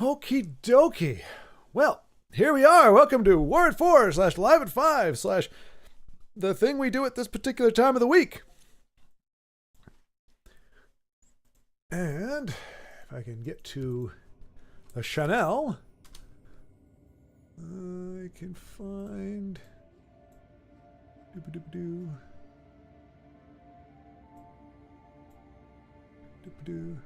Okie dokie. Well, here we are. Welcome to War at 4 / Live at 5 / the thing we do at this particular time of the week. And if I can get to the Chanel, I can find... Doop-a-doop-a-doo. Doop-a-doo.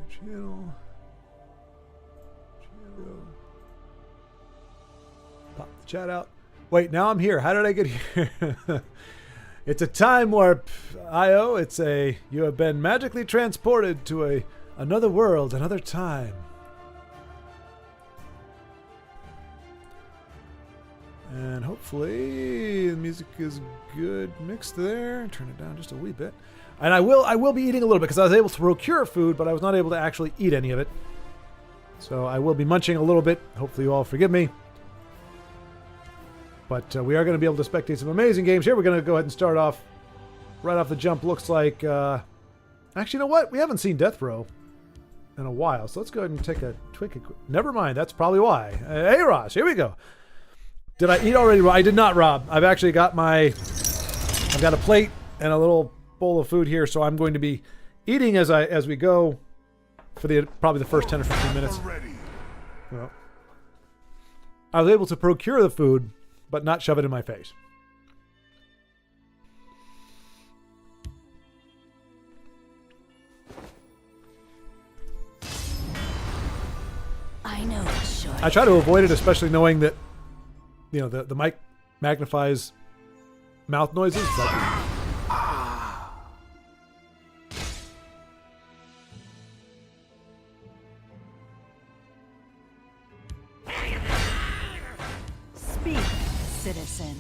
Channel. Pop the chat out. Wait, now I'm here. How did I get here? It's a time warp, IO. It's a... You have been magically transported to another world, another time. And hopefully the music is good mixed there. Turn it down just a wee bit. And I will be eating a little bit because I was able to procure food, but I was not able to actually eat any of it. So I will be munching a little bit. Hopefully you all forgive me. But we are going to be able to spectate some amazing games here. We're going to go ahead and start off right off the jump. Looks like... actually, you know what? We haven't seen Death Row in a while. So let's go ahead and take a quick... Never mind. That's probably why. Hey, Ross. Here we go. Did I eat already? I did not, Rob. I've actually got my... I've got a plate and a little bowl of food here, so I'm going to be eating as we go for probably the first 10 or 15 minutes. Well, I was able to procure the food, but not shove it in my face. I know. Sure. I try to avoid it, especially knowing that, you know, the mic magnifies mouth noises. Speak, citizen.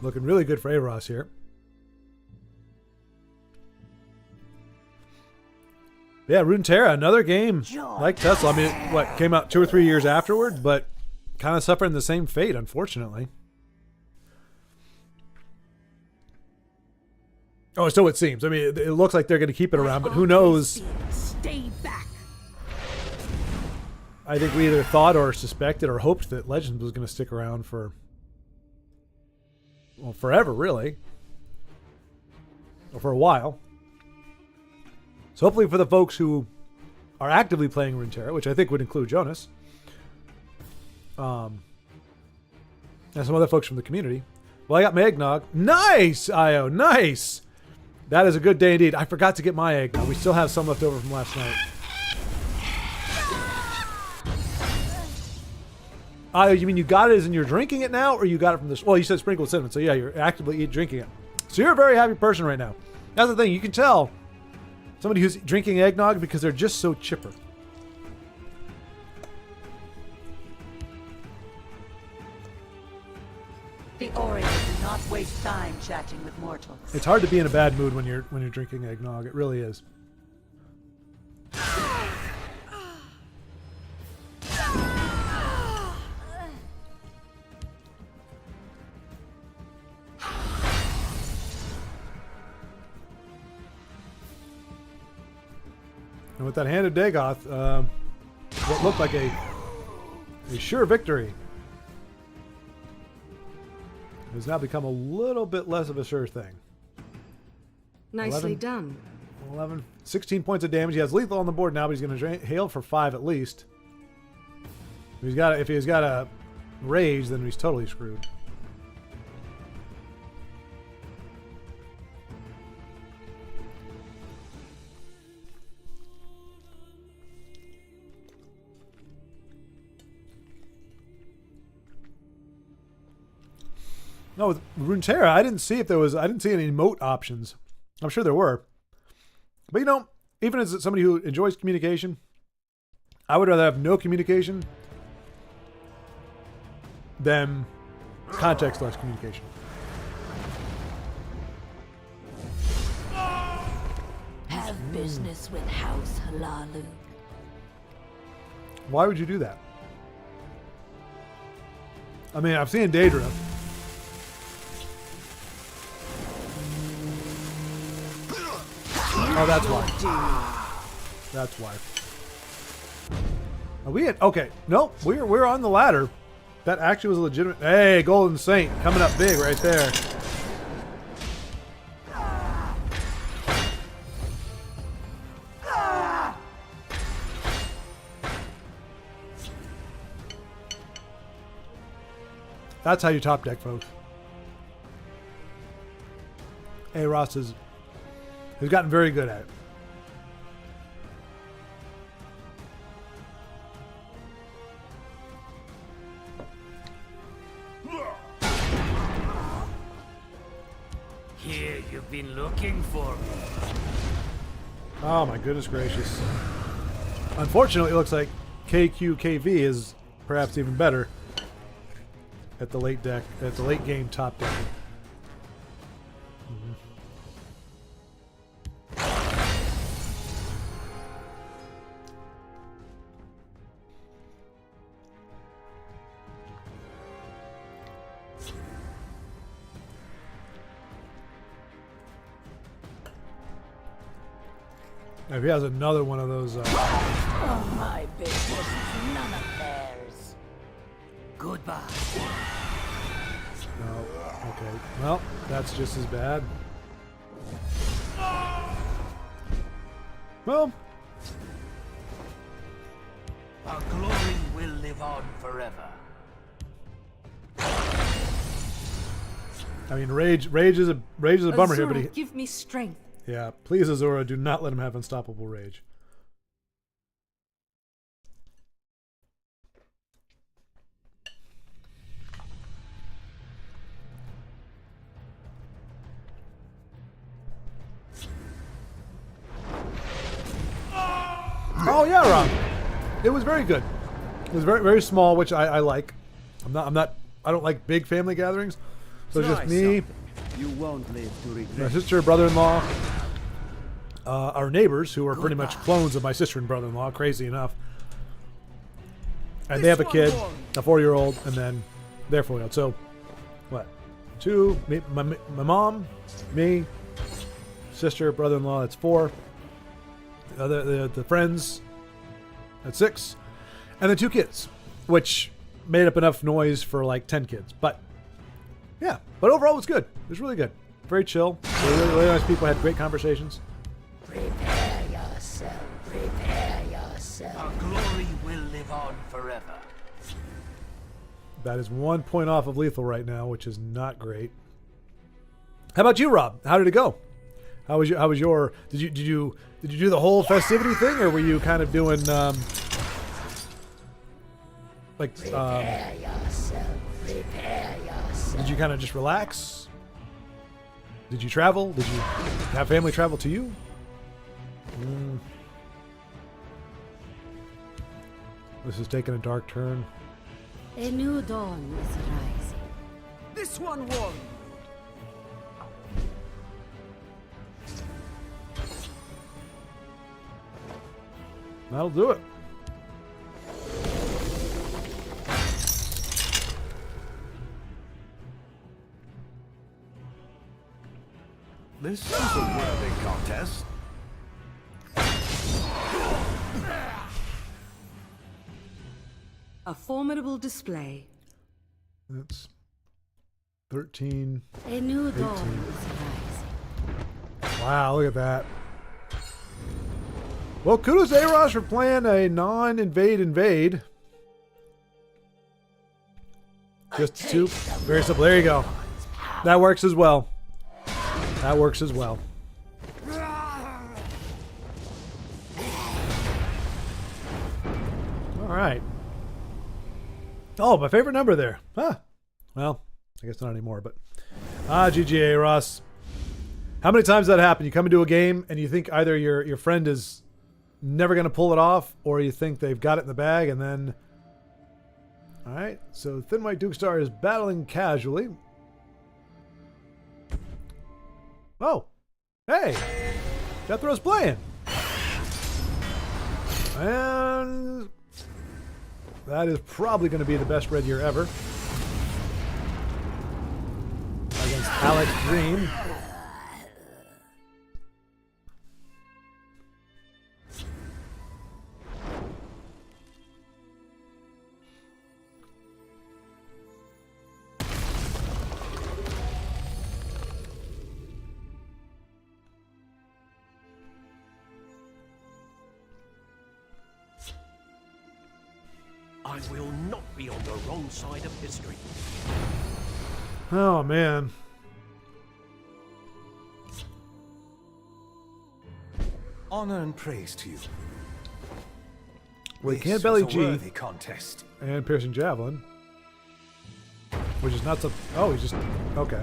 Looking really good for A-Ross here. Yeah, Runeterra, another game like Tesla. I mean, what, came out 2 or 3 years afterward, but kind of suffering the same fate, unfortunately. Oh, so it seems. I mean, it looks like they're going to keep it around, but who knows? Stay back. I think we either thought or suspected or hoped that Legends was going to stick around for... well, forever, really. Or for a while. So hopefully for the folks who are actively playing Runeterra, which I think would include Jonas, and some other folks from the community. Well, I got my eggnog. Nice, Io, nice! That is a good day indeed. I forgot to get my eggnog. We still have some left over from last night. Io, you mean you got it as in you're drinking it now, or you got it from this? Well, you said sprinkled cinnamon, so yeah, you're actively drinking it. So you're a very happy person right now. That's the thing, you can tell somebody who's drinking eggnog because they're just so chipper. The Orion do not waste time chatting with mortals. It's hard to be in a bad mood when you're drinking eggnog. It really is. And with that hand of Dagoth, what looked like a sure victory has now become a little bit less of a sure thing. Nicely done. 16 points of damage. He has lethal on the board now, but he's going to hail for 5 at least. If he's got a rage, then he's totally screwed. No, with Runeterra, I didn't see any emote options. I'm sure there were. But you know, even as somebody who enjoys communication, I would rather have no communication than context-less communication. Have business with House Halalu. Why would you do that? I mean, I've seen Daedra. Oh, that's why. That's why. Are we at? Okay, nope. We're on the ladder. That actually was a legitimate. Hey, Golden Saint coming up big right there. That's how you top deck, folks. Ross has gotten very good at it. Here you've been looking for me. Oh my goodness gracious. Unfortunately, it looks like KQKV is perhaps even better at the late game top deck. If he has another one of those. Oh, my business, none of theirs. Goodbye. No. Okay. Well, that's just as bad. Well, Our glory will live on forever. I mean, rage is a bummer here, but Azura, give me strength. yeah. Please, Azura, do not let him have unstoppable rage. Oh yeah, Rob. It was very good. It was very, very small, which I like. I don't like big family gatherings. So it's just me, You won't live to my regret. sister, brother-in-law, our neighbors, who are pretty much clones of my sister and brother-in-law, crazy enough. And they have a kid, a 4-year-old, and then their 4-year-old. So, what? Two, my mom, me, sister, brother-in-law, that's 4. The friends, that's 6. And then 2 kids, which made up enough noise for like 10 kids. But, yeah. But overall, it was good. It was really good. Very chill. Really, really nice people. Had great conversations. Prepare yourself. Prepare yourself. Our glory will live on forever. That is 1 point off of lethal right now, which is not great. How about you, Rob? How did it go? How was your? Did you do the whole festivity thing, or were you kind of doing Prepare yourself. Prepare yourself. did you kind of just relax? Did you travel? Did you have family travel to you? This is taking a dark turn. A new dawn is rising. This one won. That'll do it. This is a worthy contest. A formidable display. That's 13. A new dawn 18. is rising. Wow, look at that. Well, kudos to Aros for playing a non-invade. Just 2. Very simple. There you go. That works as well. That works as well. All right. Oh, my favorite number there. Huh. Well, I guess not anymore, but... GGA, Ross. How many times does that happen? You come into a game and you think either your friend is never going to pull it off, or you think they've got it in the bag, and then... Alright, so Thin White Duke Star is battling casually. Oh! Hey! Death Row's playing! And... That is probably going to be the best red year ever. Against Alex Green. I will not be on the wrong side of history. Oh, man. Honor and praise to you. We This can't belly was a G worthy contest. and piercing javelin. Which is not so... Oh, he's just... Okay.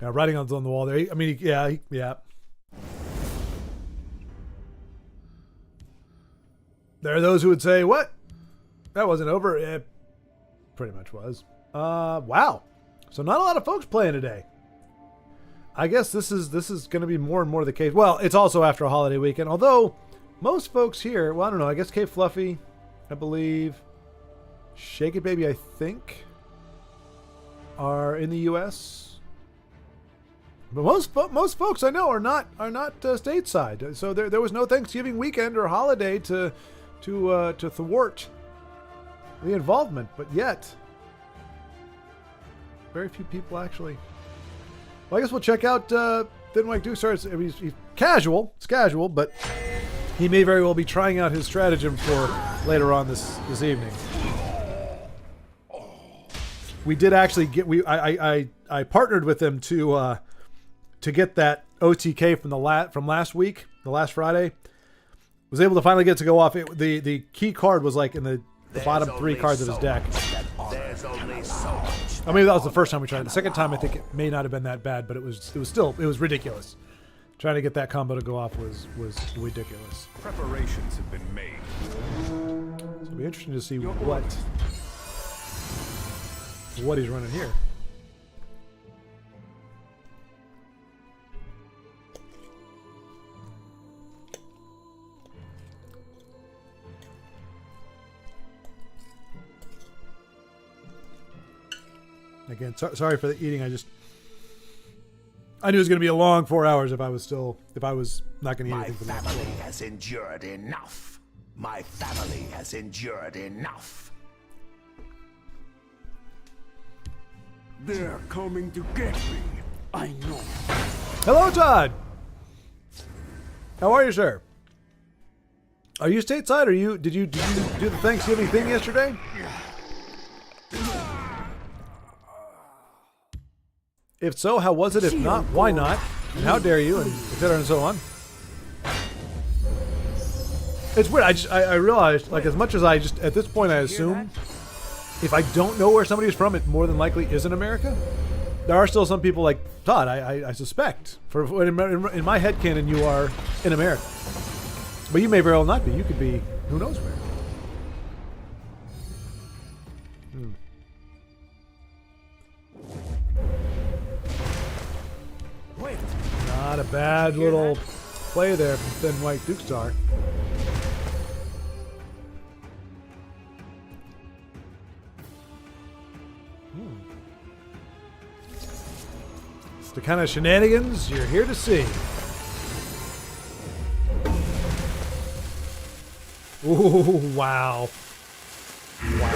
Yeah, writing on the wall there. I mean, yeah. There are those who would say, what? That wasn't over. It pretty much was. Wow. So not a lot of folks playing today. I guess this is going to be more and more the case. Well, it's also after a holiday weekend. Although, most folks here, well, I don't know. I guess Cape Fluffy, I believe. Shake It Baby, I think, are in the U.S. But most folks I know are not stateside. So there was no Thanksgiving weekend or holiday to thwart the involvement. But yet, very few people actually. Well, I guess we'll check out Thin White Dukestar. He's casual. It's casual, but he may very well be trying out his stratagem for later on this evening. We did actually get I partnered with him to get that OTK from last week, the last Friday. Was able to finally get to go off. The key card was like in the bottom 3 cards of his deck. There's only so much. I mean, that was the first time we tried it. The second time, I think it may not have been that bad, but it was ridiculous. Trying to get that combo to go off was ridiculous. Preparations have been made. So it'll be interesting to see what he's running here. Again, sorry for the eating. I knew it was going to be a long 4 hours if I was not going to eat My anything for the next family has endured enough. My family has endured enough. They're coming to get me. I know. Hello, Todd. How are you, sir? Are you stateside? Did you do the Thanksgiving thing yesterday? If so, how was it? If not, why not? And how dare you? And et cetera and so on. It's weird. I realized, like, as much as I just at this point I assume if I don't know where somebody is from, it more than likely isn't America. There are still some people like Todd. I suspect in my headcanon you are in America, but you may very well not be. You could be who knows where. Wait. Not a bad little play there from Thin White Dukestar. It's the kind of shenanigans you're here to see. Ooh, wow. Wow.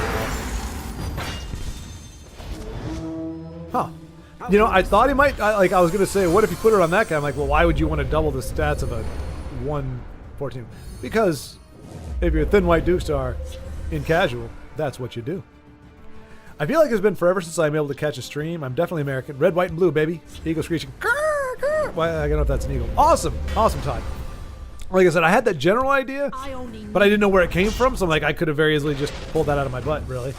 Huh. You know, I thought he might, I was going to say, what if you put it on that guy? I'm like, well, why would you want to double the stats of a 114? Because if you're a Thin White Dukestar in casual, that's what you do. I feel like it's been forever since I'm able to catch a stream. I'm definitely American. Red, white, and blue, baby. Eagle screeching. Grr, grr. Well, I don't know if that's an eagle. Awesome. Awesome, Todd. Like I said, I had that general idea, but I didn't know where it came from, so I'm like, I could have very easily just pulled that out of my butt, really.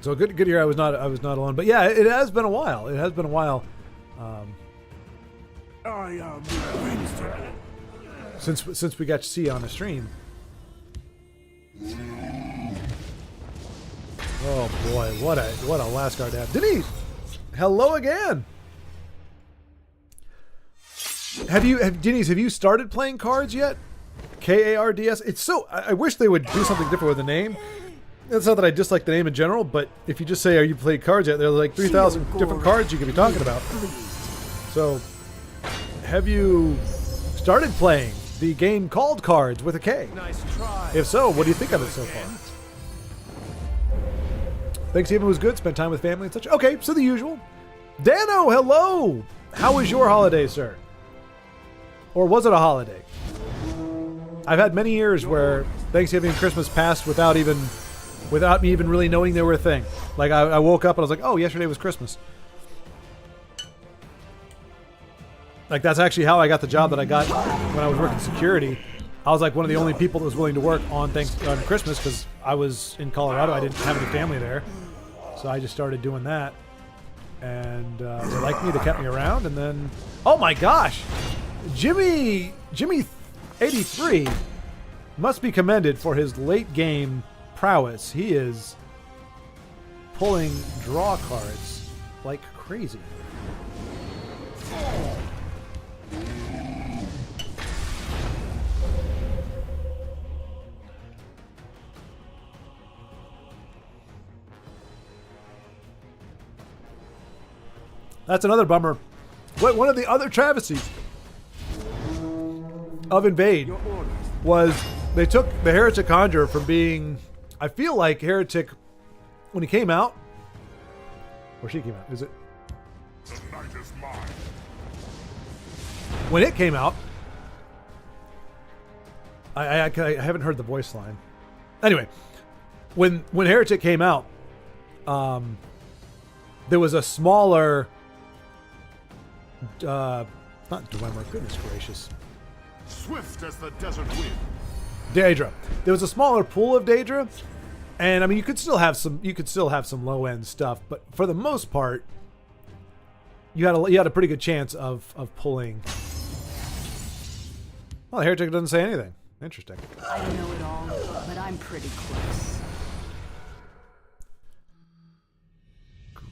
So good here. I was not alone, but yeah, it has been a while. It has been a while I am invincible. since we got to see you on the stream. Oh boy, what a last card to have. Denise, hello again. Denise, have you started playing cards yet? Kards. It's so. I wish they would do something different with the name. It's not that I dislike the name in general, but if you just say, "Are you playing cards yet?" There are like 3,000 different cards you could be talking about. So, have you started playing the game called Cards with a K? Nice try. If so, what do you think of it so far? Thanksgiving was good. Spent time with family and such. Okay, so the usual. Dano, hello. How was your holiday, sir? Or was it a holiday? I've had many years where Thanksgiving and Christmas passed without me even really knowing they were a thing. Like I woke up and I was like, oh, yesterday was Christmas. Like that's actually how I got the job that I got when I was working security. I was like one of the only people that was willing to work on Christmas because I was in Colorado. I didn't have any family there, so I just started doing that. And they liked me. They kept me around. And then, oh my gosh, Jimmy 83 must be commended for his late game prowess. He is pulling draw cards like crazy. That's another bummer. One of the other travesties of Invade was they took the Heretic Conjurer from being, I feel like Heretic, when he came out, or she came out, is it? The night is mine. When it came out, I haven't heard the voice line. Anyway, when Heretic came out, there was a smaller, not Dwemer, goodness gracious. Swift as the desert wind. Daedra. There was a smaller pool of Daedra, and I mean you could still have some low end stuff, but for the most part, you had a pretty good chance of pulling. Well, Heretic doesn't say anything. Interesting. I don't know it all, but I'm pretty close.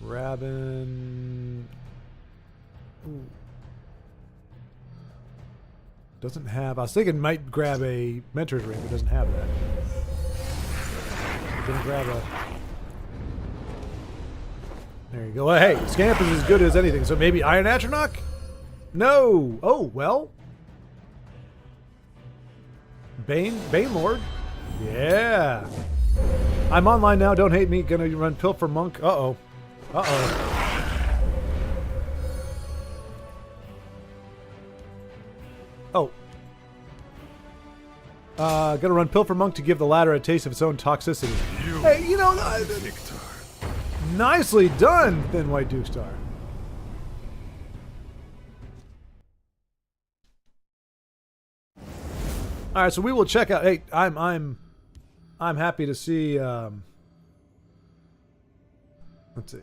Grabbing. Ooh. Doesn't have. I was thinking might grab a Mentor's Ring, but doesn't have that. Gonna grab a. There you go. Well, hey, Scamp is as good as anything, so maybe Iron Atronach? No. Oh well. Bane Lord. Yeah. I'm online now. Don't hate me. Gonna run Pilfer Monk. Uh oh. Uh oh. Oh. Gonna run Pilfer Monk to give the latter a taste of its own toxicity. Hey, you know, nicely done, Thin White Duke Star. All right, so we will check out. Hey, I'm happy to see. Let's see.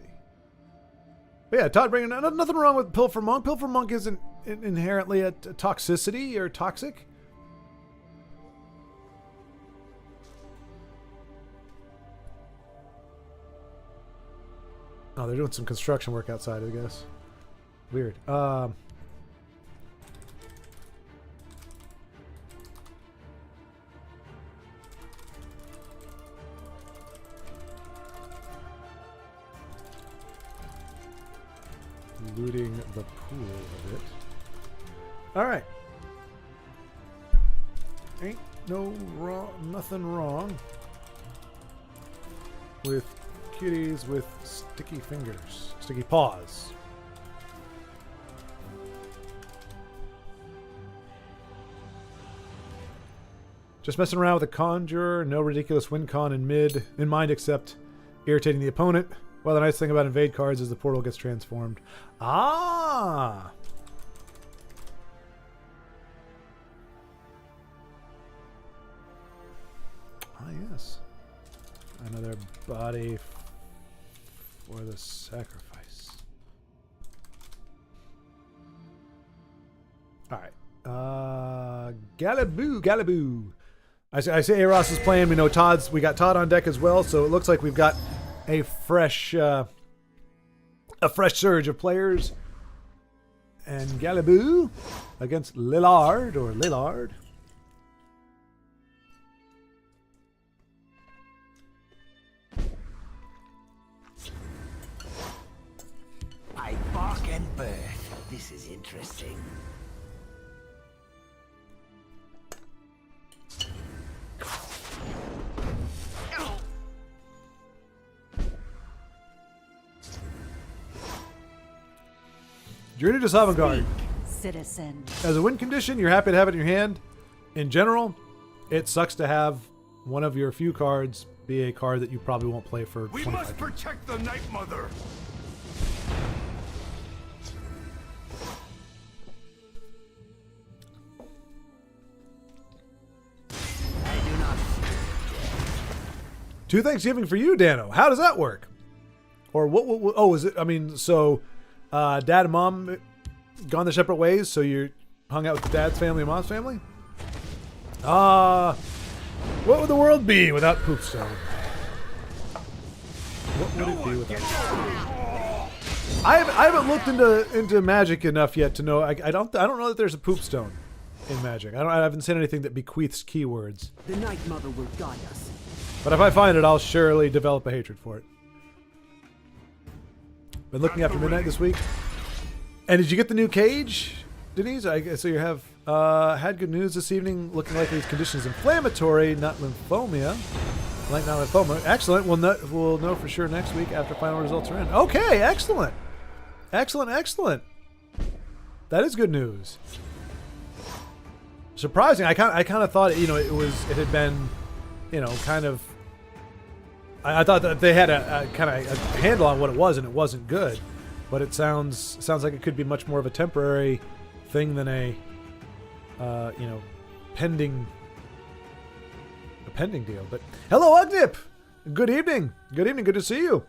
But yeah, Todd bringing nothing wrong with Pilfer Monk. Pilfer Monk isn't inherently a toxicity or toxic. Oh, they're doing some construction work outside, I guess. Weird. Looting the pool of it. All right. Ain't nothing wrong with kitties with sticky fingers, sticky paws. Just messing around with a conjurer, no ridiculous win con in mind except irritating the opponent. Well, the nice thing about invade cards is the portal gets transformed. Ah! Ah, yes. Another body for the sacrifice. Alright. Galaboo. I say Eros is playing. We know we got Todd on deck as well, so it looks like we've got a fresh surge of players and Galiboo against Lillard or Lillard. I bark and birth. This is interesting. Journey to Sovngarde. Citizen. As a win condition, you're happy to have it in your hand. In general, it sucks to have one of your few cards be a card that you probably won't play for We 25 must protect the Night Mother. I do not Two Thanksgiving for you, Dano. How does that work? Or what oh, is it? I mean, so dad and mom gone their separate ways, so you hung out with dad's family and mom's family? What would the world be without Poopstone? What would it be without I haven't looked into Magic enough yet to know. I don't know that there's a Poopstone in Magic. I haven't seen anything that bequeaths keywords. The Night Mother will guide us. But if I find it, I'll surely develop a hatred for it. Been looking after midnight this week. And did you get the new cage, Denise? I guess so. You have had good news this evening. Looking like these conditions inflammatory, not lymphomia. Like not lymphoma. Excellent. We'll know for sure next week after final results are in. Okay, excellent. Excellent. That is good news. Surprising. I kind of thought it had been, kind of. I thought that they had a kind of a handle on what it was, and it wasn't good. But it sounds like it could be much more of a temporary thing than a pending deal. But hello, Ugnip. Good evening. Good to see you.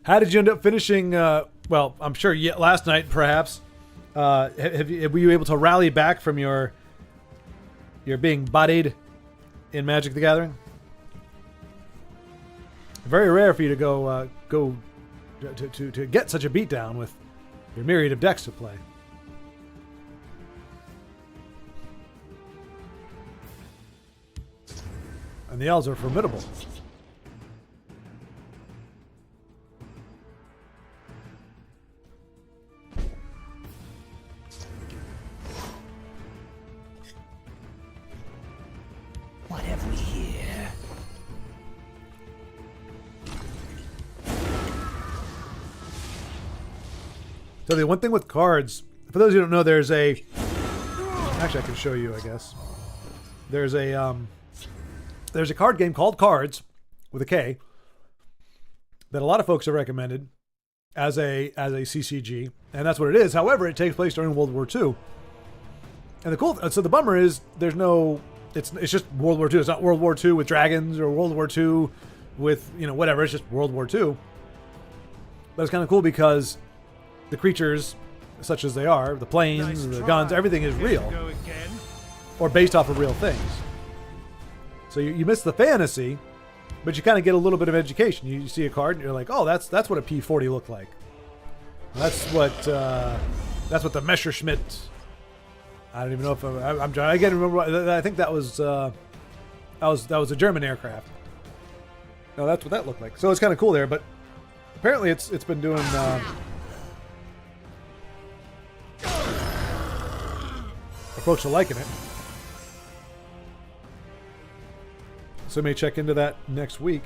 How did you end up finishing? Well, I'm sure last night, perhaps. Were you able to rally back from your being bodied in Magic the Gathering? Very rare for you to go to get such a beatdown with your myriad of decks to play. And the elves are formidable. What have we here? So the one thing with cards, for those who don't know, there's a. Actually, I can show you, I guess. There's a card game called Cards with a K that a lot of folks have recommended as a CCG, and that's what it is. However, it takes place during World War II. And the bummer is there's no. It's just World War II. It's not World War II with dragons or World War II with whatever. It's just World War II. But it's kind of cool because the creatures, such as they are, the planes, the guns, everything is real, or based off of real things. So you miss the fantasy, but you kind of get a little bit of education. You see a card, and you're like, "Oh, that's what a P40 looked like. That's what the Messerschmitt." I don't even know if I'm trying. I can't remember. I think that was a German aircraft. No, that's what that looked like. So it's kind of cool there, but apparently it's been doing. Folks are liking it. So I may check into that next week.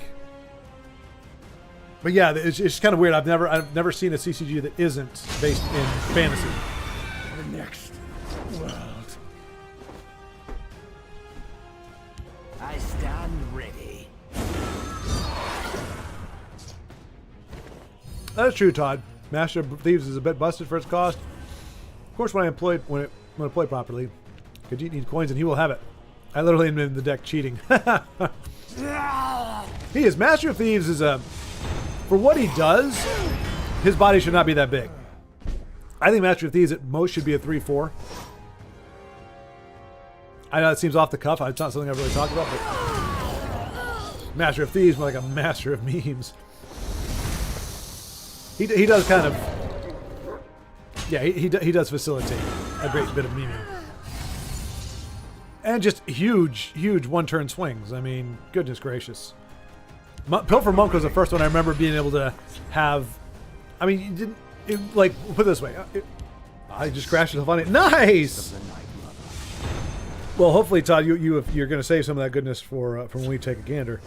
But yeah, it's kind of weird. I've never seen a CCG that isn't based in fantasy. The next world. I stand ready. That is true, Todd. Master of Thieves is a bit busted for its cost. Of course, when I play properly, Khajiit needs coins and he will have it. I literally am in the deck cheating. He is. Master of Thieves is for what he does, his body should not be that big. I think Master of Thieves at most should be a 3/4. I know it seems off the cuff. It's not something I've really talked about, but Master of Thieves more like a master of memes. He does kind of Yeah, he does facilitate a great bit of meaning. And just huge one-turn swings. I mean, goodness gracious. Pilfer Monk was the first one I remember being able to have. I mean, you didn't like put it this way. I just crashed myself on it. Nice. Well, hopefully, Todd, you're going to save some of that goodness for when we take a gander.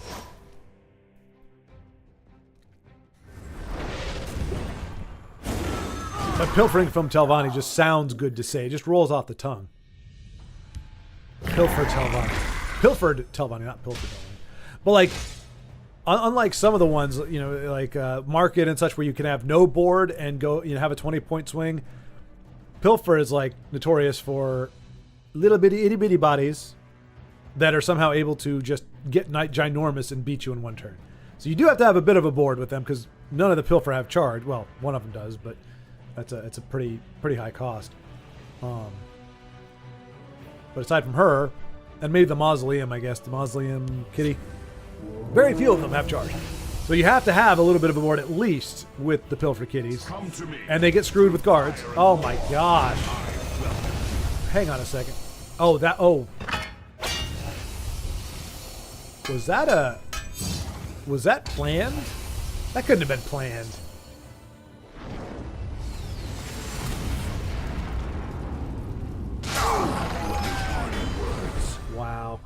But pilfering from Telvanni just sounds good to say. It just rolls off the tongue. Pilfered Telvanni, not pilfered Telvanni. But like, unlike some of the ones, like Market and such, where you can have no board and go, have a 20-point swing. Pilfer is like notorious for little bitty itty bitty bodies that are somehow able to just get ginormous and beat you in one turn. So you do have to have a bit of a board with them because none of the Pilfer have charge. Well, one of them does, but it's a pretty high cost. But aside from her, and maybe the Mausoleum, I guess, the Mausoleum Kitty, very few of them have charge. So you have to have a little bit of a board at least with the Pilfer Kitties. Come to me. And they get screwed with guards. Oh my gosh. Hang on a second. Oh. Was that planned? That couldn't have been planned. Wow.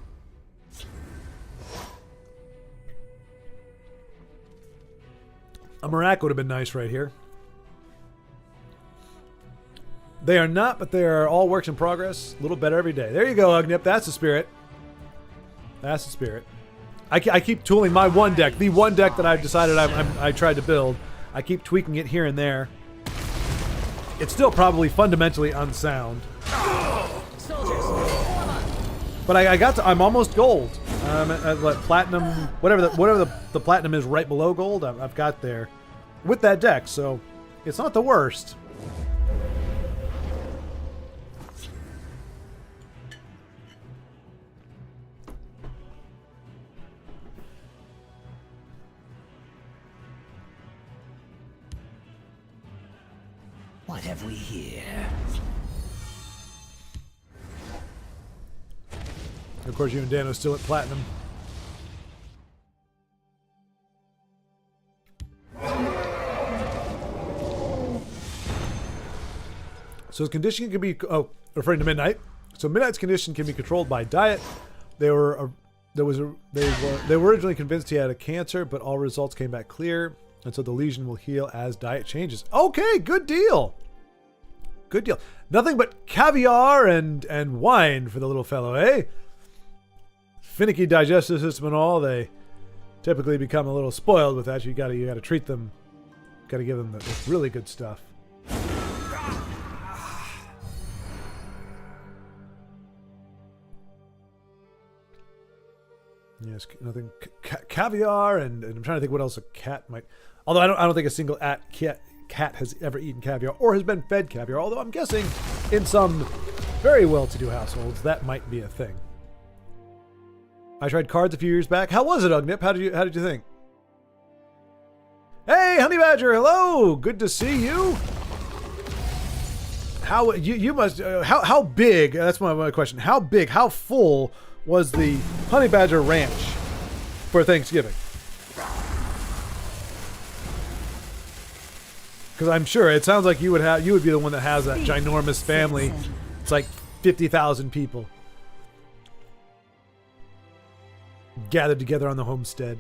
A Marak would have been nice right here. They are not, but they are all works in progress. A little better every day. There you go, Ugnip. That's the spirit. That's the spirit. I keep tooling my one deck. The one deck that I've decided I tried to build. I keep tweaking it here and there. It's still probably fundamentally unsound. But I'm almost gold. At platinum, whatever the platinum is right below gold, I've got there with that deck. So it's not the worst. What have we here? Of course, you and Dan are still at platinum. So his condition can be referring to Midnight. So Midnight's condition can be controlled by diet. They were originally convinced he had a cancer, but all results came back clear, and so the lesion will heal as diet changes. Okay, good deal. Good deal. Nothing but caviar and wine for the little fellow, eh? Finicky digestive system and all, they typically become a little spoiled with that. You gotta treat them. Gotta give them the really good stuff. Yes, nothing. Caviar and I'm trying to think what else a cat might. Although I don't think a single cat has ever eaten caviar or has been fed caviar. Although I'm guessing in some very well-to-do households that might be a thing. I tried cards a few years back. How was it, Ugnip? How did you think? Hey, Honey Badger, hello. Good to see you. How you must how big? That's my question. How big? How full was the Honey Badger Ranch for Thanksgiving? Because I'm sure it sounds like you would be the one that has that ginormous family. It's like 50,000 people gathered together on the homestead.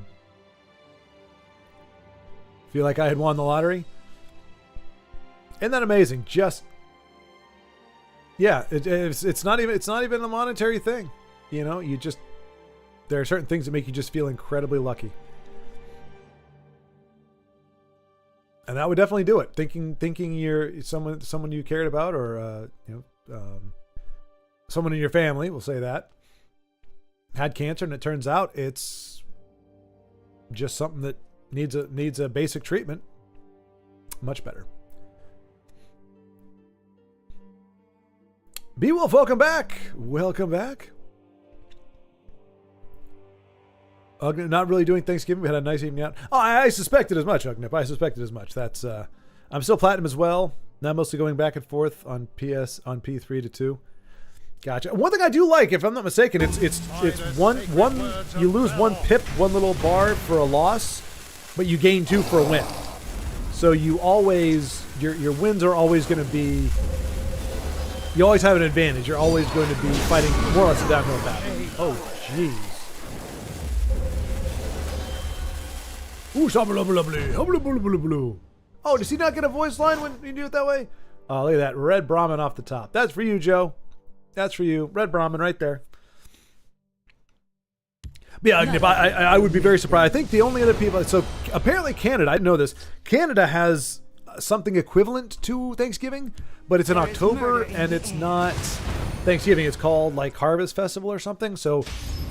Feel like I had won the lottery? Isn't that amazing? Just yeah, it's not even a monetary thing. You know, there are certain things that make you just feel incredibly lucky. And that would definitely do it. Thinking you're someone you cared about, or someone in your family, we'll say that, had cancer, and it turns out it's just something that needs a basic treatment. Much better. Beowulf, welcome back. Welcome back. Ugnip not really doing Thanksgiving. We had a nice evening out. Oh, I suspected as much, Ugnip. I suspected as much. That's I'm still platinum as well. Not mostly going back and forth on P3 to 2. Gotcha. One thing I do like, if I'm not mistaken, it's one you lose 1 pip, 1 little bar for a loss, but you gain 2 for a win. So you always your wins are always going to be. You always have an advantage. You're always going to be fighting more or less a downhill battle. Oh, jeez. Ooh, shabba-lubba-lubbly. Oh, does he not get a voice line when you do it that way? Oh, look at that. Red Brahmin off the top. That's for you, Joe. That's for you. Red Brahmin right there. But yeah, Nip, I would be very surprised. I think the only other people... So apparently Canada, I didn't know this. Canada has something equivalent to Thanksgiving, but it's in October and it's not Thanksgiving. It's called like Harvest Festival or something. So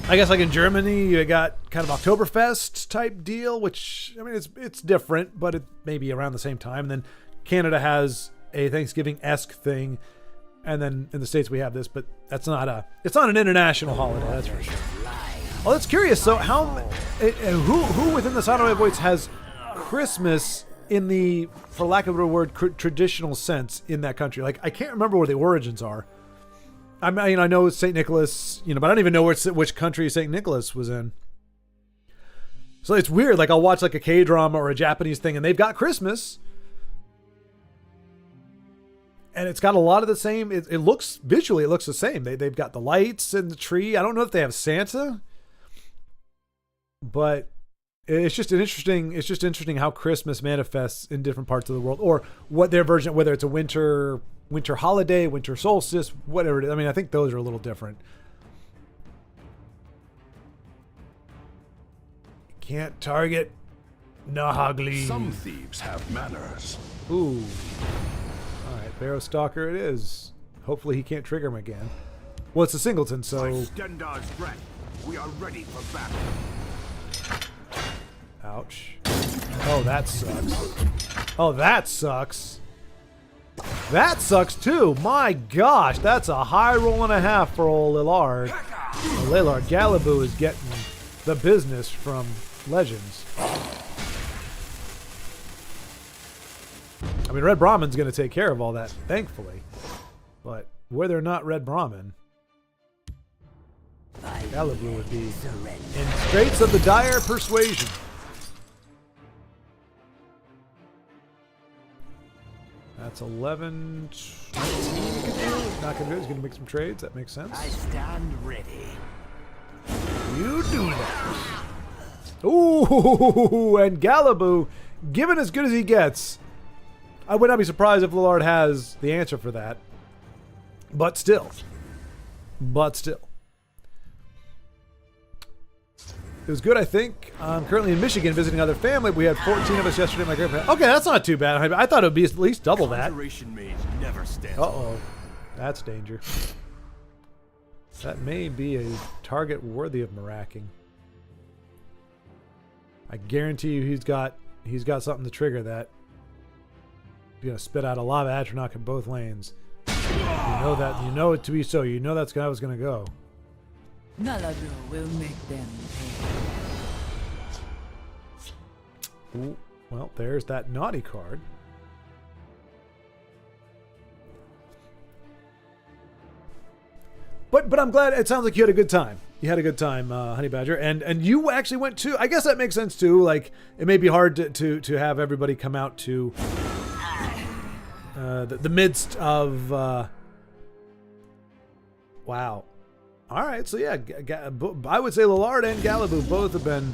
I guess like in Germany, you got kind of Oktoberfest type deal, which, I mean, it's different, but it may be around the same time. And then Canada has a Thanksgiving-esque thing. And then in the States we have this, but it's not an international holiday, that's for sure. Oh, that's curious. So who within the Sound Voice has Christmas in the, for lack of a word, traditional sense in that country? Like, I can't remember where the origins are. I mean, I know it's St. Nicholas, but I don't even know which country St. Nicholas was in. So it's weird. Like, I'll watch like a K-drama or a Japanese thing, and they've got Christmas. And it's got a lot of the same. It looks visually, it looks the same. They've got the lights and the tree. I don't know if they have Santa, but it's just interesting how Christmas manifests in different parts of the world, or what their version, whether it's a winter holiday, winter solstice, whatever it is. I mean, I think those are a little different. Can't target Nahagli. Some thieves have manners. Ooh. All right, Barrow Stalker it is. Hopefully he can't trigger him again. Well, it's a singleton, so... Stendar's breath. We are ready for battle. Ouch. Oh, that sucks. Oh, that sucks. That sucks, too. My gosh, that's a high roll and a half for old Lillard. Lillard, Galaboo is getting the business from Legends. I mean, Red Brahmin's going to take care of all that, thankfully. But whether or not Red Brahmin, Galaboo would be in straits of the dire persuasion. That's 11, 19 he can do. Not going to do it. He's going to make some trades. That makes sense. I stand ready. You do that. Ooh, and Galaboo, given as good as he gets, I would not be surprised if Lillard has the answer for that. But still. It was good, I think. I'm currently in Michigan visiting other family. We had 14 of us yesterday. My grandpa. Okay, that's not too bad. I thought it would be at least double that. Conjuration mage never stands. Uh-oh. That's danger. That may be a target worthy of maracking. I guarantee you he's got something to trigger that. He's going to spit out a lava Atronach in both lanes. You know that. You know it to be so. You know that's how it's going to go. Nalado will make them pay. Ooh, well, there's that naughty card. But I'm glad. It sounds like you had a good time. You had a good time, Honey Badger, and you actually went too. I guess that makes sense too. Like, it may be hard to have everybody come out to the midst of. Wow. All right, so yeah, I would say Lillard and Galaboo both have been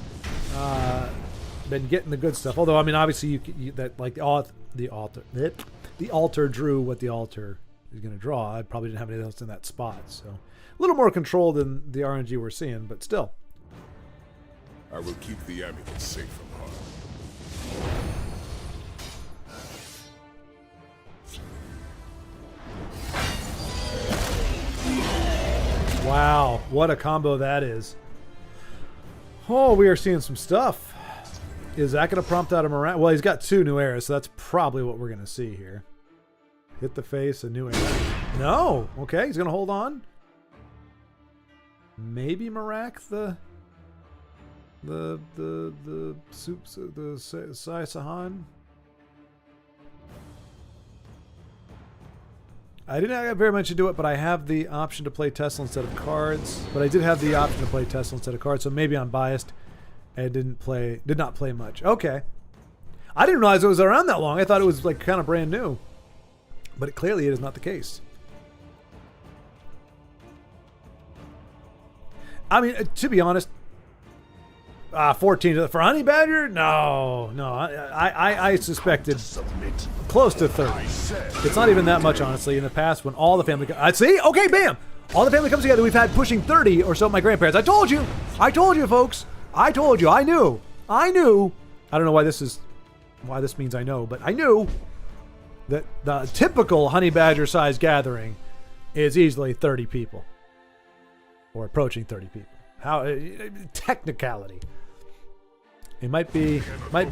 getting the good stuff. Although, I mean, obviously you that like the altar drew what the altar is going to draw. I probably didn't have anything else in that spot, so a little more control than the RNG we're seeing, but still. I will keep the amulet safe from harm. Wow, what a combo that is. Oh, we are seeing some stuff. Is that going to prompt out a Moran? Well, he's got 2 new eras, so that's probably what we're going to see here. Hit the face, a new era. No! Okay, he's going to hold on. Maybe Marak the Sai Sahan. I didn't have very much to do it, but I have the option to play Tesla instead of cards. But I did have the option to play Tesla instead of cards, so maybe I'm biased. I did not play much. Okay. I didn't realize it was around that long. I thought it was like kind of brand new. But clearly it is not the case. I mean, to be honest, 14 for Honey Badger? No. I suspected close to 30. It's not even that much, honestly. In the past, when all the family... see? Okay, bam! All the family comes together. We've had pushing 30 or so of my grandparents. I told you, folks. I told you. I knew. I don't know why this means I know, but I knew that the typical Honey Badger size gathering is easily 30 people. Or approaching 30 people. How technicality. It might be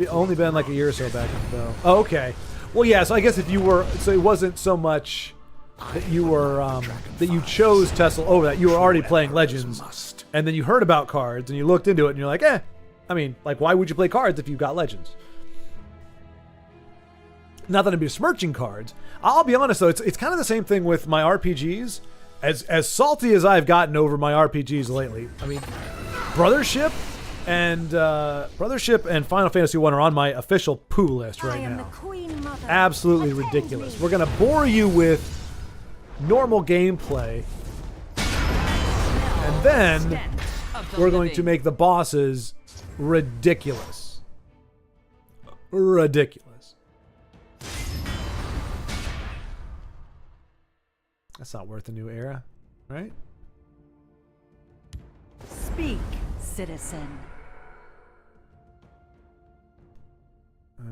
only been like a year or so back though. Oh, okay. Well, yeah. So I guess if you were, so it wasn't so much that you were that you chose Tesla over that. You were already playing Legends, and then you heard about cards and you looked into it and you're like, I mean, like, why would you play cards if you've got Legends? Not that I'm besmirching cards. I'll be honest though, it's kind of the same thing with my RPGs. As salty as I've gotten over my RPGs lately, I mean, Brothership and Final Fantasy 1 are on my official poo list right now. Absolutely ridiculous. We're gonna bore you with normal gameplay, and then we're going to make the bosses ridiculous. Ridiculous. That's not worth a new era, right? Speak, citizen.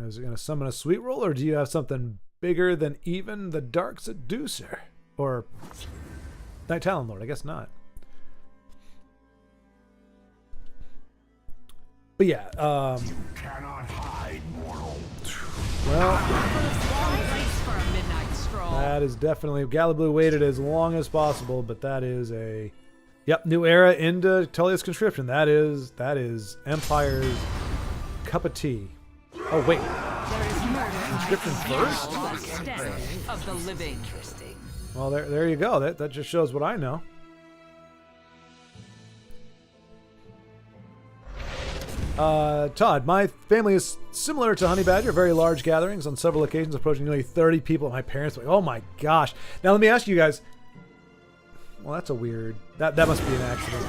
Is it going to summon a sweet roll, or do you have something bigger than even the Dark Seducer? Or Night Talon Lord? I guess not. But yeah, You cannot hide, mortal. well, that is definitely... Galablu waited as long as possible, but that is a... Yep, new era into Tullius Conscription. That is Empire's cup of tea. Oh, wait. Conscription first? Of the living. Well, there you go. That just shows what I know. Todd, my family is similar to Honey Badger, very large gatherings on several occasions, approaching nearly 30 people. My parents were like, oh my gosh. Now let me ask you guys. Well, that's a weird... That must be an accident.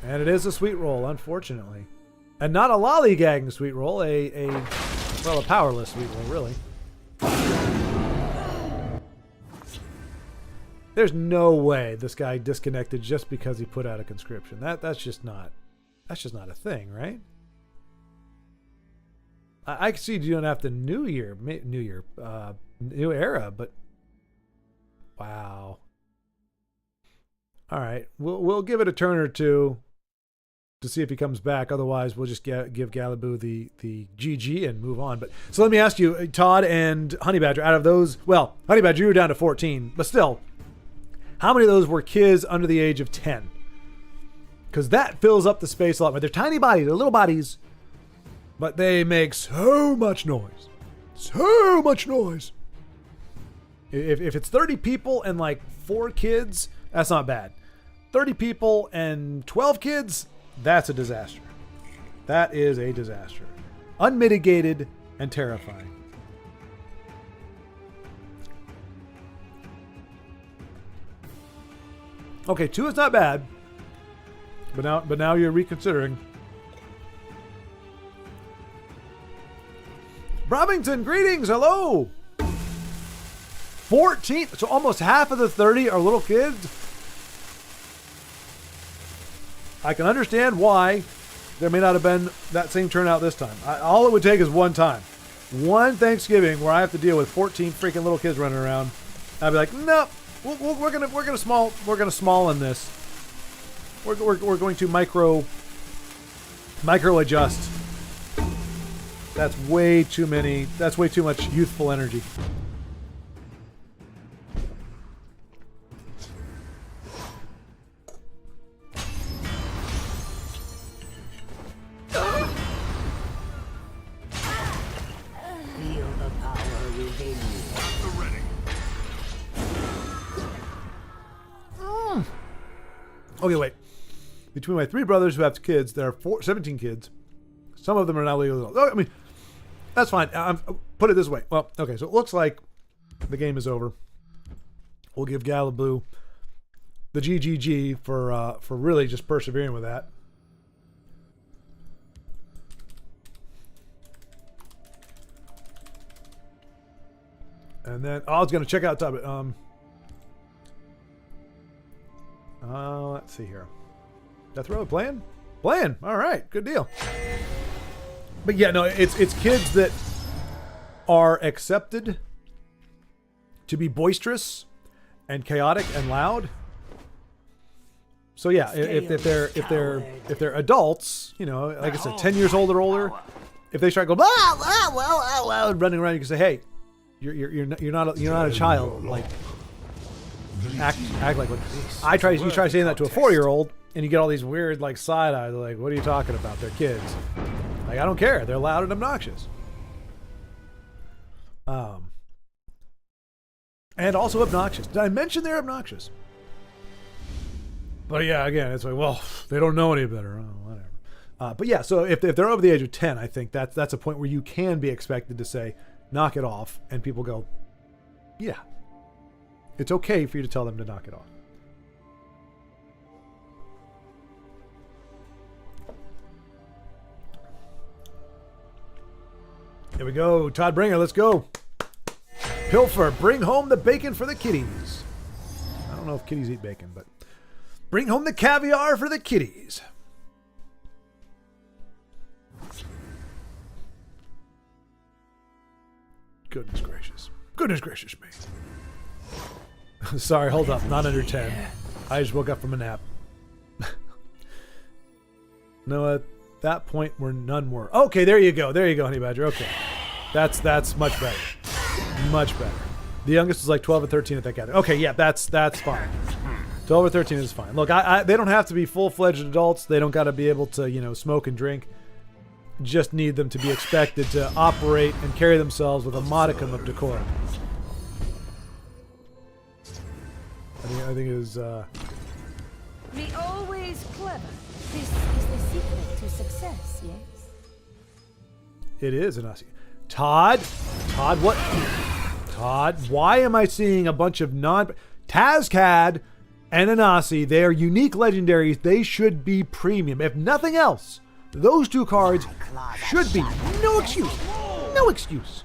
And it is a sweet roll, unfortunately. And not a lollygagging sweet roll, a powerless sweet roll, really. There's no way this guy disconnected just because he put out a conscription. That's just not a thing, right? I can see you don't have to new era, but wow. All right, we'll give it a turn or two to see if he comes back. Otherwise, we'll just give Galablu the GG and move on. But so let me ask you, Todd and Honey Badger, out of those, well, Honey Badger, you were down to 14, but still, how many of those were kids under the age of 10? Because that fills up the space a lot more. They're tiny bodies, they're little bodies, but they make so much noise. So much noise. If it's 30 people and like 4 kids, that's not bad. 30 people and 12 kids, that's a disaster. That is a disaster. Unmitigated and terrifying. Okay, 2 is not bad. But now you're reconsidering. Brobington, greetings, hello! 14, so almost half of the 30 are little kids. I can understand why there may not have been that same turnout this time. All it would take is one time. One Thanksgiving where I have to deal with 14 freaking little kids running around. I'd be like, nope, we're gonna small in this. We're going to micro adjust. That's way too many. That's way too much youthful energy. Feel the power within you. Okay, wait. Between my 3 brothers who have kids, there are 17 kids. Some of them are now legal adults. Oh, I mean, that's fine. Put it this way. Well, okay, so it looks like the game is over. We'll give Galaboo the GGG for really just persevering with that. And then I was going to check out top. Let's see here. Death Row playing? Playing. All right, good deal. But yeah, no, it's kids that are accepted to be boisterous and chaotic and loud. So yeah, if they're adults, you know, like I said, 10 years old or older, if they start going running around, you can say, hey, you're not a child. Like act like what you try saying that to a 4-year-old, and you get all these weird like side eyes. Like, what are you talking about? They're kids. Like, I don't care. They're loud and obnoxious. And also obnoxious. Did I mention they're obnoxious? But yeah, again, it's like, well, they don't know any better. Oh, whatever. But yeah, so if they're over the age of 10, I think that's a point where you can be expected to say, knock it off. And people go, yeah. It's okay for you to tell them to knock it off. Here we go. Todd Bringer, let's go. Pilfer, bring home the bacon for the kitties. I don't know if kitties eat bacon, but bring home the caviar for the kitties. Goodness gracious. Goodness gracious me. Sorry, hold up. Not under 10. I just woke up from a nap. No, at that point where none were. Okay, there you go. There you go, Honey Badger. Okay. That's much better. Much better. The youngest was like 12 or 13 at that gathering. Okay, yeah, that's fine. 12 or 13 is fine. Look, they don't have to be full-fledged adults. They don't got to be able to, you know, smoke and drink. Just need them to be expected to operate and carry themselves with a modicum of decorum. I think it was... Be always clever. This is the secret to success, yes? It is an Aussie. Todd, what? Todd, why am I seeing a bunch of Tazcad and Anasi? They are unique legendaries. They should be premium. If nothing else, those 2 cards should be. No excuse. No excuse.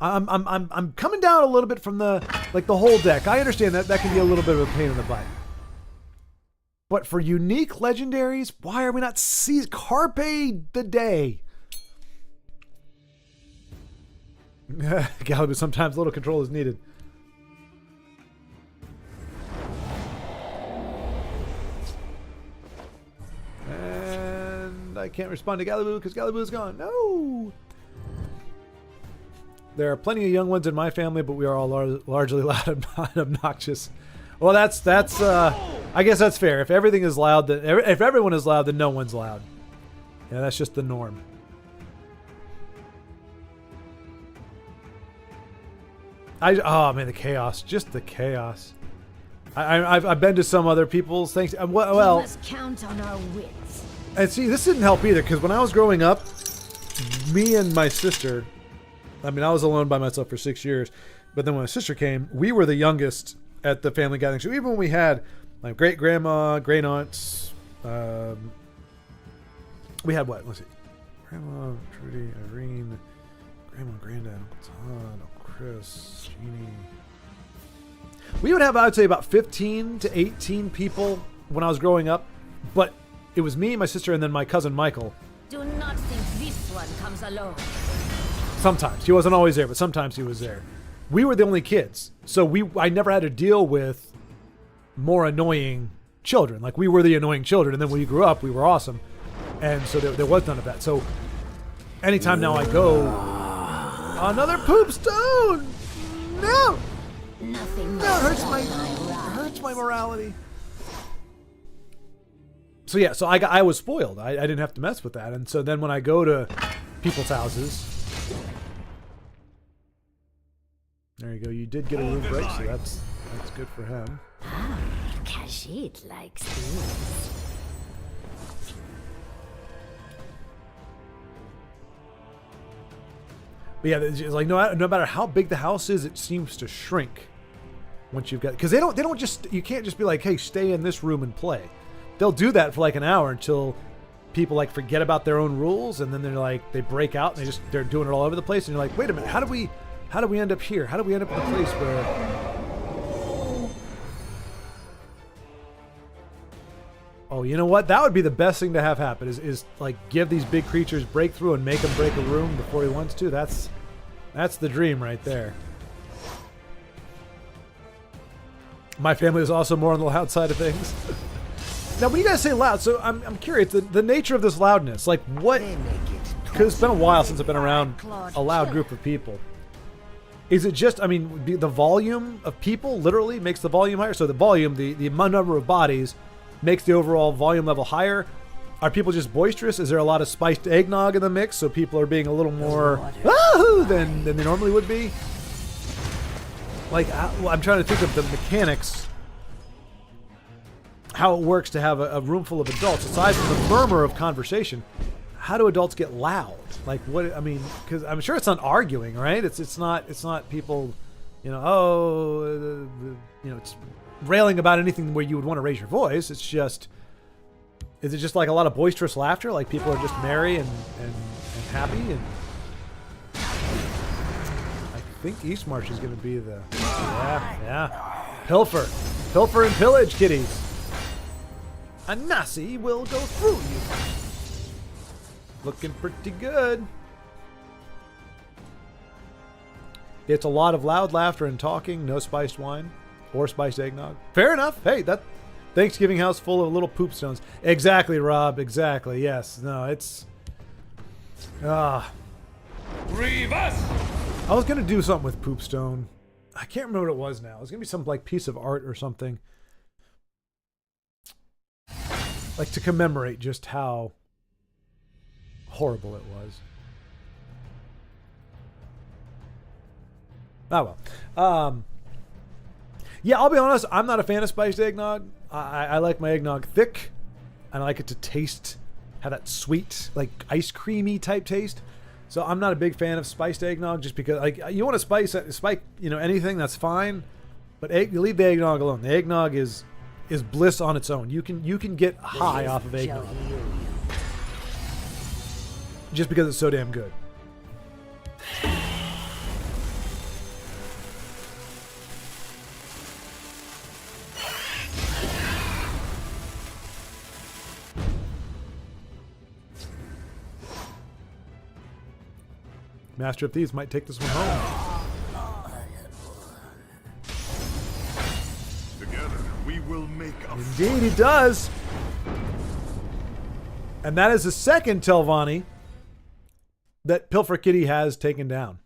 I'm coming down a little bit from the whole deck. I understand that can be a little bit of a pain in the butt. But for unique legendaries, why are we not Carpe the day? Galaboo, sometimes a little control is needed. And I can't respond to Galaboo because Galaboo is gone. No! There are plenty of young ones in my family, but we are all largely loud and obnoxious. Well, that's I guess that's fair. If everything is loud, if everyone is loud, then no one's loud. Yeah, that's just the norm. Oh man, the chaos, just the chaos. I've been to some other people's things. Well, we must count on our wits. And see, this didn't help either because when I was growing up, me and my sister. I mean, I was alone by myself for 6 years, but then when my sister came, we were the youngest at the family gathering. So even when we had my great grandma, great aunts, we had what? Let's see, Grandma, Trudy, Irene, Grandma, Granddad, Uncle Todd, Uncle Chris, Jeannie. We would have, I would say, about 15 to 18 people when I was growing up, but it was me, my sister, and then my cousin Michael. Do not think this one comes alone. Sometimes. He wasn't always there, but sometimes he was there. We were the only kids. So I never had to deal with more annoying children. Like, we were the annoying children, and then when we grew up, we were awesome. And so there was none of that. So anytime now I go, another poop stone! No! Nothing No, it hurts my morality. So yeah, so I was spoiled. I didn't have to mess with that. And so then when I go to people's houses, there you go. You did get a room break, so That's good for him. Ah, Khajiit likes this. But yeah, it's like no matter how big the house is, it seems to shrink once you've got, because they don't just, you can't just be like, hey, stay in this room and play. They'll do that for like an hour until people like forget about their own rules, and then they're like, they break out and they're doing it all over the place, and you're like, wait a minute, how do we end up here? How do we end up in a place where? Oh, you know what? That would be the best thing to have happen is like give these big creatures breakthrough and make him break a room before he wants to. That's the dream right there. My family is also more on the loud side of things. Now, when you guys say loud, so I'm curious, the nature of this loudness, like what, because it's been a while since I've been around a loud group of people. Is it just, I mean, the volume of people literally makes the volume higher? So the volume, the number of bodies makes the overall volume level higher? Are people just boisterous? Is there a lot of spiced eggnog in the mix, so people are being a little more wahoo than they normally would be? Like, I'm trying to think of the mechanics, how it works to have a room full of adults. Aside from the murmur of conversation, how do adults get loud? Like, what? I mean, because I'm sure it's not arguing, right? It's not people, it's railing about anything where you would want to raise your voice. It's just, is it just like a lot of boisterous laughter? Like people are just merry and happy? And I think Eastmarch is going to be the, yeah. Pilfer and pillage, kiddies. A Nasi will go through you. Looking pretty good. It's a lot of loud laughter and talking, no spiced wine. Or spiced eggnog. Fair enough. Hey, that Thanksgiving house full of little poop stones. Exactly, Rob. Exactly. Yes. No, it's... Grievous! I was going to do something with poop stone. I can't remember what it was now. It was going to be some like piece of art or something. Like to commemorate just how horrible it was. Oh well. Yeah, I'll be honest, I'm not a fan of spiced eggnog. I like my eggnog thick, and I like it to taste, have that sweet, like ice creamy type taste. So I'm not a big fan of spiced eggnog, just because like you want to spike anything, that's fine, but you leave the eggnog alone. The eggnog is bliss on its own. You can get high off of eggnog just because it's so damn good. Master of Thieves might take this one home. Together, we will make a Indeed, he does. And that is the second Telvanni that Pilfer Kitty has taken down.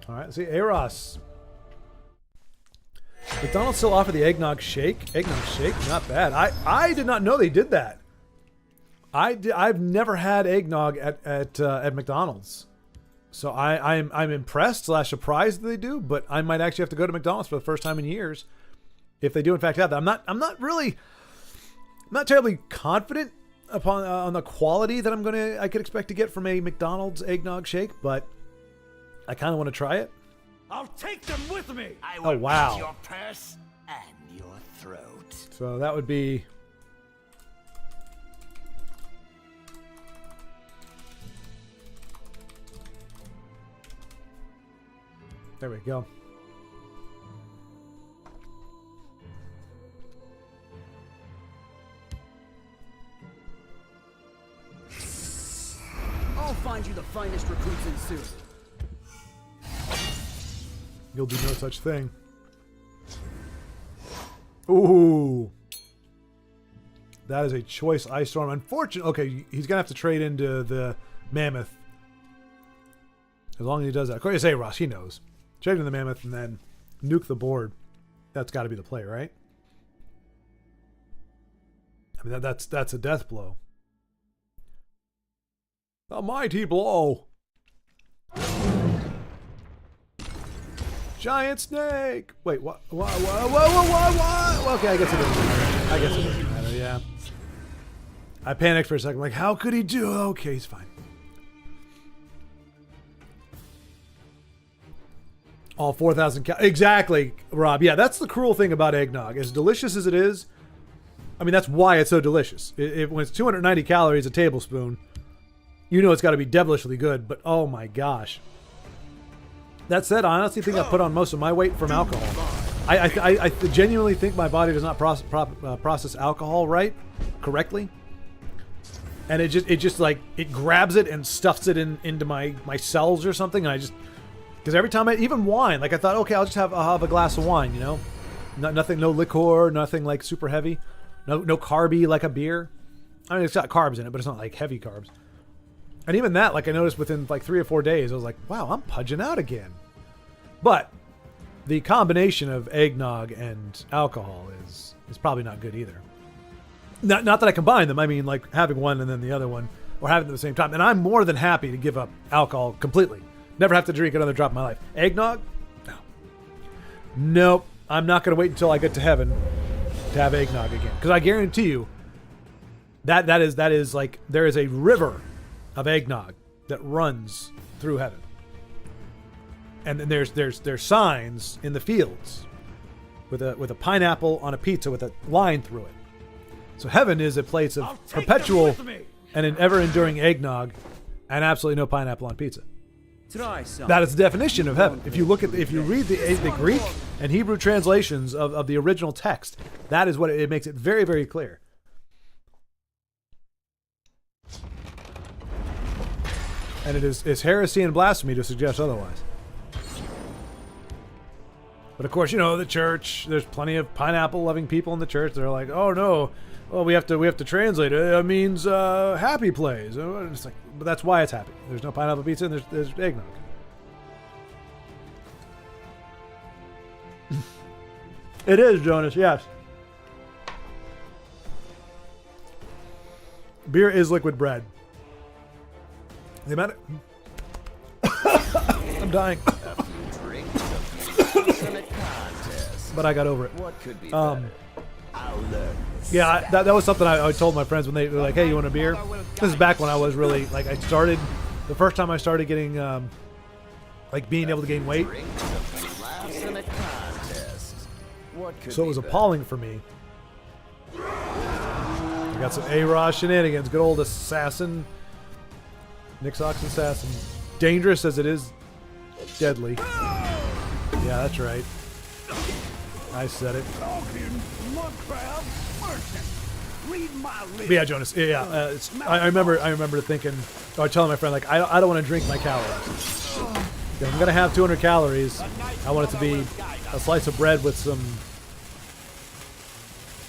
All right, see, Eros. McDonald's still offer the eggnog shake. Eggnog shake, not bad. I did not know they did that. I've never had eggnog at McDonald's, so I'm impressed / surprised that they do. But I might actually have to go to McDonald's for the first time in years if they do in fact have that. I'm not terribly confident on the quality that I could expect to get from a McDonald's eggnog shake, but I kind of want to try it. I'll take them with me. I Oh, will wow. cut your purse and your throat. So that would be... There we go. I'll find you the finest recruits in Sue. You'll do no such thing. Ooh. That is a choice ice storm. Unfortunately, okay, he's going to have to trade into the mammoth. As long as he does that. According to say Ross, he knows. Shaving the mammoth and then nuke the board. That's got to be the play, right? I mean, that's a death blow. A mighty blow. Giant snake. Wait, what? What? Okay, I guess it doesn't matter. I guess it doesn't matter. Yeah. I panicked for a second. Like, how could he do? Okay, he's fine. All 4,000 exactly, Rob. Yeah, that's the cruel thing about eggnog. As delicious as it is, I mean, that's why it's so delicious. When it's 290 calories a tablespoon, you know it's got to be devilishly good. But oh my gosh. That said, I honestly think I put on most of my weight from alcohol. I genuinely think my body does not process alcohol correctly. And it just like, it grabs it and stuffs it into my cells or something. And I just, because every time even wine, like I thought, okay, I'll have a glass of wine, you know? Nothing, no liquor, nothing like super heavy. No carby like a beer. I mean, it's got carbs in it, but it's not like heavy carbs. And even that, like I noticed within like 3 or 4 days, I was like, wow, I'm pudging out again. But the combination of eggnog and alcohol is probably not good either. Not that I combine them. I mean, like having one and then the other one, or having them at the same time. And I'm more than happy to give up alcohol completely. Never have to drink another drop in my life. Eggnog? No. Nope. I'm not going to wait until I get to heaven to have eggnog again. Because I guarantee you, that is like, there is a river of eggnog that runs through heaven. And then there's signs in the fields with a pineapple on a pizza with a line through it. So heaven is a place of perpetual and an ever-enduring eggnog and absolutely no pineapple on pizza. That is the definition of heaven. If you read the Greek and Hebrew translations of the original text, that is what it makes it very, very clear. And it is heresy and blasphemy to suggest otherwise. But of course, you know, the church, there's plenty of pineapple-loving people in the church. They're like, oh no, well, we have to translate it. It means happy place. It's like, but that's why it's happy. There's no pineapple pizza and there's eggnog. It is, Jonas, yes. Beer is liquid bread. The amount of... I'm dying. But I got over it. What could be yeah, that was something I told my friends when they were like, hey, you want a beer? This is back when I was really, like, the first time I started getting, like, being able to gain weight. So it was appalling for me. I got some A-Raw shenanigans. Good old assassin. Nixox assassin. Dangerous as it is deadly. Yeah, that's right. I said it. But yeah, Jonas. Yeah. I remember thinking, or telling my friend, like, I don't want to drink my calories. If I'm gonna have 200 calories, I want it to be a slice of bread with some.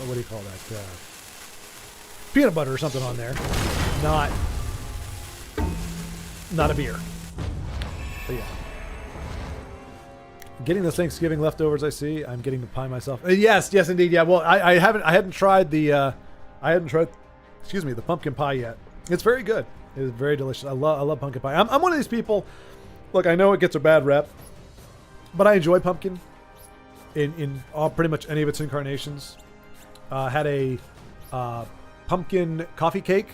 What do you call that? Peanut butter or something on there. Not a beer. But yeah. Getting those Thanksgiving leftovers, I see. I'm getting the pie myself. Yes, indeed. Yeah. Well, I hadn't tried the the pumpkin pie yet. It's very good. It is very delicious. I love pumpkin pie. I'm one of these people. Look, I know it gets a bad rep, but I enjoy pumpkin in all pretty much any of its incarnations. Had a pumpkin coffee cake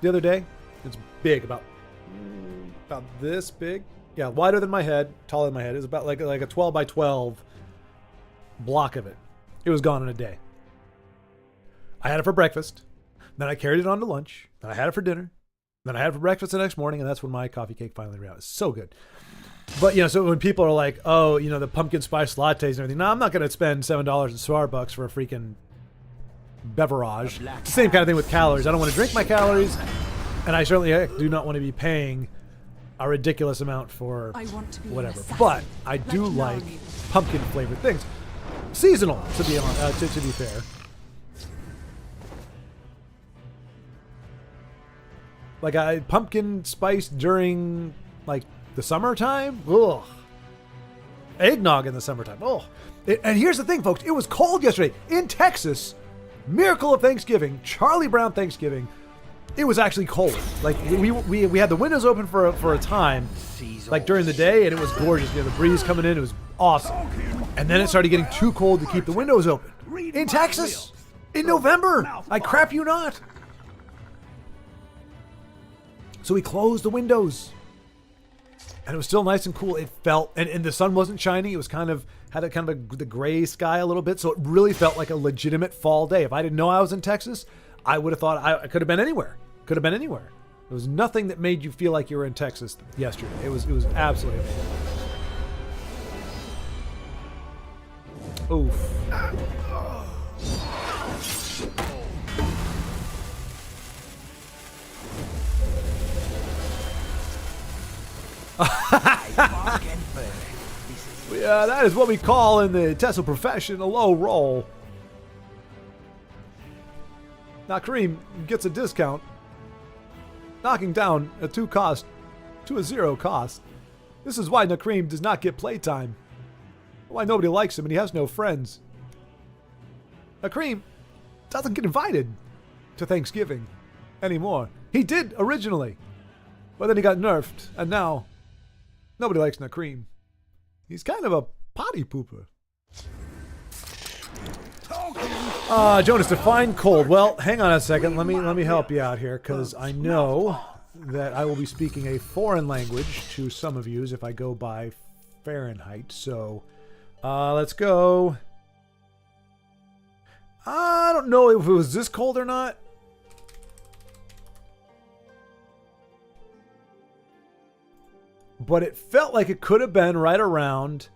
the other day. It's big, about this big. Yeah, wider than my head, taller than my head. It was about like a 12 by 12 block of it. It was gone in a day. I had it for breakfast. Then I carried it on to lunch. Then I had it for dinner. Then I had it for breakfast the next morning, and that's when my coffee cake finally ran out. It's so good. But, you know, so when people are like, oh, you know, the pumpkin spice lattes and everything. No, I'm not going to spend $7 in Starbucks for a freaking beverage. It's the same kind of thing with calories. I don't want to drink my calories, and I certainly do not want to be paying a ridiculous amount for whatever. But I do like pumpkin flavored things. Seasonal, to be fair. Like pumpkin spice during like The summertime? Ugh. Eggnog in the summertime. Oh. And here's the thing, folks. It was cold yesterday in Texas. Miracle of Thanksgiving. Charlie Brown Thanksgiving. It was actually cold. Like, we had the windows open for a time, like during the day, and it was gorgeous. You know, the breeze coming in. It was awesome. And then it started getting too cold to keep the windows open. In Texas? In November? I crap you not. So we closed the windows. And it was still nice and cool. It felt, and the sun wasn't shining. It was kind of, had a kind of the gray sky a little bit. So it really felt like a legitimate fall day. If I didn't know I was in Texas, I would have thought I could have been anywhere. Could have been anywhere. There was nothing that made you feel like you were in Texas yesterday. It was absolutely amazing. Oof. Yeah, that is what we call in the Tesla profession a low roll. Now Kareem gets a discount, knocking down a 2 cost to a 0 cost. This is why Nakreem does not get playtime. Why nobody likes him and he has no friends. Nakreem doesn't get invited to Thanksgiving anymore. He did originally, but then he got nerfed, and now nobody likes Nakreem. He's kind of a potty pooper. Jonas, define cold. Well, hang on a second. Let me help you out here, because I know that I will be speaking a foreign language to some of you if I go by Fahrenheit. So, let's go. I don't know if it was this cold or not. But it felt like it could have been right around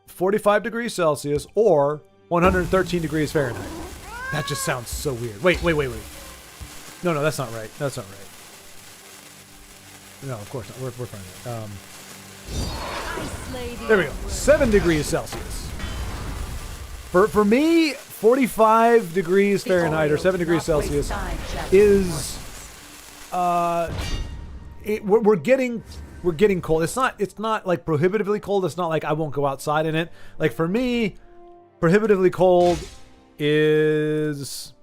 45 degrees Celsius or 113 degrees Fahrenheit. That just sounds so weird. Wait. No, that's not right. That's not right. No, of course not. We're fine. There we go. 7 degrees Celsius. For me, 45 degrees Fahrenheit or 7 degrees Celsius is we're getting cold. It's not like prohibitively cold. It's not like I won't go outside in it. Like for me, prohibitively cold is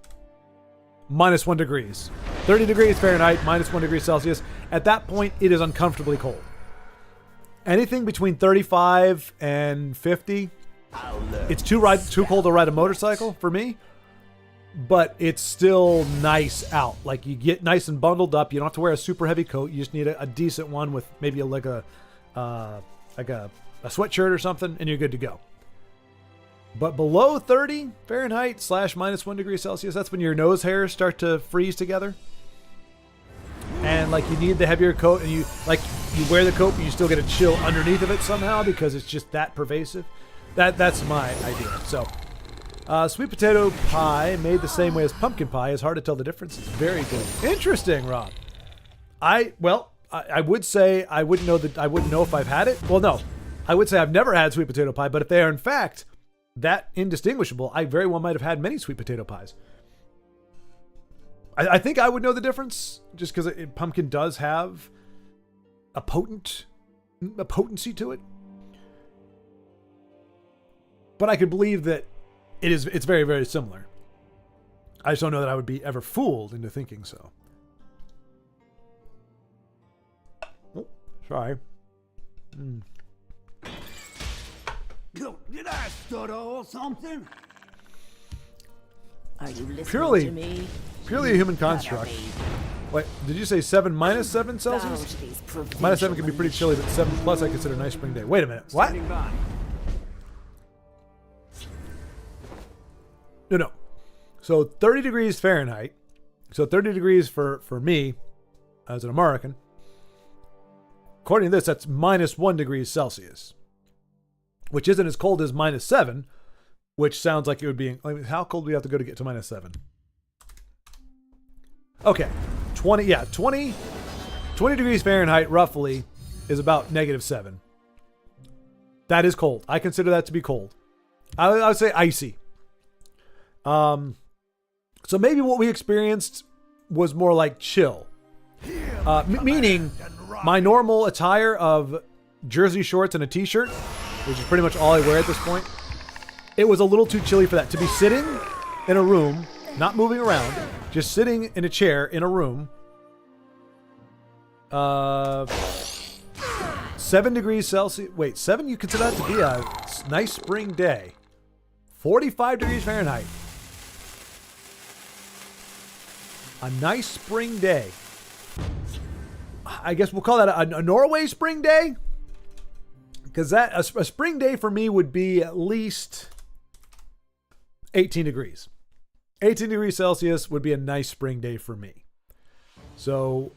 -1 degrees. 30 degrees Fahrenheit, -1 degree Celsius. At that point, it is uncomfortably cold. Anything between 35 and 50, it's too cold to ride a motorcycle for me. But it's still nice out. Like you get nice and bundled up. You don't have to wear a super heavy coat. You just need a decent one with maybe a sweatshirt or something, and you're good to go. But below 30 Fahrenheit / -1 degree Celsius, that's when your nose hairs start to freeze together. And like you need the heavier coat, and you wear the coat, but you still get a chill underneath of it somehow because it's just that pervasive. That's my idea. So. Sweet potato pie made the same way as pumpkin pie is hard to tell the difference. It's very good. Interesting, Rob. I would say I wouldn't know if I've had it. Well, no. I would say I've never had sweet potato pie, but if they are in fact that indistinguishable, I very well might have had many sweet potato pies. I think I would know the difference just because pumpkin does have a potency to it. But I could believe that it's very, very similar. I just don't know that I would be ever fooled into thinking so. Oh, sorry. Did I stutter or something? Are you listening to me? Purely a human construct. Wait, did you say 7 -7 Celsius? -7 can be pretty chilly, but 7 plus I consider a nice spring day. Wait a minute. What? No. So 30 degrees Fahrenheit. So 30 degrees for me as an American. According to this, that's -1 degrees Celsius. Which isn't as cold as -7, which sounds like it would be... how cold do we have to go to get to -7? Okay. 20 degrees Fahrenheit roughly is about -7. That is cold. I consider that to be cold. I would say icy. So maybe what we experienced was more like chill. Meaning my normal attire of jersey shorts and a t-shirt, which is pretty much all I wear at this point, it was a little too chilly for that. To be sitting in a room, not moving around, just sitting in a chair in a room, 7 degrees Celsius. Wait, 7? You consider that to be a nice spring day. 45 degrees Fahrenheit. A nice spring day. I guess we'll call that a Norway spring day. Because that a spring day for me would be at least 18 degrees. 18 degrees Celsius would be a nice spring day for me. So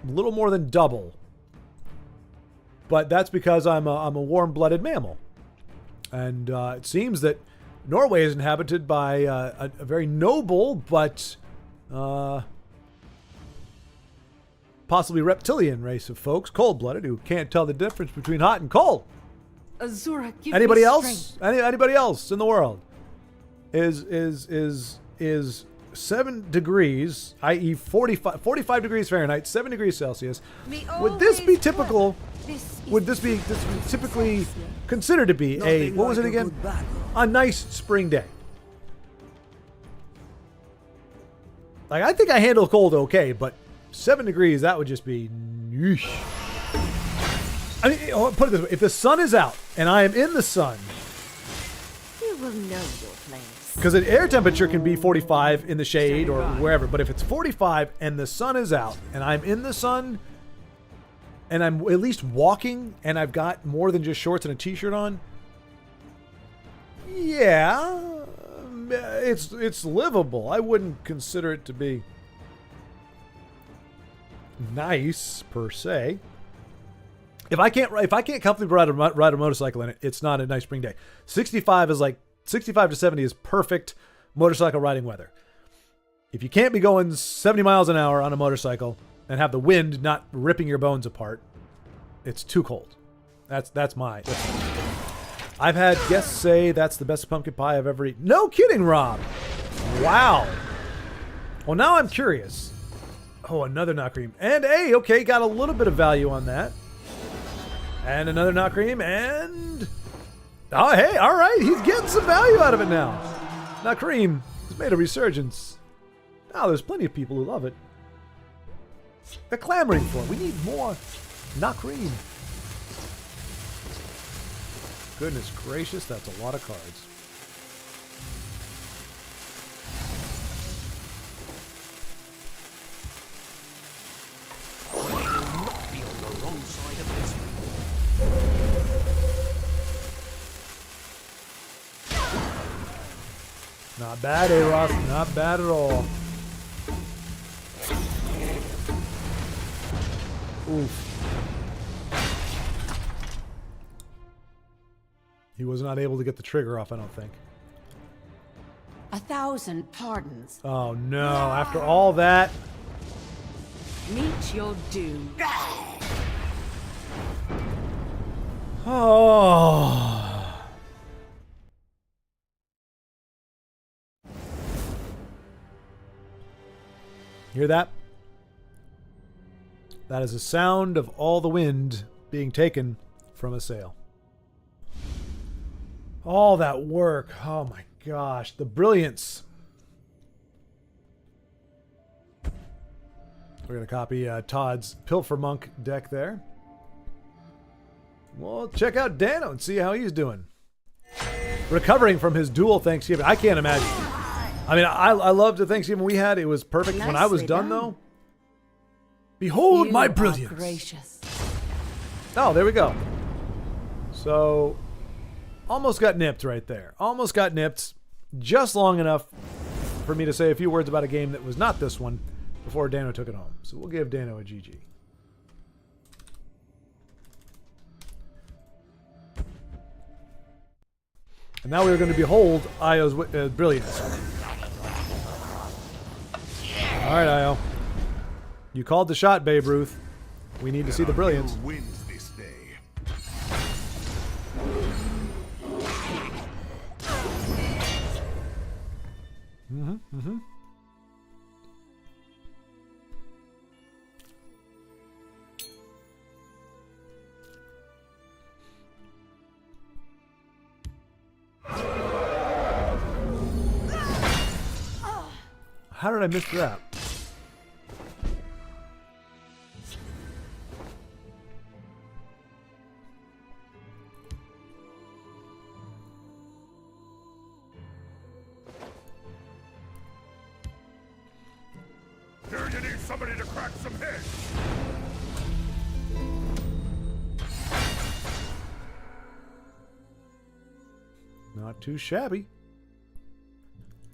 a little more than double. But that's because I'm a warm-blooded mammal. And it seems that Norway is inhabited by a very noble but possibly reptilian race of folks, cold-blooded, who can't tell the difference between hot and cold. Azura, give Anybody me else? strength. Anybody else in the world? Is 7 degrees, i.e. 45 degrees Fahrenheit, 7 degrees Celsius. Would this be typical? Would this be typically considered to be a, what was it again? A nice spring day. Like, I think I handle cold okay, but 7 degrees, that would just be, yeesh. I mean, put it this way. If the sun is out and I am in the sun, You will know your place. because an air temperature can be 45 in the shade or wherever, but if it's 45 and the sun is out and I'm in the sun and I'm at least walking and I've got more than just shorts and a t-shirt on, yeah, it's livable. I wouldn't consider it to be nice per se. If I can't comfortably ride a motorcycle in it, it's not a nice spring day. 65 to 70 is perfect motorcycle riding weather. If you can't be going 70 miles an hour on a motorcycle and have the wind not ripping your bones apart, it's too cold. That's my. I've had guests say that's the best pumpkin pie I've ever eaten. No kidding, Rob. Wow. Well, now I'm curious. Oh, another knot cream. And hey, okay, got a little bit of value on that. And another knot cream, and... Oh, hey, all right, he's getting some value out of it now. Knot cream has made a resurgence. Now, there's plenty of people who love it. They're clamoring for it. We need more knot cream. Goodness gracious, that's a lot of cards. Not be on the wrong side of history. Not bad, A-Ross. Not bad at all. Oof. He was not able to get the trigger off, I don't think. 1,000 pardons. Oh no, after all that. Meet your doom. Oh. Hear that? That is the sound of all the wind being taken from a sail. All that work. Oh my gosh. The brilliance. We're going to copy Todd's Pilfer Monk deck there. Well, check out Dano and see how he's doing. Recovering from his dual Thanksgiving. I can't imagine. I mean, I loved the Thanksgiving we had. It was perfect. When I was done, though, behold my brilliance. Gracious. Oh, there we go. So, almost got nipped right there. Almost got nipped just long enough for me to say a few words about a game that was not this one before Dano took it home. So we'll give Dano a GG. And now we're going to behold Io's brilliance. All right, Io. You called the shot, Babe Ruth. We need to see the brilliance. Who wins this day? How did I miss that? Here you need somebody to crack some heads. Not too shabby.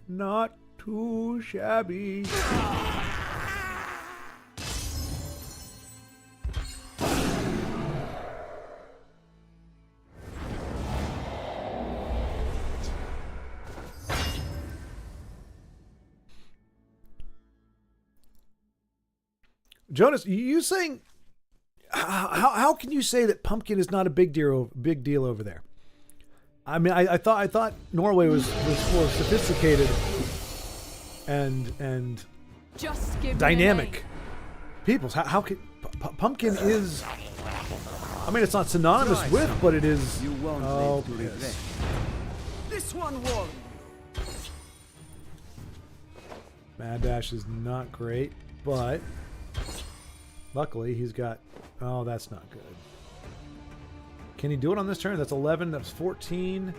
Not too shabby. Jonas, you saying how can you say that pumpkin is not a big deal over there? I mean, I thought Norway was more sophisticated and Just give dynamic peoples. How can pumpkin is? I mean, it's not synonymous with, but it is. You won't Oh, live to regret. yes. This one won. Mad Dash is not great, but luckily he's got. Oh, that's not good. Can he do it on this turn? That's 11. That's 14.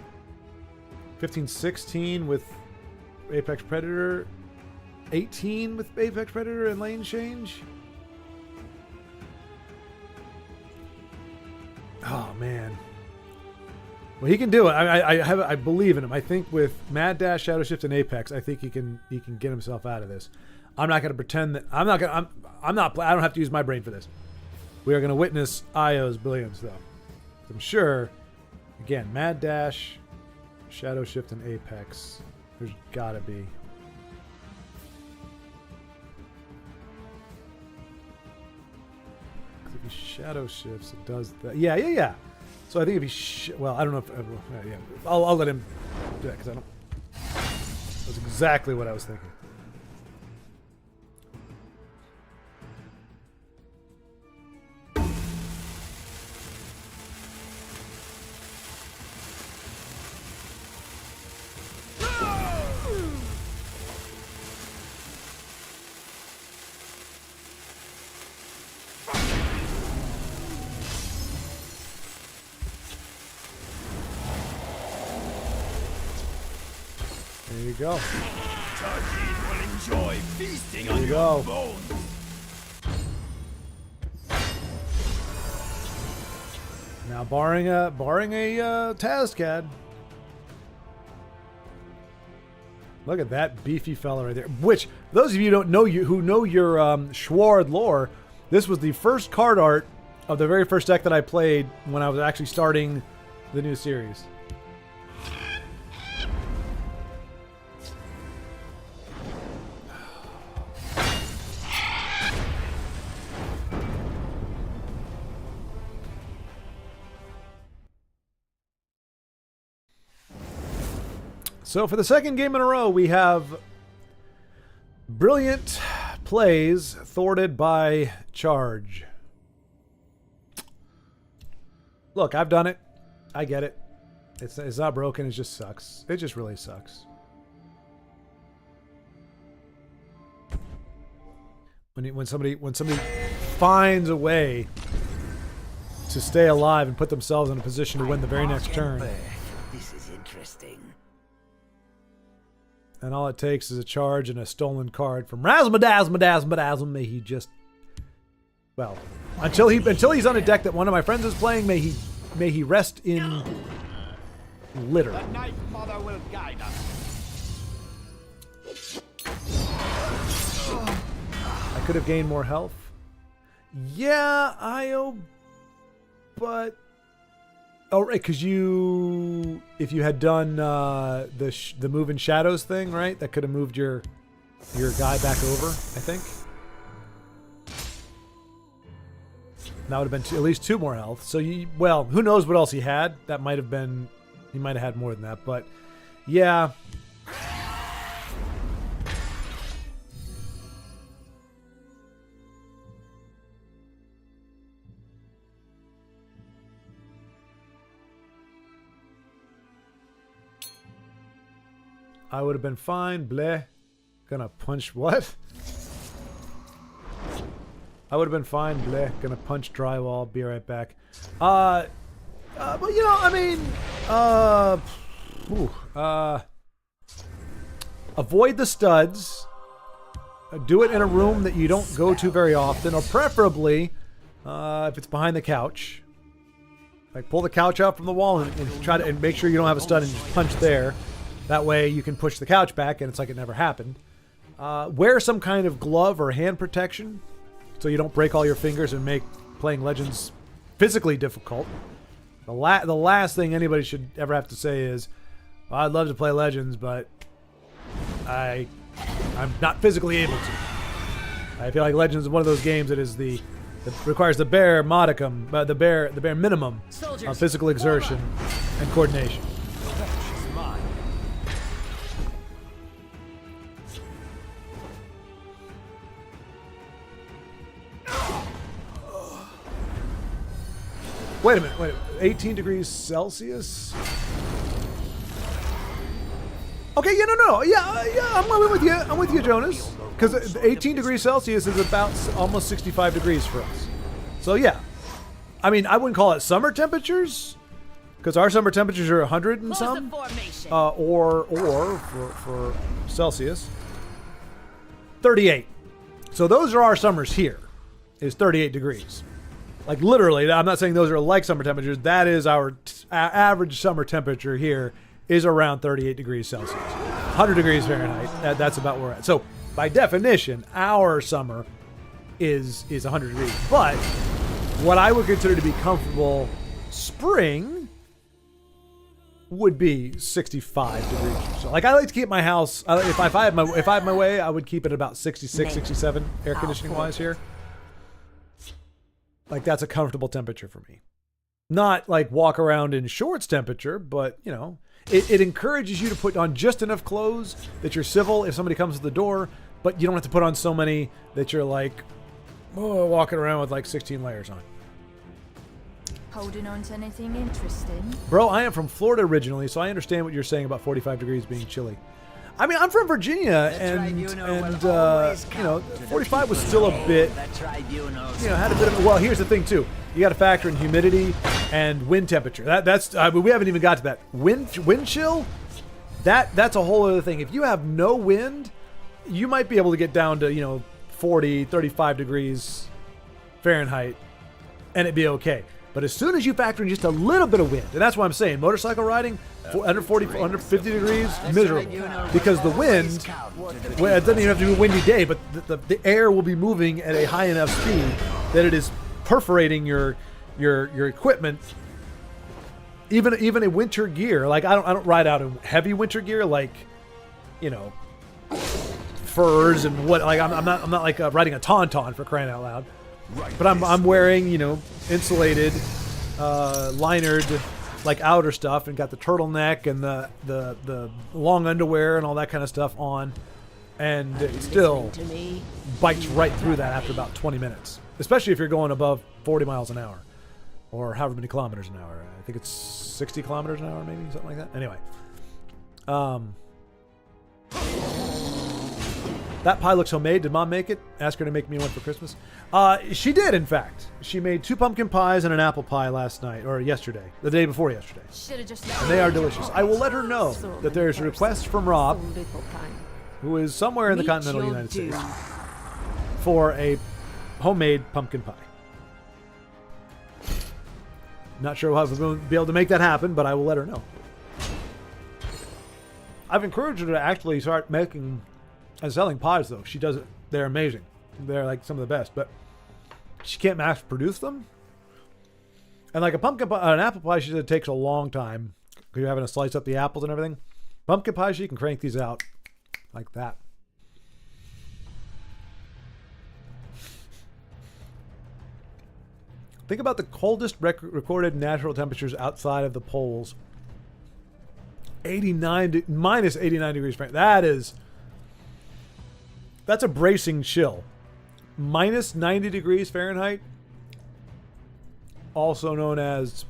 15, 16 with Apex Predator. 18 with Apex Predator and lane change. Oh, man. Well, he can do it. I believe in him. I think with Mad Dash, Shadow Shift, and Apex, I think he can get himself out of this. I'm not going to pretend that I don't have to use my brain for this. We are going to witness Io's brilliance, though. I'm sure, again, Mad Dash, Shadow Shift, and Apex. There's got to be. If he Shadow Shifts, it does that. Yeah. So I think if he, well, I don't know if, yeah, I'll let him do that because I don't. That's exactly what I was thinking. There you go. Turkeys will enjoy feasting There on you your go. bones. Now, barring a Tazcad. Look at that beefy fella right there. Which, those of you who know your Schward lore, this was the first card art of the very first deck that I played when I was actually starting the new series. So for the second game in a row, we have brilliant plays thwarted by charge. Look, I've done it. I get it. It's not broken. It just sucks. It just really sucks. When somebody finds a way to stay alive and put themselves in a position to win the very next turn. This is interesting. And all it takes is a charge and a stolen card from Razmadazmadazmadazm. May he just, well, until he's on a deck that one of my friends is playing, may he rest in litter. The Night Mother will guide us. I could have gained more health. Yeah, but oh right, because if you had done the move in shadows thing, right, that could have moved your guy back over. I think that would have been at least 2 more health. So well, who knows what else he had? That might have been, he might have had more than that. But yeah. I would have been fine, bleh. Gonna punch what? I would have been fine. Bleh. Gonna punch drywall. Be right back. But you know, I mean, avoid the studs. Do it in a room that you don't go to very often, or preferably, if it's behind the couch. Like, pull the couch out from the wall and try to make sure you don't have a stud and just punch there. That way you can push the couch back and it's like it never happened. Wear some kind of glove or hand protection so you don't break all your fingers and make playing Legends physically difficult. The last thing anybody should ever have to say is, well, I'd love to play Legends, but I'm not physically able to. I feel like Legends is one of those games that requires the bare modicum, the bare minimum of physical exertion and coordination. Wait a minute. 18 degrees Celsius? Okay, no. Yeah, I'm with you, Jonas. Because 18 degrees Celsius is about almost 65 degrees for us. So, yeah. I mean, I wouldn't call it summer temperatures. Because our summer temperatures are 100 and some. Or for Celsius, 38. So those are our summers here, is 38 degrees. Like, literally, I'm not saying those are like summer temperatures. That is our average summer temperature here is around 38 degrees Celsius. 100 degrees Fahrenheit. That's about where we're at. So, by definition, our summer is 100 degrees. But what I would consider to be comfortable spring would be 65 degrees. So, like, I like to keep my house, if I had my way, I would keep it about 66, 67 air conditioning wise here. Like, that's a comfortable temperature for me. Not like walk around in shorts temperature, but, you know, it encourages you to put on just enough clothes that you're civil if somebody comes to the door, but you don't have to put on so many that you're like, walking around with like 16 layers on. Holding on to anything interesting? Bro, I am from Florida originally, so I understand what you're saying about 45 degrees being chilly. I mean, I'm from Virginia, and you know, 45 was still a bit, had a bit of, well, here's the thing, too. You got to factor in humidity and wind temperature. We haven't even got to that. Wind chill, that's a whole other thing. If you have no wind, you might be able to get down to, 40, 35 degrees Fahrenheit, and it'd be okay. But as soon as you factor in just a little bit of wind, and that's what I'm saying, motorcycle riding, under 40, under 50 degrees, miserable. Because the wind, well, it doesn't even have to be a windy day, but the air will be moving at a high enough speed that it is perforating your equipment. Even a winter gear, like I don't ride out in heavy winter gear, like, furs and what. Like I'm not like riding a tauntaun for crying out loud. But I'm wearing, insulated, linered, like outer stuff, and got the turtleneck and the long underwear and all that kind of stuff on, and it still bites right through that after about 20 minutes, especially if you're going above 40 miles an hour, or however many kilometers an hour. I think it's 60 kilometers an hour, maybe something like that. Anyway, that pie looks homemade. Did Mom make it? Ask her to make me one for Christmas. She did, in fact. She made 2 pumpkin pies and an apple pie last night, or yesterday, the day before yesterday. And they are delicious. I will let her know that there's a request from Rob, who is somewhere in the continental United States, for a homemade pumpkin pie. Not sure how we'll be able to make that happen, but I will let her know. I've encouraged her to actually start making and selling pies, though. She does it. They're amazing. They're like some of the best, but she can't mass produce them. And like a pumpkin pie, an apple pie, she said it takes a long time because you're having to slice up the apples and everything. Pumpkin pie, she can crank these out like that. Think about the coldest recorded natural temperatures outside of the poles. Minus 89 degrees Fahrenheit. That's a bracing chill. Minus 90 degrees Fahrenheit, also known as,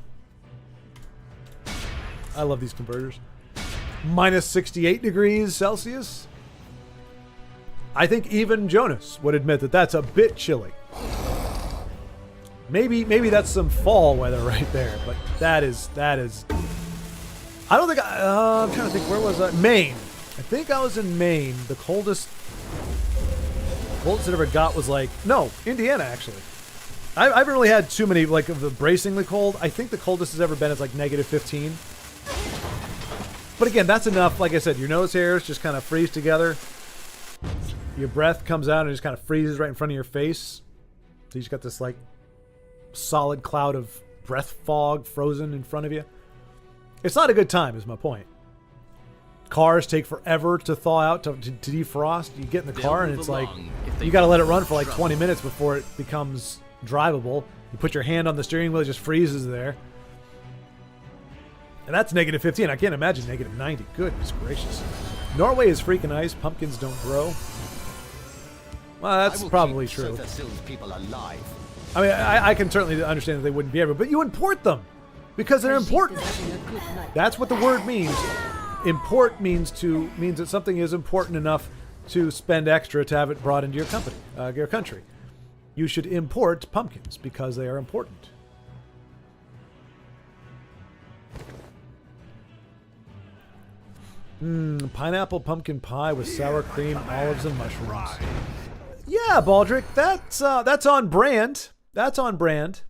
I love these converters, minus 68 degrees Celsius. I think even Jonas would admit that that's a bit chilly. Maybe that's some fall weather right there, but that is. I don't think I'm trying to think, where was I? Maine. I think I was in Maine. The coldest it ever got was Indiana actually. I haven't really had too many of the bracingly cold. I think the coldest has ever been is -15. But again, that's enough. Like I said, your nose hairs just kind of freeze together. Your breath comes out and it just kind of freezes right in front of your face. So you just got this solid cloud of breath fog frozen in front of you. It's not a good time, is my point. Cars take forever to thaw out, to defrost. You get in the car and it's you got to let it run for 20 minutes before it becomes drivable. You put your hand on the steering wheel, it just freezes there. And that's -15. I can't imagine -90. Goodness gracious. Norway is freaking ice. Pumpkins don't grow. Well, that's probably true. People alive. I mean, I can certainly understand that they wouldn't be everywhere, but you import them because they're important. That's what the word means. Import means that something is important enough to spend extra to have it brought into your country. You should import pumpkins because they are important. Pineapple pumpkin pie with sour cream, olives, and mushrooms. Yeah, Baldric, that's on brand. That's on brand.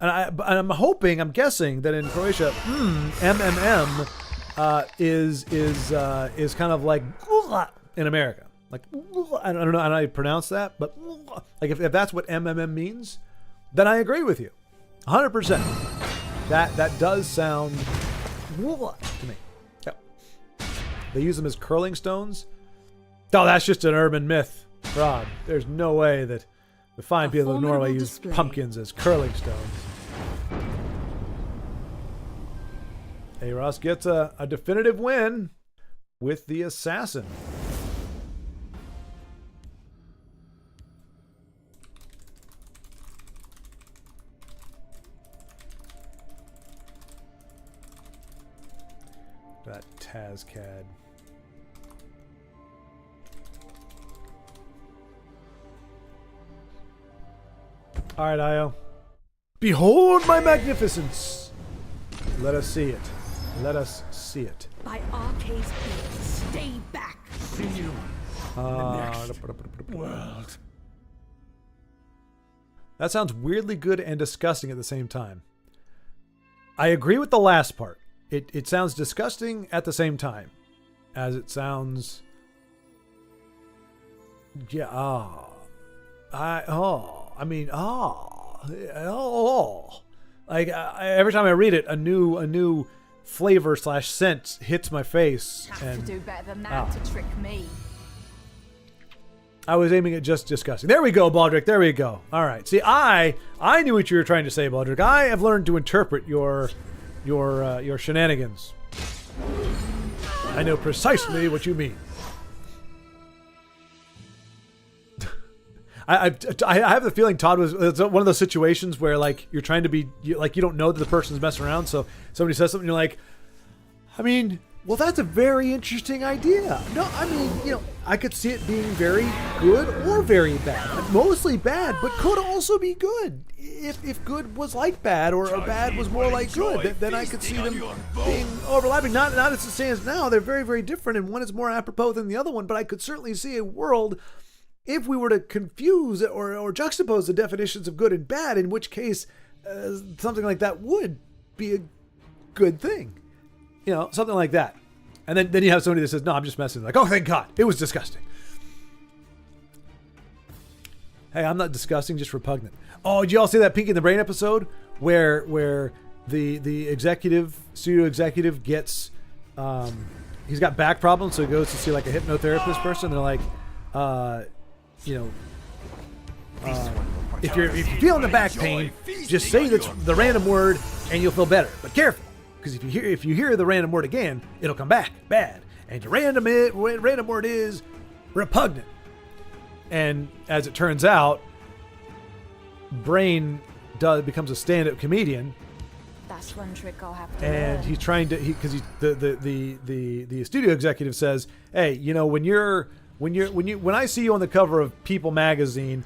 And I'm guessing that in Croatia, MMM is kind of like in America. I don't know how to pronounce that, but if that's what MMM means, then I agree with you, 100%. That does sound to me. They use them as curling stones? Oh, that's just an urban myth, Rob. There's no way that the fine people of Norway use pumpkins as curling stones. Aros gets a definitive win with the assassin. That Tazcad. All right, Io. Behold my magnificence. Let us see it. Let us see it. By Arcade's feet, stay back. See you in the next world. That sounds weirdly good and disgusting at the same time. I agree with the last part. It sounds disgusting at the same time as it sounds. Yeah. Every time I read it, a new flavor / scent hits my face. Have to do better than that to trick me. I was aiming at just disgusting. There we go, Baldric. There we go. All right. See, I knew what you were trying to say, Baldric. I have learned to interpret your shenanigans. I know precisely what you mean. I have the feeling Todd it's one of those situations where you're trying to be you don't know that the person's messing around, so somebody says something, you're like, well, that's a very interesting idea. No, I could see it being very good or very bad. Mostly bad, but could also be good. If good was like bad or bad was more like good, then I could see them being overlapping. Not as it stands now. They're very, very different, and one is more apropos than the other one, but I could certainly see a world if we were to confuse or juxtapose the definitions of good and bad, in which case something like that would be a good thing. Something like that. And then you have somebody that says, no, I'm just messing. Oh, thank God. It was disgusting. Hey, I'm not disgusting, just repugnant. Oh, did you all see that Pinky in the Brain episode where the studio executive gets, he's got back problems, so he goes to see a hypnotherapist person. They're like, if you're feeling the back pain, just say the random word and you'll feel better. But careful, because if you hear the random word again, it'll come back bad. And your random word is repugnant. And as it turns out, Brain becomes a stand-up comedian. That's one trick I'll have to And learn. he's trying to the studio executive says, hey, when when I see you on the cover of People magazine,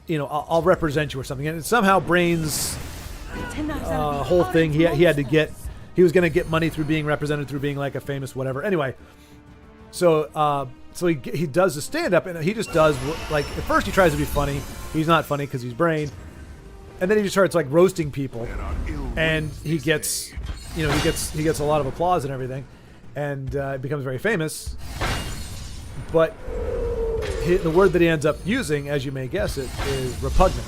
you know, I'll represent you or something. And somehow Brain's whole thing, he had to get, he was going to get money through being represented through being like a famous whatever. Anyway, so he does the stand up, and he just does like, at first he tries to be funny. He's not funny because he's Brain, and then he just starts like roasting people, and he gets, you know, he gets a lot of applause and everything, and becomes very famous. But the word that he ends up using, as you may guess it, is repugnant.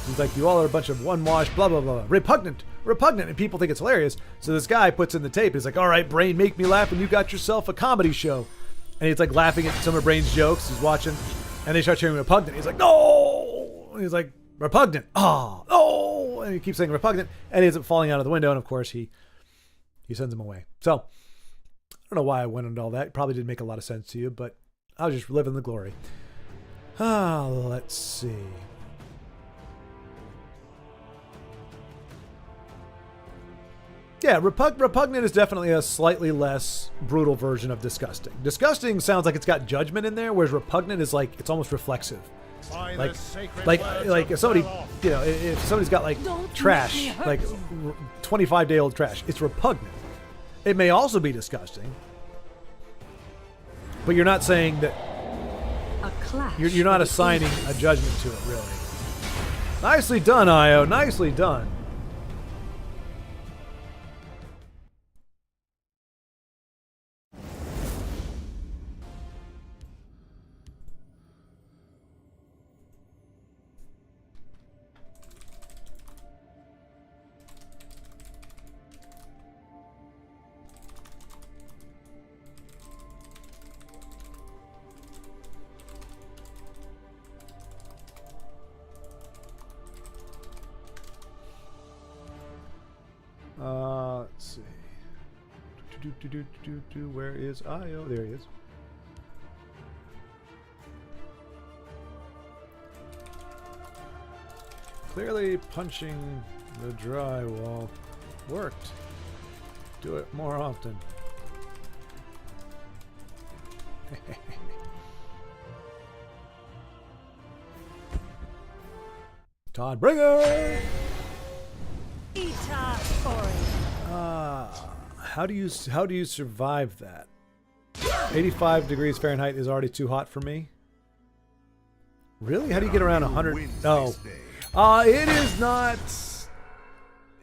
He's like, you all are a bunch of one-wash, blah, blah, blah. Repugnant. And people think it's hilarious. So this guy puts in the tape. He's like, all right, Brain, make me laugh, and you got yourself a comedy show. And he's like laughing at some of Brain's jokes. He's watching, and they start cheering repugnant. He's like, no! And he's like, repugnant. Oh, no! And he keeps saying repugnant, and he ends up falling out of the window, and of course he sends him away. So, I don't know why I went into all that. It probably didn't make a lot of sense to you, but I was just living the glory. Let's see. Yeah, repugnant is definitely a slightly less brutal version of disgusting. Disgusting sounds like it's got judgment in there, whereas repugnant is like, it's almost reflexive. Like if somebody, you know, if somebody's got like trash, like 25-day-old trash, it's repugnant. It may also be disgusting, but you're not saying that. You're not assigning a judgment to it, really. Nicely done, Io. Nicely done. Let's see. Where is Io? There he is. Clearly punching the drywall worked. Do it more often. Todd Bringer! How do you survive that? 85 degrees Fahrenheit is already too hot for me. Really? How do you get around 100? Oh, it is not.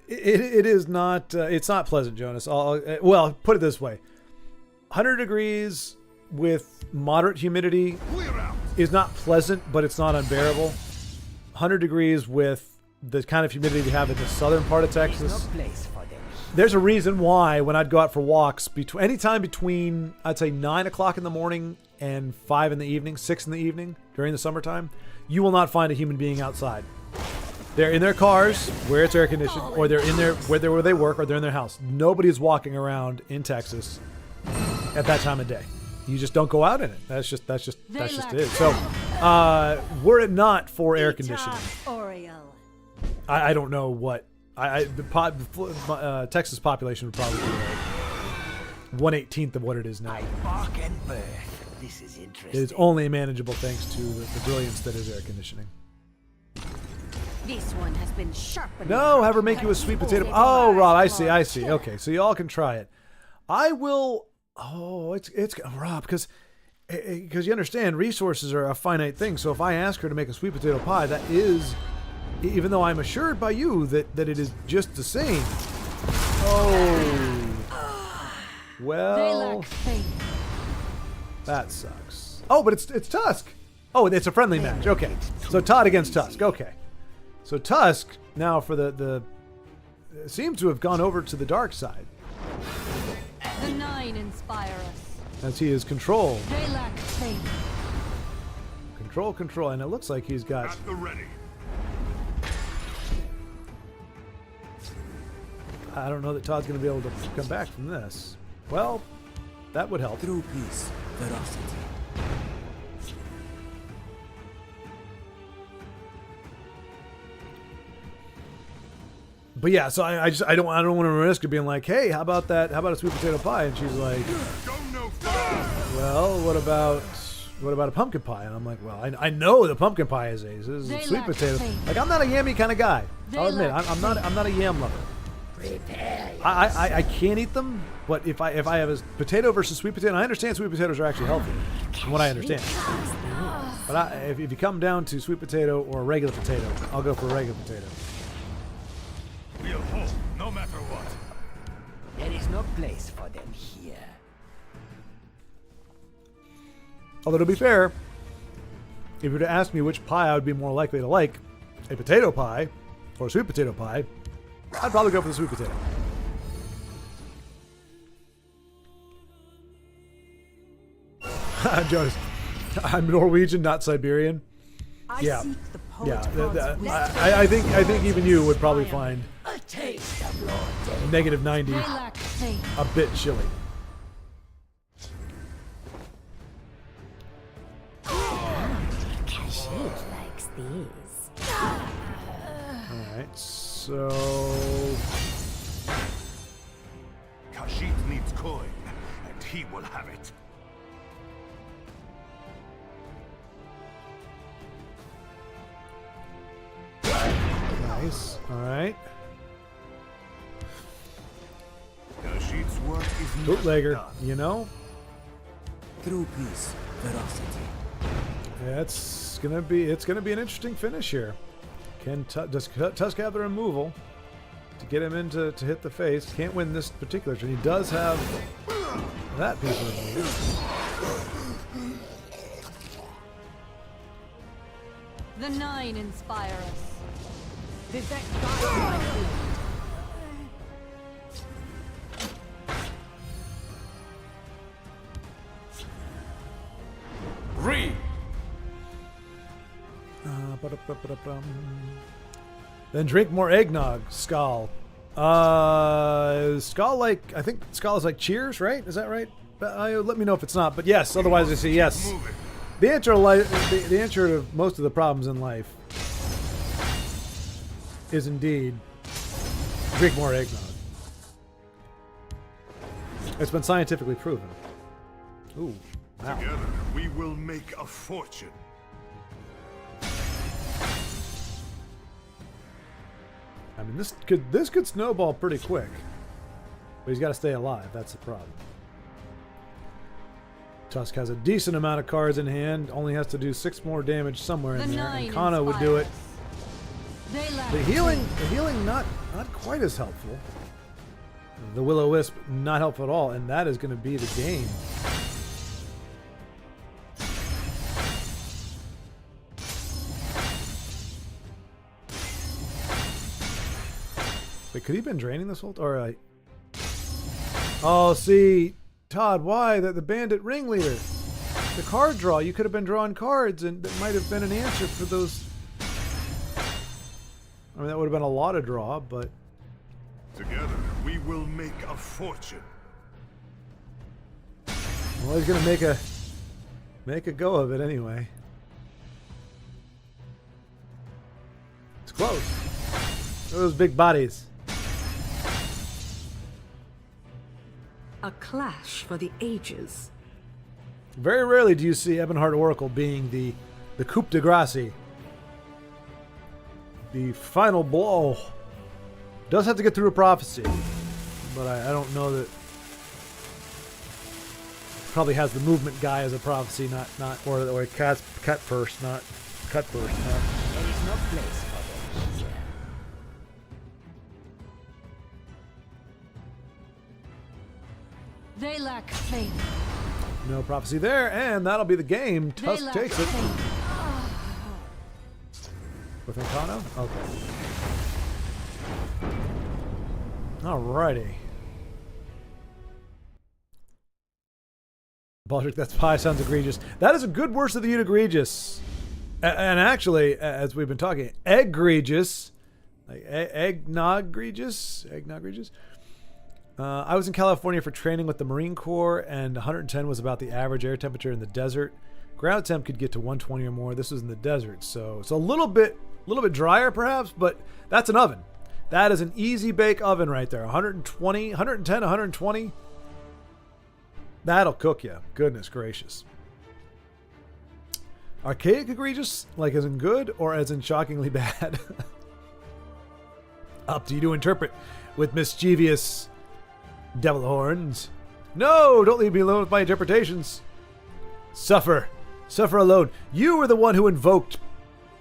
It is not. It's not pleasant, Jonas. Well, put it this way: 100 degrees with moderate humidity is not pleasant, but it's not unbearable. 100 degrees with the kind of humidity we have in the southern part of Texas. There's a reason why when I'd go out for walks anytime between I'd say 9 o'clock in the morning and 5 in the evening, 6 in the evening during the summertime, you will not find a human being outside. They're in their cars where it's air conditioned, or they're in their where they work, or they're in their house. Nobody's walking around in Texas at that time of day. You just don't go out in it. That's just it. So, were it not for air conditioning, I don't know what. Texas population would probably be like 1/18 of what it is now. This is interesting. It is only manageable thanks to the brilliance that is air conditioning. This one has been sharpened. No, have her make you a sweet potato. Oh, Rob, I see. Okay, so y'all can try it. I will. Oh, it's Rob, because you understand resources are a finite thing. So if I ask her to make a sweet potato pie, that is. Even though I'm assured by you that it is just the same. Oh. Well. That sucks. Oh, but it's Tusk. Oh, it's a friendly match. Okay. So Todd against Tusk. Okay. So Tusk now for the seems to have gone over to the dark side. The Nine inspire us. As he is control. They lack faith. Control, and it looks like he's got. At the ready. I don't know that Todd's going to be able to come back from this. Well, that would help. True peace, ferocity. But yeah, so I don't want to risk it being like, hey, how about that? How about a sweet potato pie? And she's like, well, what about what about a pumpkin pie? And I'm like, well, I know the pumpkin pie is ace. This They is sweet lack potato. faith. Like, I'm not a yammy kind of guy. They I'll admit, lack I'm not a yam lover. I can't eat them, but if I have a potato versus sweet potato, I understand sweet potatoes are actually healthy, from what I understand. But if you come down to sweet potato or a regular potato, I'll go for a regular potato. We'll hold, no matter what. There is no place for them here. Although to be fair, if you were to ask me which pie I would be more likely to like, a potato pie or a sweet potato pie, I'd probably go for the sweet potato. Jonas, I'm Norwegian, not Siberian. Yeah, yeah. I think even you would probably find A taste of Lord negative 90 They lack faith. a bit chilly. Kashyyyk likes these. Alright, so... Kashyyyk needs coin, and he will have it. Nice, alright. Kashyyyk's work is never Bootlegger, done. you know? True peace, ferocity. Yeah, it's gonna be an interesting finish here. Does Tusk have the removal to get him into to hit the face? Can't win this particular turn. He does have that piece of removal. The 9 inspire us. Did that guide my feet? Read! Ba-da-ba-ba-da-bum. Then drink more eggnog, Skull. Skull I think Skull is like cheers, right? Is that right? Let me know if it's not. But yes, otherwise I say yes. Move it. The answer to most of the problems in life is indeed drink more eggnog. It's been scientifically proven. Ooh, wow. Together, we will make a fortune. I mean, this could snowball pretty quick, but he's got to stay alive. That's the problem. Tusk has a decent amount of cards in hand. Only has to do 6 more damage somewhere The in there, 9 and Kana would do it. They lack The healing, not quite as helpful. The Will-O-Wisp, not helpful at all, and that is going to be the game. Wait, could he have been draining this whole or Oh, see, Todd, why? The bandit ringleader. The card draw. You could have been drawing cards, and that might have been an answer for those. I mean, that would have been a lot of draw, but Together, we will make a fortune. well, he's gonna make a go of it anyway. It's close. Look at those big bodies. A clash for the ages. Very rarely do you see Ebonheart Oracle being the coup de grace. The final blow. Does have to get through a prophecy, but I don't know that. Probably has the movement guy as a prophecy, not or cut first, not cut first. Not. There is no place for them here. They lack faith. No prophecy there, and that'll be the game. They Tusk lack takes it. faith. With Incano? Okay. Alrighty. Baldric, that's pie sounds egregious. That is a good worst of the egregious. And actually, as we've been talking, egregious. Like eggnog egregious? Eggnog egregious? I was in California for training with the Marine Corps, and 110 was about the average air temperature in the desert. Ground temp could get to 120 or more. This was in the desert, so it's a little bit drier perhaps, but that's an oven. That is an easy bake oven right there. 120, 110, 120. That'll cook you. Goodness gracious. Archaic egregious, like as in good or as in shockingly bad? Up to you to interpret with mischievous devil horns. No, don't leave me alone with my interpretations. Suffer. Suffer alone. You were the one who invoked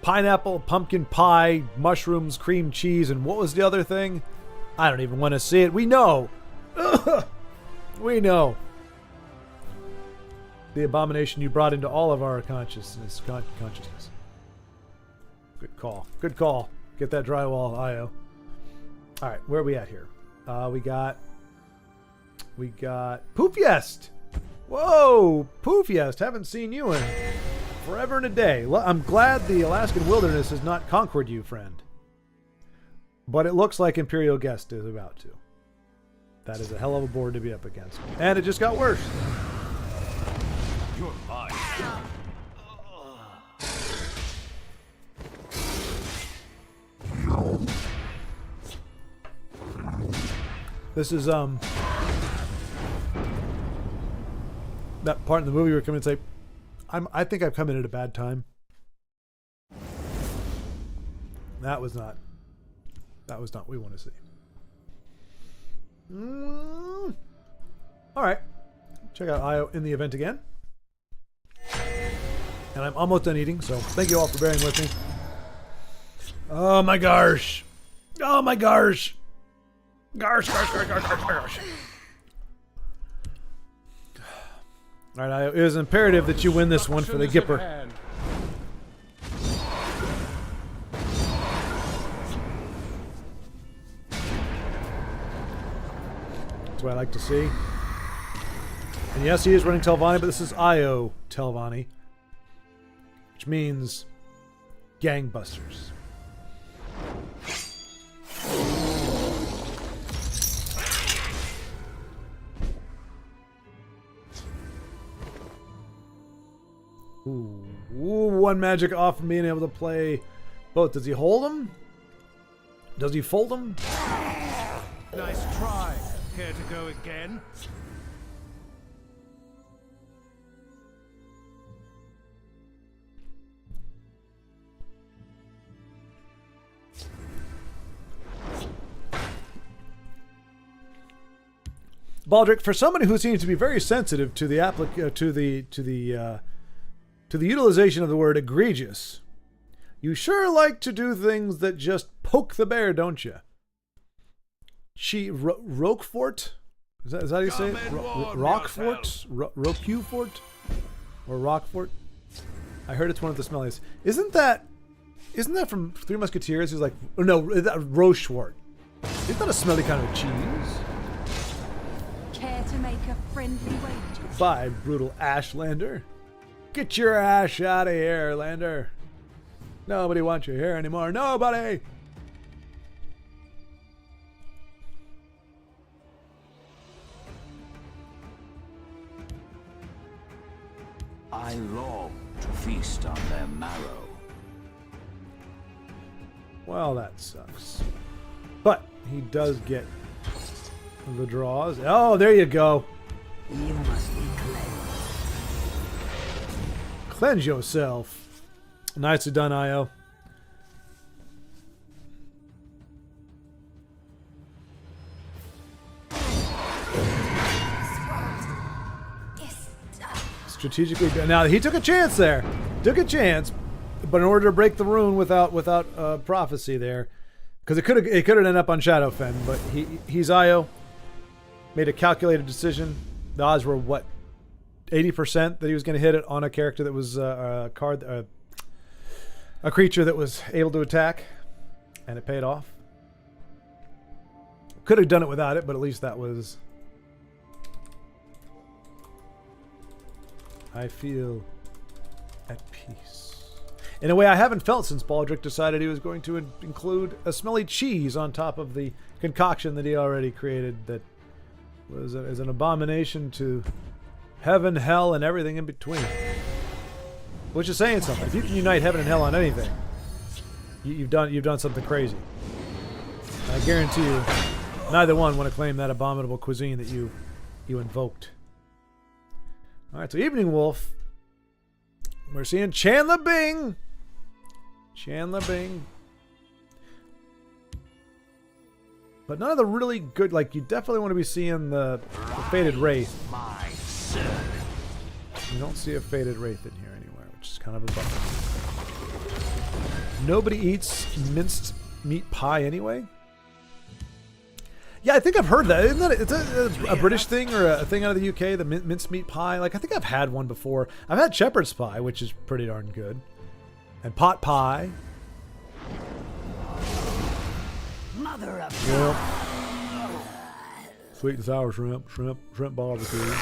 pineapple, pumpkin pie, mushrooms, cream cheese, and what was the other thing? I don't even want to see it. We know. We know. The abomination you brought into all of our consciousness. Consciousness. Good call. Good call. Get that drywall, IO. All right, where are we at here? We got Poofyest. Whoa, Poofyest. Haven't seen you in forever and a day. I'm glad the Alaskan wilderness has not conquered you, friend. But it looks like Imperial Guest is about to. That is a hell of a board to be up against. And it just got worse. You're mine. This is that part in the movie where come and say, I think I've come in at a bad time. That was not what we want to see. All right, check out IO in the event again. And I'm almost done eating, so thank you all for bearing with me. Oh my gosh. Oh my gosh. Gosh. All right, it is imperative that you win this one for the Gipper. That's what I like to see. And yes, he is running Telvanni, but this is IO Telvanni, which means gangbusters. Ooh, one magic off from being able to play both. Does he hold them? Does he fold them? Nice try. Care to go again? Baldric, for somebody who seems to be very sensitive to the to the utilization of the word egregious, you sure like to do things that just poke the bear, don't you? Roquefort? Is that how you say it? Roquefort? Roquefort? Or Roquefort? I heard it's one of the smelliest. Isn't that from Three Musketeers? He's like, oh no, that Rochefort. Isn't that a smelly kind of cheese? Care to make a friendly wager? Bye, brutal Ashlander. Get your ash out of here, Lander. Nobody wants you here anymore. Nobody! I long to feast on their marrow. Well, that sucks. But he does get the draws. Oh, there you go. You must be cleansed. Cleanse yourself. Nicely done, IO. Strategically, now he took a chance there. Took a chance, but in order to break the rune without prophecy there, because it could have ended up on Shadowfen, but he's IO. Made a calculated decision. The odds were what, 80% that he was going to hit it on a character that was a creature that was able to attack, and it paid off. Could have done it without it, but at least that was. I feel at peace. In a way I haven't felt since Baldric decided he was going to include a smelly cheese on top of the concoction that he already created that was is an abomination to heaven, hell, and everything in between. Which is saying something. If you can unite heaven and hell on anything, you've done something crazy. I guarantee you, neither one want to claim that abominable cuisine that you invoked. All right, so Evening Wolf We're seeing Chandler Bing. Chandler Bing. But none of the really good, like, you definitely want to be seeing the Faded Wraith. My son. You don't see a Faded Wraith in here anywhere, which is kind of a bummer. Nobody eats minced meat pie anyway? Yeah, I think I've heard that. Isn't that it's a British thing or a thing out of the UK, the minced meat pie? Like, I think I've had one before. I've had shepherd's pie, which is pretty darn good. And pot pie. Mother of Yep. Sweet and sour shrimp barbecue.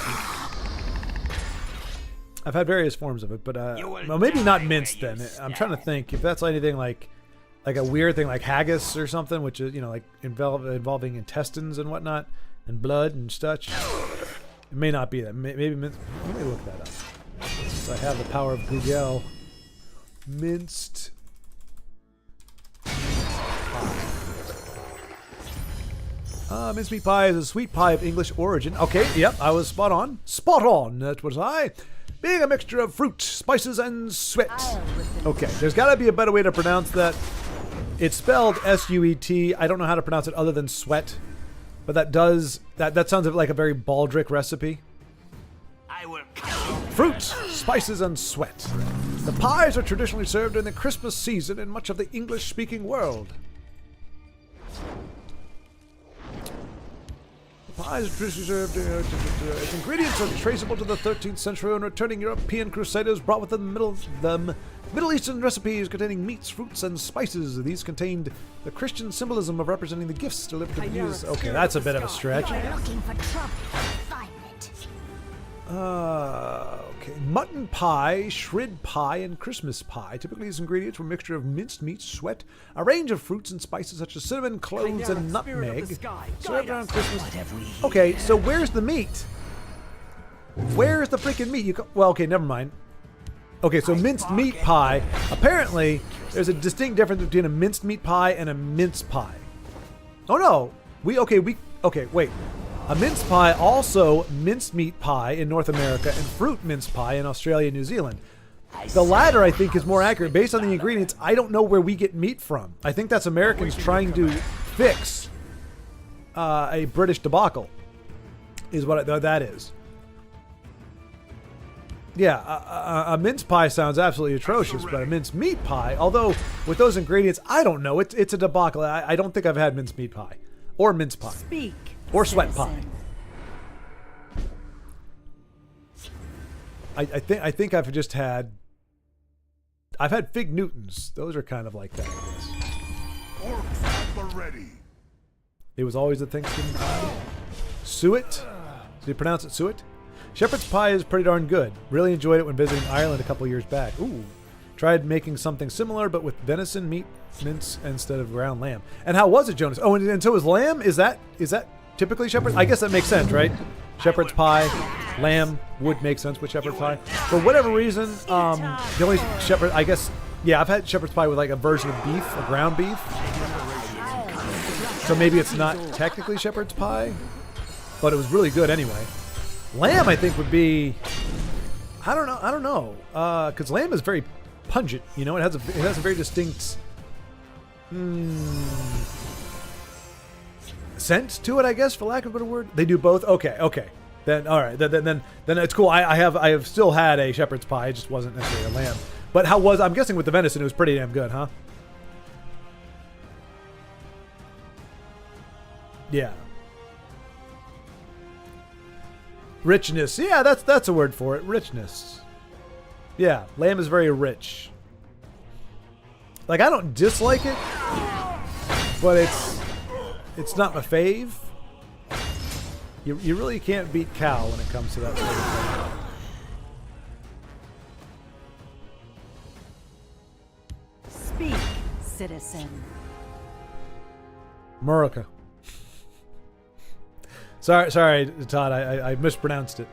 I've had various forms of it, but well, maybe not minced then. I'm trying to think if that's anything like a weird thing like haggis or something, which is, you know, like involving intestines and whatnot and blood and such. It may not be that. Maybe minced. Let me look that up. Since I have the power of Google. Minced minced meat pie is a sweet pie of English origin. Okay, yep, I was spot on. Spot on, that was I. Being a mixture of fruit, spices, and sweat. Okay, there's got to be a better way to pronounce that. It's spelled S-U-E-T. I don't know how to pronounce it other than sweat. But that sounds like a very baldric recipe. Fruit, spices, and sweat. The pies are traditionally served in the Christmas season in much of the English-speaking world. The pies are traditionally served. Its ingredients are traceable to the 13th century when returning European crusaders brought with them Middle Eastern recipes containing meats, fruits, and spices. These contained the Christian symbolism of representing the gifts delivered to the users. Okay, that's a bit of a stretch. Looking for trouble. Find it. Okay. Mutton pie, shrid pie, and Christmas pie. Typically, these ingredients were a mixture of minced meat, sweat, a range of fruits and spices such as cinnamon, cloves, and nutmeg. Served around Christmas. Okay, so where's the meat? Where's the freaking meat? Well, okay, never mind. Okay, so minced meat pie. Apparently, there's a distinct difference between a minced meat pie and a mince pie. Oh no, okay, wait. A mince pie, also minced meat pie in North America, and fruit mince pie in Australia and New Zealand. The latter, I think, is more accurate. Based on the ingredients, I don't know where we get meat from. I think that's Americans trying to fix a British debacle, is what that is. Yeah, a mince pie sounds absolutely atrocious, but a mince meat pie, although with those ingredients, I don't know. It's a debacle. I don't think I've had mince meat pie or mince pie. Speak. Or sweat pie. I think I've just had. I've had fig Newtons. Those are kind of like that, I guess. Orcs at the ready. It was always a Thanksgiving pie. Suet. Did you pronounce it suet? Shepherd's pie is pretty darn good. Really enjoyed it when visiting Ireland a couple years back. Ooh. Tried making something similar, but with venison meat mince instead of ground lamb. And how was it, Jonas? Oh, and so is lamb? Is that typically shepherd? I guess that makes sense, right? Shepherd's pie, lamb would make sense with shepherd's pie. For whatever reason, the only shepherd, I guess, yeah, I've had shepherd's pie with like a version of beef, a ground beef. So maybe it's not technically shepherd's pie, but it was really good anyway. Lamb, I think, would be, I don't know, because lamb is very pungent. You know, it has a very distinct scent to it, I guess, for lack of a better word. They do both. Okay. Then all right. Then it's cool. I have still had a shepherd's pie. It just wasn't necessarily a lamb. But I'm guessing with the venison, it was pretty damn good, huh? Yeah. Richness. Yeah, that's a word for it. Richness. Yeah, lamb is very rich. Like, I don't dislike it, but it's not my fave. You really can't beat cow when it comes to that sort of Speak, citizen. Murica. Sorry, Todd. I mispronounced it.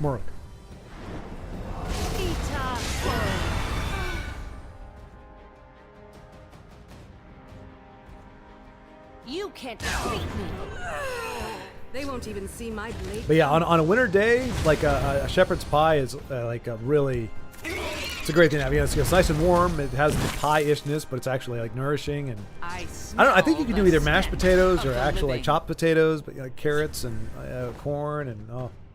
Murica. You can't defeat me. They won't even see my blade. But yeah, on a winter day, like a shepherd's pie is like a really It's a great thing to have. Yeah, it's nice and warm. It has the pie-ishness, but it's actually like nourishing. And I don't know. I think you can do either mashed potatoes or actual like chopped potatoes, but like carrots and corn and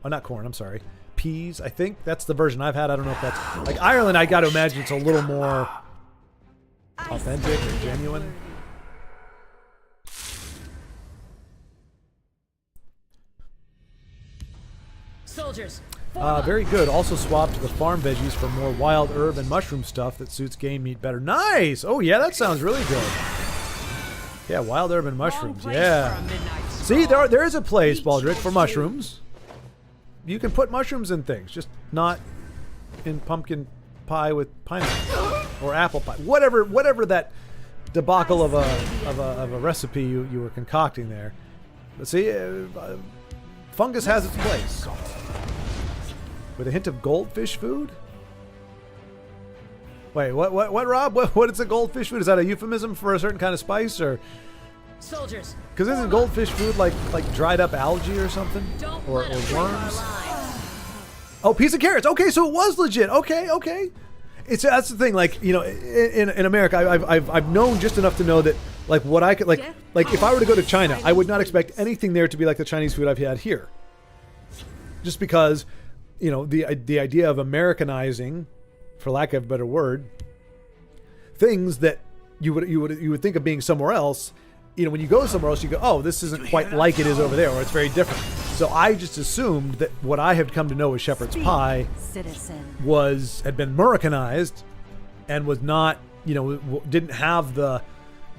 not corn. I'm sorry, peas. I think that's the version I've had. I don't know if that's like Ireland. I got to imagine it's a little more authentic or genuine. Soldiers. Very good. Also swapped the farm veggies for more wild herb and mushroom stuff that suits game meat better. Nice! Oh yeah, that sounds really good. Yeah, wild herb and mushrooms. Yeah. See, there is a place, Baldric, for mushrooms. You can put mushrooms in things, just not in pumpkin pie with pineapple or apple pie. Whatever that debacle of a recipe you were concocting there. But see, fungus has its place. With a hint of goldfish food? Wait, what, Rob? What is a goldfish food? Is that a euphemism for a certain kind of spice, or? Soldiers. Because isn't goldfish food like dried up algae or something, or worms? Oh, piece of carrots. Okay, so it was legit. Okay. That's the thing. Like, you know, in America, I've known just enough to know that like what I could like if I were to go to China, I would not expect anything there to be like the Chinese food I've had here. Just because, you know, the idea of Americanizing, for lack of a better word, things that you would think of being somewhere else. You know, when you go somewhere else, you go, oh, this isn't quite like it is over there, or it's very different. So I just assumed that what I had come to know as shepherd's pie had been Americanized, and was not, you know, didn't have the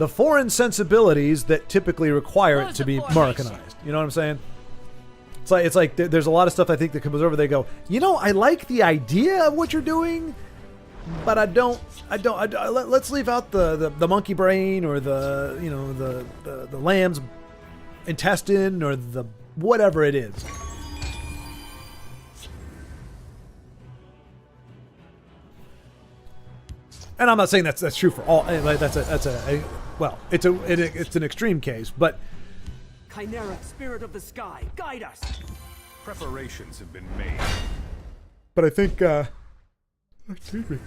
foreign sensibilities that typically require it to be Americanized. You know what I'm saying? It's like there's a lot of stuff I think that comes over. They go, you know, I like the idea of what you're doing, but I don't. Let's leave out the monkey brain or the lamb's intestine or the whatever it is. And I'm not saying that's true for all. Like it's an extreme case, but. Chimera, spirit of the sky, guide us. Preparations have been made. But I think, excuse me.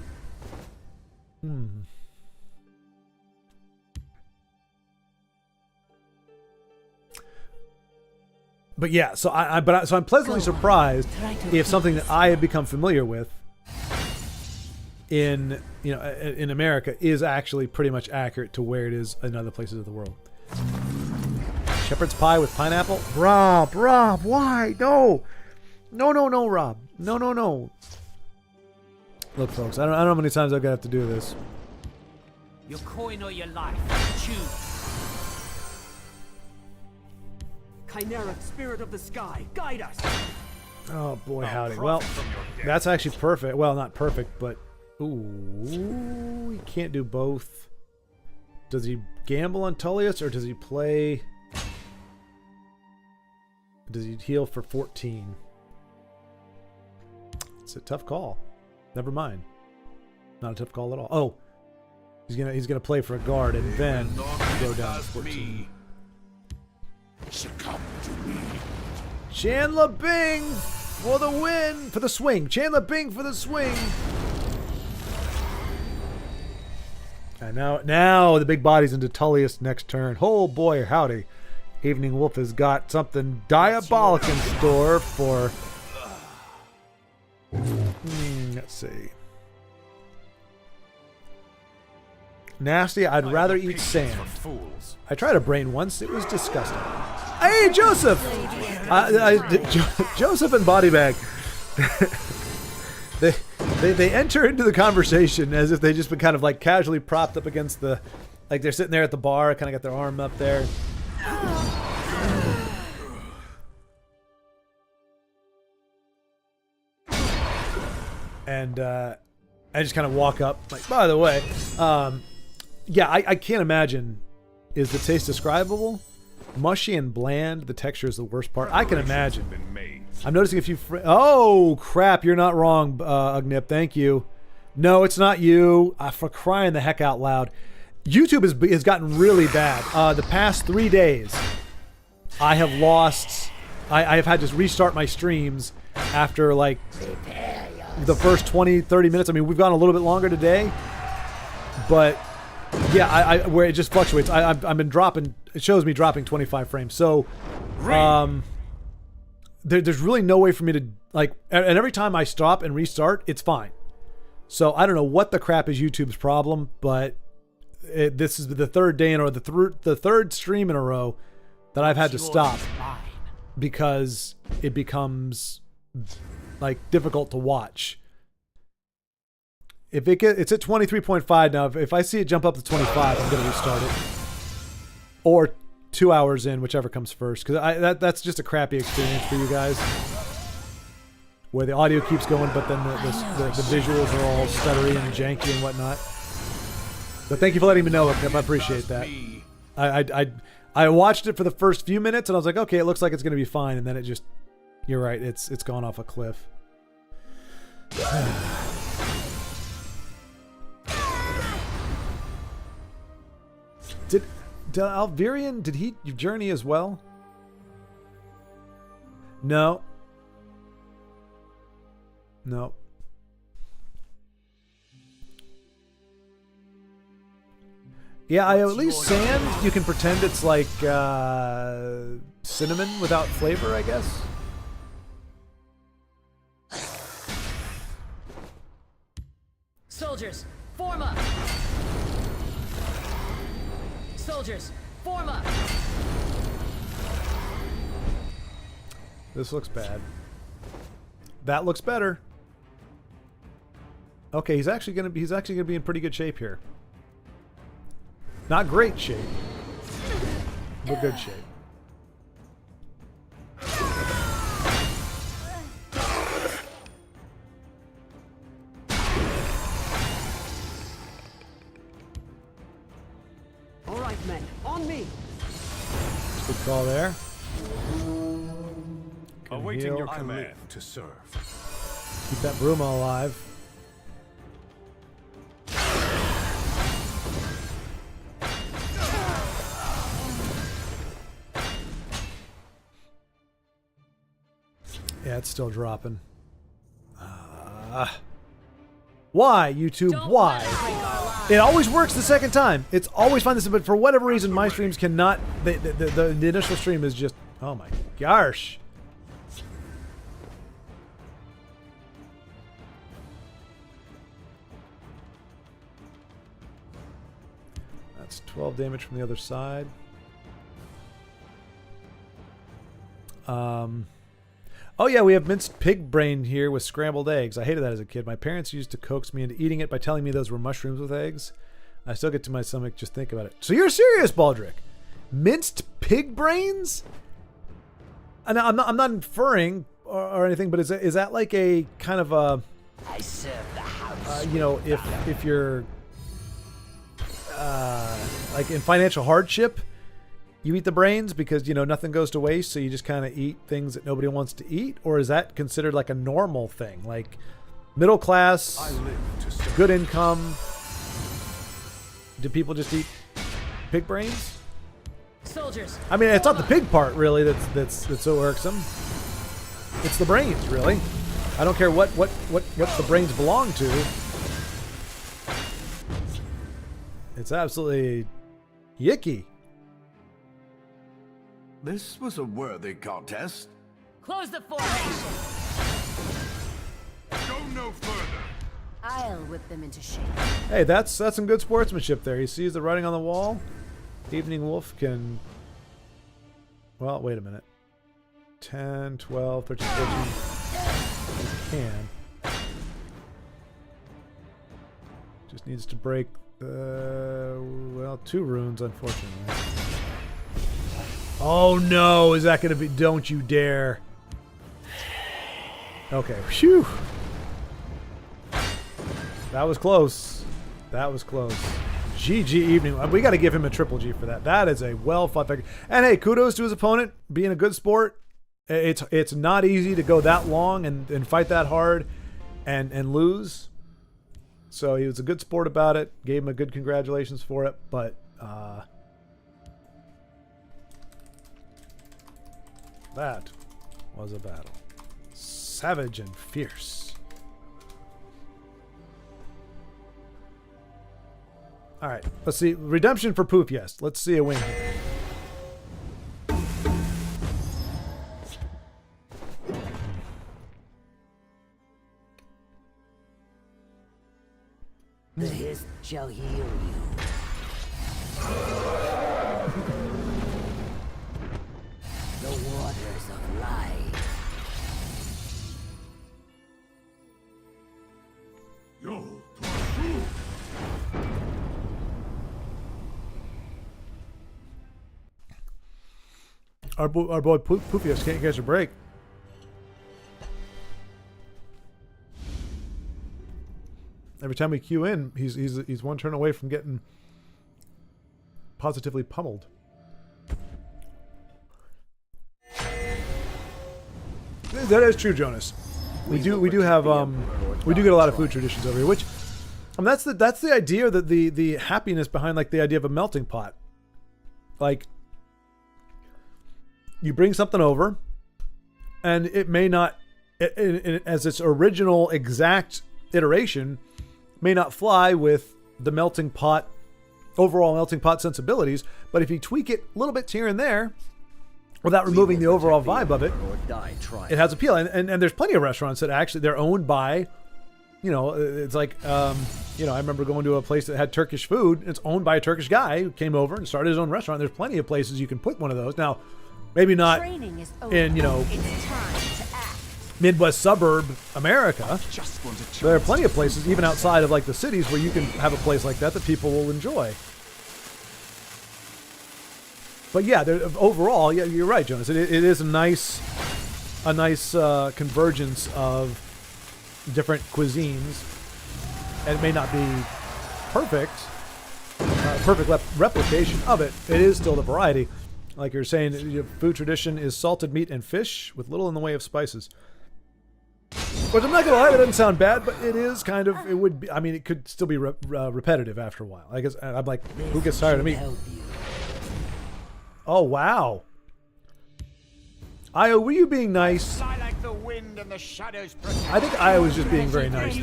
But yeah, so I'm pleasantly surprised if something that I have become familiar with in America is actually pretty much accurate to where it is in other places of the world. Shepherd's pie with pineapple? Rob, why? No, Rob. No. Look, folks, I don't know how many times I'm going to have to do this. Your coin or your life. Choose. Chimera, spirit of the sky, guide us. Oh, boy, howdy. Well, that's actually perfect. Well, not perfect, but... Ooh, he can't do both. Does he gamble on Tullius, or does he play... Does he heal for 14? It's a tough call. Never mind. Not a tough call at all. Oh, he's gonna play for a guard and then go down to 14. Succumb to me. Chandler Bing for the win, for the swing. Chandler Bing for the swing. And now the big body's into Tullius next turn. Oh boy, howdy. Evening Wolf has got something diabolic in store for... let's see. Nasty, I'd rather eat sand. I tried a brain once. It was disgusting. Hey, Joseph! Joseph and Bodybag. They enter into the conversation as if they just been kind of like casually propped up against the... Like they're sitting there at the bar, kind of got their arm up there. And I just kind of walk up, like, by the way, yeah, I can't imagine. Is the taste describable? Mushy and bland. The texture is the worst part. I can imagine. I'm noticing a few. Oh crap! You're not wrong, Ugnip. Thank you. No, it's not you. For crying the heck out loud. YouTube has gotten really bad. The past 3 days, I have lost. I have had to restart my streams after like the first 20, 30 minutes. I mean, we've gone a little bit longer today, but yeah, I where it just fluctuates. I've been dropping. It shows me dropping 25 frames. So, there's really no way for me to like. And every time I stop and restart, it's fine. So I don't know what the crap is YouTube's problem, but this is the third day in or the third stream in a row that I've had to stop because it becomes like difficult to watch. If it's at 23.5 now. If I see it jump up to 25, I'm going to restart it. Or 2 hours in, whichever comes first, because that's just a crappy experience for you guys, where the audio keeps going, but then the visuals are all stuttery and janky and whatnot. But thank you for letting me know, Kip. I appreciate that. I watched it for the first few minutes and I was like, okay, it looks like it's going to be fine, and then it just, you're right, it's gone off a cliff. Did Alvirian, did he journey as well? No. No. Yeah, at least sand, you can pretend it's like cinnamon without flavor, I guess. Soldiers, form up! Soldiers, form up! This looks bad. That looks better. Okay, he's actually gonna be in pretty good shape here. Not great shape, but good shape. All right, men, on me. Good call there. Awaiting your heal. command to serve. Keep that Bruma alive. Yeah, it's still dropping. Why, YouTube? Why? It always works the second time. It's always fine. But for whatever reason, my streams cannot. The initial stream is just. Oh my gosh. That's 12 damage from the other side. Oh yeah, we have minced pig brain here with scrambled eggs. I hated that as a kid. My parents used to coax me into eating it by telling me those were mushrooms with eggs. I still get to my stomach just think about it. So you're serious, Baldric? Minced pig brains? And I'm not inferring or anything, but is that like a kind of a, I serve the house. you know, if you're like in financial hardship, you eat the brains because, you know, nothing goes to waste, so you just kind of eat things that nobody wants to eat? Or is that considered like a normal thing? Like middle class, good income, do people just eat pig brains? Soldiers. I mean, it's not the pig part really that's so irksome. It's the brains, really. I don't care what the brains belong to. It's absolutely yicky. This was a worthy contest. Close the formation. Go no further. I'll whip them into shape. Hey, that's some good sportsmanship there. He sees the writing on the wall. Evening Wolf can... Well, wait a minute. 10, 12, 13, 14. He can. Just needs to break well, 2 runes, unfortunately. Oh no, is that going to be... Don't you dare. Okay, phew. That was close. That was close. GG Evening. We got to give him a triple G for that. That is a well fought thing. And hey, kudos to his opponent being a good sport. It's not easy to go that long and fight that hard and lose. So he was a good sport about it. Gave him a good congratulations for it. But that was a battle. Savage and fierce. All right, let's see. Redemption for Poop, yes. Let's see a win here. The hiss shall heal you. The waters of life. Yo, Our boy Poofius can't catch a break. Every time we queue in, he's one turn away from getting positively pummeled. That is true, Jonas. We do have we do get a lot of food traditions over here, which that's the idea, that the happiness behind like the idea of a melting pot. Like, you bring something over, and it may not, as its original exact iteration, may not fly with the melting pot, overall melting pot sensibilities, but if you tweak it a little bit here and there, without removing the overall vibe of it, it has appeal. And there's plenty of restaurants that actually, they're owned by, you know, it's like, you know, I remember going to a place that had Turkish food. It's owned by a Turkish guy who came over and started his own restaurant. There's plenty of places you can put one of those. Now, maybe not in, you know, Midwest suburb America. There are plenty of places, even outside of like the cities, where you can have a place like that people will enjoy. But yeah, overall, yeah, you're right, Jonas. It is a nice convergence of different cuisines, and it may not be perfect replication of it. It is still the variety. Like you're saying, your food tradition is salted meat and fish with little in the way of spices. Which I'm not gonna lie, that doesn't sound bad, but it is kind of. It would be. I mean, it could still be repetitive after a while. I guess I'm like, who gets tired of meat? Oh wow. Io, were you being nice? I like the wind and the shadows. I think Io was just being very nice.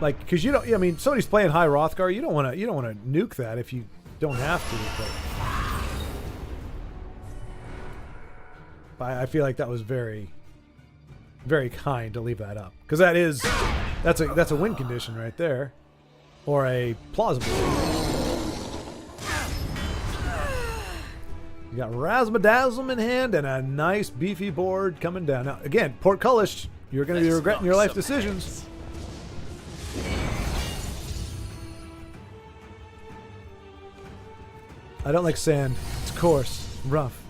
Like, because you don't. I mean, somebody's playing High Rothgar. You don't want to nuke that if you don't have to. But I feel like that was very, very kind to leave that up, because that's a win condition right there, or a plausible. You got Razzmadazzle in hand and a nice beefy board coming down. Now again, portcullis, you're going to be regretting your life decisions. I don't like sand. It's coarse, rough,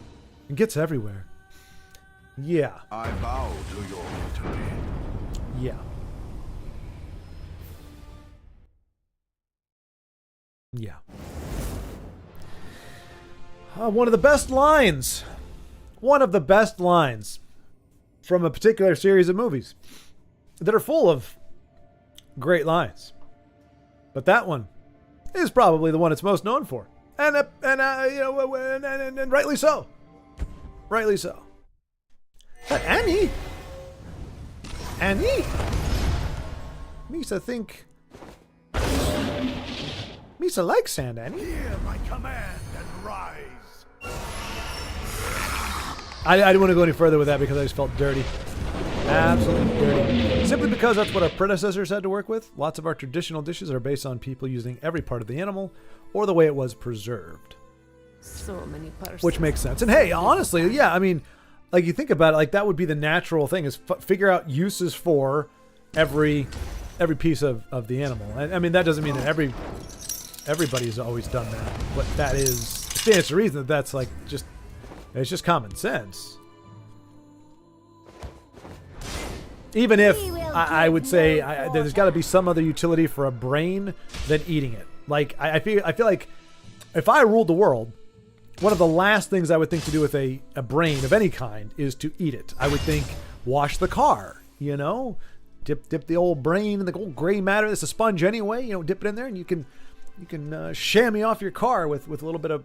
and gets everywhere. Yeah. I bow to your victory. Yeah. Yeah. One of the best lines from a particular series of movies that are full of great lines. But that one is probably the one it's most known for. And rightly so. Rightly so. But Annie? Misa think... Misa likes sand, Annie. Hear my command and rise. I didn't want to go any further with that because I just felt dirty. Absolutely dirty. Simply because that's what our predecessors had to work with. Lots of our traditional dishes are based on people using every part of the animal or the way it was preserved. So many persons. Which makes sense. And hey, honestly, yeah, I mean, like you think about it, like that would be the natural thing, is figure out uses for every piece of the animal. And I mean, that doesn't mean that everybody's always done that, but that is stands to reason that that's like it's just common sense. Even if I would say there's got to be some other utility for a brain than eating it. Like I feel like if I ruled the world, one of the last things I would think to do with a brain of any kind is to eat it. I would think wash the car, you know, dip the old brain in the old gray matter. It's a sponge anyway, you know, dip it in there and you can chamois off your car with a little bit of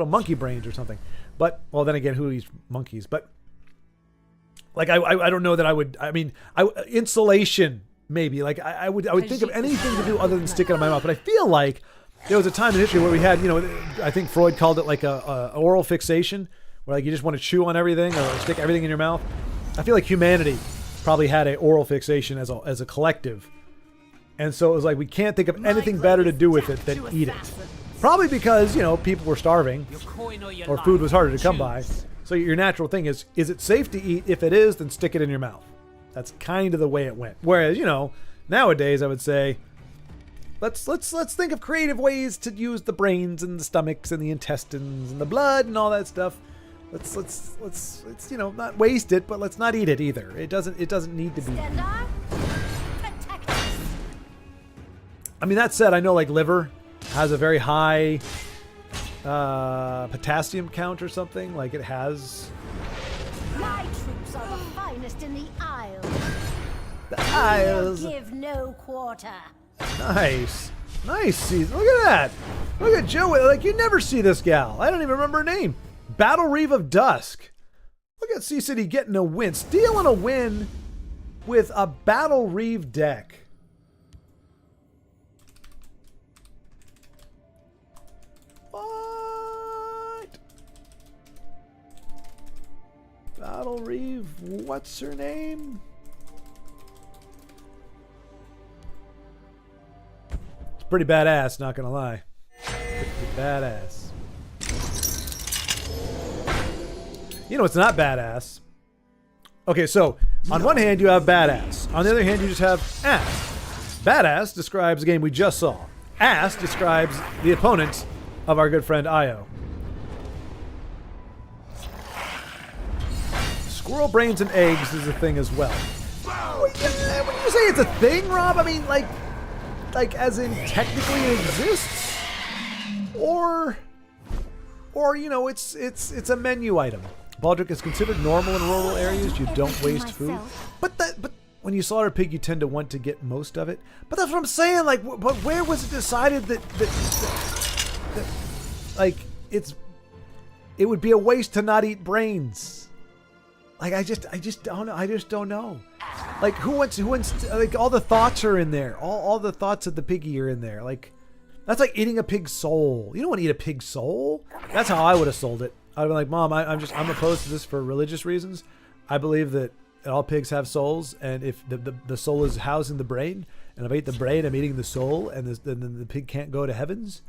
monkey brains or something. But well, then again, who eats monkeys? But like I don't know that I would. I mean, insulation Maybe. Like, I would think of anything to do other than stick it in my mouth. But I feel like there was a time in history where we had, I think Freud called it like a oral fixation, where like you just want to chew on everything or stick everything in your mouth. I feel like humanity probably had an oral fixation as a collective. And so it was like we can't think of anything better to do with it than eat it. Probably because, people were starving or food was harder to come by. So your natural thing is it safe to eat? If it is, then stick it in your mouth. That's kind of the way it went. Whereas, nowadays I would say, let's think of creative ways to use the brains and the stomachs and the intestines and the blood and all that stuff. Let's not waste it, but let's not eat it either. It doesn't need to be. I mean, that said, I know like liver has a very high potassium count or something. Like it has. My troops are the finest in the Isles. The Isles. Give no quarter. Nice. Season. Look at that. Look at Joe. Like you never see this gal. I don't even remember her name. Battle Reeve of Dusk. Look at Sea City getting a win. Stealing a win with a Battle Reeve deck. Battle Reeve, what's her name? It's pretty badass, not gonna lie. Pretty badass. It's not badass. Okay, so on one hand you have badass. On the other hand you just have ass. Badass describes the game we just saw. Ass describes the opponent of our good friend Io. Squirrel brains and eggs is a thing as well. When you say it's a thing, Rob, I mean like as in technically it exists, or it's a menu item. Baldric is considered normal in rural areas. You don't waste food, but when you slaughter a pig, you tend to want to get most of it. But that's what I'm saying. Like, but where was it decided that like it would be a waste to not eat brains? Like I just don't know. I just don't know. Like who wants like all the thoughts are in there. All the thoughts of the piggy are in there. Like that's like eating a pig's soul. You don't want to eat a pig's soul. That's how I would have sold it. I'd be like, Mom, I'm opposed to this for religious reasons. I believe that all pigs have souls, and if the soul is housed in the brain, and if I eat the brain, I'm eating the soul, and then the pig can't go to heavens.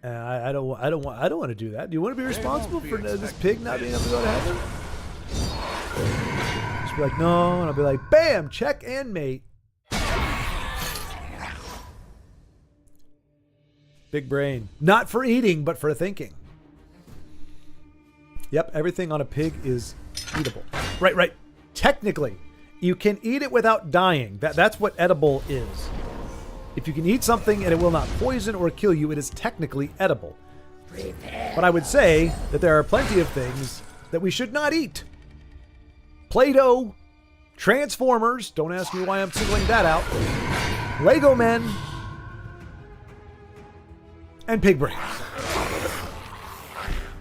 And I don't want to do that. Do you want to be responsible for this pig not being able to go to heaven? Just be like, no, and I'll be like, bam, check and mate. Big brain. Not for eating, but for thinking. Yep, everything on a pig is eatable. Right. Technically, you can eat it without dying. That's what edible is. If you can eat something and it will not poison or kill you, it is technically edible. But I would say that there are plenty of things that we should not eat. Play-Doh, Transformers, don't ask me why I'm singling that out, Lego Men, and pig brains.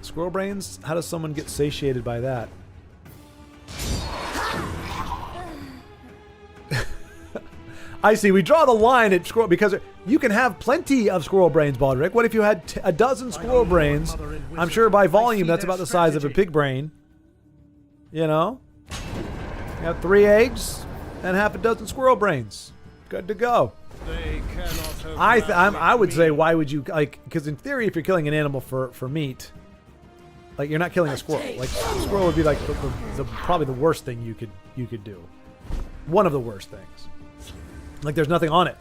Squirrel brains? How does someone get satiated by that? I see. We draw the line at squirrel because you can have plenty of squirrel brains, Baldric. What if you had a dozen squirrel brains? I'm sure by volume that's about the size of a pig brain. You know? You have 3 eggs and half a dozen squirrel brains. Good to go. I would say, why would you, like, because in theory, if you're killing an animal for meat, like, you're not killing a squirrel. Like, a squirrel would be like probably the worst thing you could do. One of the worst things. Like, there's nothing on it.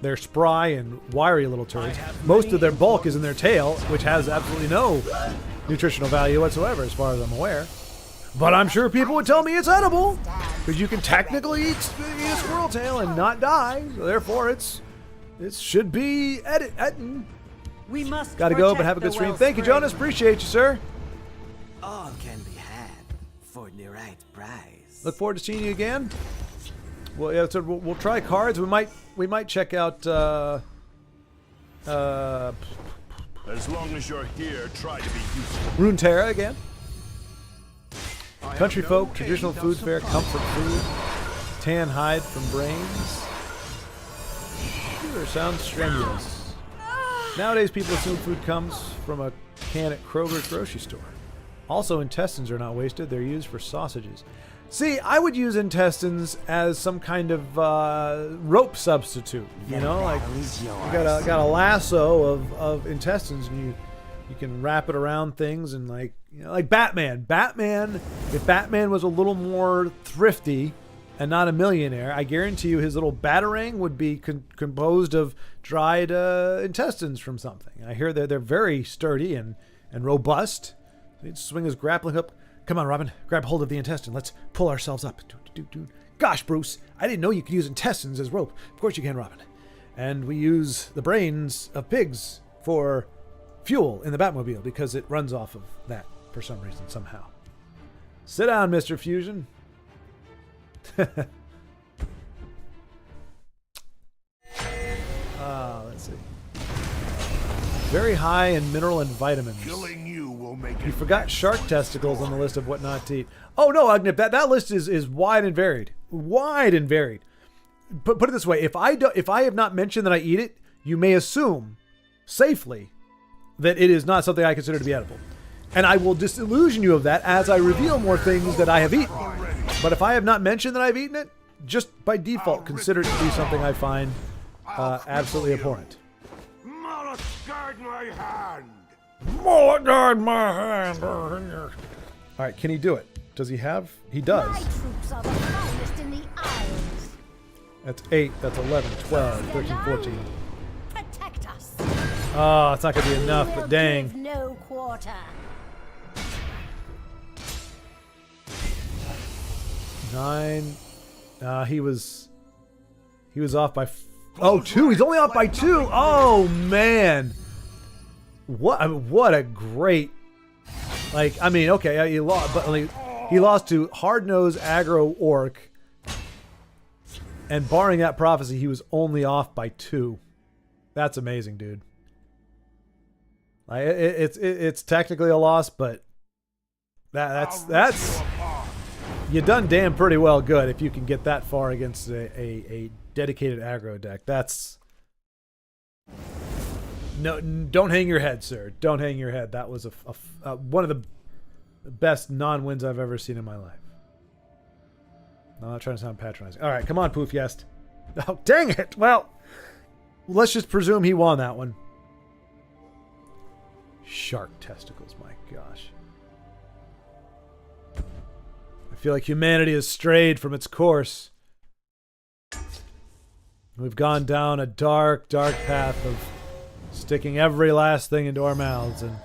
They're spry and wiry little turds. Most of their bulk is in their tail, which has absolutely no nutritional value whatsoever, as far as I'm aware. But I'm sure people would tell me it's edible, because you can technically eat a squirrel tail and not die. So therefore, it should be eaten. We must Gotta go, but have a good stream. Thank you, Jonas. Appreciate you, sir. All can be had for the right price. Look forward to seeing you again. Well, yeah, so we'll try cards. We might check out. As long as you're here, try to be useful. Runeterra again. Country folk, traditional food fare, comfort food. tan hide from brains. Sure, sounds strenuous. Nowadays, people assume food comes from a can at Kroger's grocery store. Also, intestines are not wasted. They're used for sausages. See, I would use intestines as some kind of rope substitute. You know, like you got a lasso of intestines, and you can wrap it around things, and like Batman. If Batman was a little more thrifty and not a millionaire, I guarantee you his little batarang would be composed of dried intestines from something. I hear they're very sturdy and robust. He'd swing his grappling hook. Come on, Robin. Grab hold of the intestine. Let's pull ourselves up. Gosh, Bruce. I didn't know you could use intestines as rope. Of course you can, Robin. And we use the brains of pigs for fuel in the Batmobile because it runs off of that for some reason, somehow. Sit down, Mr. Fusion. Let's see. Very high in mineral and vitamins. Killing you will make You forgot shark testicles on the list of what not to eat. Oh no, Agnip, that list is wide and varied. Wide and varied. Put it this way: if I have not mentioned that I eat it, you may assume safely that it is not something I consider to be edible. And I will disillusion you of that as I reveal more things that I have eaten. But if I have not mentioned that I've eaten it, just by default consider it to be something I find absolutely abhorrent. Mullet guard my hand. Mullet guard my hand. All right, can he do it? Does he have? He does. My troops are the finest in the Isles. That's 8, that's 11, 12, 13, 14. Protect us. Oh, it's not going to be enough, We'll but dang. give no quarter. 9. He was off by 2. He's only off by 2. Oh man. What a great, okay, he lost, but he lost to hard-nosed aggro orc, and barring that prophecy, he was only off by 2. That's amazing, dude. Like it's technically a loss, but that's you done damn pretty well good if you can get that far against a dedicated aggro deck. That's no, don't hang your head, sir. Don't hang your head. That was one of the best non-wins I've ever seen in my life. I'm not trying to sound patronizing. All right, come on, Poof Yest. Oh, dang it. Well, let's just presume he won that one. Shark testicles, my gosh. I feel like humanity has strayed from its course. We've gone down a dark, dark path of sticking every last thing into our mouths, and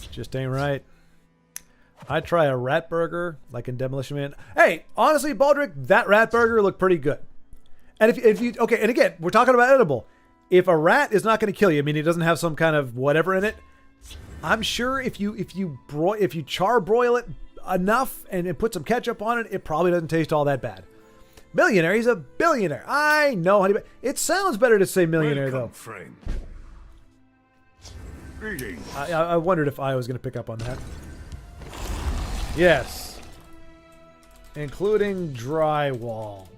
it just ain't right. I'd try a rat burger, like in Demolition Man. Hey, honestly, Baldric, that rat burger looked pretty good. And if you okay, and again, we're talking about edible. If a rat is not going to kill you, I mean, it doesn't have some kind of whatever in it. I'm sure if you charbroil it enough and put some ketchup on it, it probably doesn't taste all that bad. Millionaire, he's a billionaire. I know, honey, but it sounds better to say millionaire though. Friend. I wondered if I was going to pick up on that. Yes. Including drywall.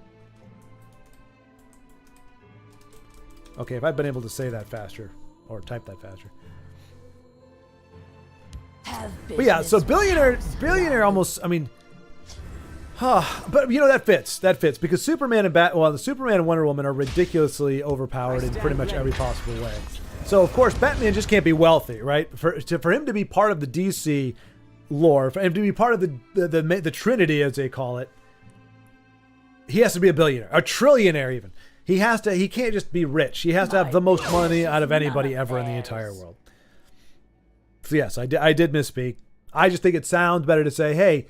Okay, if I'd been able to say that faster, or type that faster. But yeah, so billionaire almost, I mean, but you know, that fits because Superman and the Superman and Wonder Woman are ridiculously overpowered in pretty much every possible way. So of course, Batman just can't be wealthy, right? For him to be part of the DC lore, for him to be part of the Trinity, as they call it, he has to be a billionaire, a trillionaire even. He can't just be rich. He has to have the most money out of anybody ever in the entire world. So yes, I did misspeak. I just think it sounds better to say, hey,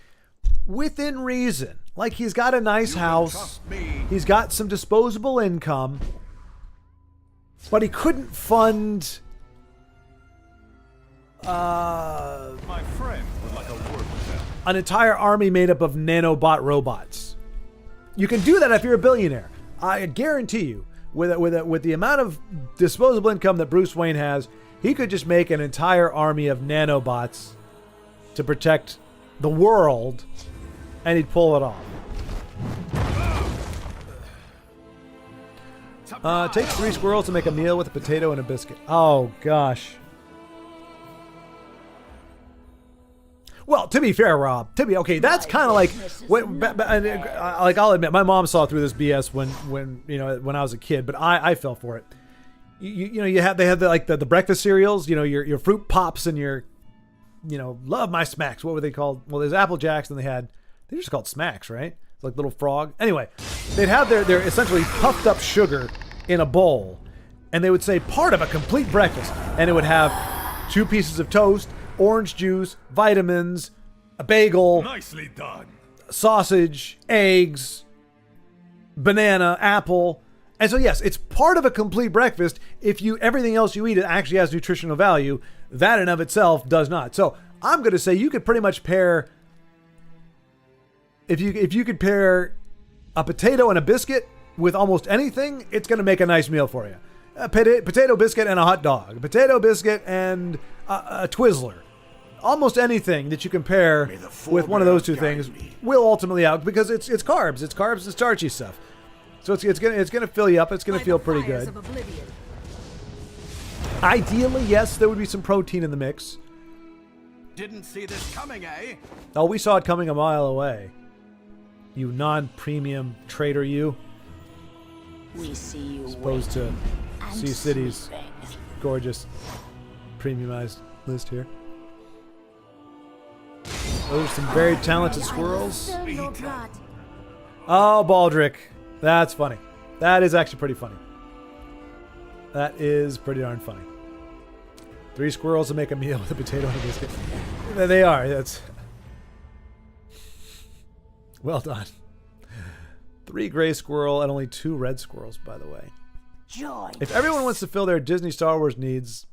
within reason. Like, he's got a nice house. He's got some disposable income. But he couldn't fund My friend would like a word with them. an entire army made up of nanobot robots. You can do that if you're a billionaire. I guarantee you, with the amount of disposable income that Bruce Wayne has, he could just make an entire army of nanobots to protect the world, and he'd pull it off. Takes 3 squirrels to make a meal with a potato and a biscuit. Oh, gosh. Well, to be fair, Rob, okay, that's kind of like, like I'll admit, my mom saw through this BS when I was a kid, but I fell for it. They had the breakfast cereals, your fruit pops and your, love my smacks. What were they called? Well, there's Apple Jacks, and they're just called smacks, right? It's like little frog. Anyway, they'd have their essentially puffed up sugar in a bowl, and they would say part of a complete breakfast, and it would have 2 pieces of toast, orange juice, vitamins, a bagel, Nicely done. sausage, eggs, banana, apple. And so yes, it's part of a complete breakfast. If everything else you eat, it actually has nutritional value. That in of itself does not. So I'm going to say you could pretty much pair, if you could pair a potato and a biscuit with almost anything, it's going to make a nice meal for you. A potato biscuit and a hot dog. A potato biscuit and a Twizzler. Almost anything that you can pair with one of those 2 things will ultimately out, because it's carbs. It's carbs and starchy stuff. So it's gonna fill you up. It's gonna feel pretty good. Ideally, yes, there would be some protein in the mix. Didn't see this coming, eh? Oh, we saw it coming a mile away. You non-premium trader, you. We see you As opposed to Sea City's gorgeous premiumized list here. Those are some very talented squirrels. Oh, Baldric. That's funny. That is actually pretty funny. That is pretty darn funny. 3 squirrels to make a meal with a potato and a biscuit. They are. That's well done. 3 gray squirrel and only 2 red squirrels, by the way. Joy. If everyone wants to fill their Disney Star Wars needs,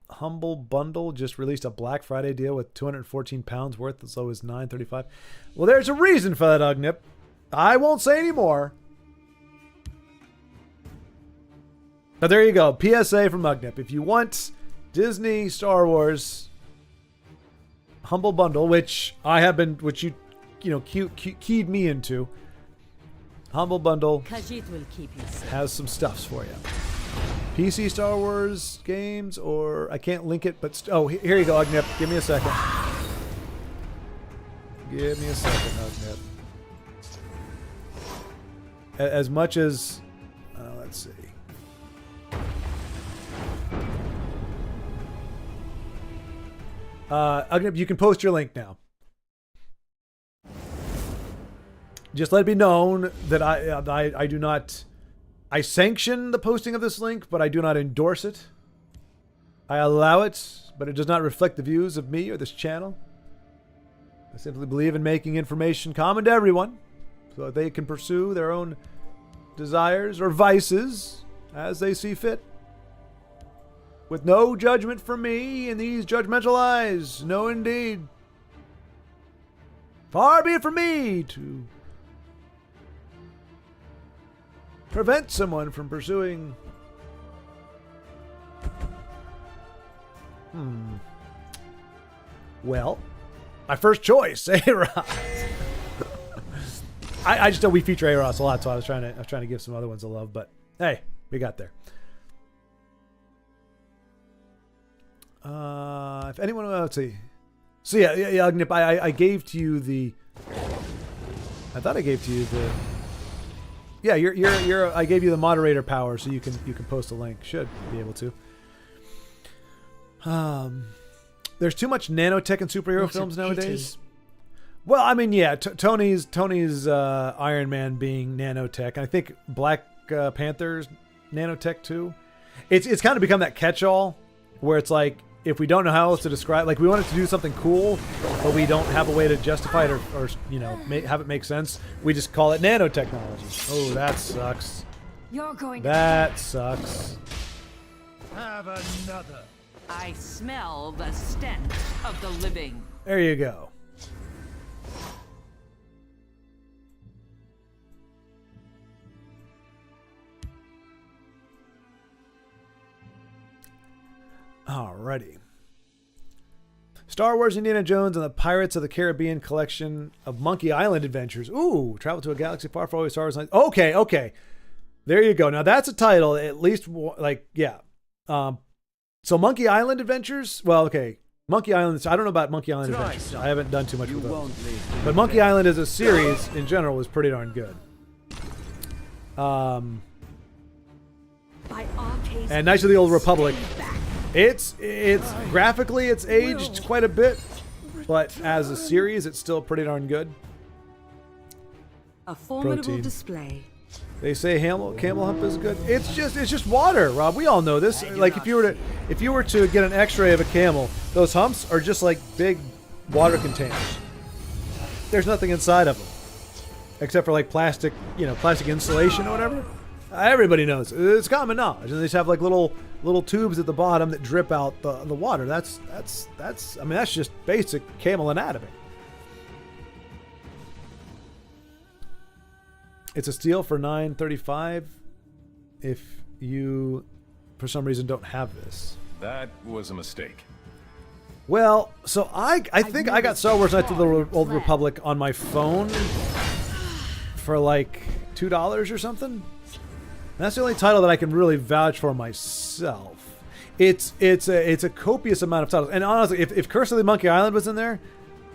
Humble Bundle just released a Black Friday deal with 214 pounds worth as low as $9.35. Well, there's a reason for that, Ugnip. I won't say any more. But there you go. PSA from Ugnip. If you want Disney Star Wars Humble Bundle, which I have been, which you keyed me into, Humble Bundle Khajiit will keep you safe. has some stuffs for you. PC Star Wars games, or I can't link it, but here you go, Ugnip. Give me a second. Give me a second, Ugnip. As much as, let's see. Ugnip, you can post your link now. Just let it be known that I do not. I sanction the posting of this link, but I do not endorse it. I allow it, but it does not reflect the views of me or this channel. I simply believe in making information common to everyone so that they can pursue their own desires or vices as they see fit. With no judgment from me in these judgmental eyes. No, indeed. Far be it from me to prevent someone from pursuing. Well, my first choice, A-Rod. I just know we feature A-Ross a lot, so I was trying to give some other ones a love, but hey, we got there. If anyone, let's see. So yeah, Ugnip, I gave to you the. I thought I gave to you the. Yeah, you're. I gave you the moderator power, so you can post a link. Should be able to. There's too much nanotech in superhero films nowadays. Well, I mean, yeah, Tony's Iron Man being nanotech. I think Black Panther's nanotech too. It's kind of become that catch-all where it's like, if we don't know how else to describe, like we want it to do something cool, but we don't have a way to justify it or have it make sense, we just call it nanotechnology. Oh, that sucks. You're going That sucks. Have another. I smell the stench of the living. There you go. Alrighty. Star Wars, Indiana Jones, and the Pirates of the Caribbean collection of Monkey Island adventures. Ooh, travel to a galaxy far, far away. Star Wars. Okay. There you go. Now that's a title, at least, like, yeah. So Monkey Island Adventures. Well, okay, Monkey Island. I don't know about Monkey Island Adventures. I haven't done too much with those. But Monkey Island as a series in general was pretty darn good. And Knights of the Old Republic. It's graphically it's aged quite a bit, but as a series, it's still pretty darn good. A formidable Protein. display. They say camel hump is good. It's just water, Rob. We all know this. Like if you were to get an X-ray of a camel, those humps are just like big water containers. There's nothing inside of them except for like plastic, plastic insulation or whatever. Everybody knows it's common knowledge, and they just have like little tubes at the bottom that drip out the water. That's just basic camel anatomy. It's a steal for $9.35 if you, for some reason, don't have this. That was a mistake. Well, so I think I got Star Wars Knights of the Old Republic on my phone for like $2 or something. And that's the only title that I can really vouch for myself. It's a copious amount of titles. And honestly, if Curse of the Monkey Island was in there,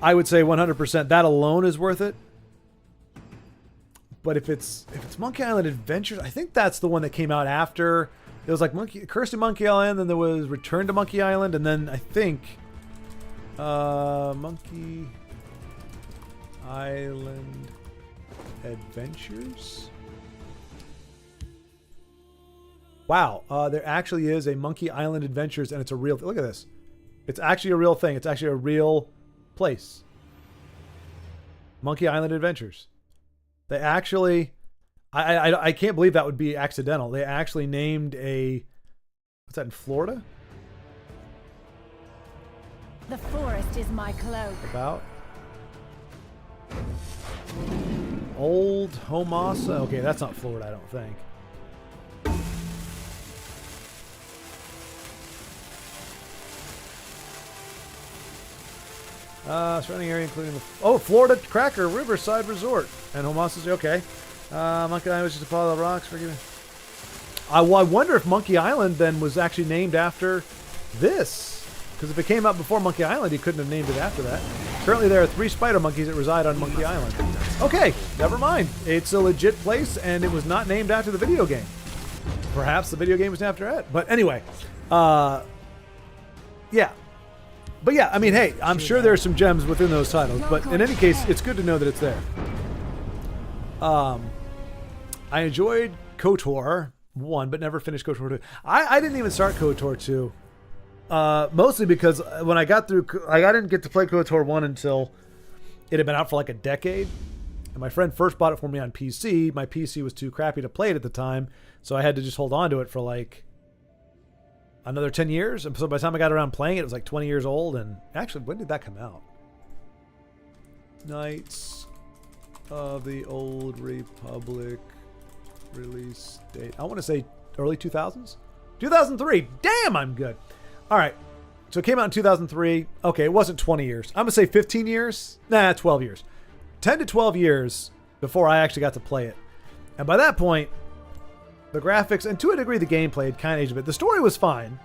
I would say 100% that alone is worth it. But if it's Monkey Island Adventures, I think that's the one that came out after. It was like Curse of Monkey Island, then there was Return to Monkey Island, and then I think Monkey Island Adventures. Wow, there actually is a Monkey Island Adventures, and it's a real. Look at this. It's actually a real thing. It's actually a real place. Monkey Island Adventures. They actually, I can't believe that would be accidental. They actually named what's that, in Florida? The forest is my cloak. About Old Homasa. Okay, that's not Florida, I don't think. Surrounding area including Florida Cracker Riverside Resort and Homasa. Okay. Monkey Island was just a pile of rocks. Forgive me. I wonder if Monkey Island then was actually named after this, because if it came out before Monkey Island, he couldn't have named it after that. Currently, there are 3 spider monkeys that reside on Monkey Island. Okay, never mind. It's a legit place, and it was not named after the video game. Perhaps the video game was named after it. But anyway, yeah. But yeah, I mean, hey, I'm sure there's some gems within those titles. But in any case, it's good to know that it's there. I enjoyed KOTOR 1, but never finished KOTOR 2. I didn't even start KOTOR 2. Mostly because when I got through, I didn't get to play KOTOR 1 until it had been out for like a decade. And my friend first bought it for me on PC. My PC was too crappy to play it at the time. So I had to just hold on to it for like another 10 years. And so by the time I got around playing it, it was like 20 years old. And actually, when did that come out? Knights of the Old Republic release date. I want to say early 2000s? 2003. Damn, I'm good. All right. So it came out in 2003. Okay, it wasn't 20 years. I'm going to say 15 years. Nah, 12 years. 10 to 12 years before I actually got to play it. And by that point, the graphics, and to a degree the gameplay had kind of aged a bit. The story was fine.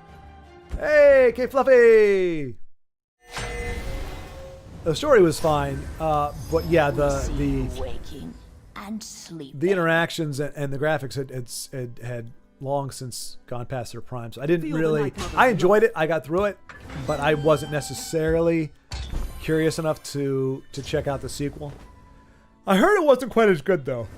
Hey, K Fluffy! The story was fine, but yeah, the waking and sleeping. The interactions and the graphics had long since gone past their prime. So I didn't really. I enjoyed it. I got through it, but I wasn't necessarily curious enough to check out the sequel. I heard it wasn't quite as good though.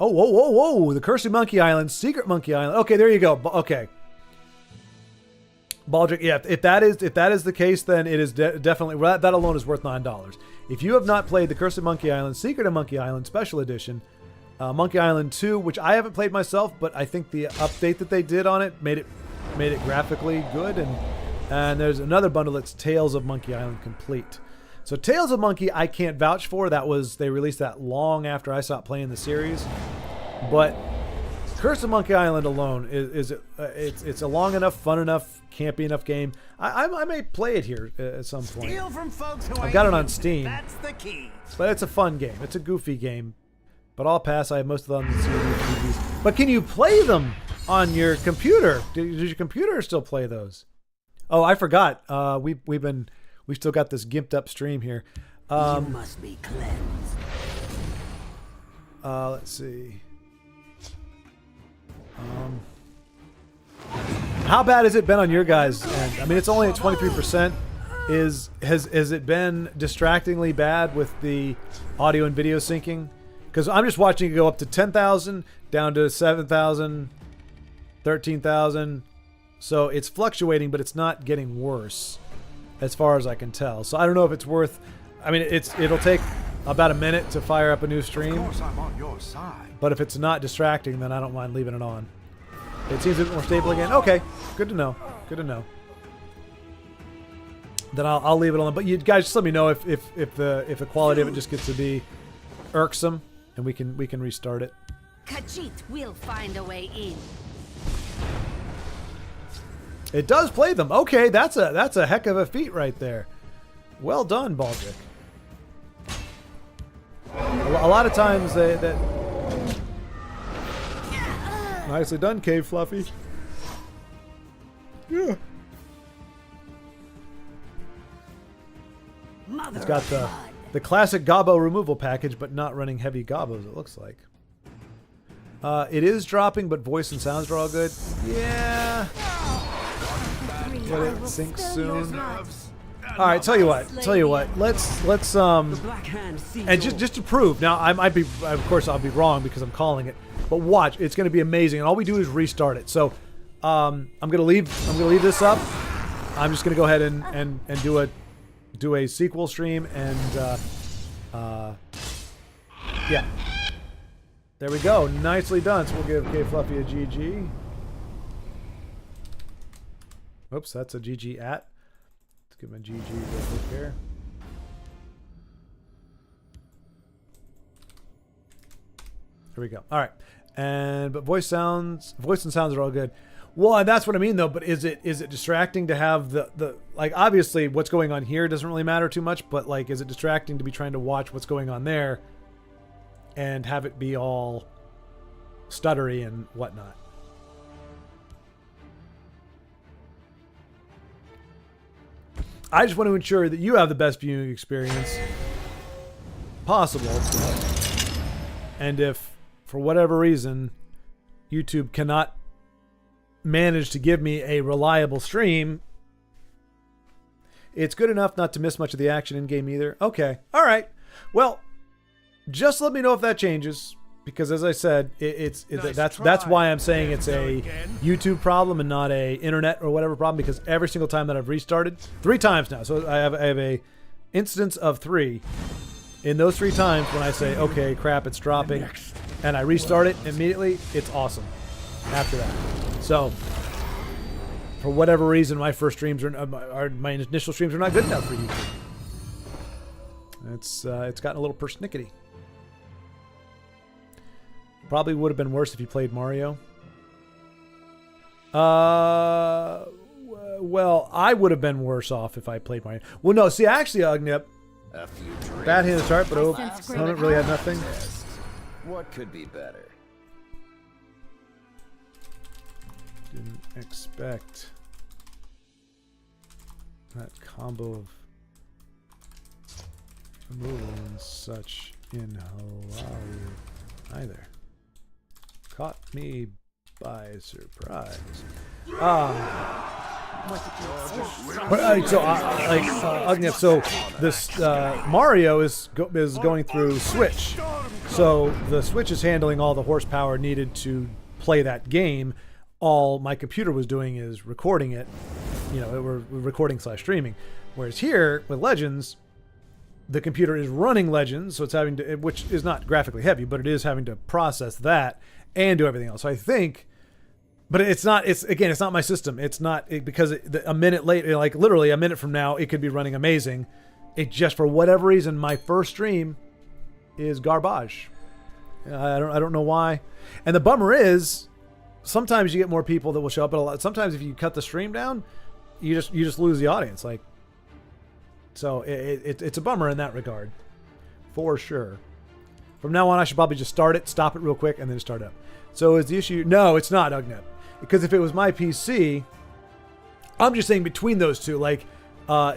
Whoa! The Cursed Monkey Island, Secret Monkey Island. Okay, there you go. Okay, Baldric. Yeah, if that is the case, then it is definitely that alone is worth $9. If you have not played the Cursed Monkey Island, Secret of Monkey Island Special Edition, Monkey Island 2, which I haven't played myself, but I think the update that they did on it made it graphically good, and there's another bundle that's Tales of Monkey Island Complete. So Tales of Monkey, I can't vouch for. They released that long after I stopped playing the series. But Curse of Monkey Island alone it's a long enough, fun enough, campy enough game. I may play it here at some point. Steal from folks who I've ain't got it on you. Steam. That's the key. But it's a fun game. It's a goofy game. But I'll pass. I have most of them on the CDs. But can you play them on your computer? Does your computer still play those? Oh, I forgot. We've still got this gimped up stream here. You must be cleansed. Let's see. How bad has it been on your guys' end? I mean, it's only at 23%. Has it been distractingly bad with the audio and video syncing? Because I'm just watching it go up to 10,000, down to 7,000, 13,000. So it's fluctuating, but it's not getting worse, as far as I can tell. So I don't know if it's worth. I mean, it'll take about a minute to fire up a new stream. Of course, I'm on your side. But if it's not distracting, then I don't mind leaving it on. It seems a bit more stable again. Okay, good to know. Good to know. Then I'll leave it on. But you guys just let me know if the quality of it just gets to be irksome, and we can restart it. Khajiit will find a way in. It does play them. Okay, that's a heck of a feat right there. Well done, Baldric. A lot of times that. Nicely done, Cave Fluffy. Yeah. It's got the classic Gobbo removal package, but not running heavy Gobbos, it looks like. It is dropping, but voice and sounds are all good. Yeah. Let it sink soon. All right, tell you what. Let's and just to prove. Now I might be, of course, I'll be wrong because I'm calling it. But watch, it's going to be amazing, and all we do is restart it. So I'm gonna leave this up. I'm just gonna go ahead and do a sequel stream, and yeah, there we go. Nicely done. So we'll give K Fluffy a GG. Oops, that's a GG at. Let's give him a GG real quick here. Here we go. All right. But voice and sounds are all good. Well, and that's what I mean though, but is it distracting to have the like, obviously what's going on here doesn't really matter too much, but like, is it distracting to be trying to watch what's going on there and have it be all stuttery and whatnot? I just want to ensure that you have the best viewing experience possible. And if for whatever reason YouTube cannot manage to give me a reliable stream, it's good enough not to miss much of the action in game either. Okay. All right. Well, just let me know if that changes, because as I said, that's why I'm saying it's a YouTube problem and not a internet or whatever problem, because every single time that I've restarted, 3 times now. So I have a instance of 3. In those 3 times when I say, okay, crap, it's dropping, and I restart it immediately, it's awesome after that. So, for whatever reason, my first streams my initial streams are not good enough for YouTube. It's gotten a little persnickety. Probably would have been worse if you played Mario. Well, I would have been worse off if I played Mario. Well, no, see, actually, Ugnip, bad hand to start, but opponent really had nothing. What could be better? Didn't expect that combo of removal and such in Hawaii either. Caught me by surprise. So this Mario is going through Switch. So the Switch is handling all the horsepower needed to play that game. All my computer was doing is recording it. We're recording / streaming. Whereas here with Legends, the computer is running Legends, so it's having to, which is not graphically heavy, but it is having to process that and do everything else. So I think, but it's not my system. It's not because a minute later, like literally a minute from now, it could be running amazing. It just, for whatever reason, my first stream is garbage. I don't know why. And the bummer is, sometimes you get more people that will show up, but a lot. Sometimes if you cut the stream down, you just lose the audience. Like, so it's a bummer in that regard, for sure. From now on, I should probably just start it, stop it real quick, and then start up. So is the issue? No, it's not, Ugnet. Because if it was my PC, I'm just saying between those two, like,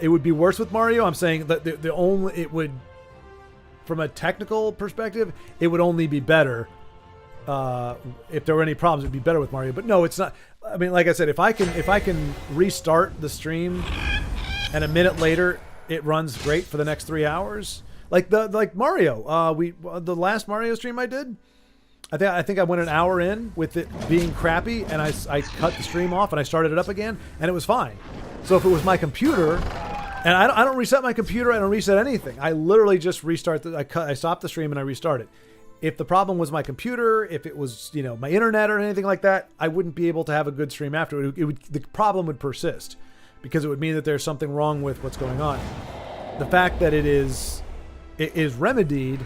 it would be worse with Mario. I'm saying that the only, it would, from a technical perspective, it would only be better. If there were any problems, it'd be better with Mario. But no, it's not. I mean, like I said, if I can restart the stream, and a minute later it runs great for the next 3 hours, like Mario. The last Mario stream I did, I think I went an hour in with it being crappy, and I cut the stream off and I started it up again, and it was fine. So if it was my computer, and I don't reset my computer, I don't reset anything. I literally just restart I stop the stream and I restart it. If the problem was my computer, if it was, you know, my internet or anything like that, I wouldn't be able to have a good stream after. The problem would persist because it would mean that there's something wrong with what's going on. The fact that it is remedied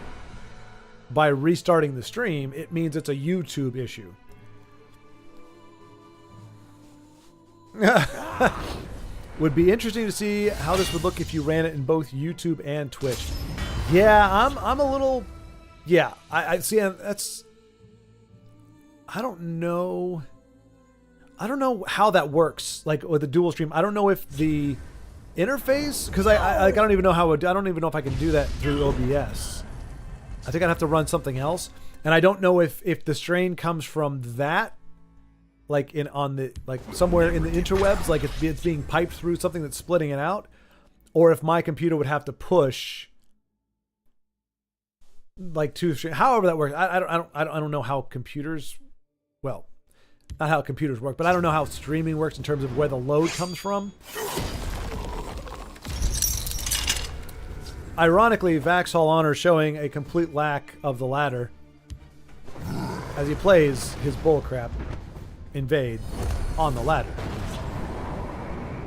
by restarting the stream, it means it's a YouTube issue. Would be interesting to see how this would look if you ran it in both YouTube and Twitch. Yeah, I'm a little... Yeah, I see. That's. I don't know how that works. Like with the dual stream, I don't know if the interface, because I don't even know how. I don't even know if I can do that through OBS. I think I'd have to run something else, and I don't know if the strain comes from that, like somewhere in the interwebs, like it's being piped through something that's splitting it out, or if my computer would have to push. Like to stream, however that works. I don't know how computers, well, not how computers work, but I don't know how streaming works in terms of where the load comes from. Ironically, Vaxhall Honor showing a complete lack of the latter as he plays his bullcrap invade on the ladder.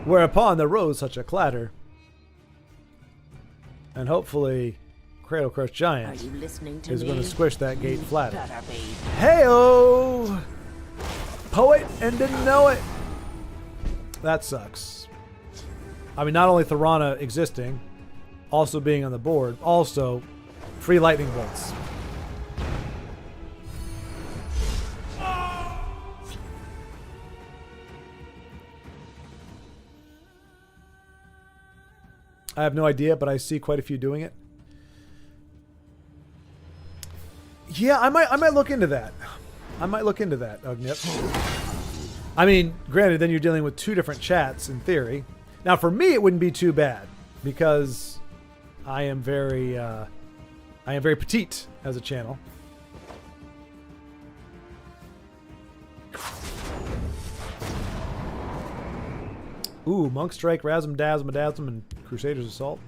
Whereupon there rose such a clatter, and hopefully Cradle Crush Giant is going to squish that gate flatter. Hey-oh! Poet and didn't know it! That sucks. I mean, not only Thorana existing, also being on the board, also free lightning bolts. I have no idea, but I see quite a few doing it. Yeah, I might look into that. Ugnip. I mean, granted, then you're dealing with two different chats in theory. Now, for me, it wouldn't be too bad because I am very petite as a channel. Ooh, Monk Strike, Razum Dazzum, Dazzum, and Crusader's Assault.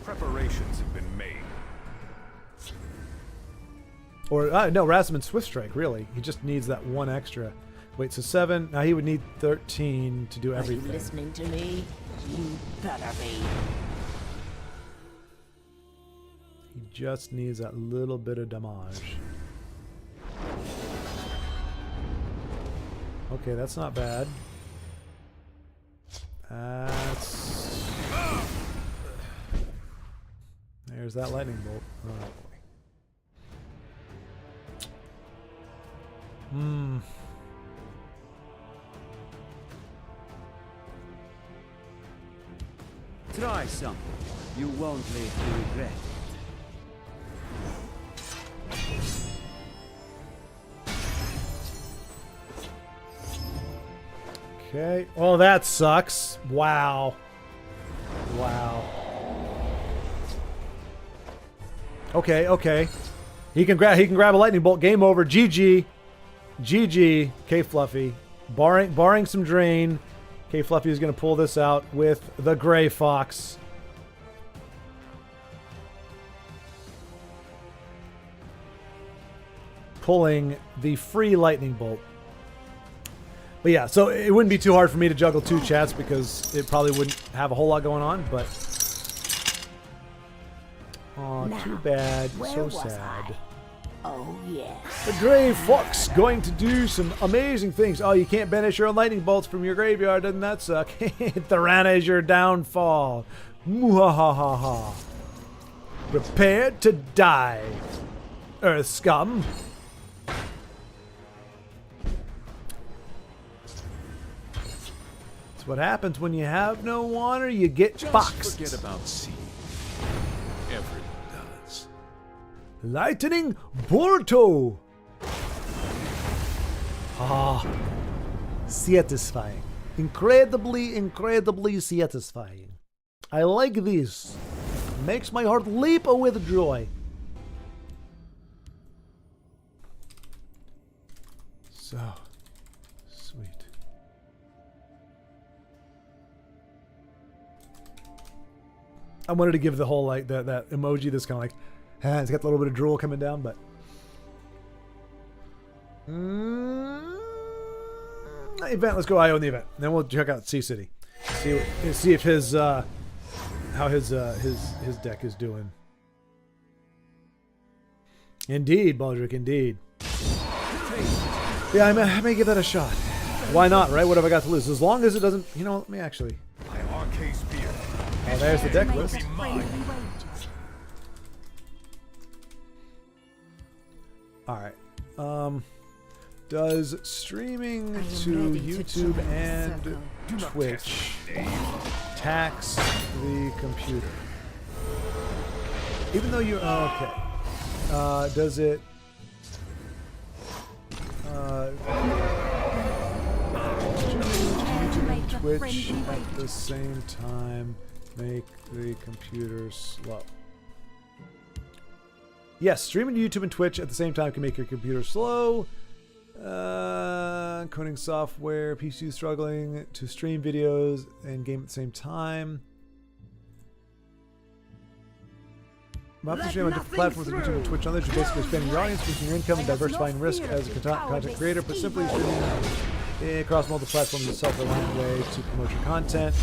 Preparations have been made. Or, no, Razum and Swift Strike, really. He just needs that one extra. Wait, so 7. Now he would need 13 to do everything. Are you listening to me? You better be. He just needs that little bit of damage. Okay, that's not bad. There's that lightning bolt. Oh boy. Try something. You won't live to regret it. Okay. Oh, that sucks. Wow. Wow. Okay. He can grab a lightning bolt. Game over. GG. GG. K Fluffy. Barring some drain, K Fluffy is going to pull this out with the Gray Fox. Pulling the free lightning bolt. But yeah, so it wouldn't be too hard for me to juggle two chats because it probably wouldn't have a whole lot going on, but... Oh, too bad. So sad. Oh, yes. The Gray Fox going to do some amazing things. Oh, you can't banish your own lightning bolts from your graveyard. Doesn't that suck? Thorana is your downfall. Muhahaha. Prepare to die, Earth scum. That's what happens when you have no water. You get boxed. Forget about sea. Everyone does. Lightning Borto. Ah, satisfying. Incredibly satisfying. I like this. Makes my heart leap with joy. So sweet. I wanted to give the whole like that emoji that's kind of like, it's got a little bit of drool coming down, but event. Let's go IO in the event. Then we'll check out Sea City. See if his how his deck is doing. Indeed, Baldric, indeed. Yeah, I may give that a shot. Why not, right? What have I got to lose? As long as it doesn't, you know, let me actually. Oh, there's the deck list. Alright. Does streaming to YouTube and Twitch tax the computer? Even though you... okay. Does it... YouTube and Twitch at the same time make the computer slow? Yes, streaming to YouTube and Twitch at the same time can make your computer slow. Coding software, PC struggling to stream videos and game at the same time. Monthly stream on different platforms like YouTube and Twitch. On this, you're basically expanding your audience, boosting your income, and diversifying risk as a content creator, but simply streaming across multiple platforms is a self-reliant way to promote your content.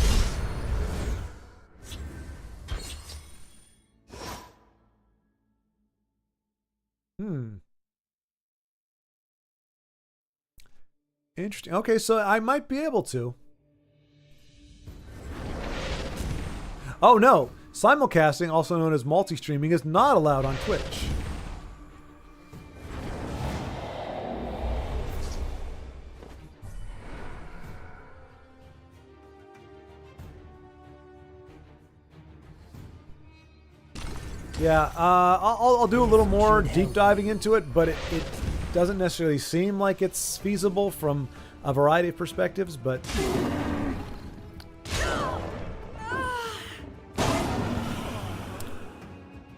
Interesting. Okay, so I might be able to. Oh no! Simulcasting, also known as multi-streaming, is not allowed on Twitch. Yeah, I'll do a little more deep diving into it, but it doesn't necessarily seem like it's feasible from a variety of perspectives, but...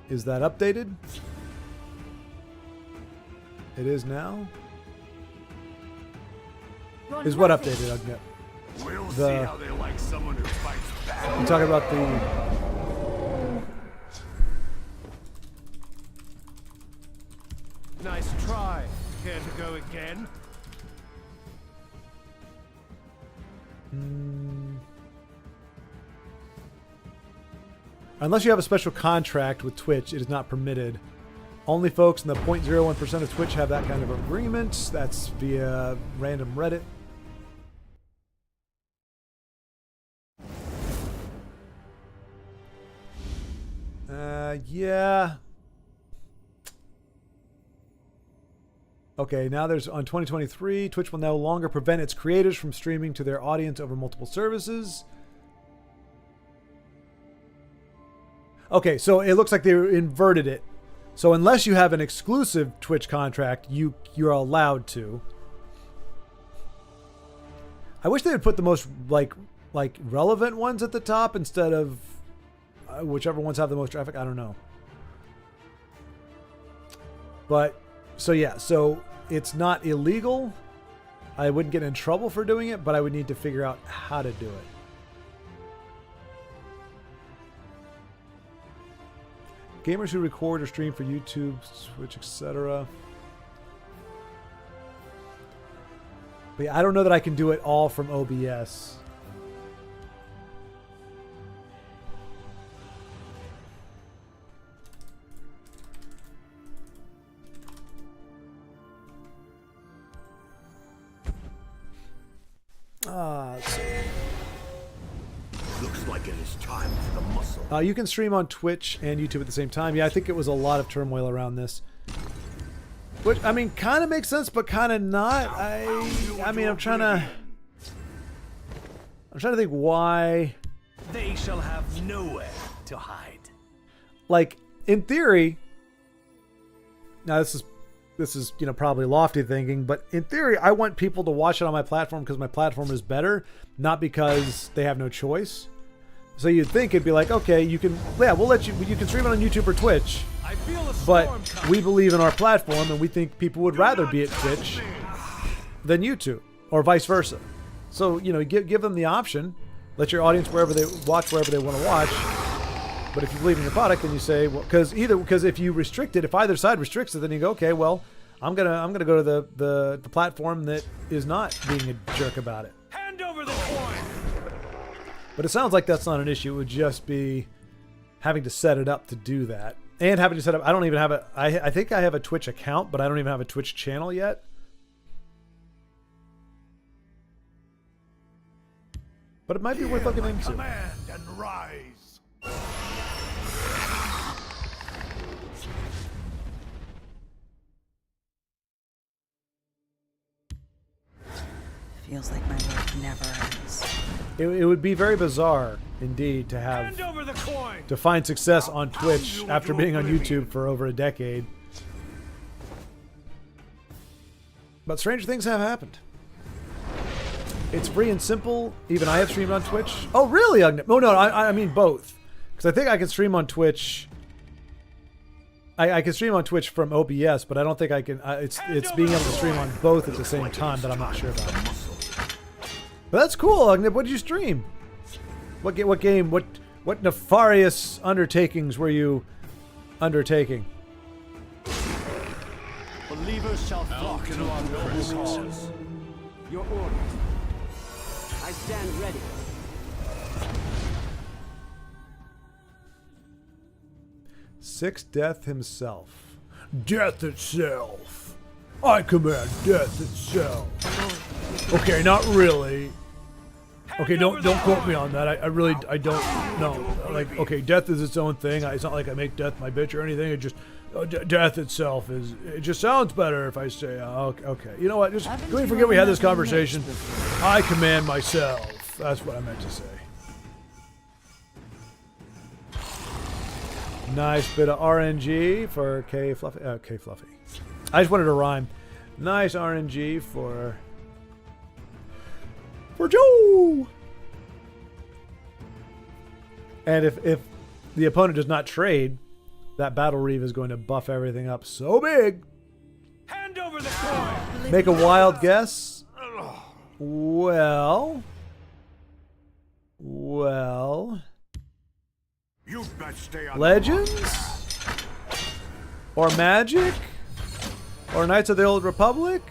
Is that updated? It is now? Is what updated? I'll get. We'll see how they like someone who fights back. You talking about the... Nice try. Care to go again? Unless you have a special contract with Twitch, it is not permitted. Only folks in the 0.01% of Twitch have that kind of agreement. That's via random Reddit. Yeah. Okay, now there's on 2023, Twitch will no longer prevent its creators from streaming to their audience over multiple services. Okay, so it looks like they inverted it. So unless you have an exclusive Twitch contract, you're allowed to. I wish they would put the most like relevant ones at the top instead of whichever ones have the most traffic. I don't know. But so yeah, so it's not illegal. I wouldn't get in trouble for doing it, but I would need to figure out how to do it. Gamers who record or stream for YouTube, Twitch, etc. But yeah, I don't know that I can do it all from OBS. Let's see. Looks like it is time for the muscle. You can stream on Twitch and YouTube at the same time. Yeah, I think it was a lot of turmoil around this. Which, I mean, kind of makes sense, but kind of not. I mean, I'm trying to think why. They shall have nowhere to hide. Like, in theory, now this is you know, probably lofty thinking, but in theory, I want people to watch it on my platform because my platform is better, not because they have no choice. So you'd think it'd be like, okay, you can, yeah, we'll let you can stream it on YouTube or Twitch, I feel a but storm coming. we believe in our platform and we think people would rather be at Twitch than YouTube, or vice versa. So, you know, give them the option, let your audience wherever they want to watch. But if you believe in your product, then you say, well, because if you restrict it, if either side restricts it, then you go, okay, well, I'm gonna go to the platform that is not being a jerk about it. Hand over the coin. But it sounds like that's not an issue. It would just be having to set it up to do that, and having to set up. I don't even have a. I think I have a Twitch account, but I don't even have a Twitch channel yet. But it might be worth looking into. Command and rise. Feels like my work never ends. It would be very bizarre indeed to Hand over the coin. to find success on Twitch after being on YouTube for over a decade. But stranger things have happened. It's free and simple. Even I have streamed on Twitch. Oh, really? Oh, no, I mean both. Because I think I can stream on Twitch. I can stream on Twitch from OBS, but I don't think I can. It's being able to stream on both at the same time that I'm not sure about. But that's cool, Ugnip. What did you stream? What game? What nefarious undertakings were you undertaking? Believers shall flock to our noble cause. Your orders. I stand ready. Sixth Death himself. Death itself. I command death itself. Okay, not really. Okay, don't quote me on that. I really don't know. Like, okay, death is its own thing. It's not like I make death my bitch or anything. It just death itself is. It just sounds better if I say, okay. You know what? Just can we forget we had this conversation? I command myself. That's what I meant to say. Nice bit of RNG for K Fluffy. K Fluffy. I just wanted to rhyme. Nice RNG for Joe. And if the opponent does not trade, that Battle Reeve is going to buff everything up so big. Hand over the coin. Make a wild guess. Well. You'd best stay on Legends? Or Magic? Or Knights of the Old Republic?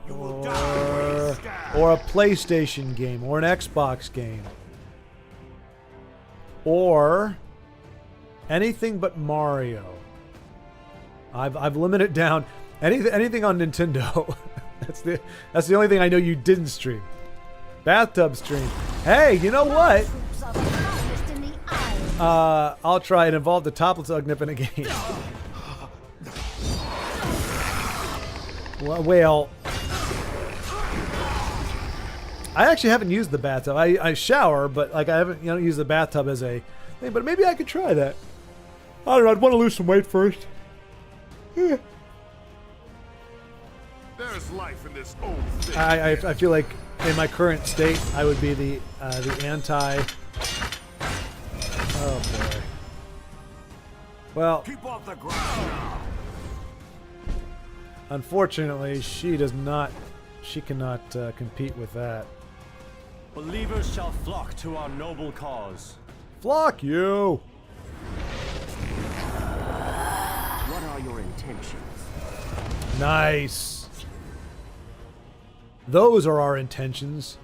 Or a PlayStation game, or an Xbox game, or anything but Mario. I've limited down anything on Nintendo. that's the only thing I know you didn't stream. Bathtub stream. Hey, you know what? I'll try and involve the topless Ugnip in a game. Well, I actually haven't used the bathtub. I shower, but like I haven't used the bathtub as a thing. But maybe I could try that. I don't know. I'd want to lose some weight first. There's life in this old thing. I feel like in my current state, I would be the anti. Oh boy. Well, Keep off the ground now. unfortunately, she does not. She cannot compete with that. Believers shall flock to our noble cause. Flock you. What are your intentions? Nice. Those are our intentions.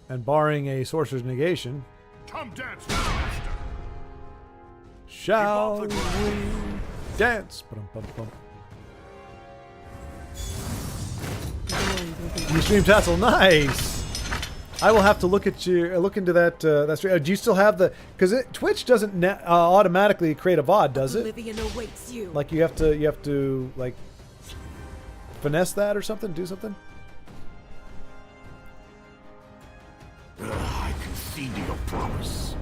And barring a sorcerer's negation, Come dance with the master. shall the we ground. dance? Ba-dum-bum-bum. You stream Tassel, nice. I will have to look into that. That stream. Do you still have the? Because Twitch doesn't automatically create a VOD, does it? Oblivion awaits you. Like you have to like finesse that or something, do something. I concede to your promise.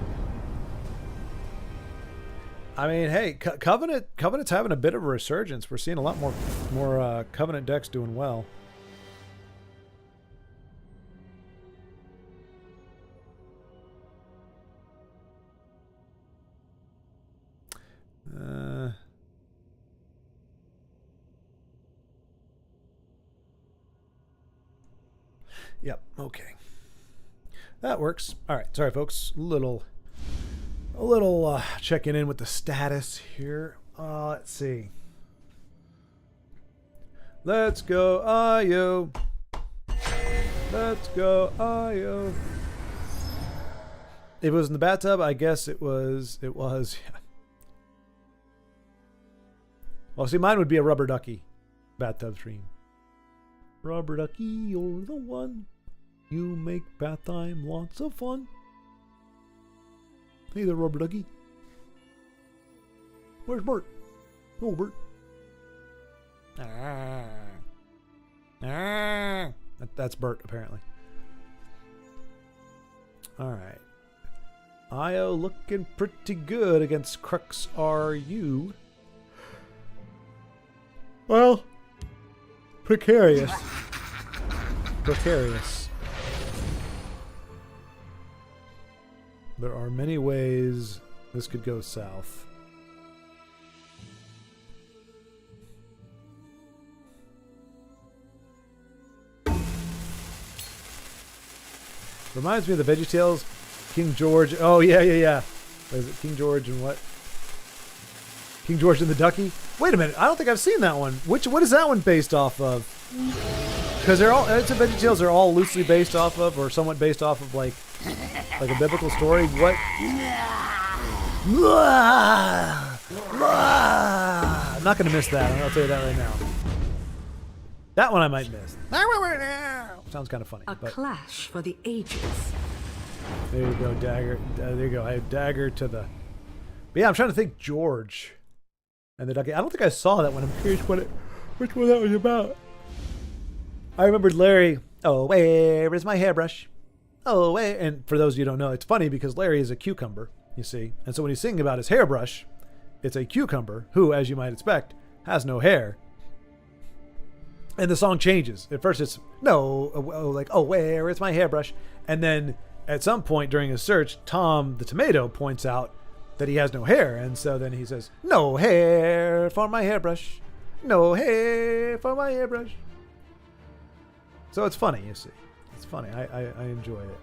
I mean, hey, Covenant's having a bit of a resurgence. We're seeing a lot more Covenant decks doing well. Yep. Okay. That works. All right. Sorry, folks. A little checking in with the status here. Let's see. Let's go, Io. Let's go, Io. If it was in the bathtub, I guess it was. Yeah. Well, see, mine would be a rubber ducky bathtub stream. Rubber ducky, you're the one. You make bath time lots of fun. Hey there, rubber ducky. Where's Bert? Oh, Bert. That's Bert, apparently. All right. Io looking pretty good against Crux RU. Well, precarious. Precarious. There are many ways this could go south. Reminds me of the VeggieTales, King George. Oh, yeah. What is it? King George and what? King George and the Ducky? Wait a minute. I don't think I've seen that one. What is that one based off of? Because they're all, it's a VeggieTales are all loosely based off of, or somewhat based off of, like a biblical story. What? I'm not going to miss that. I'll tell you that right now. That one I might miss. Sounds kind of funny. A clash for the ages. There you go, Dagger. There you go. I have Dagger to the... But yeah, I'm trying to think George and the Ducky. I don't think I saw that one. I'm curious which one that was about. I remembered Larry. Oh, where is my hairbrush? Oh, where... And for those of you who don't know, it's funny because Larry is a cucumber, you see. And so when he's singing about his hairbrush, it's a cucumber who, as you might expect, has no hair. And the song changes. At first it's, where is my hairbrush? And then at some point during his search, Tom the tomato points out that he has no hair. And so then he says, no hair for my hairbrush. No hair for my hairbrush. So it's funny, you see. It's funny. I enjoy it.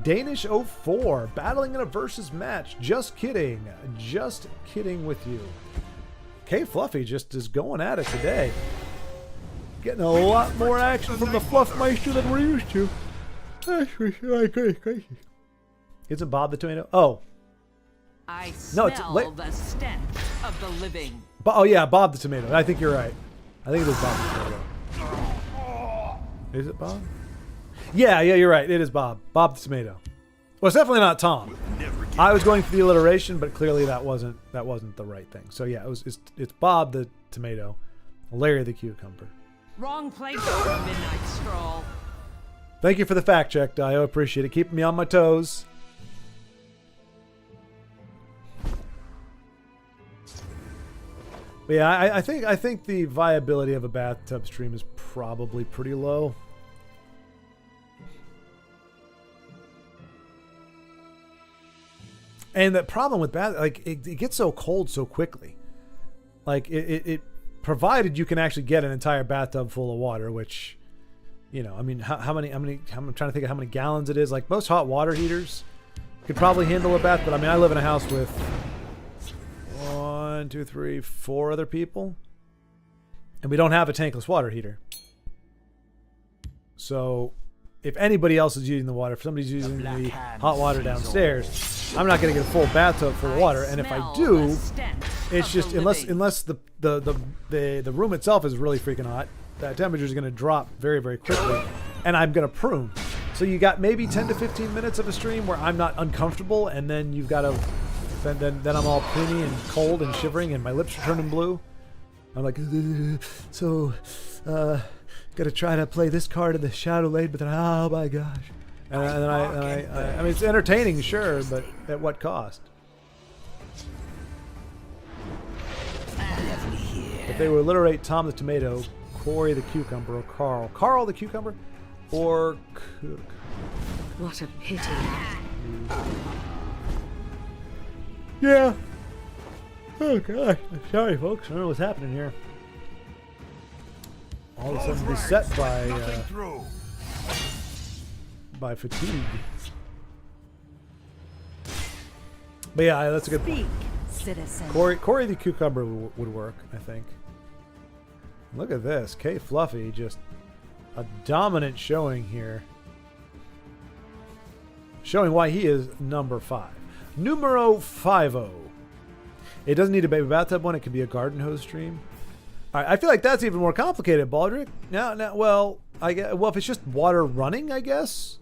Danish 04, battling in a versus match. Just kidding. Just kidding with you. K Fluffy just is going at it today. Getting a lot more action from the Fluffmeister than we're used to. Crazy. Isn't Bob the tomato? Oh. I smell the stench of the living. Oh yeah, Bob the tomato. I think you're right. I think it is Bob the tomato. Is it Bob? Yeah, you're right. It is Bob. Bob the tomato. Well, it's definitely not Tom. I was going for the alliteration, but clearly that wasn't the right thing. So yeah, it's Bob the tomato, Larry the cucumber. Wrong place for a midnight stroll. Thank you for the fact check, Dio. Appreciate it. Keeping me on my toes. But yeah, I think the viability of a bathtub stream is probably pretty low. And the problem with it gets so cold so quickly. Like it provided you can actually get an entire bathtub full of water, which, you know, I mean, how many? I'm trying to think of how many gallons it is. Like most hot water heaters could probably handle a bath, but I mean, I live in a house with 1, 2, 3, 4 other people, and we don't have a tankless water heater. So if anybody else is using the water, if somebody's using the hot water downstairs, I'm not going to get a full bathtub full of water. And if I do, it's just unless the room itself is really freaking hot, that temperature is going to drop very, very quickly, and I'm going to prune. So you got maybe 10 to 15 minutes of a stream where I'm not uncomfortable, and then you've got to, then I'm all pruny and cold and shivering, and my lips are turning blue. I'm like, so, got to try to play this card in the Shadow Lane, but then, oh my gosh. And then I mean, it's entertaining, sure, but at what cost? If they would alliterate Tom the Tomato, Corey the Cucumber, or Carl the Cucumber, or Cook. What a pity. Yeah. Oh gosh. Sorry, folks. I don't know what's happening here. All of a sudden beset by fatigue. But yeah, that's a good point. Citizen. Corey the Cucumber would work, I think. Look at this. K Fluffy, just a dominant showing here. Showing why he is number 5. Numero 50. It doesn't need a baby bathtub one. It could be a garden hose stream. All right, I feel like that's even more complicated, Baldric. Now, well, if it's just water running, I guess.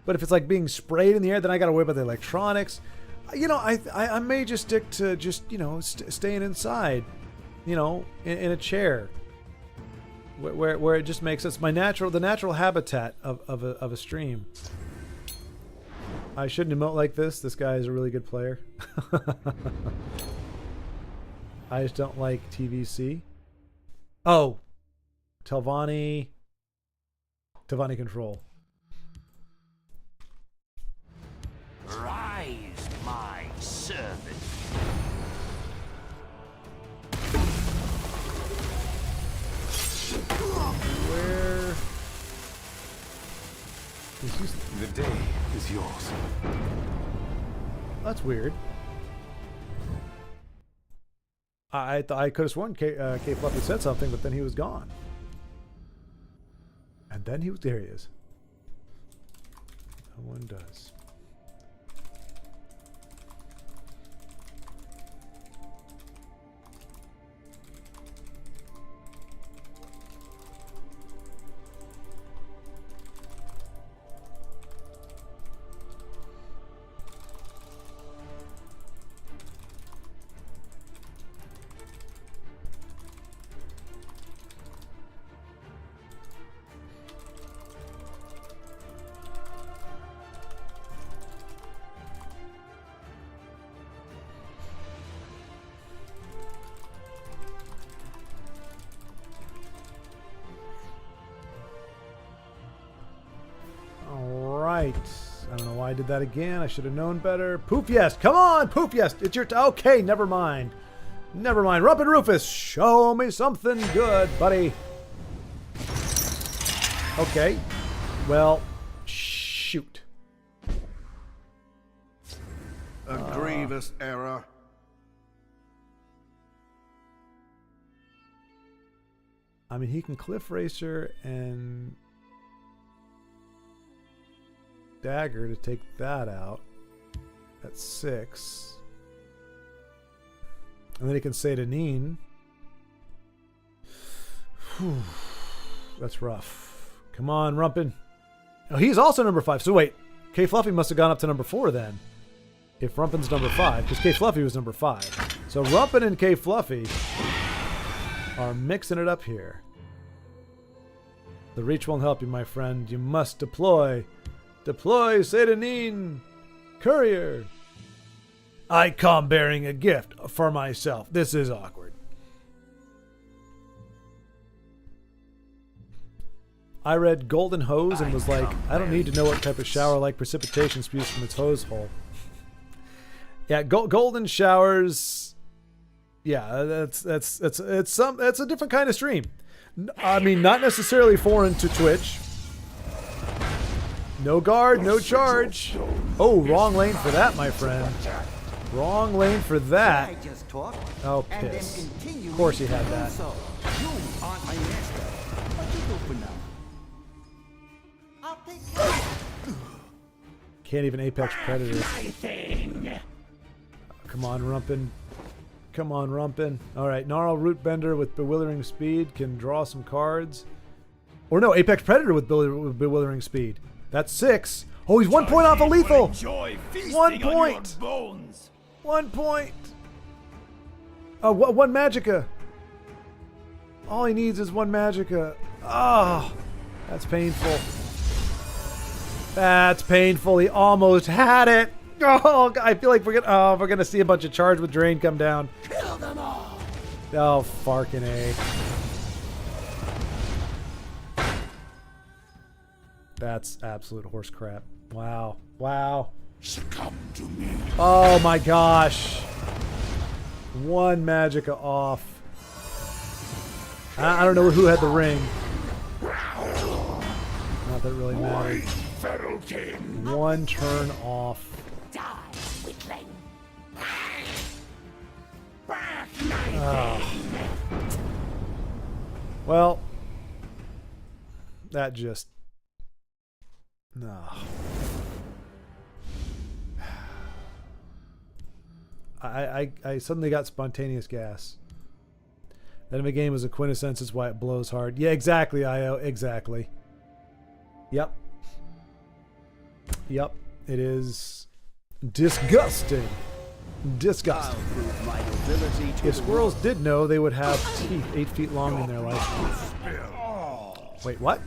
But if it's like being sprayed in the air, then I got to worry about the electronics. You know, I may just stick to just, you know, staying inside, you know, in a chair, where it just makes sense. The natural habitat of a stream. I shouldn't emote like this. This guy is a really good player. I just don't like TVC. Oh, Telvanni Control. Rise, my servant. Where is he? The day is yours. That's weird. I thought I could have sworn K Fluffy said something, but then he was gone. And then there he is. No one does. I don't know why I did that again. I should have known better. Poof yes. Come on, Poof yes. It's your okay, never mind. Never mind. Rump and Rufus, show me something good, buddy. Okay. Well, shoot. A grievous error. I mean, he can Cliff Racer and Dagger to take that out. That's 6. And then he can say to Neen. That's rough. Come on, Rumpin. Oh, he's also number 5. So wait, K Fluffy must have gone up to number 4 then. If Rumpin's number 5, because K Fluffy was number 5. So Rumpin and K Fluffy are mixing it up here. The reach won't help you, my friend. You must deploy. Deploy Sedanin! Courier! I come bearing a gift for myself. This is awkward. I read Golden Hose and was like, I don't need to know what type of shower-like precipitation spews from its hose hole. Yeah, golden showers. Yeah, that's a different kind of stream. I mean, not necessarily foreign to Twitch. No guard, no charge. Oh, wrong lane for that, my friend. Wrong lane for that. Oh, piss. Of course he had that. Can't even Apex Predator. Oh, come on, Rumpin. Come on, Rumpin. All right, Gnarl Rootbender with Bewildering Speed can draw some cards. Or no, Apex Predator with Bewildering Speed. That's 6. Oh, he's 1 point off of lethal. 1 point. 1 point. Oh, one Magicka. All he needs is 1 Magicka. Oh, that's painful. That's painful. He almost had it. Oh, I feel like we're gonna see a bunch of Charge with Drain come down. Kill them all. Oh, farkin' A. That's absolute horse crap. Wow. Wow. Succumb to me. Oh my gosh. 1 Magicka off. I don't know who had the ring. Not that it really mattered. Feral king. 1 turn off. Die, weakling. Well, that just... No. I suddenly got spontaneous gas. That of a game is a quintessence, is why it blows hard. Yeah, exactly, IO. Exactly. Yep. Yep. It is disgusting. Disgusting. If squirrels did know, they would have teeth 8 feet long in their life. Wait, what?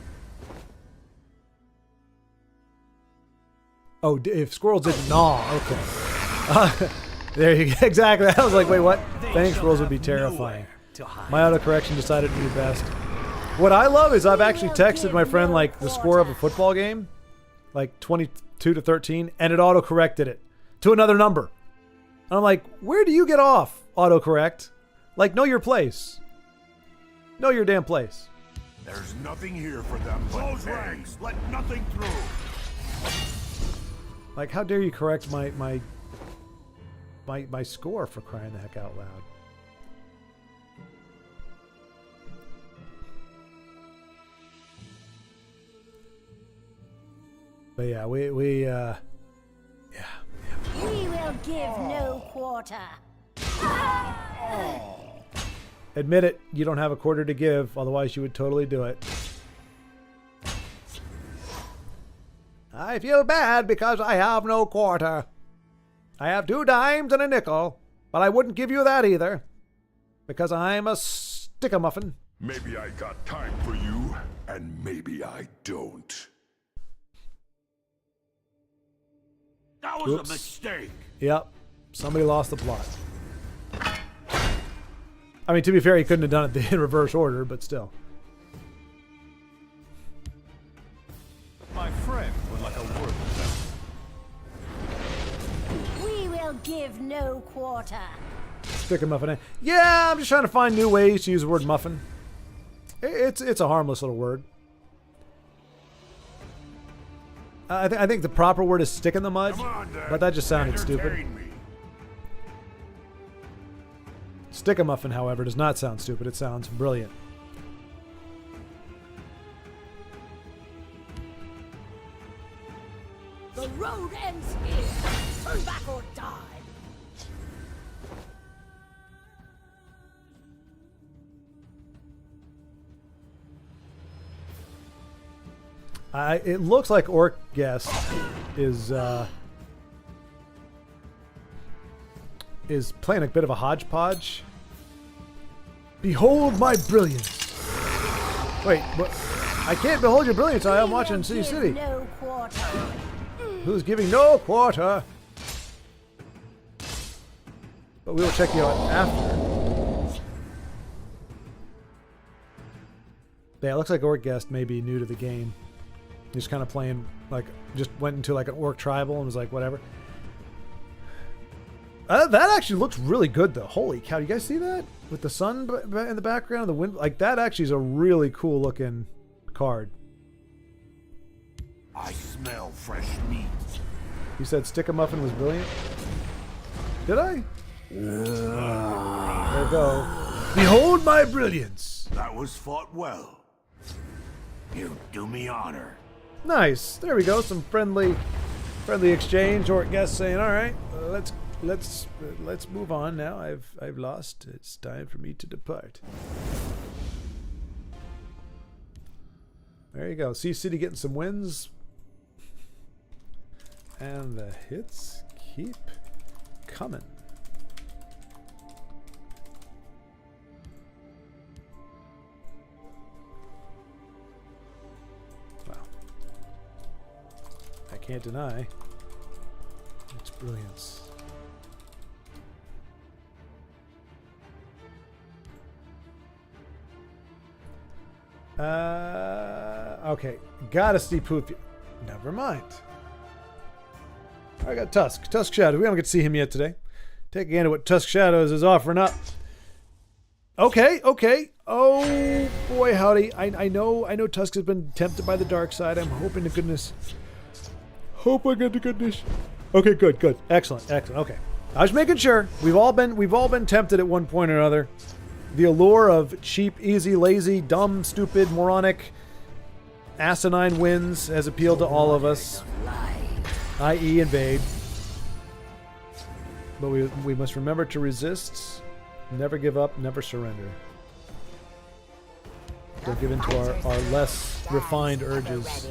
Oh, if squirrels didn't gnaw, okay. There you go. Exactly. I was like, wait, what? Thanks, squirrels would be terrifying. My autocorrection decided to be best. What I love is I've actually texted my friend like the score of a football game, like 22-13, and it autocorrected it to another number. And I'm like, where do you get off, autocorrect? Like, know your place. Know your damn place. There's nothing here for them. Close ranks. Let nothing through. Like, how dare you correct my score, for crying the heck out loud. But yeah, we will give no quarter. Admit it, you don't have a quarter to give, otherwise you would totally do it. I feel bad because I have no quarter. I have 2 dimes and a nickel, but I wouldn't give you that either, because I'm a stick-a-muffin. Maybe I got time for you, and maybe I don't. That was a mistake. Yep. Somebody lost the plot. I mean, to be fair, he couldn't have done it in reverse order, but still. My friend would like a word with them. We will give no quarter. Stick a muffin in. Yeah, I'm just trying to find new ways to use the word muffin. It's a harmless little word. I think the proper word is stick in the mud, but that just sounded stupid. Stick a muffin, however, does not sound stupid. It sounds brilliant. The road ends here. Turn back or die. It looks like Orc Guest is playing a bit of a hodgepodge. Behold my brilliance. Wait, but I can't behold your brilliance. I am watching City City. No quarter. Who's giving no quarter? But we will check you out after. Yeah, it looks like Orc Guest may be new to the game. He's kind of playing, like, just went into like an orc tribal and was like, whatever. That actually looks really good, though. Holy cow, you guys see that? With the sun in the background, the wind, like, that actually is a really cool looking card. I smell fresh meat. You said Stick a Muffin was brilliant? Did I? There we go. Behold my brilliance. That was fought well. You do me honor. Nice. There we go. Some friendly exchange. Orc Guest saying, all right, let's let's move on now. I've lost. It's time for me to depart. There you go. Sea City getting some wins. And the hits keep coming. Wow. I can't deny its brilliance. Okay. Gotta see Poofy. Never mind. I got Tusk. Tusk Shadow. We don't get to see him yet today. Take a gander what Tusk Shadows is offering up. Okay. Oh boy, howdy. I know Tusk has been tempted by the dark side. I'm hoping to goodness. Okay, good. Excellent. Okay. I was making sure. We've all been tempted at one point or another. The allure of cheap, easy, lazy, dumb, stupid, moronic, asinine wins has appealed to all of us, i.e. invade. But we must remember to resist, never give up, never surrender. Don't give in to our less refined urges.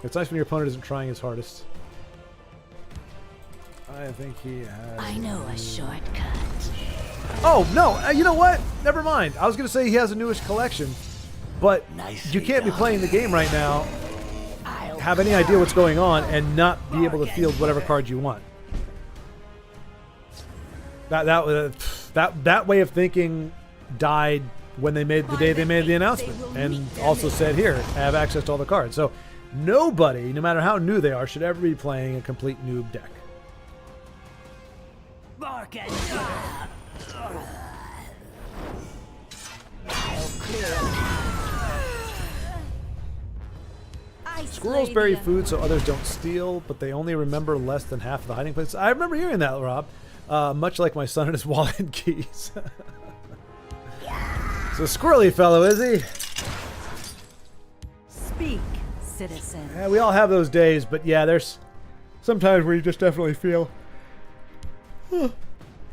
It's nice when your opponent isn't trying his hardest. I think he has... I know a shortcut. Oh, no. You know what? Never mind. I was going to say he has a newish collection, but you can't be playing the game right now, have any idea what's going on, and not be able to field whatever card you want. That way of thinking died when they made the day they made the announcement, and also said, here, have access to all the cards. So nobody, no matter how new they are, should ever be playing a complete noob deck. Bark and Squirrels bury food so others don't steal, but they only remember less than half of the hiding places. I remember hearing that, Rob. Much like my son and his wallet and keys. So squirrely fellow, is he? speak, citizen. Yeah, we all have those days, but yeah, there's sometimes where you just definitely feel you're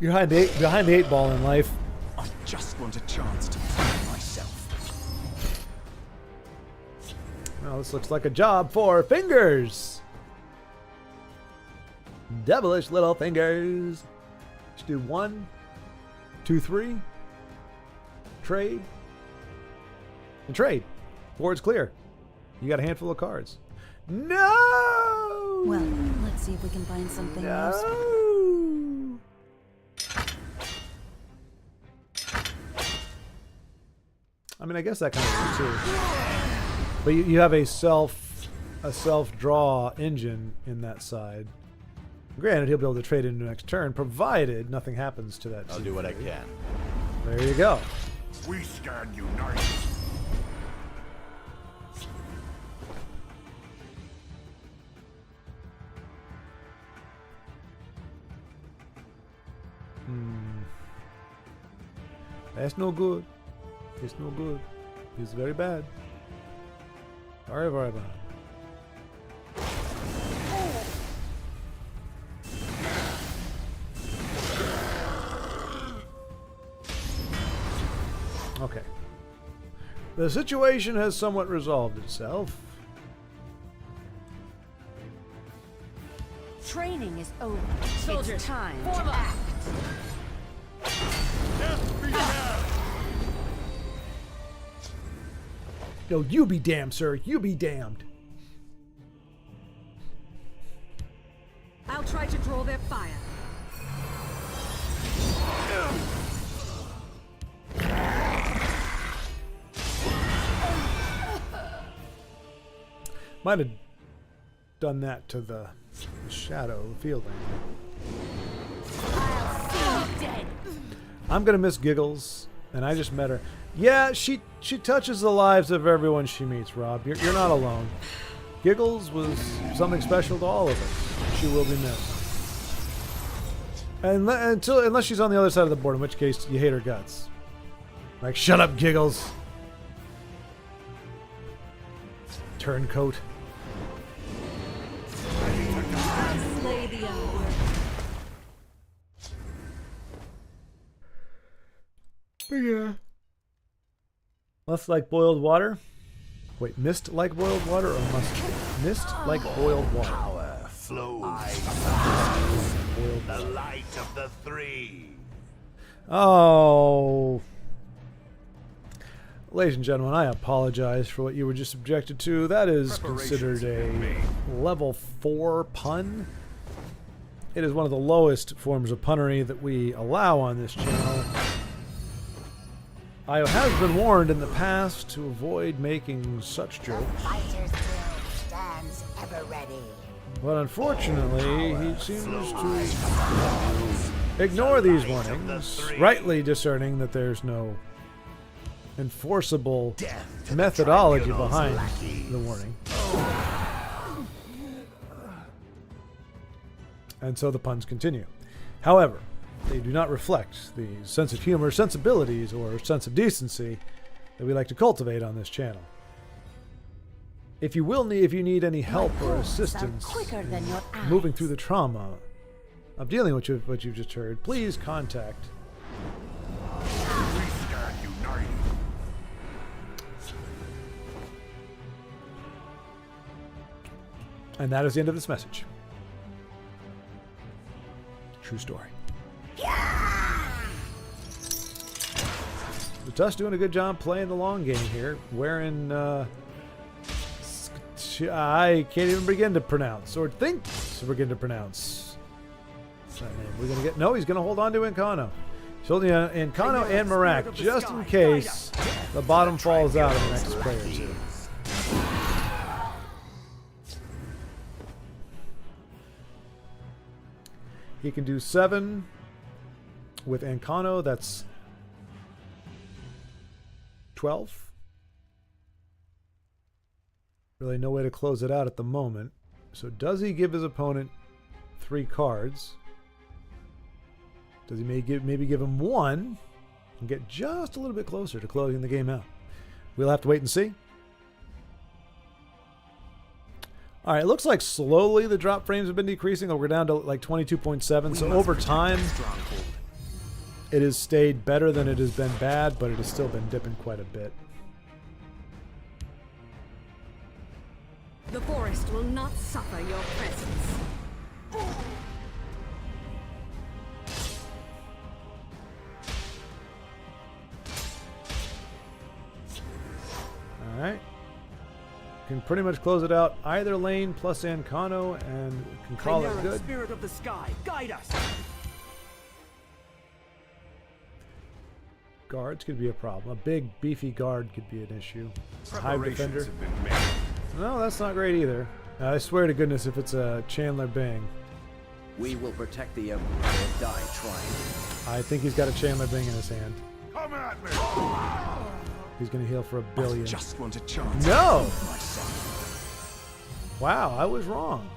behind the eight ball in life. I just want a chance to prove myself. Well, this looks like a job for fingers. Devilish little fingers. Let's do 1, 2, 3. Trade. And trade. Board's clear. You got a handful of cards. No! Well, let's see if we can find something else. No! I mean, I guess that kind of works too. But you have a self-draw engine in that side. Granted, he'll be able to trade into the next turn, provided nothing happens to that. I'll do what I can. There you go. We stand united. That's no good. It's no good. It's very bad. Very, very bad. Okay. The situation has somewhat resolved itself. Training is over. Soldiers, It's time form to up. act. No, you be damned, sir. You be damned. I'll try to draw their fire. Might have done that to the shadow fielding. I'm gonna miss Giggles, and I just met her. Yeah, she touches the lives of everyone she meets, Rob. You're not alone. Giggles was something special to all of us. She will be missed. And unless she's on the other side of the board, in which case you hate her guts. Like, shut up, Giggles. Turncoat. Yeah. Must like boiled water? Wait, mist like boiled water or mist like boiled water? Power flows. Boiled The water. light of the three. Oh. Ladies and gentlemen, I apologize for what you were just subjected to. That is considered a level 4 pun. It is one of the lowest forms of punnery that we allow on this channel. I have been warned in the past to avoid making such jokes. Fighter's will stands ever ready. But unfortunately, he seems to ignore these warnings, rightly discerning that there's no enforceable methodology behind the warning. And so the puns continue. However, they do not reflect the sense of humor, sensibilities, or sense of decency that we like to cultivate on this channel. If you need any help or assistance in moving through the trauma of dealing with what you've just heard, please contact And that is the end of this message. True story. The Tusk doing a good job playing the long game here. Wearing, I can't even begin to pronounce, or think to begin to pronounce that name. We're gonna get, no, he's gonna hold on to Encano. He's holding Encano and Marak, just in case the bottom falls out in the next play or two. He can do 7 with Encano. That's 12. Really no way to close it out at the moment. So does he give his opponent 3 cards? Does he maybe give him 1 and get just a little bit closer to closing the game out? We'll have to wait and see. All right, it looks like slowly the drop frames have been decreasing. We're down to like 22.7. So over time, it has stayed better than it has been bad, but it has still been dipping quite a bit. The forest will not suffer your presence. All right. Can pretty much close it out either lane plus Encano and we can call it good. Spirit of the sky, guide us. Guards could be a problem. A big, beefy guard could be an issue. A hive defender. No, that's not great either. I swear to goodness if it's a Chandler Bing. We will protect the Emperor or die trying. I think he's got a Chandler Bing in his hand. Come at me! He's going to heal for $1 billion. Just want a chance. No! Wow, I was wrong.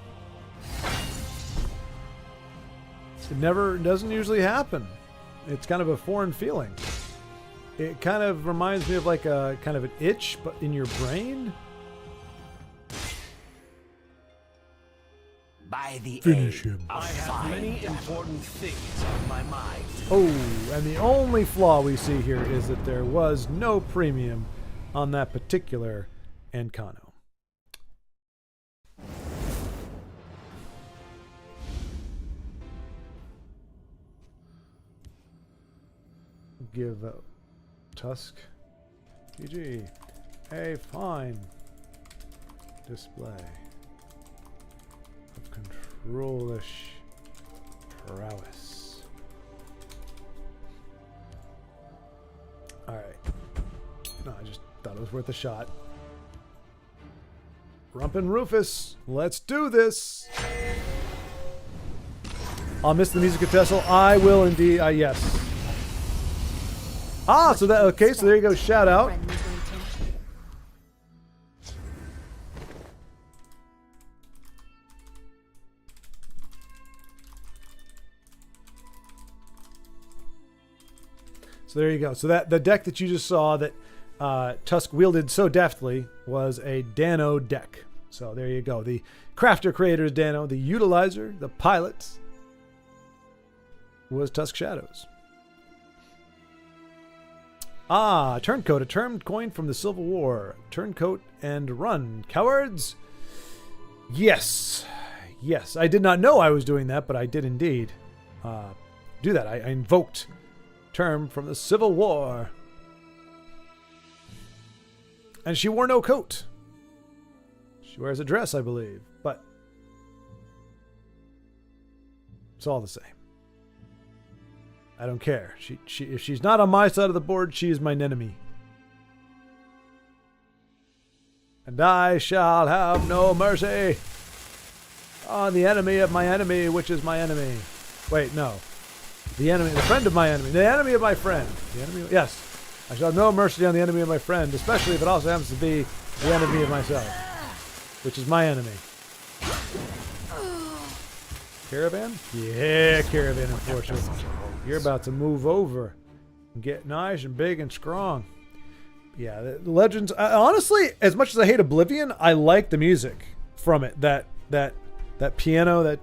It doesn't usually happen. It's kind of a foreign feeling. It kind of reminds me of like a kind of an itch, but in your brain. By the Finish aid him. I have many important things on my mind. Oh, and the only flaw we see here is that there was no premium on that particular Encano. Give Tusk GG a fine display of controlish prowess. Alright. No, I just thought it was worth a shot. Rump and Rufus, let's do this! I'll miss the music Tessel. I will indeed. Yes. Ah, so that, okay, so there you go. Shout out. So there you go. So that the deck that you just saw that Tusk wielded so deftly was a Dano deck. So there you go. The crafter creator is Dano. The utilizer, the pilot, was Tusk Shadows. Ah, turncoat, a term coined from the Civil War. Turncoat and run. Cowards? Yes. Yes, I did not know I was doing that, but I did indeed do that. I invoked term from the Civil War. And she wore no coat. She wears a dress, I believe, but it's all the same. I don't care. If she's not on my side of the board, she is mine enemy. And I shall have no mercy on the enemy of my enemy, which is my enemy. Wait, no. The friend of my enemy. The enemy of my friend. Yes. I shall have no mercy on the enemy of my friend, especially if it also happens to be the enemy of myself, which is my enemy. Caravan? Yeah, caravan enforcer. You're about to move over and get nice and big and strong. Yeah, the Legends. Honestly, as much as I hate Oblivion, I like the music from it. That piano. That.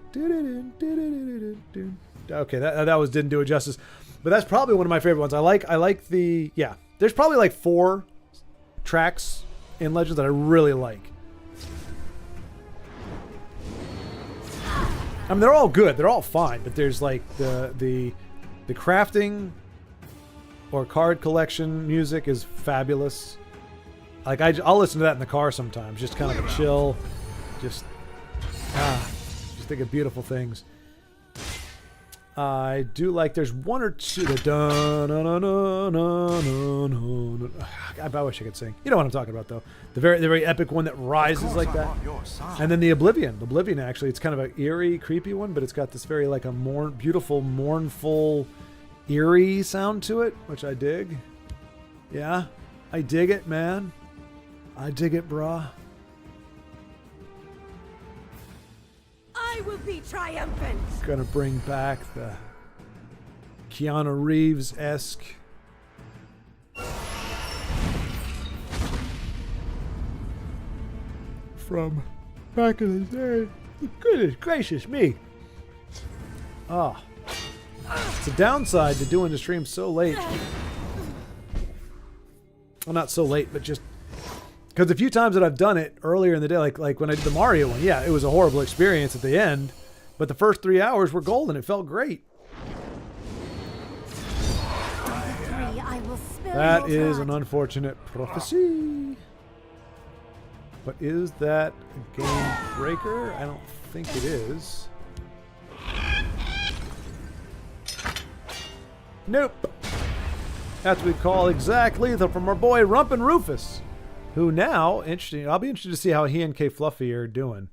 Okay, that didn't do it justice, but that's probably one of my favorite ones. I like the. Yeah, there's probably like 4 tracks in Legends that I really like. I mean, they're all good. They're all fine, but there's like the crafting or card collection music is fabulous. Like I'll listen to that in the car sometimes, just kind of a chill, just think of beautiful things. I do like there's 1 or 2 I wish I could sing. You know what I'm talking about though. The very epic one that rises like that. And then the Oblivion actually, it's kind of an eerie, creepy one, but it's got this very like a beautiful, mournful, eerie sound to it, which I dig. Yeah, I dig it, man. I dig it, brah. I will be triumphant. Gonna bring back the Keanu Reeves-esque from back in the day. Goodness gracious me. Oh. It's a downside to doing the stream so late. Well, not so late, but just because the few times that I've done it earlier in the day, like when I did the Mario one, yeah, it was a horrible experience at the end, but the first 3 hours were golden. It felt great. That is an unfortunate prophecy. But is that a game breaker? I don't think it is. Nope. That's what we call exact lethal from our boy Rumpin' Rufus, who now, interesting, I'll be interested to see how he and K Fluffy are doing.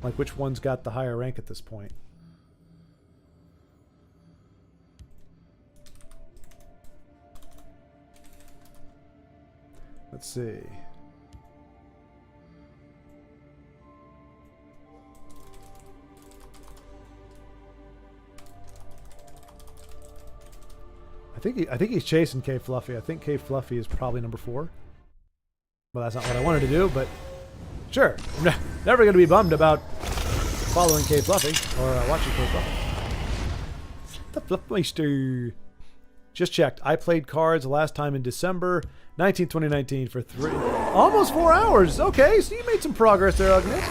Like which one's got the higher rank at this point. Let's see. I think he's chasing K Fluffy. I think K Fluffy is probably number 4. Well, that's not what I wanted to do, but sure. I'm never going to be bummed about following K Fluffy or watching K Fluffy. The Fluffmeister. Just checked. I played cards last time in December 2019 for almost 4 hours. Okay, so you made some progress there, Agnes.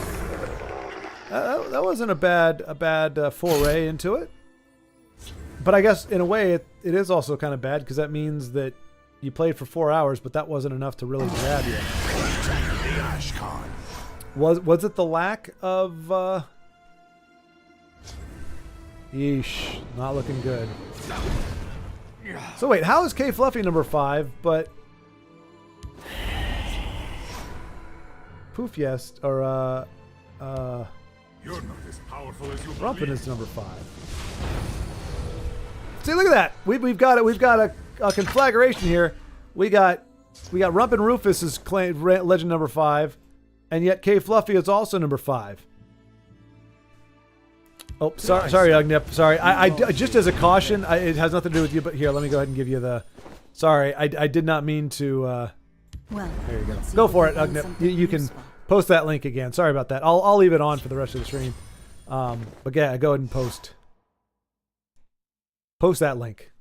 That wasn't a bad foray into it. But I guess in a way it is also kind of bad because that means that you played for 4 hours, but that wasn't enough to really grab you. Was it the lack of? Yeesh, not looking good. So wait, how is K Fluffy number 5, but Poof yes or You're not as powerful as you Rumpin is number 5. See, look at that. We've got a conflagration here. We got Rumpin' Rufus is claimed legend number 5, and yet K Fluffy is also number 5. Oh, sorry, Ugnip. Sorry, I just as a caution, it has nothing to do with you. But here, let me go ahead and give you the. Sorry, I did not mean to. Well, there you go. Go for it, Ugnip. You can post that link again. Sorry about that. I'll leave it on for the rest of the stream. But yeah, go ahead and post that link.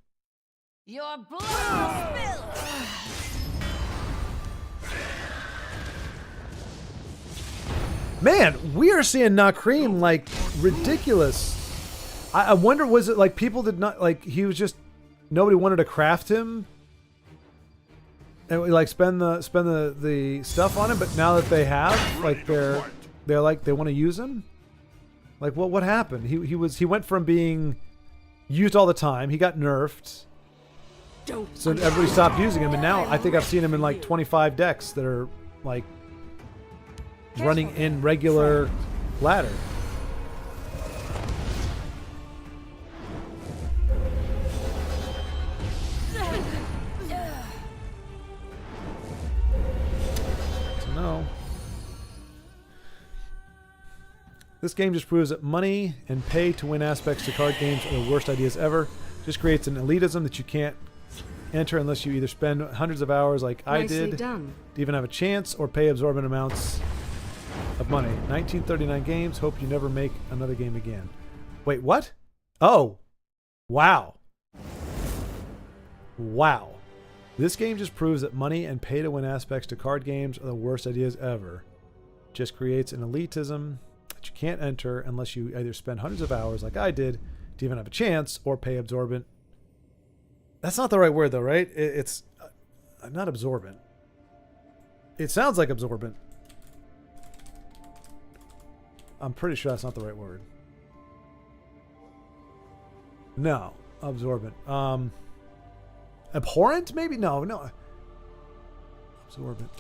Your blood will spill. Man, we are seeing Nakreem like ridiculous. I wonder, was it like people did not like, he was just, nobody wanted to craft him and we like spend the stuff on him, but now that they have, like they're like, they want to use him. Like what happened? He went from being used all the time, he got nerfed, so everybody stopped using him, and now I think I've seen him in like 25 decks that are like running in regular ladder. So no. This game just proves that money and pay to win aspects to card games are the worst ideas ever. Just creates an elitism that you can't enter unless you either spend hundreds of hours like I did to even have a chance, or pay absorbent amounts of money. 1939 games. Hope you never make another game again. Wait, what? Oh. Wow. Wow. This game just proves that money and pay to win aspects to card games are the worst ideas ever. Just creates an elitism that you can't enter unless you either spend hundreds of hours like I did to even have a chance, or pay absorbent. That's not the right word though, right? It's not absorbent. It sounds like absorbent. I'm pretty sure that's not the right word. No, absorbent. Abhorrent, maybe? No. Absorbent.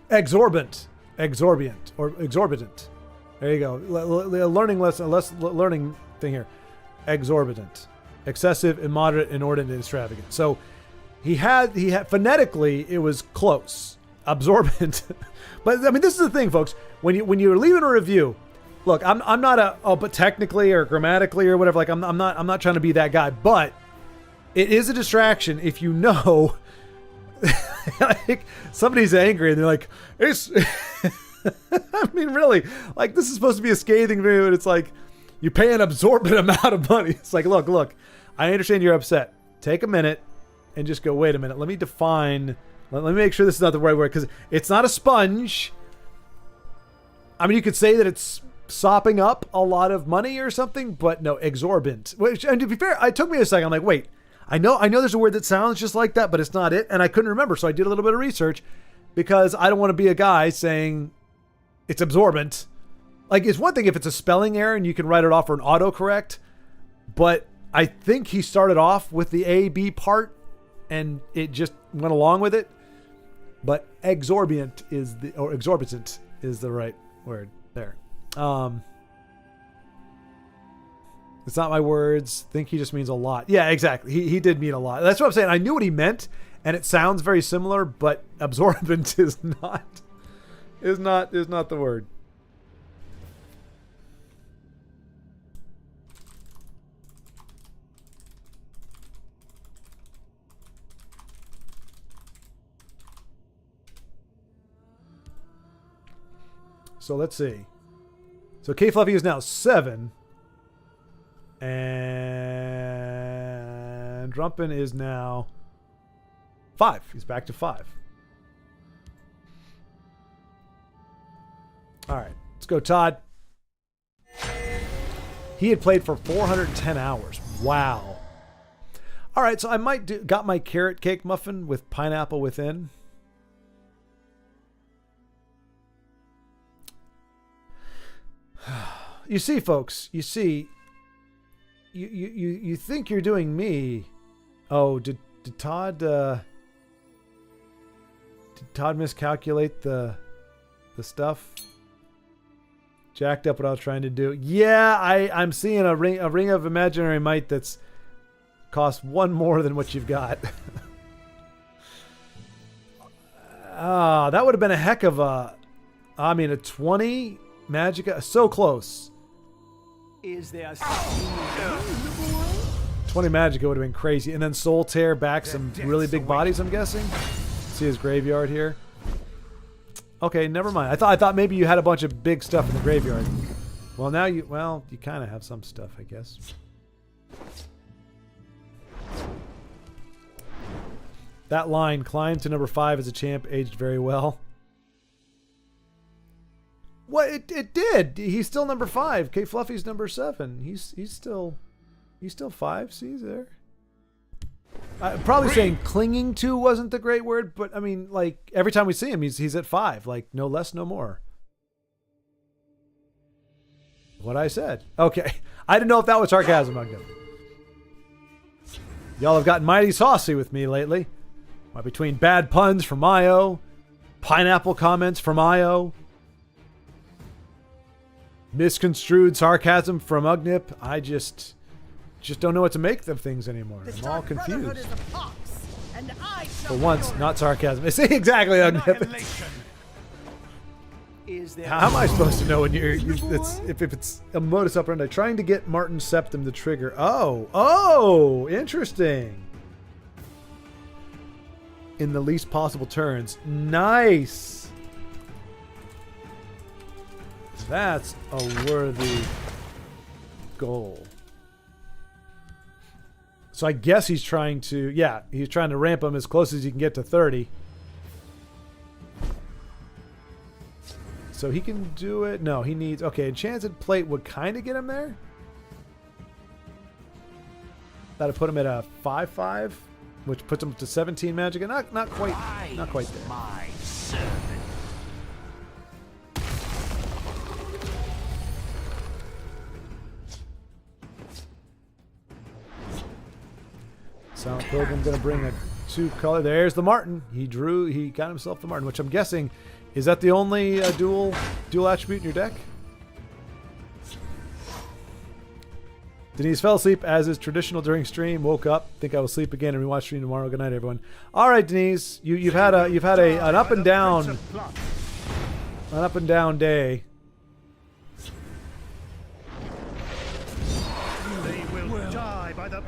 Exorbitant, or exorbitant. There you go. Learning lesson, learning thing here. Exorbitant, excessive, immoderate, inordinate, extravagant. So he had phonetically it was close. Absorbent, but I mean this is the thing, folks. When you're leaving a review, look, I'm not but technically or grammatically or whatever. Like I'm not trying to be that guy, but it is a distraction if you know. Like somebody's angry and they're like, it's I mean really, like this is supposed to be a scathing video and it's like you pay an absorbent amount of money. It's like, look, I understand you're upset. Take a minute and just go, wait a minute, let me define, let me make sure this is not the right word, because it's not a sponge. I mean, you could say that it's sopping up a lot of money or something, but no, exorbitant. Which, and to be fair, it took me a second. I'm like, wait, I know there's a word that sounds just like that, but it's not it. And I couldn't remember. So I did a little bit of research because I don't want to be a guy saying it's absorbent. Like, it's one thing if it's a spelling error and you can write it off for an autocorrect, but I think he started off with the A, B part and it just went along with it. But exorbitant is the right word there. It's not my words. Think he just means a lot. Yeah, exactly. He did mean a lot. That's what I'm saying. I knew what he meant, and it sounds very similar, but absorbent is not the word. So let's see. So K Fluffy is now 7. And Drumpin is now 5. He's back to 5. All right, let's go, Todd. He had played for 410 hours. Wow. All right, so I got my carrot cake muffin with pineapple within. You see, folks, you think you're doing me. Oh, did Todd miscalculate the stuff? Jacked up what I was trying to do. Yeah, I'm seeing a ring of imaginary might that's cost 1 more than what you've got. That would have been a heck of a 20 Magica, so close. Is there 20 Magica would have been crazy. And then Soul Tear back some really big bodies, I'm guessing. See his graveyard here. Okay, never mind. I thought maybe you had a bunch of big stuff in the graveyard. Well, now you kind of have some stuff, I guess. That line, climbed to number 5 as a champ, aged very well. What it did? He's still number 5. K Fluffy's number 7. He's still 5. See there. Probably saying clinging to wasn't the great word, but I mean, like every time we see him, he's at 5. Like no less, no more. What I said. Okay, I didn't know if that was sarcasm, Ugna. Y'all have gotten mighty saucy with me lately. Between bad puns from Io, pineapple comments from Io, misconstrued sarcasm from Ugnip, I just don't know what to make of things anymore. I'm all confused. For once, not sarcasm. See, exactly, Ugnip. How am I supposed to know when if it's a modus operandi? Trying to get Martin Septim to trigger. Oh, interesting. In the least possible turns. Nice. That's a worthy goal. So I guess he's trying to, he's trying to ramp him as close as he can get to 30. So he can do it. No, he needs, okay, Enchanted Plate would kind of get him there. That'll put him at a 5/5. Which puts him to 17 magic, and not quite there. My servant. Silent Pilgrim gonna bring a 2-color. There's the Martin. He got himself the Martin, which I'm guessing is that the only dual attribute in your deck. Denise fell asleep as is traditional during stream. Woke up, think I will sleep again and rewatch stream tomorrow. Good night, everyone. All right, Denise, you've had an up and down day.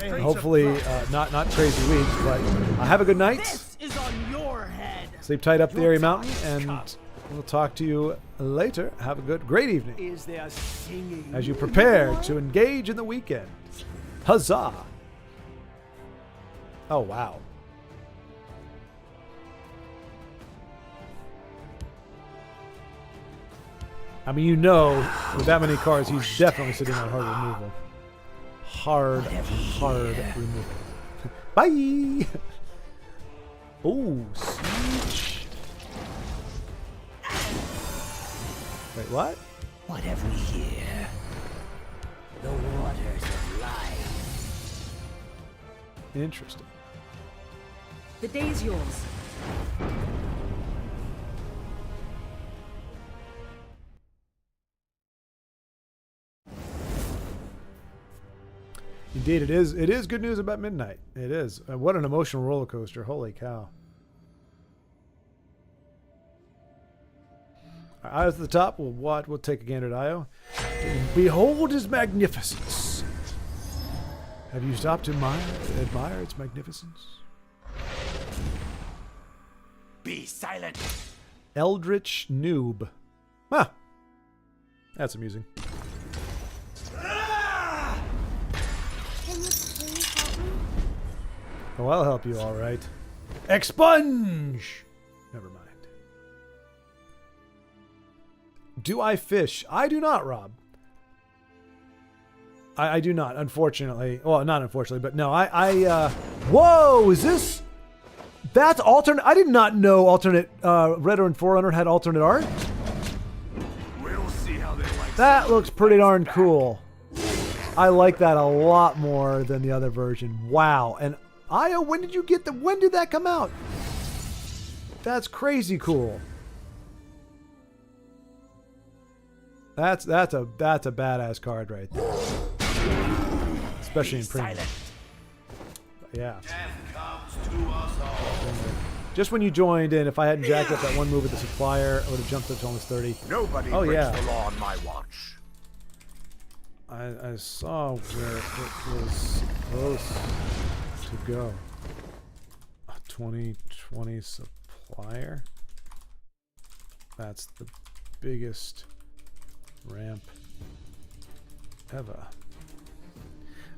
And hopefully not crazy week, but have a good night. This is on your head. Sleep tight up the Airy Mountain, and we'll talk to you later. Have a great evening. Is there singing as you prepare to engage in the weekend. Huzzah! Oh, wow. I mean, with that many cards, he's definitely sitting on hard removal. Hard removal. Bye! Oh, Siege. Wait, what? What have we here? The waters of life. Interesting. The day is yours. Indeed, it is. It is good news about midnight. It is. What an emotional roller coaster. Holy cow. Our eyes at the top. We'll take a gander at Io. Behold his magnificence. Have you stopped to admire its magnificence? Be silent. Eldritch Noob. Huh. That's amusing. Oh, I'll help you, all right. Expunge! Never mind. Do I fish? I do not, Rob. I do not, unfortunately. Well, not unfortunately, but no, whoa, is this... That's alternate... I did not know alternate... Red and Forerunner had alternate art. We'll see how they like that looks pretty darn cool. I like that a lot more than the other version. Wow. And Io, when did that come out? That's crazy cool. That's a badass card right there. Especially in premium. Yeah. Just when you joined in, if I hadn't jacked up that one move with the supplier, I would have jumped up to almost 30. Nobody breaks the law on my watch. I saw where it was supposed to go. A 2020 supplier. That's the biggest ramp Ever.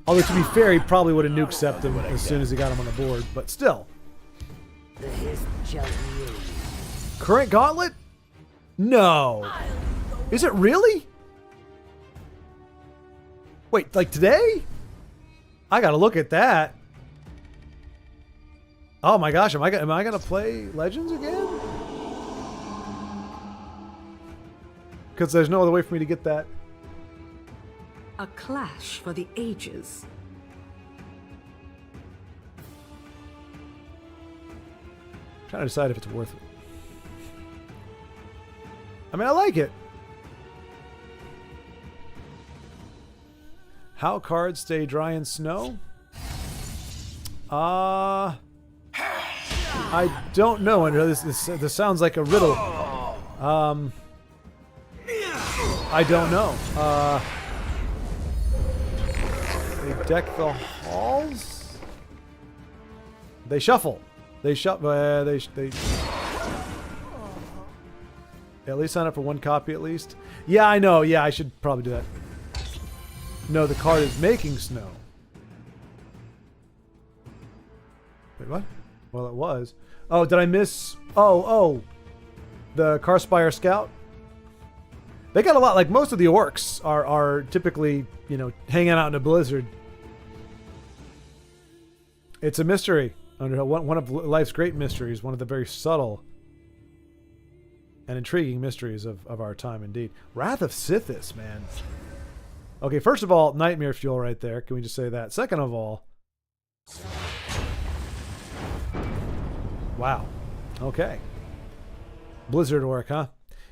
Although, to be fair, he probably would have nuked Septim as soon as he got him on the board. But still. Current gauntlet? No. Is it really? Wait, like today? I gotta look at that. Oh my gosh, am I gonna play Legends again? Because there's no other way for me to get that. A clash for the ages. I'm trying to decide if it's worth it. I mean, I like it. How cards stay dry in snow? I don't know. This sounds like a riddle. I don't know. They deck the halls. They shuffle. They at least sign up for one copy at least. Yeah, I know. Yeah, I should probably do that. No, the card is making snow. Wait, what? Well, it was. Oh, did I miss? Oh. The Carspire Scout? They got a lot. Like, most of the orcs are typically, you know, hanging out in a blizzard. It's a mystery. One of life's great mysteries. One of the very subtle and intriguing mysteries of our time, indeed. Wrath of Sithis, man. Okay, first of all, nightmare fuel right there. Can we just say that? Second of all, wow. Okay. Blizzard orc, huh?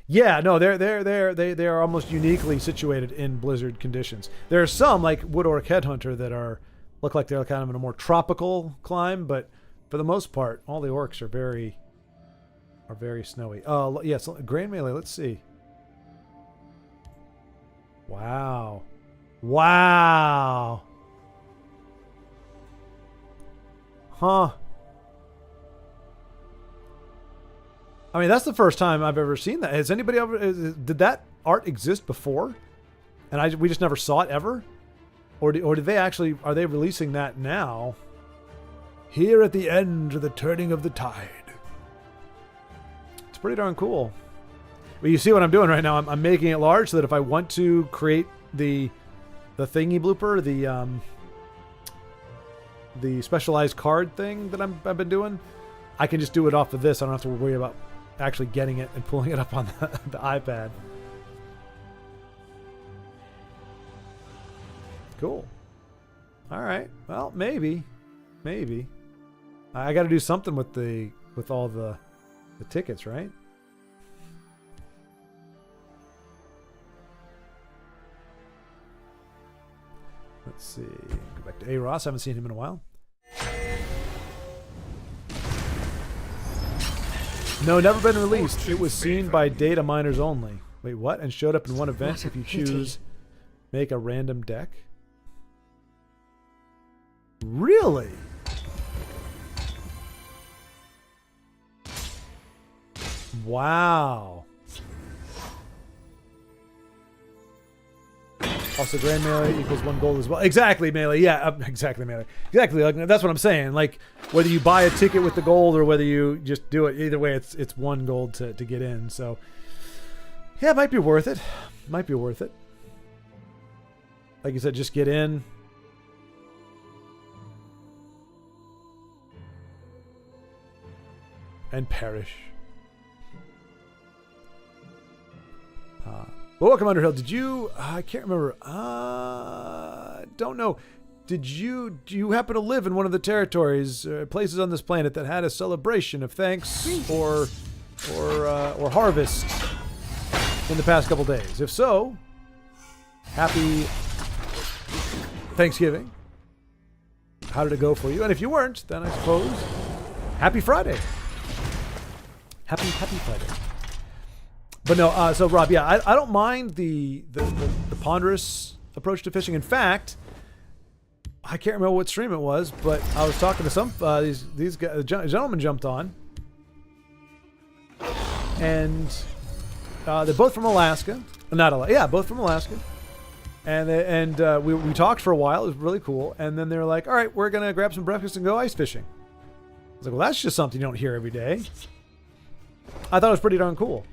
Yeah, no, they are almost uniquely situated in blizzard conditions. There are some like Wood Orc Headhunter that look like they're kind of in a more tropical climb, but for the most part, all the orcs are very snowy. Oh, yes, Grand Melee. Let's see. Wow. Wow. Huh. I mean, that's the first time I've ever seen that. Has anybody ever... Did that art exist before? And we just never saw it ever? Or did they actually... Are they releasing that now? Here at the end of the turning of the tide. It's pretty darn cool. Well, you see what I'm doing right now? I'm making it large so that if I want to create the thingy blooper, the specialized card thing that I've been doing, I can just do it off of this. I don't have to worry about actually getting it and pulling it up on the iPad. Cool. All right. Well, maybe. I got to do something with all the tickets, right? Let's see. Go back to A. Ross. I haven't seen him in a while. No, never been released. It was seen by data miners only. Wait, what? And showed up in one event if you choose make a random deck? Really? Wow. Also, Grand Melee equals 1 gold as well. Exactly, Melee. Yeah, exactly, Melee. Exactly. Like, that's what I'm saying. Like, whether you buy a ticket with the gold or whether you just do it, either way, it's 1 gold to get in. So, yeah, it might be worth it. Might be worth it. Like you said, just get in. And perish. Welcome, Underhill. Did you... I can't remember. Don't know. Do you happen to live in one of the territories, places on this planet that had a celebration of thanks or harvest in the past couple days? If so, happy Thanksgiving. How did it go for you? And if you weren't, then I suppose happy Friday. Happy Friday. But no, so Rob, yeah, I don't mind the ponderous approach to fishing. In fact, I can't remember what stream it was, but I was talking to some these guys, a gentleman jumped on, and they're both from Alaska. Not Alaska, yeah, both from Alaska. And we talked for a while. It was really cool. And then they were like, all right, we're going to grab some breakfast and go ice fishing. I was like, well, that's just something you don't hear every day. I thought it was pretty darn cool.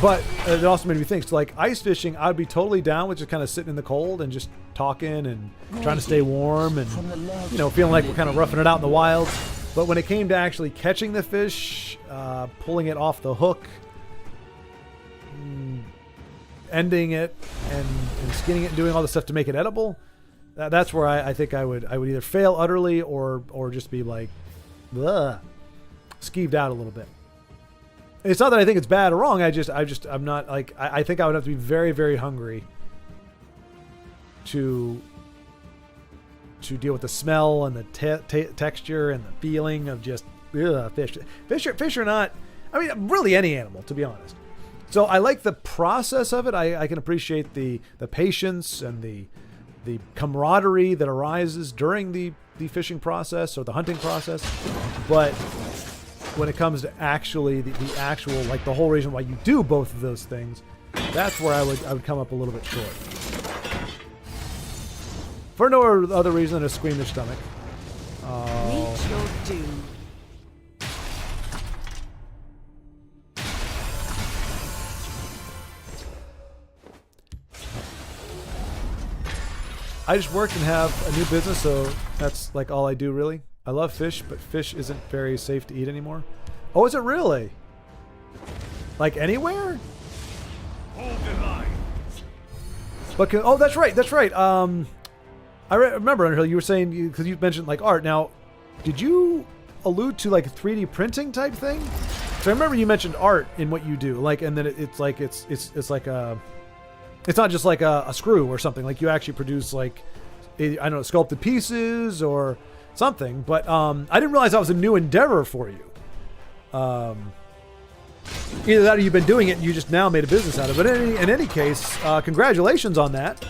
But it also made me think, so like ice fishing, I'd be totally down with just kind of sitting in the cold and just talking and trying to stay warm and, you know, feeling like we're kind of roughing it out in the wild. But when it came to actually catching the fish, pulling it off the hook, ending it, and skinning it and doing all the stuff to make it edible, that's where I think I would either fail utterly or just be like, ugh, skeeved out a little bit. It's not that I think it's bad or wrong. I'm not like, I think I would have to be very, very hungry to deal with the smell and the texture and the feeling of just fish. Fish are not, I mean, really any animal, to be honest. So I like the process of it. I can appreciate the patience and the camaraderie that arises during the fishing process or the hunting process. But when it comes to actually the actual, like the whole reason why you do both of those things, that's where I would come up a little bit short. For no other reason than a squeamish stomach. Meet your doom. I just work and have a new business, so that's like all I do really. I love fish, but fish isn't very safe to eat anymore. Oh, is it really? Like anywhere? Hold the line. But oh, that's right. I remember, Underhill, you were saying, because you mentioned like art. Now, did you allude to like a 3D printing type thing? So I remember you mentioned art in what you do, like, and then it's like it's like a, it's not just like a screw or something. Like you actually produce like, I don't know, sculpted pieces or something. But I didn't realize that was a new endeavor for you. Either that or you've been doing it and you just now made a business out of it. But in any case, congratulations on that.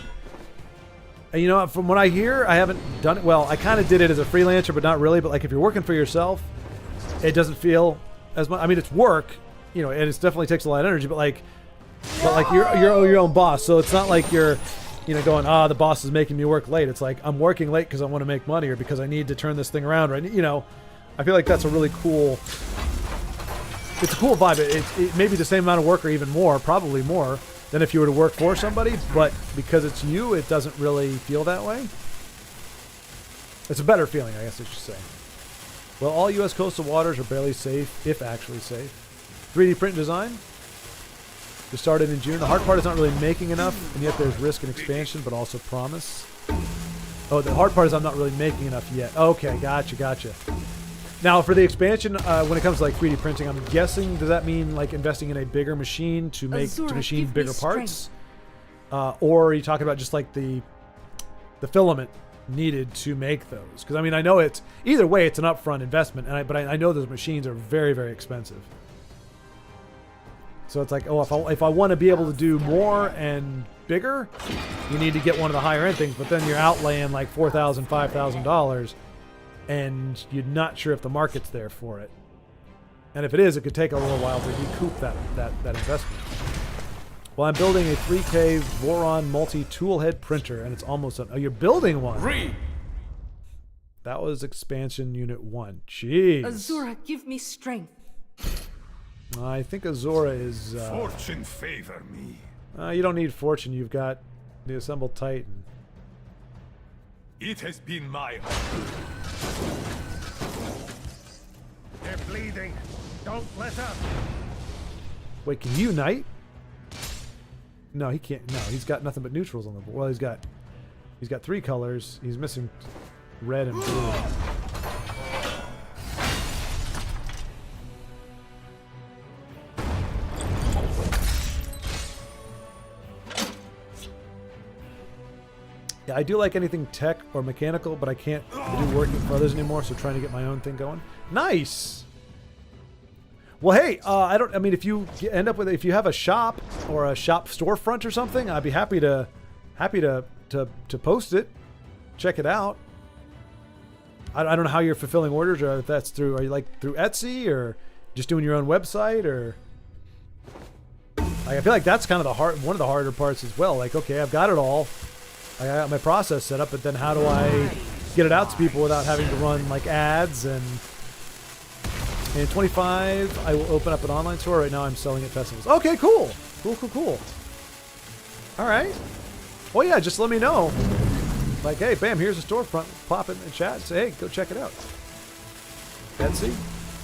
And you know, from what I hear, I haven't done it. Well, I kind of did it as a freelancer, but not really. But like if you're working for yourself, it doesn't feel as much. I mean, it's work, you know, and it definitely takes a lot of energy. But like you're your own boss, so it's not like you're, you know, going, the boss is making me work late. It's like I'm working late because I want to make money or because I need to turn this thing around, right? You know, I feel like that's a really cool. It's a cool vibe. It may be the same amount of work or even more, probably more than if you were to work for somebody, but because it's you, it doesn't really feel that way. It's a better feeling, I guess I should say. Well, all U.S. coastal waters are barely safe, if actually safe. 3D print design just started in June. The hard part is not really making enough, and yet there's risk and expansion, but also promise. Oh, the hard part is I'm not really making enough yet. Okay, gotcha. Now, for the expansion, when it comes to like 3D printing, I'm guessing, does that mean like investing in a bigger machine to machine bigger parts? Or are you talking about just like the filament needed to make those? Because I mean, I know it's either way, it's an upfront investment, but I know those machines are very, very expensive. So it's like, if I want to be able to do more and bigger, you need to get one of the higher end things. But then you're outlaying like $4,000, $5,000. And you're not sure if the market's there for it. And if it is, it could take a little while to recoup that investment. Well, I'm building a 3K Voron multi-tool head printer, and it's almost done. Oh, you're building one. That was expansion unit 1. Jeez. Azura, give me strength. I think Azura is... Fortune favor me. You don't need fortune. You've got the assembled Titan. It has been my honor. They're bleeding. Don't let up. Wait, can you unite? No, he can't. No, he's got nothing but neutrals on the board. Well, he's got 3 colors. He's missing red and blue. Yeah, I do like anything tech or mechanical, but I can't do working for others anymore, so trying to get my own thing going. Nice! Well, hey, I mean, if you end up with, if you have a shop or a shop storefront or something, I'd be happy to post it. Check it out. I don't know how you're fulfilling orders, or if that's through, are you like through Etsy, or just doing your own website, or like, I feel like that's kind of one of the harder parts as well. Like, okay, I've got it all, I got my process set up, but then how do I get it out to people without having to run like ads? And in 25, I will open up an online store. Right now, I'm selling at festivals. Okay, cool. Cool. All right. Well, yeah, just let me know. Like, hey, bam, here's a storefront. Pop it in the chat and say, hey, go check it out. Etsy.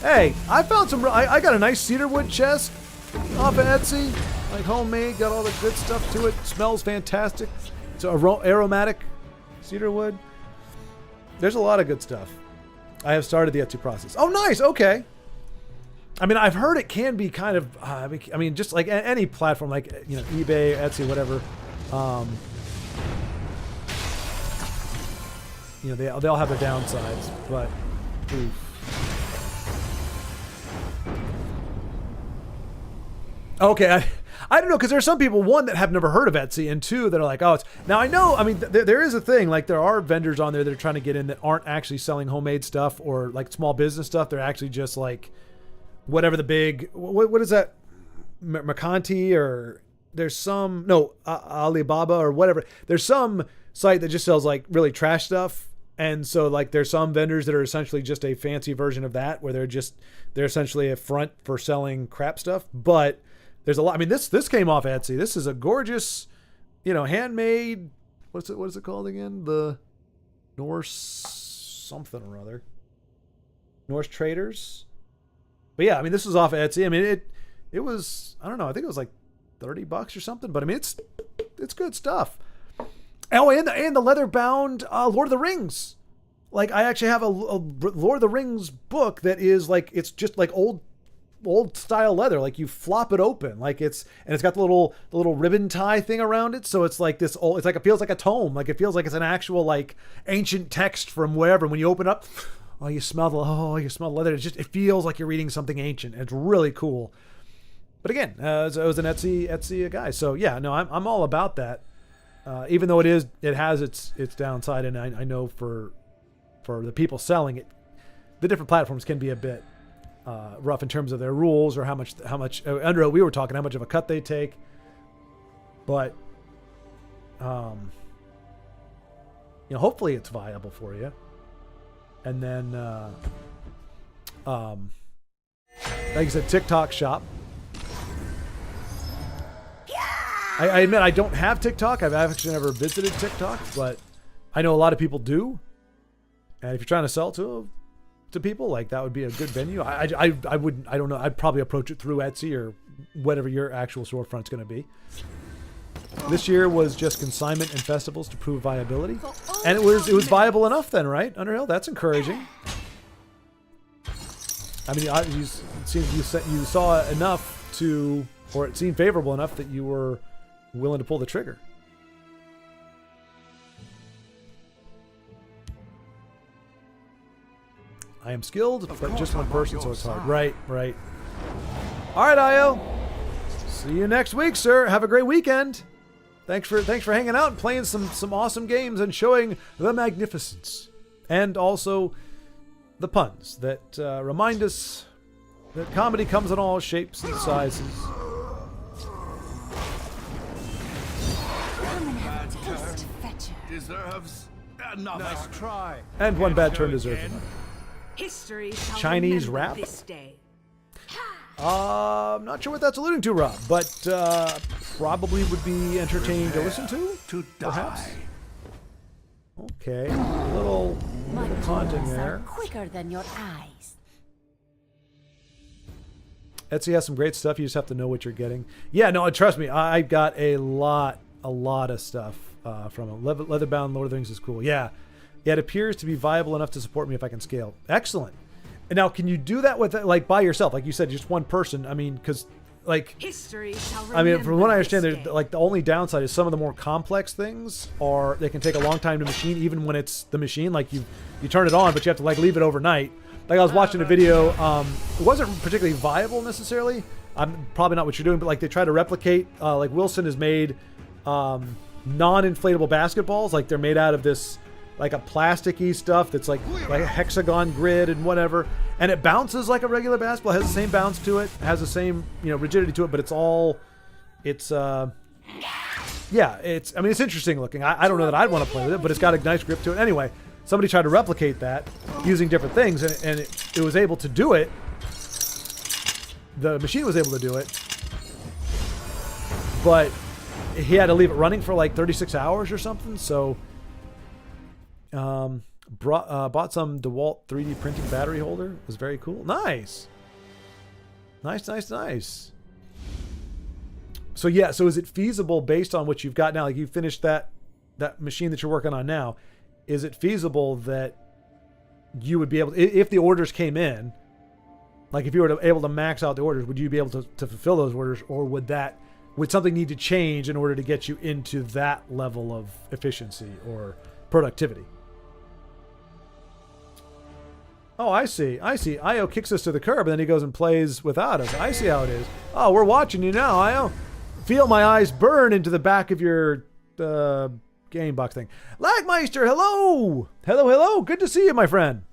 Hey, I found some. I got a nice cedarwood chest off of Etsy. Like homemade, got all the good stuff to it. Smells fantastic. It's aromatic cedarwood. There's a lot of good stuff. I have started the Etsy process. Oh, nice. Okay. I mean, I've heard it can be kind of, I mean, just like any platform, like, you know, eBay, Etsy, whatever. You know, they all have their downsides, but oof. Okay, I don't know, because there's some people, one, that have never heard of Etsy, and two, that are like, oh, it's... Now, I know, I mean, there is a thing, like, there are vendors on there that are trying to get in that aren't actually selling homemade stuff or, like, small business stuff. They're actually just, like, whatever the big... What is that? Mercanti, or... There's some... No, Alibaba, or whatever. There's some site that just sells, like, really trash stuff. And so, like, there's some vendors that are essentially just a fancy version of that, where they're essentially a front for selling crap stuff. But... There's a lot. I mean, this came off Etsy. This is a gorgeous, you know, handmade. What is it called again? The Norse something or other. Norse Traders. But yeah, I mean, this was off Etsy. I mean, it was, I don't know. I think it was like $30 or something. But I mean, it's good stuff. Oh, and the leather bound Lord of the Rings. Like, I actually have a Lord of the Rings book that is like, it's just like old style leather. Like, you flop it open, like it's got the little ribbon tie thing around it, so it's like this old, it's like, it feels like a tome, like it feels like it's an actual like ancient text from wherever. When you open up, you smell the leather. It feels like you're reading something ancient. It's really cool. But again, I was an Etsy guy, so yeah, no, I'm all about that. Even though it has its downside, and I know for the people selling it, the different platforms can be a bit rough in terms of their rules, or how much under we were talking how much of a cut they take. But you know, hopefully it's viable for you. And then like I said, TikTok shop. I admit I don't have TikTok. I've actually never visited TikTok, but I know a lot of people do. And if you're trying to sell to people, like, that would be a good venue. I don't know. I'd probably approach it through Etsy or whatever your actual storefront's going to be. This year was just consignment and festivals to prove viability, and it was viable enough then, right? Underhill, that's encouraging. I mean, it seems you saw enough to, or it seemed favorable enough that you were willing to pull the trigger. I am skilled, but just one person, so it's hard. Right. All right, Io. See you next week, sir. Have a great weekend. Thanks for hanging out and playing some awesome games and showing the magnificence, and also the puns that remind us that comedy comes in all shapes and sizes. Deserves another. Nice try. And one bad turn deserves another. History shall Chinese remember rap? this day. I'm not sure what that's alluding to, Rob, but probably would be entertaining to listen to, perhaps. Okay, a little taunting there. Quicker than your eyes. Etsy has some great stuff. You just have to know what you're getting. Yeah, no, trust me, I got a lot of stuff from it. Leatherbound Lord of the Rings is cool. Yeah, it appears to be viable enough to support me if I can scale. Excellent. And now, can you do that with, like, by yourself? Like you said, just one person. I mean, because, like, history shall I mean, from what I understand, remember like, the only downside is some of the more complex things are, they can take a long time to machine, even when it's the machine. Like, you turn it on, but you have to, like, leave it overnight. Like, I was watching a video, it wasn't particularly viable necessarily. Probably not what you're doing, but, like, they try to replicate, like, Wilson has made non-inflatable basketballs. Like, they're made out of this like a plasticky stuff that's like a hexagon grid and whatever, and it bounces like a regular basketball. It has the same bounce to it, has the same rigidity to it, but it's it's interesting looking. I don't know that I'd want to play with it, but it's got a nice grip to it. Anyway, somebody tried to replicate that using different things, and it was able to do it. The machine was able to do it, but he had to leave it running for like 36 hours or something. So, bought some DeWalt 3D printing battery holder. It was very cool. Nice. So yeah, so is it feasible based on what you've got now? Like you finished that machine that you're working on now. Is it feasible that you would be able to, if the orders came in, like if you were able to max out the orders, would you be able to fulfill those orders, or would something need to change in order to get you into that level of efficiency or productivity? Oh, I see. Io kicks us to the curb, and then he goes and plays without us. I see how it is. Oh, we're watching you now, Io. Feel my eyes burn into the back of your game box thing. Lagmeister, hello! Hello. Good to see you, my friend.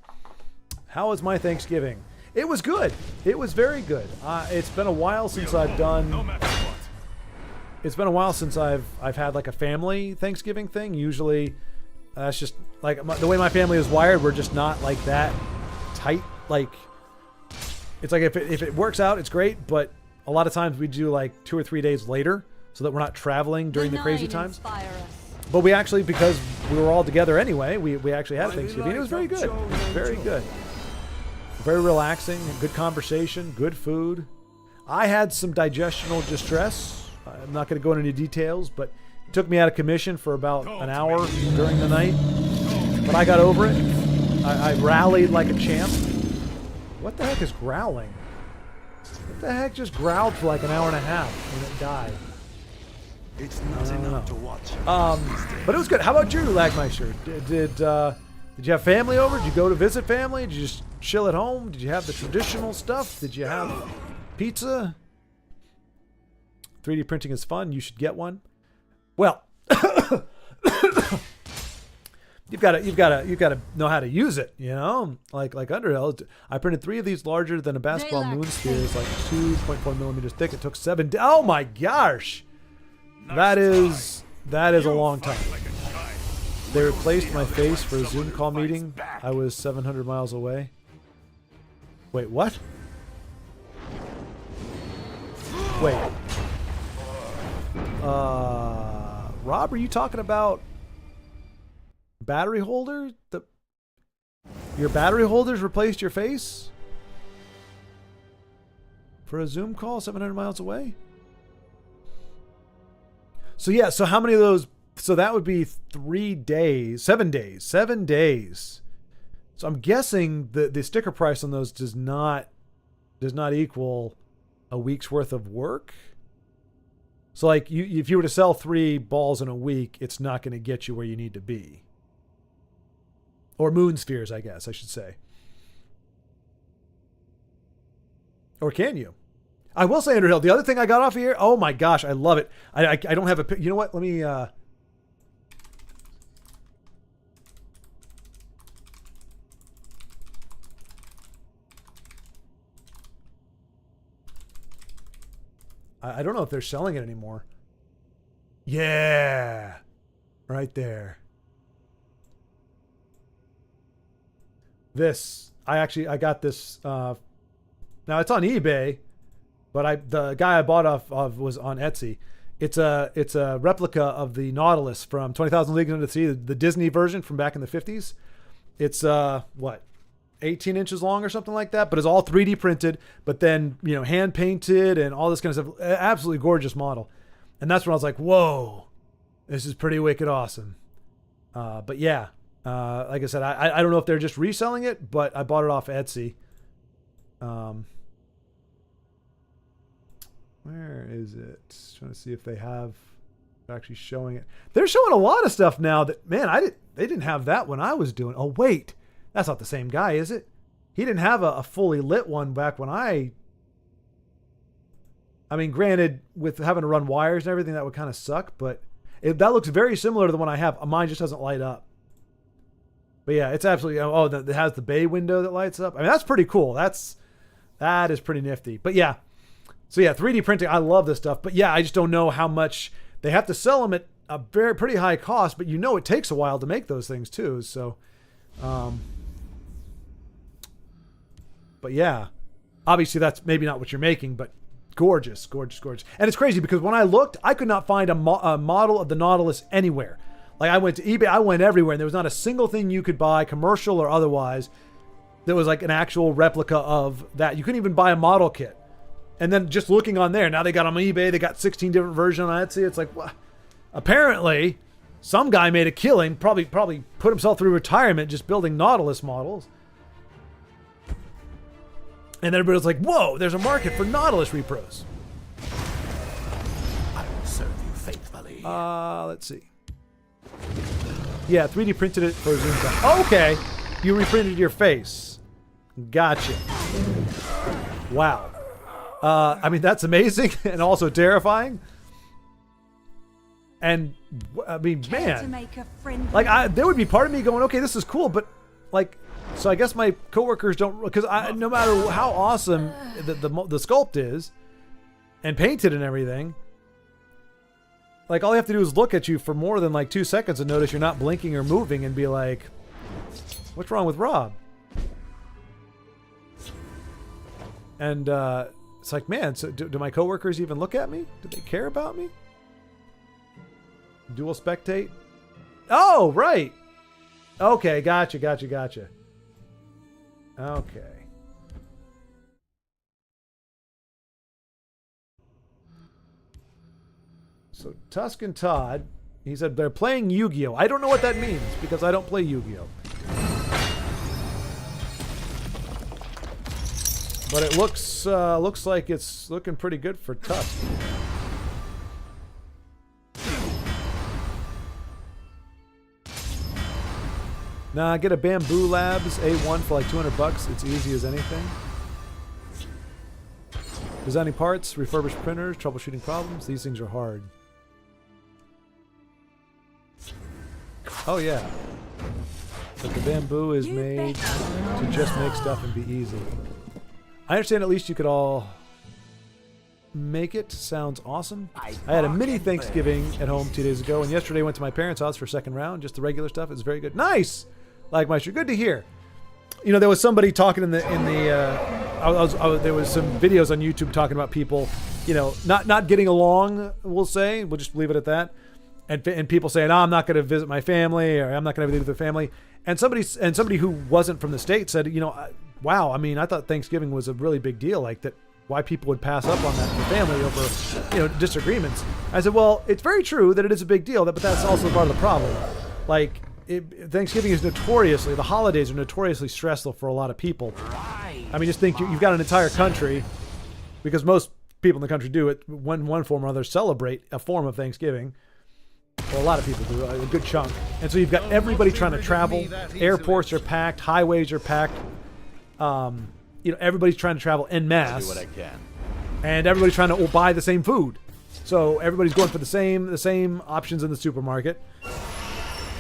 How was my Thanksgiving? It was good. It was very good. It's been a while since I've done... It's been a while since I've had like a family Thanksgiving thing. Usually, that's just like the way my family is wired. We're just not like that tight. Like, it's like if it works out, it's great. But a lot of times we do like 2 or 3 days later, so that we're not traveling during the crazy times. But we actually, because we were all together anyway, we actually had Thanksgiving. It was very good. Very good. Very relaxing. Good conversation. Good food. I had some digestional distress. I'm not going to go into any details, but it took me out of commission for about an hour during the night. But I got over it. I rallied like a champ. What the heck is growling? What the heck just growled for like an hour and a half and it died? It's not enough to watch. But it was good. How about you, Lagmeister? Did you have family over? Did you go to visit family? Did you just chill at home? Did you have the traditional stuff? Did you have pizza? 3D printing is fun. You should get one. Well, you've got to know how to use it. You know, like Underhill. I printed 3 of these larger than a basketball moon spheres, like 2.4 millimeters thick. It took 7 days. Oh my gosh, that is a long time. They replaced my face for a Zoom call meeting. I was 700 miles away. Wait, what? Wait. Rob, are you talking about battery holder? Your battery holders replaced your face? For a Zoom call 700 miles away? So yeah, so how many of those? So that would be 3 days, 7 days, 7 days. So I'm guessing the sticker price on those does not equal a week's worth of work. So like if you were to sell 3 balls in a week, it's not going to get you where you need to be. Or moon spheres, I guess I should say. Or can you? I will say, Underhill, the other thing I got off of here, oh my gosh, I love it. I don't have a, you know what? Let me, I don't know if they're selling it anymore. Yeah. Right there. This, I got this, now it's on eBay, but the guy I bought off of was on Etsy. It's a replica of the Nautilus from 20,000 Leagues Under the Sea, the Disney version from back in the 50s. It's, 18 inches long or something like that, but it's all 3D printed, but then, hand painted and all this kind of stuff. Absolutely gorgeous model. And that's when I was like, whoa, this is pretty wicked awesome. But yeah, like I said, I don't know if they're just reselling it, but I bought it off Etsy. Where is it? Trying to see if they have actually showing it. They're showing a lot of stuff now that, man, they didn't have that when I was doing. Oh, wait. That's not the same guy, is it? He didn't have a fully lit one back when I mean, granted, with having to run wires and everything, that would kind of suck, but that looks very similar to the one I have. Mine just doesn't light up. But yeah, it's absolutely, it has the bay window that lights up. I mean, that's pretty cool. That is pretty nifty. But yeah, so yeah, 3D printing, I love this stuff. But yeah, I just don't know how much they have to sell them at a pretty high cost, but you know it takes a while to make those things too. So, but yeah, obviously that's maybe not what you're making, but gorgeous, gorgeous, gorgeous. And it's crazy because when I looked, I could not find a model of the Nautilus anywhere. Like I went to eBay, I went everywhere, and there was not a single thing you could buy, commercial or otherwise, that was like an actual replica of that. You couldn't even buy a model kit. And then just looking on there, now they got them on eBay, they got 16 different versions on Etsy. It's like, what? Apparently, some guy made a killing, probably put himself through retirement just building Nautilus models. And everybody was like, whoa, there's a market for Nautilus repros. I will serve you faithfully. Let's see. Yeah, 3D printed it for Zoom time. Okay, you reprinted your face. Gotcha. Wow. I mean, that's amazing and also terrifying. And I mean, man, like there would be part of me going, okay, this is cool, but like, so I guess my coworkers don't, because no matter how awesome the sculpt is and painted and everything, like all they have to do is look at you for more than like 2 seconds and notice you're not blinking or moving and be like, what's wrong with Rob? And it's like, man, so do my coworkers even look at me? Do they care about me? Dual spectate? Oh, right. Okay, gotcha. Okay. So Tusk and Todd, he said they're playing Yu-Gi-Oh! I don't know what that means because I don't play Yu-Gi-Oh! But it looks like it's looking pretty good for Tusk. Nah, get a Bamboo Labs A1 for like $200. It's easy as anything. Designing parts, refurbished printers, troubleshooting problems. These things are hard. Oh yeah. But the bamboo is made to just make stuff and be easy. I understand at least you could all make it. Sounds awesome. I had a mini Thanksgiving at home 2 days ago, and yesterday went to my parents' house for second round. Just the regular stuff. It's very good. Nice! Like Meister, good to hear. You know, there was somebody talking there was some videos on YouTube talking about people, you know, not getting along, we'll say. We'll just leave it at that. And people saying, oh, I'm not going to visit my family, or I'm not going to visit their family. And somebody who wasn't from the state said, you know, wow, I mean, I thought Thanksgiving was a really big deal, like that, why people would pass up on that for family over, you know, disagreements. I said, well, it's very true that it is a big deal, but that's also part of the problem. Like, Thanksgiving is notoriously, the holidays are notoriously stressful for a lot of people. I mean, just think you've got an entire country, because most people in the country do it, one form or other, celebrate a form of Thanksgiving. Well, a lot of people do, a good chunk. And so you've got everybody trying to travel. Airports are packed, highways are packed. You know, everybody's trying to travel en masse. Do what I can. And everybody's trying to buy the same food. So everybody's going for the same options in the supermarket.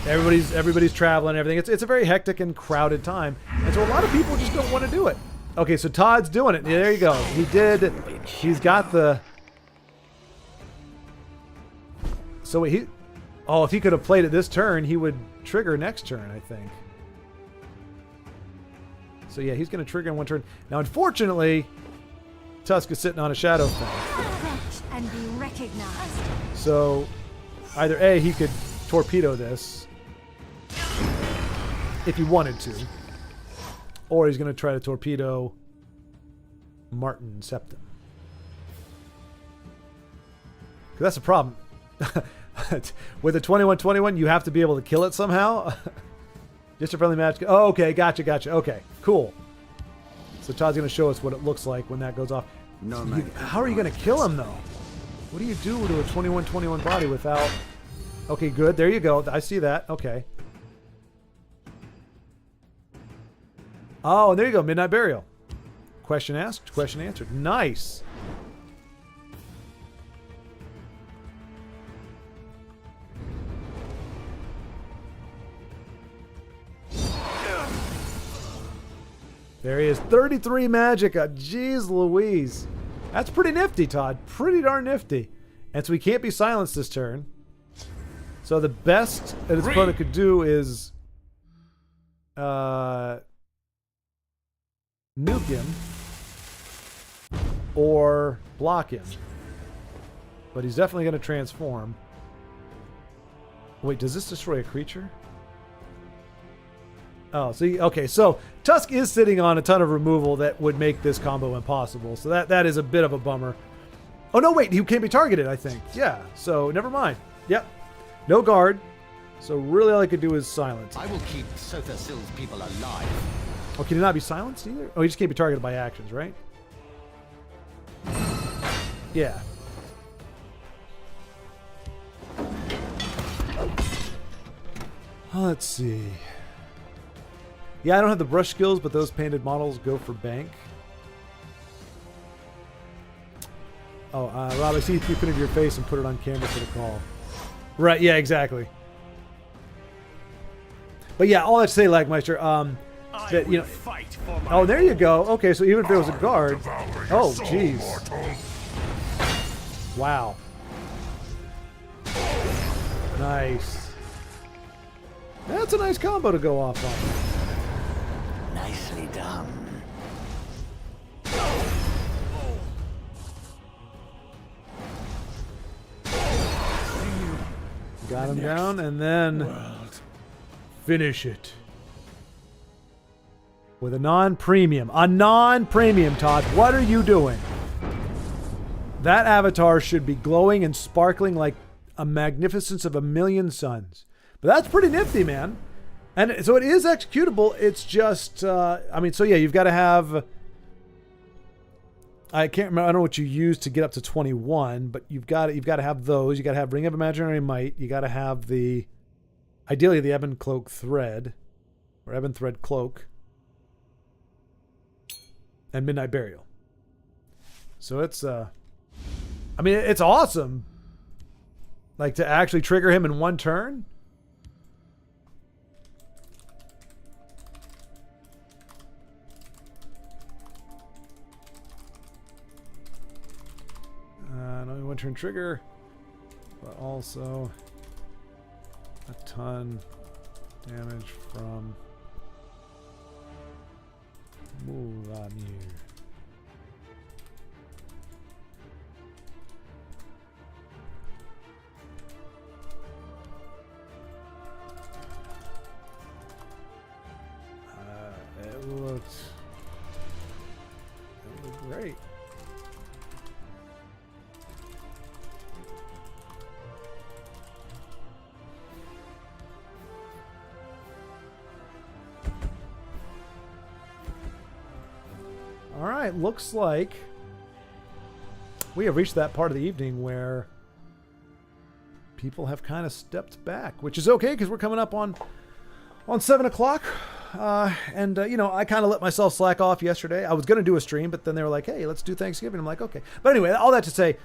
Everybody's traveling and everything. It's a very hectic and crowded time. And so a lot of people just don't want to do it. Okay, so Todd's doing it. There you go. He's got the... So if he could have played it this turn, he would trigger next turn, I think. So yeah, he's going to trigger in one turn. Now, unfortunately, Tusk is sitting on a shadow thing. And be recognized. So either A, he could torpedo this if he wanted to, or he's going to try to torpedo Martin Septim. Because that's a problem. With a 21-21, you have to be able to kill it somehow. Just a friendly match. Oh, okay, gotcha. Okay, cool. So Todd's going to show us what it looks like when that goes off. How are you going to kill him, though? What do you do to a 21-21 body without... Okay, good. There you go. I see that. Okay. Oh, and there you go. Midnight Burial. Question asked, question answered. Nice. There he is. 33 Magicka. Jeez Louise. That's pretty nifty, Todd. Pretty darn nifty. And so he can't be silenced this turn. So the best that his opponent could do is nuke him or block him. But he's definitely going to transform. Wait, does this destroy a creature? Oh, see, okay, so Tusk is sitting on a ton of removal that would make this combo impossible. So that is a bit of a bummer. Oh, no, wait, he can't be targeted, I think. Yeah, so never mind. Yep, no guard. So really all I could do is silence. I will keep Sofa Sill's people alive. Oh, can he not be silenced either? Oh, he just can't be targeted by actions, right? Yeah. Let's see. Yeah, I don't have the brush skills, but those painted models go for bank. Oh, Rob, I see you put it in your face and put it on camera for the call. Right, yeah, exactly. But yeah, all that to say, Lagmeister, that, you know... Oh, there you go. Okay, so even if there was a guard... Oh, jeez. Wow. Nice. That's a nice combo to go off on. Nicely done. Got him down, and then finish it. With a non-premium. A non-premium, Todd. What are you doing? That avatar should be glowing and sparkling like a magnificence of a million suns. But that's pretty nifty, man. And so it is executable. It's just, I mean, so yeah, you've got to have... I can't remember. I don't know what you use to get up to 21, but you've got to have those. You got to have Ring of Imaginary Might. You got to have ideally the Ebon Cloak Thread, or Ebon Thread Cloak, and Midnight Burial. So it's, I mean, it's awesome. Like to actually trigger him in one turn. Not only one turn trigger, but also a ton damage from Mulamir. It looked great. All right, looks like we have reached that part of the evening where people have kind of stepped back, which is okay because we're coming up on 7 o'clock. You know, I kind of let myself slack off yesterday. I was going to do a stream, but then they were like, hey, let's do Thanksgiving. I'm like, okay. But anyway, all that to say,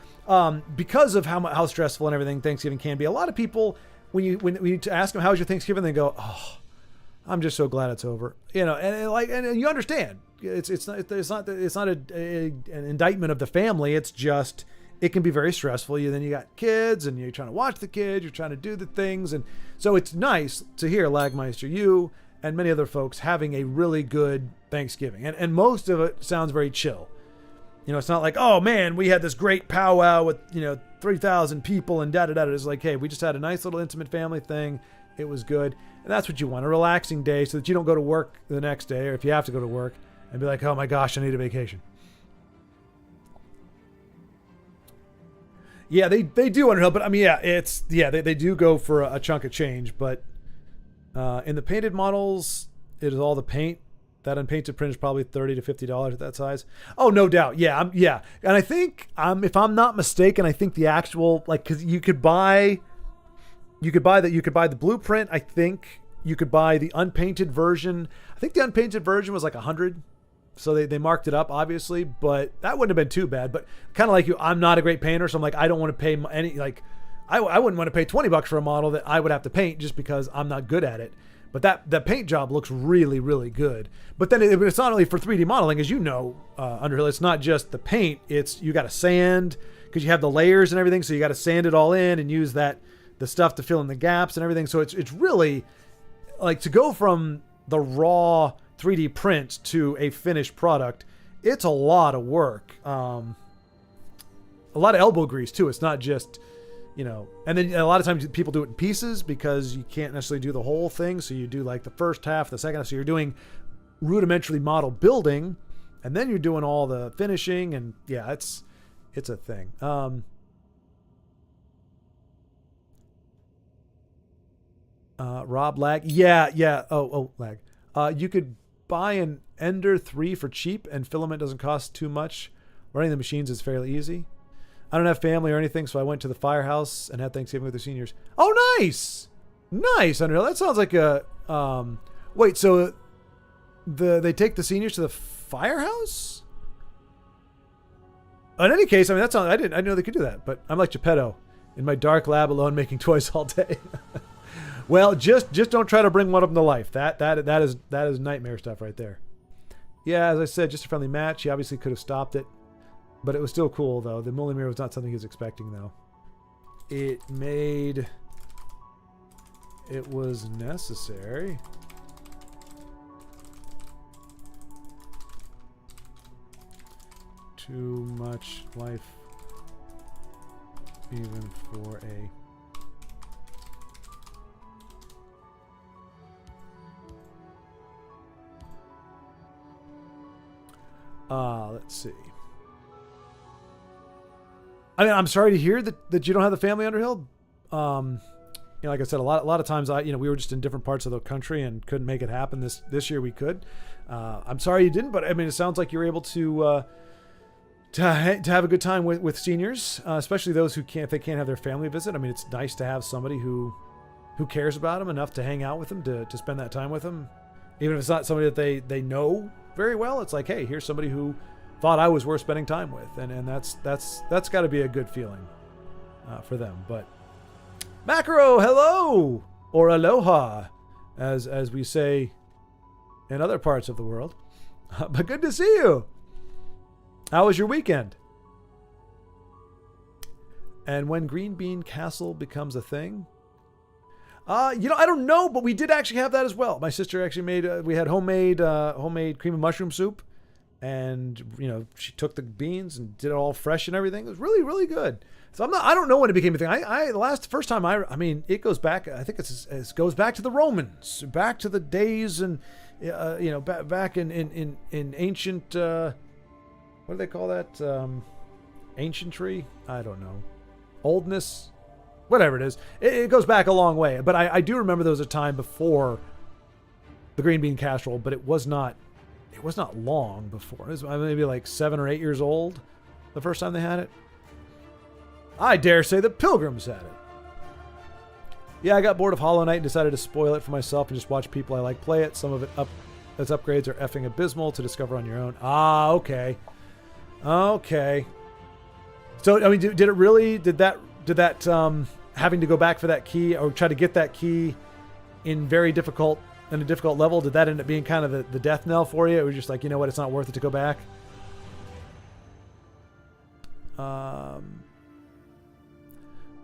because of how stressful and everything Thanksgiving can be, a lot of people, when you ask them, how was your Thanksgiving? They go, oh, I'm just so glad it's over. You know, and you understand. It's not an indictment of the family. It's just, it can be very stressful. Then you got kids and you're trying to watch the kids, you're trying to do the things. And so it's nice to hear Lagmeister, you and many other folks having a really good Thanksgiving. And most of it sounds very chill. You know, it's not like, oh man, we had this great powwow with, 3,000 people and da-da-da. It's like, hey, we just had a nice little intimate family thing. It was good. And that's what you want, a relaxing day so that you don't go to work the next day, or if you have to go to work, and be like, oh my gosh, I need a vacation. Yeah, they do Underhill, but I mean, yeah, they do go for a chunk of change, but in the painted models, it is all the paint. That unpainted print is probably $30 to $50 at that size. Oh, no doubt. Yeah, and I think, if I'm not mistaken, I think the actual, because you could buy the blueprint. I think you could buy the unpainted version. I think the unpainted version was like $100. So they marked it up, obviously, but that wouldn't have been too bad. But kind of like you, I'm not a great painter, so I'm like, I don't want to pay any, I wouldn't want to pay $20 for a model that I would have to paint just because I'm not good at it. But that paint job looks really, really good. But then it's not only for 3D modeling, as you know, Underhill. It's not just the paint. It's you got to sand because you have the layers and everything. So you got to sand it all in and use the stuff to fill in the gaps and everything. So it's really like to go from the raw 3D print to a finished product. It's a lot of work. A lot of elbow grease too. It's not just, and then a lot of times people do it in pieces because you can't necessarily do the whole thing. So you do like the first half, the second half. So you're doing rudimentary model building and then you're doing all the finishing, and yeah, it's a thing. Rob lag. Yeah. Oh, lag. You could buy an Ender 3 for cheap and filament doesn't cost too much. Running the machines is fairly easy. I don't have family or anything, so I went to the firehouse and had Thanksgiving with the seniors. Oh, nice! Nice, Underhill. That sounds like a... wait, so they take the seniors to the firehouse? In any case, I mean, that's not... I didn't know they could do that, but I'm like Geppetto in my dark lab alone making toys all day. Well, just don't try to bring one of them to life. That is nightmare stuff right there. Yeah, as I said, just a friendly match. He obviously could have stopped it. But it was still cool, though. The Moley Mirror was not something he was expecting, though. It was necessary. Too much life, even for a... let's see. I mean, I'm sorry to hear that you don't have the family, Underhill. Like I said, a lot of times we were just in different parts of the country and couldn't make it happen. This year we could. I'm sorry you didn't, but I mean, it sounds like you were able to have a good time with seniors, especially those who can't have their family visit. I mean, it's nice to have somebody who cares about them enough to hang out with them, to spend that time with them, even if it's not somebody that they know very well. It's like, hey, here's somebody who thought I was worth spending time with, and that's got to be a good feeling for them. But Macro, hello, or aloha, as we say in other parts of the world. But good to see you. How was your weekend? And when Green Bean Castle becomes a thing? I don't know, but we did actually have that as well. My sister actually made, we had homemade cream of mushroom soup. And, she took the beans and did it all fresh and everything. It was really, really good. So I don't know when it became a thing. The first time I mean, it goes back, I think it goes back to the Romans, back to the days and, back in ancient, what do they call that? Ancientry? I don't know. Oldness? Whatever it is. It goes back a long way. But I do remember there was a time before the green bean casserole, but it was not long before. It was maybe like 7 or 8 years old the first time they had it. I dare say the Pilgrims had it. Yeah, I got bored of Hollow Knight and decided to spoil it for myself and just watch people I like play it. Some of its upgrades are effing abysmal to discover on your own. Ah, okay. Okay. So, I mean, did that having to go back for that key or try to get that key in a difficult level, did that end up being kind of the death knell for you? It was just like, you know what, it's not worth it to go back.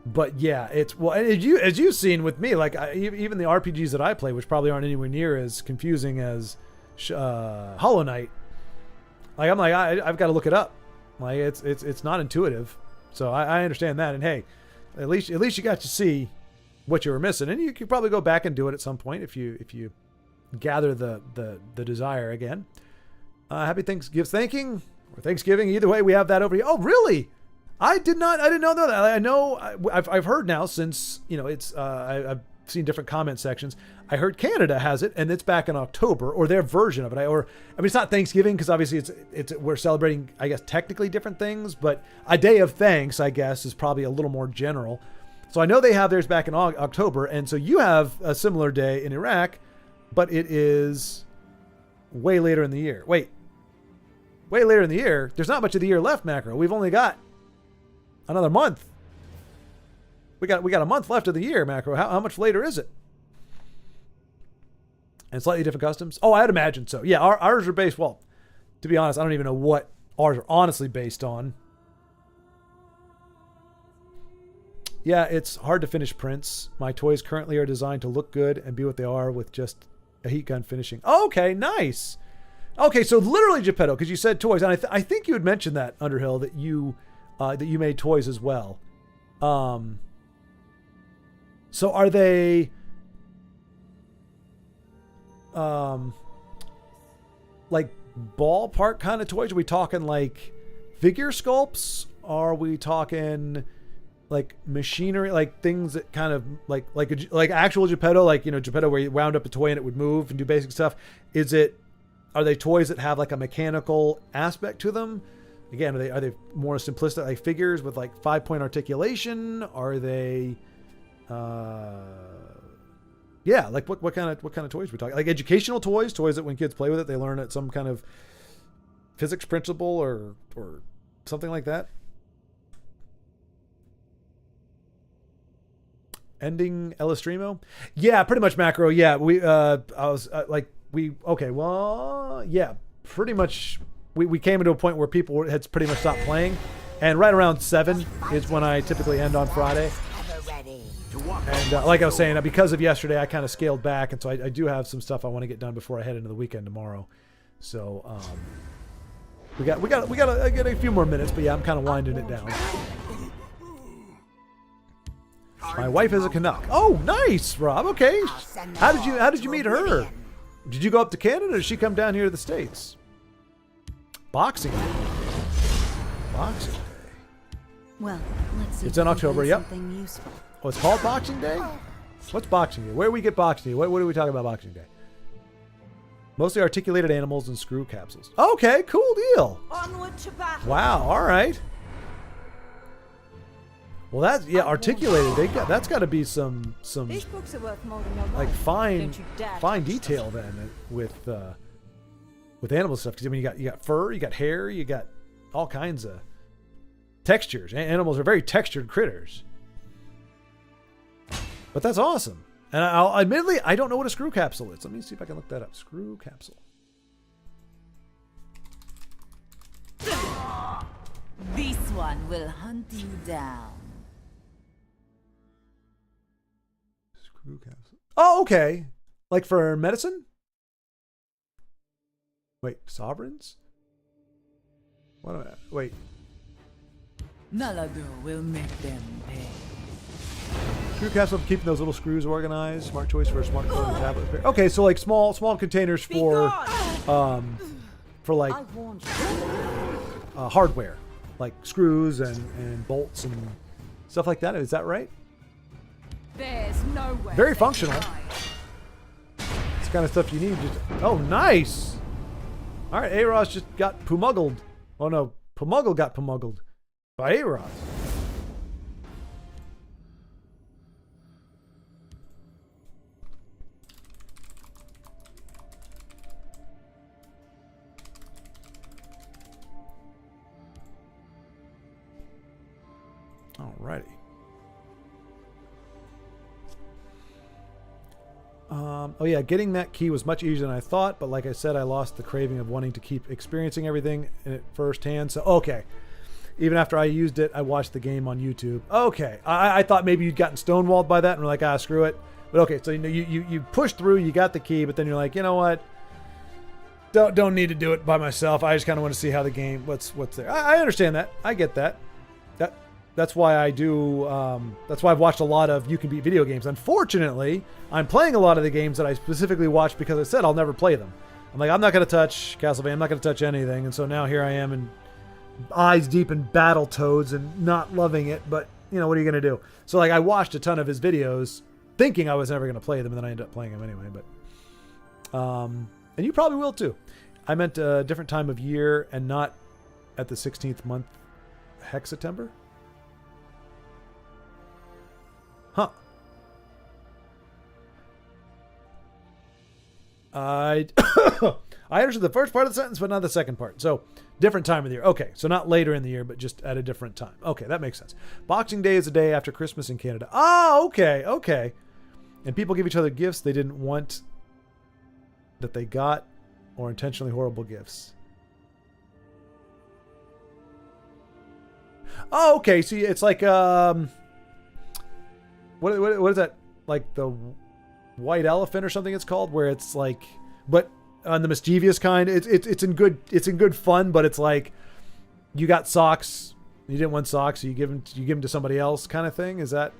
But yeah, as you've seen with me, like even the RPGs that I play, which probably aren't anywhere near as confusing as Hollow Knight. Like I'm like I've got to look it up. Like it's not intuitive, so I understand that. And hey, at least you got to see what you were missing, and you could probably go back and do it at some point if you gather the desire again. Happy Thanksgiving or Thanksgiving, either way, we have that over here. Oh, really? I didn't know that. I know I've heard now since it's I've seen different comment sections. I heard Canada has it, and it's back in October, or their version of it. I mean, it's not Thanksgiving because obviously we're celebrating, I guess, technically different things, but a day of thanks, I guess, is probably a little more general. So I know they have theirs back in October, and so you have a similar day in Iraq, but it is way later in the year. Way later in the year. There's not much of the year left, Macro. We've only got another month. We got a month left of the year, Macro. How much later is it? And slightly different customs? Oh, I'd imagine so. Yeah, ours are based, well, to be honest, I don't even know what ours are honestly based on. Yeah, it's hard to finish prints. My toys currently are designed to look good and be what they are with just a heat gun finishing. Okay, nice. Okay, so literally Geppetto, because you said toys, and I think you had mentioned that, Underhill, that you made toys as well. So are they like ballpark kind of toys? Are we talking like figure sculpts? Are we talking like machinery, like things that kind of like actual Geppetto, like, you know, Geppetto where you wound up a toy and it would move and do basic stuff? Are they toys that have like a mechanical aspect to them? Again, are they more simplistic, like figures with like 5-point articulation? Are they yeah, like what kind of toys are we talking? Like educational toys that when kids play with it, they learn at some kind of physics principle or something like that? Ending Elastrimo? Yeah, pretty much macro. Yeah, pretty much we came into a point where people had pretty much stopped playing, and right around 7 is when I typically end on Friday. And like I was saying, because of yesterday, I kind of scaled back, and so I do have some stuff I want to get done before I head into the weekend tomorrow. So we got I get a few more minutes, but yeah, I'm kind of winding it down. My wife is a Canuck. Oh, nice, Rob. Okay. How did you meet her? Did you go up to Canada, or did she come down here to the States? Boxing Day. Boxing Day. Well, let's see. It's in October. Yep. Something useful. Oh, it's called Boxing Day? What's Boxing Day? Where do we get Boxing Day? What are we talking about Boxing Day? Mostly articulated animals and screw capsules. Okay, cool deal. Onward to battle. Wow, all right. Well, that's, yeah, articulated. That's got to be some These books are worth more than your like life. fine detail then with animal stuff. Because I mean, you got fur, you got hair, you got all kinds of textures. Animals are very textured critters. But that's awesome. And admittedly, I don't know what a screw capsule is. Let me see if I can look that up. Screw capsule. This one will hunt you down. Screw capsule. Oh, okay. Like for medicine? Wait, sovereigns? What am I? Wait. Malago will make them pay. Screw capsule for keeping those little screws organized. Smart choice for a smartphone and tablet. Okay, so like small containers for like hardware, like screws and bolts and stuff like that. Is that right? There's nowhere. Very functional. It's the kind of stuff you need. Oh, nice. All right, A-Ross just got pumuggled. Oh no, Pumuggle got pumuggled by A-Ross. Alrighty. Oh yeah, getting that key was much easier than I thought, but like I said, I lost the craving of wanting to keep experiencing everything at firsthand. So okay, even after I used it, I watched the game on YouTube. Okay, I thought maybe you'd gotten stonewalled by that and were like, screw it. But okay, so you pushed through, you got the key, but then you're like, you know what? Don't need to do it by myself. I just kind of want to see how the game, what's there. I understand that. I get that. That's why I do. That's why I've watched a lot of You Can Beat Video Games. Unfortunately, I'm playing a lot of the games that I specifically watched because I said I'll never play them. I'm like, I'm not going to touch Castlevania. I'm not going to touch anything. And so now here I am, and eyes deep in Battletoads and not loving it. But you know, what are you going to do? So like, I watched a ton of his videos, thinking I was never going to play them, and then I ended up playing them anyway. But and you probably will too. I meant a different time of year and not at the 16th month Hexatember. Huh. I understood the first part of the sentence, but not the second part. So, different time of the year. Okay, so not later in the year, but just at a different time. Okay, that makes sense. Boxing Day is the day after Christmas in Canada. Oh, okay. And people give each other gifts they didn't want that they got or intentionally horrible gifts. Oh, okay. See, it's like what is that? Like the white elephant or something it's called, where it's like, but on the mischievous kind, it's in good fun, but it's like you got socks, you didn't want socks, so you give them to somebody else, kind of thing. Is that?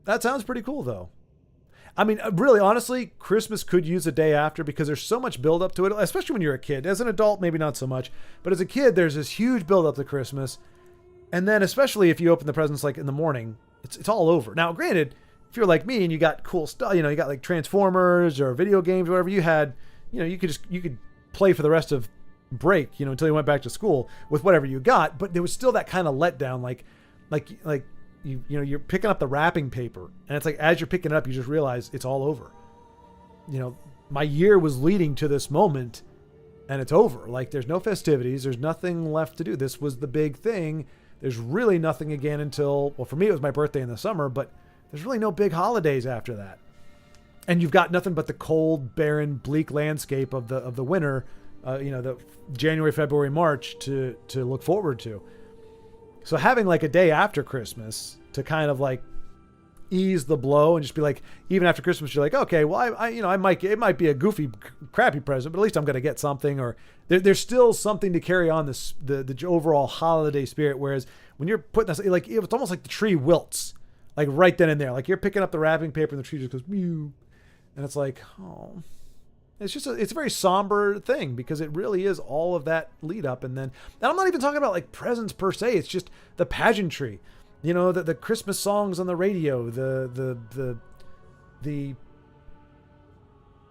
That sounds pretty cool, though. I mean, really, honestly, Christmas could use a day after because there's so much build up to it, especially when you're a kid. As an adult, maybe not so much, but as a kid, there's this huge build up to Christmas. And then especially if you open the presents like in the morning, it's all over. Now, granted, if you're like me and you got cool stuff, you got like Transformers or video games, whatever you had, you could play for the rest of break, until you went back to school with whatever you got. But there was still that kind of letdown, like you're picking up the wrapping paper, and it's like as you're picking it up, you just realize it's all over. My year was leading to this moment, and it's over. Like there's no festivities, there's nothing left to do. This was the big thing. There's really nothing again until, well, for me it was my birthday in the summer, but there's really no big holidays after that. And you've got nothing but the cold, barren, bleak landscape of the winter, the January, February, March to look forward to. So having like a day after Christmas to kind of like ease the blow and just be like, even after Christmas, you're like, okay, well, it might be a goofy, crappy present, but at least I'm going to get something, or there's still something to carry on the overall holiday spirit. Whereas when you're putting this, like, it's almost like the tree wilts, like right then and there, like you're picking up the wrapping paper and the tree just goes, mew. And it's like, oh, it's a very somber thing because it really is all of that lead up. And I'm not even talking about like presents per se. It's just the pageantry, the Christmas songs on the radio, the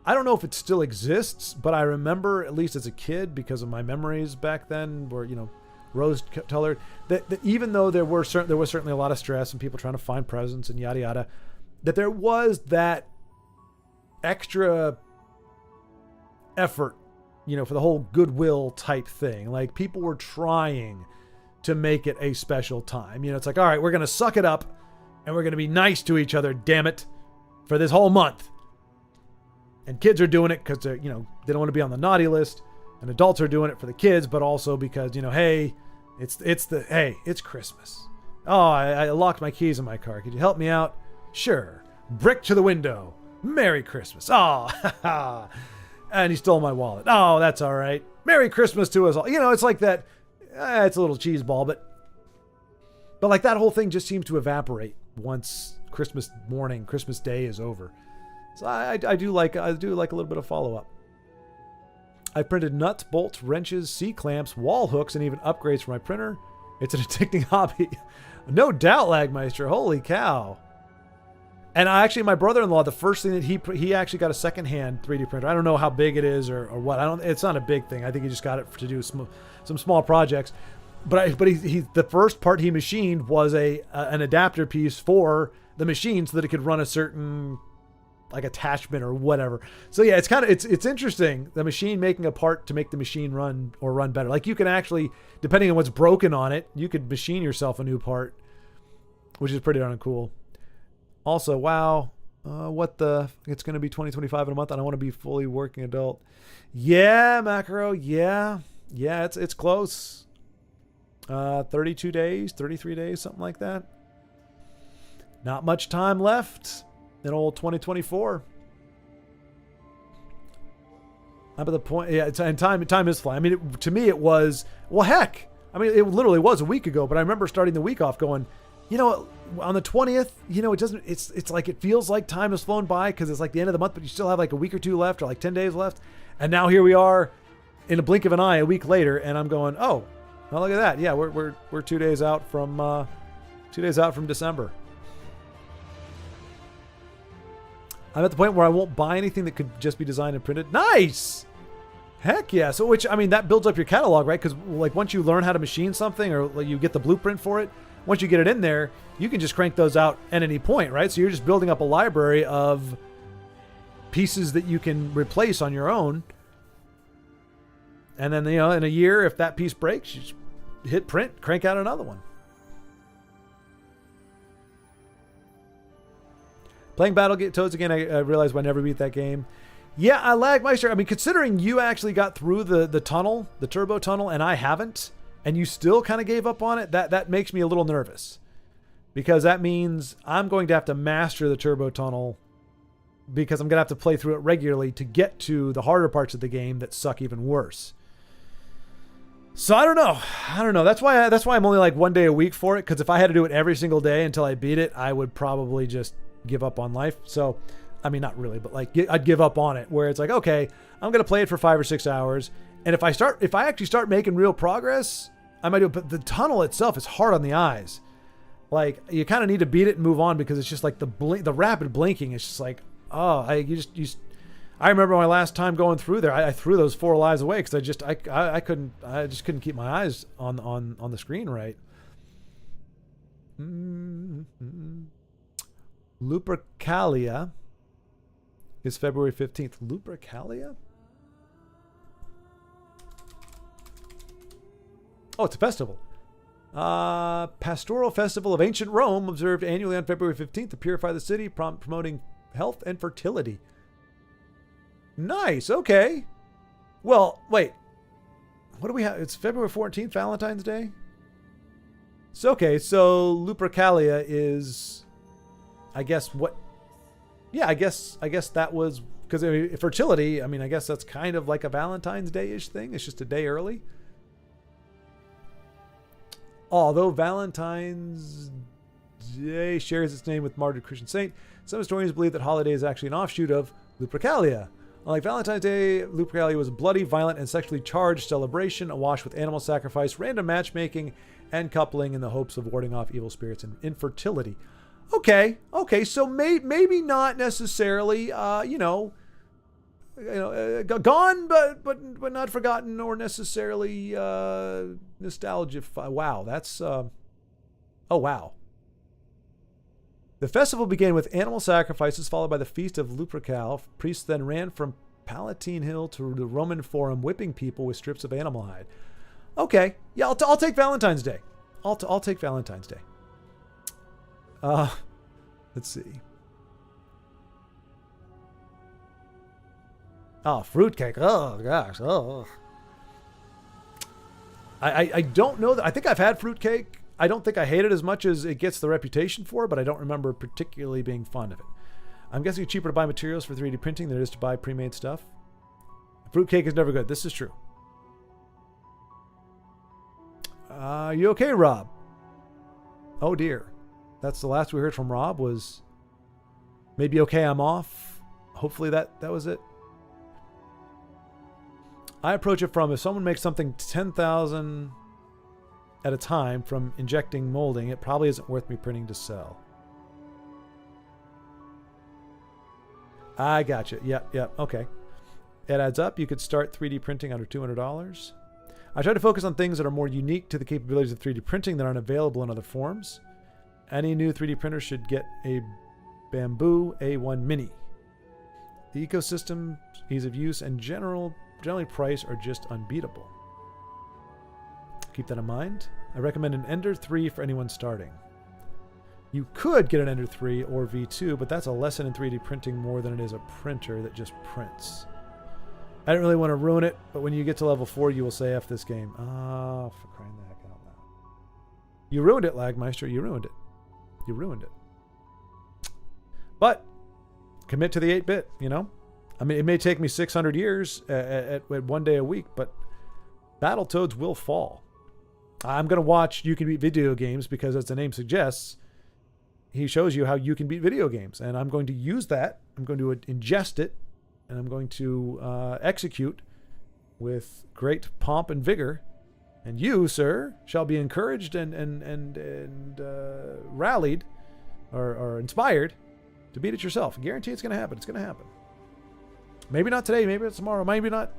I don't know if it still exists, but I remember at least as a kid because of my memories back then were, rose colored, that even though there was certainly a lot of stress and people trying to find presents and yada, yada, that there was that extra effort, for the whole goodwill type thing. Like people were trying to make it a special time. It's like, all right, we're going to suck it up and we're going to be nice to each other, damn it, for this whole month. And kids are doing it because they don't want to be on the naughty list, and adults are doing it for the kids, but also because, hey, it's Christmas. Oh, I locked my keys in my car. Could you help me out? Sure. Brick to the window. Merry Christmas. Oh, and he stole my wallet. Oh, that's all right. Merry Christmas to us all. It's like that. It's a little cheese ball, but like that whole thing just seems to evaporate once Christmas morning, Christmas Day is over. So I do like a little bit of follow up. I printed nuts, bolts, wrenches, C-clamps, wall hooks, and even upgrades for my printer. It's an addicting hobby. No doubt, Lagmeister. Holy cow. And my brother-in-law, the first thing that he actually got a second-hand 3D printer. I don't know how big it is or what. It's not a big thing. I think he just got it to do some small projects. But he the first part he machined was an adapter piece for the machine so that it could run a certain like attachment or whatever. So yeah, it's interesting. The machine making a part to make the machine run better. Like you can actually, depending on what's broken on it, you could machine yourself a new part, which is pretty darn cool. Also, wow, it's going to be 2025 in a month. I don't want to be fully working adult. Yeah, Macro. Yeah, it's close. 32 days, 33 days, something like that. Not much time left in old 2024. I'm at the point, yeah, and time is flying. I mean, to me, it was, well, heck. I mean, it literally was a week ago, but I remember starting the week off going, on the 20th, it's like, it feels like time has flown by because it's like the end of the month, but you still have like a week or two left or like 10 days left. And now here we are in a blink of an eye, a week later, and I'm going, oh, well, look at that. Yeah, we're 2 days out from 2 days out from December. I'm at the point where I won't buy anything that could just be designed and printed. Nice! Heck yeah. So that builds up your catalog, right? Because like once you learn how to machine something or like you get the blueprint for it, once you get it in there, you can just crank those out at any point, right? So you're just building up a library of pieces that you can replace on your own. And then, in a year, if that piece breaks, you just hit print, crank out another one. Playing Battletoads again, I realized I never beat that game. Yeah, I lag Meister. I mean, considering you actually got through the tunnel, the turbo tunnel, and I haven't, and you still kind of gave up on it, that makes me a little nervous. Because that means I'm going to have to master the turbo tunnel because I'm going to have to play through it regularly to get to the harder parts of the game that suck even worse. So I don't know. That's why I'm only like 1 day a week for it. Because if I had to do it every single day until I beat it, I would probably just give up on life. So, I mean, not really, but like I'd give up on it. Where it's like, okay, I'm gonna play it for 5 or 6 hours, and if I actually start making real progress, I might do it. But the tunnel itself is hard on the eyes. Like you kind of need to beat it and move on because it's just like the rapid blinking. It's just like, oh, I remember my last time going through there, I threw those 4 lives away because I couldn't keep my eyes on the screen right. Lupercalia is February 15th. Lupercalia? Oh, it's a festival. Pastoral Festival of Ancient Rome, observed annually on February 15th to purify the city, promoting health and fertility. Nice. Okay. Well, wait. What do we have? It's February 14th, Valentine's Day? So, okay. So Lupercalia is, I guess, what? Yeah, I guess that was, because fertility, I mean, I guess that's kind of like a Valentine's Day-ish thing. It's just a day early. Although Valentine's Day shares its name with martyred Christian saint, some historians believe that holiday is actually an offshoot of Lupercalia. Unlike Valentine's Day, Lupercalia was a bloody, violent, and sexually charged celebration awash with animal sacrifice, random matchmaking, and coupling in the hopes of warding off evil spirits and infertility. Okay, so maybe not necessarily, gone, but not forgotten or necessarily nostalgia. Wow, that's oh wow. The festival began with animal sacrifices, followed by the feast of Lupercal. Priests then ran from Palatine Hill to the Roman Forum, whipping people with strips of animal hide. Okay, yeah, I'll take Valentine's Day. I'll take Valentine's Day. Let's see. Oh, fruitcake. Oh gosh. Oh. I don't know that. I think I've had fruitcake. I don't think I hate it as much as it gets the reputation for, but I don't remember particularly being fond of it. I'm guessing it's cheaper to buy materials for 3D printing than it is to buy pre-made stuff. Fruitcake is never good. This is true. You okay, Rob? Oh dear. That's the last we heard from Rob was maybe okay, I'm off. Hopefully that was it. I approach it from if someone makes something 10,000 at a time from injecting molding, it probably isn't worth me printing to sell. I gotcha. Yep. Okay. It adds up. You could start 3D printing under $200. I try to focus on things that are more unique to the capabilities of 3D printing that aren't available in other forms. Any new 3D printer should get a Bamboo A1 Mini. The ecosystem, ease of use, and generally price are just unbeatable. Keep that in mind. I recommend an Ender 3 for anyone starting. You could get an Ender 3 or V2, but that's a lesson in 3D printing more than it is a printer that just prints. I don't really want to ruin it, but when you get to level 4, you will say, F this game. Oh, for crying the heck out loud. You ruined it, Lagmeister. You ruined it. You ruined it. But commit to the 8-bit, you know? I mean, it may take me 600 years at 1 day a week, but Battletoads will fall. I'm going to watch You Can Beat Video Games because, as the name suggests, he shows you how you can beat video games. And I'm going to use that. I'm going to ingest it. And I'm going to execute with great pomp and vigor. And you, sir, shall be encouraged and rallied or inspired to beat it yourself. I guarantee it's going to happen. It's going to happen. Maybe not today. Maybe it's tomorrow. Maybe not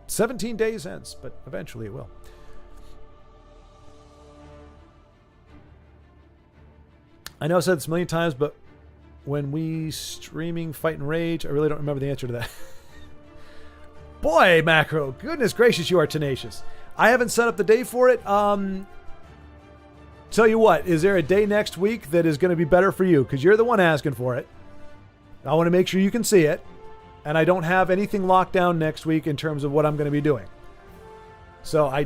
17 days hence. But eventually it will. I know I've said this a million times, but when we streaming Fight and Rage, I really don't remember the answer to that. Boy, Macro, goodness gracious, you are tenacious. I haven't set up the day for it. Tell you what, is there a day next week that is going to be better for you? Because you're the one asking for it. I want to make sure you can see it. And I don't have anything locked down next week in terms of what I'm going to be doing. So I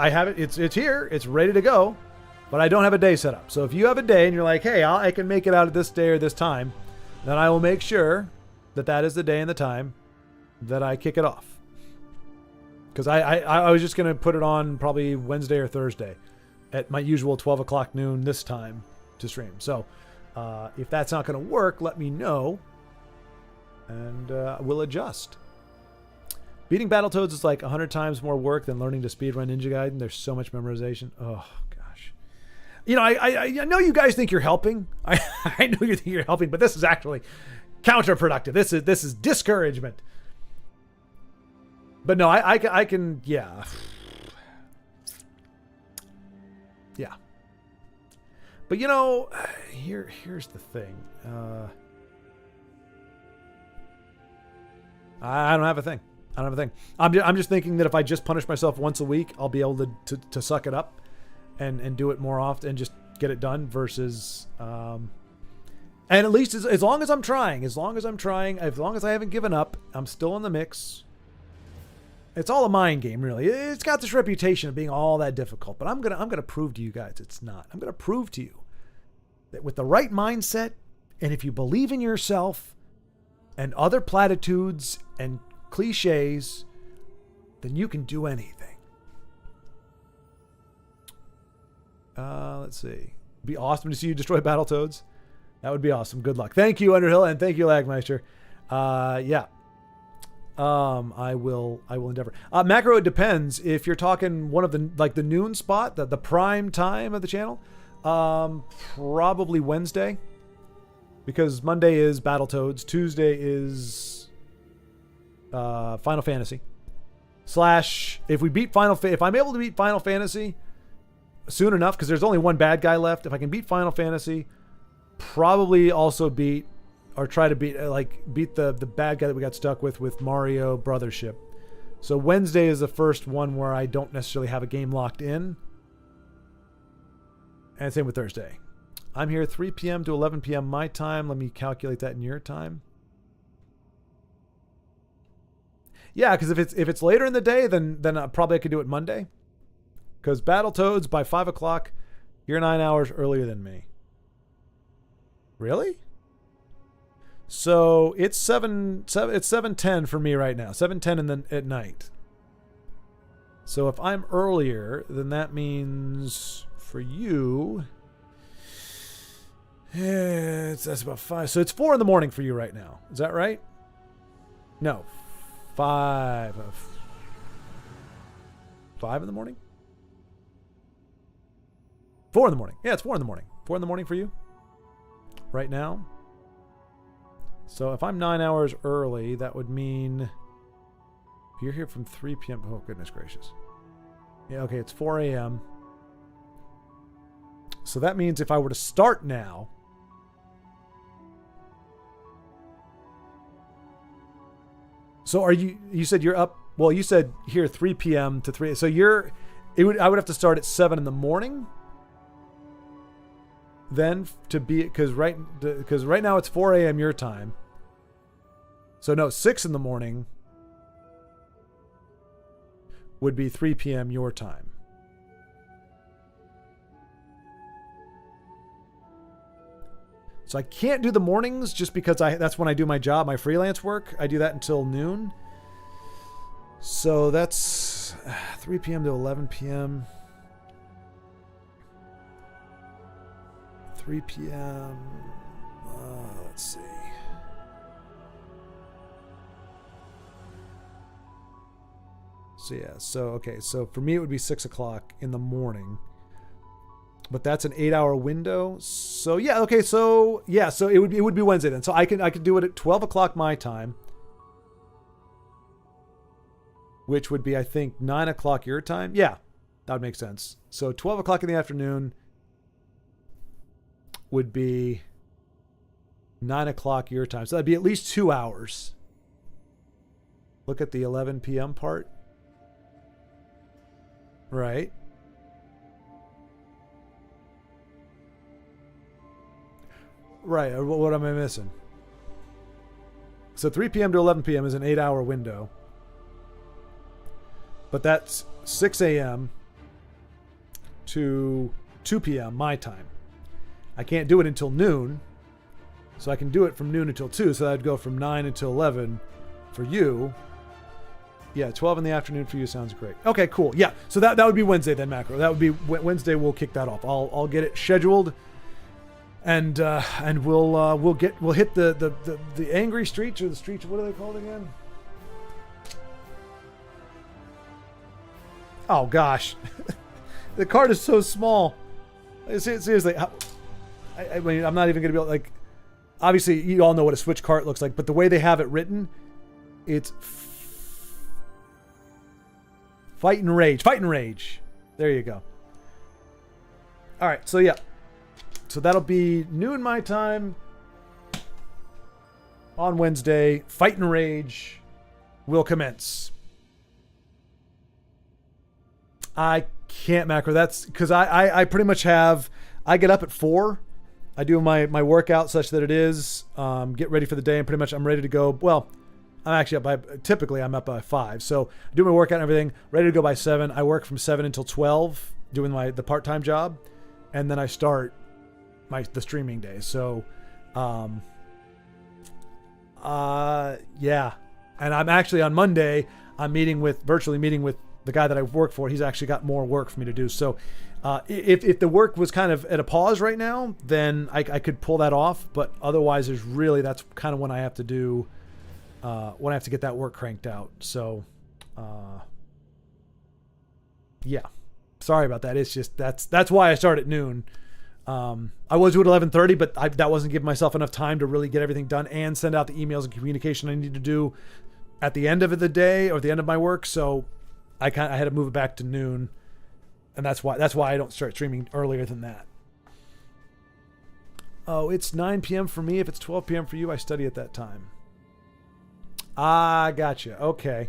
have it. It's here. It's ready to go. But I don't have a day set up. So if you have a day and you're like, hey, I can make it out at this day or this time, then I will make sure that that is the day and the time that I kick it off. Because I was just going to put it on probably Wednesday or Thursday at my usual 12 o'clock noon this time to stream. So if that's not going to work, let me know. And we'll adjust. Beating Battletoads is like 100 times more work than learning to speedrun Ninja Gaiden. There's so much memorization. Oh, gosh. You know, I know you guys think you're helping. I know you think you're helping, but this is actually counterproductive. This is discouragement. But no, I can, yeah. Yeah. But you know, here's the thing. I don't have a thing. I don't have a thing. I'm just thinking that if I just punish myself once a week, I'll be able to suck it up and do it more often and just get it done versus and at least as long as I'm trying, as long as I haven't given up, I'm still in the mix. It's all a mind game, really. It's got this reputation of being all that difficult, but I'm gonna prove to you guys it's not. I'm gonna prove to you that with the right mindset, and if you believe in yourself and other platitudes and cliches, then you can do anything. Let's see. It'd be awesome to see you destroy Battletoads. That would be awesome. Good luck. Thank you, Underhill, and thank you, Lagmeister. Yeah. I will endeavor. Macro, it depends. If you're talking one of the noon spot, the prime time of the channel, probably Wednesday, because Monday is Battletoads, Tuesday is Final Fantasy. If I'm able to beat Final Fantasy soon enough, because there's only one bad guy left. If I can beat Final Fantasy, probably also try to beat the bad guy that we got stuck with Mario Brothership. So Wednesday is the first one where I don't necessarily have a game locked in. And same with Thursday. I'm here 3 p.m. to 11 p.m. my time. Let me calculate that in your time. Yeah, because if it's later in the day, then probably I could do it Monday. Because Battletoads by 5 o'clock, you're 9 hours earlier than me. Really? So it's 7:10 for me right now. 7:10 at night. So if I'm earlier, then that means for you, that's about 5. So it's 4 in the morning for you right now. Is that right? No, 5. 5 in the morning? 4 in the morning. Yeah, it's 4 in the morning. 4 in the morning for you right now. So if I'm 9 hours early, that would mean you're here from 3 p.m. Oh, goodness gracious. Yeah, okay, it's 4 a.m. So that means if I were to start now, so you said you're up, well, you said here 3 p.m. to 3, so I would have to start at 7 in the morning then to be, because right now it's 4 a.m. your time. So no, 6 in the morning would be 3 p.m. your time. So I can't do the mornings just because that's when I do my job, my freelance work. I do that until noon. So that's 3 p.m. to 11 p.m. 3 p.m. Let's see. So yeah, so for me it would be 6 o'clock in the morning. But that's an 8-hour window. So yeah, okay, so yeah, so it would be Wednesday then. So I could do it at 12 o'clock my time, which would be, I think, 9 o'clock your time. Yeah, that would make sense. So 12 o'clock in the afternoon would be 9 o'clock your time. So that'd be at least 2 hours. Look at the 11 p.m. part. Right. Right. What am I missing? So 3 p.m. to 11 p.m. is an 8-hour window. But that's 6 a.m. to 2 p.m. my time. I can't do it until noon. So I can do it from noon until 2. So that'd go from 9 until 11 for you. Yeah, 12 in the afternoon for you sounds great. Okay, cool. Yeah, so that would be Wednesday then, Macro. That would be Wednesday. We'll kick that off. I'll get it scheduled, and we'll hit the angry streets or the streets. What are they called again? Oh gosh, the card is so small. Seriously, I mean, I'm not even gonna be able, like. Obviously, you all know what a Switch cart looks like, but the way they have it written, it's Fight and Rage. Fight and Rage. There you go. All right, so yeah. So that'll be noon my time on Wednesday. Fight and Rage will commence. I can't, Macro. That's because I pretty much have... I get up at 4. I do my workout such that it is. Get ready for the day, and pretty much I'm ready to go. Well... I'm actually up by, typically I'm up by 5. So I do my workout and everything, ready to go by 7. I work from 7 until 12 doing the part-time job. And then I start the streaming day. So, yeah. And I'm actually on Monday, I'm virtually meeting with the guy that I work for. He's actually got more work for me to do. So, if the work was kind of at a pause right now, then I could pull that off. But otherwise that's kind of when I have to do, when I have to get that work cranked out. So, yeah, sorry about that. It's just, that's why I start at noon. I was due at 11:30, but that wasn't giving myself enough time to really get everything done and send out the emails and communication I need to do at the end of the day or the end of my work. So I had to move it back to noon, and that's why I don't start streaming earlier than that. Oh, it's 9 p.m. for me. If it's 12 p.m. for you, I study at that time. Ah, gotcha. Okay.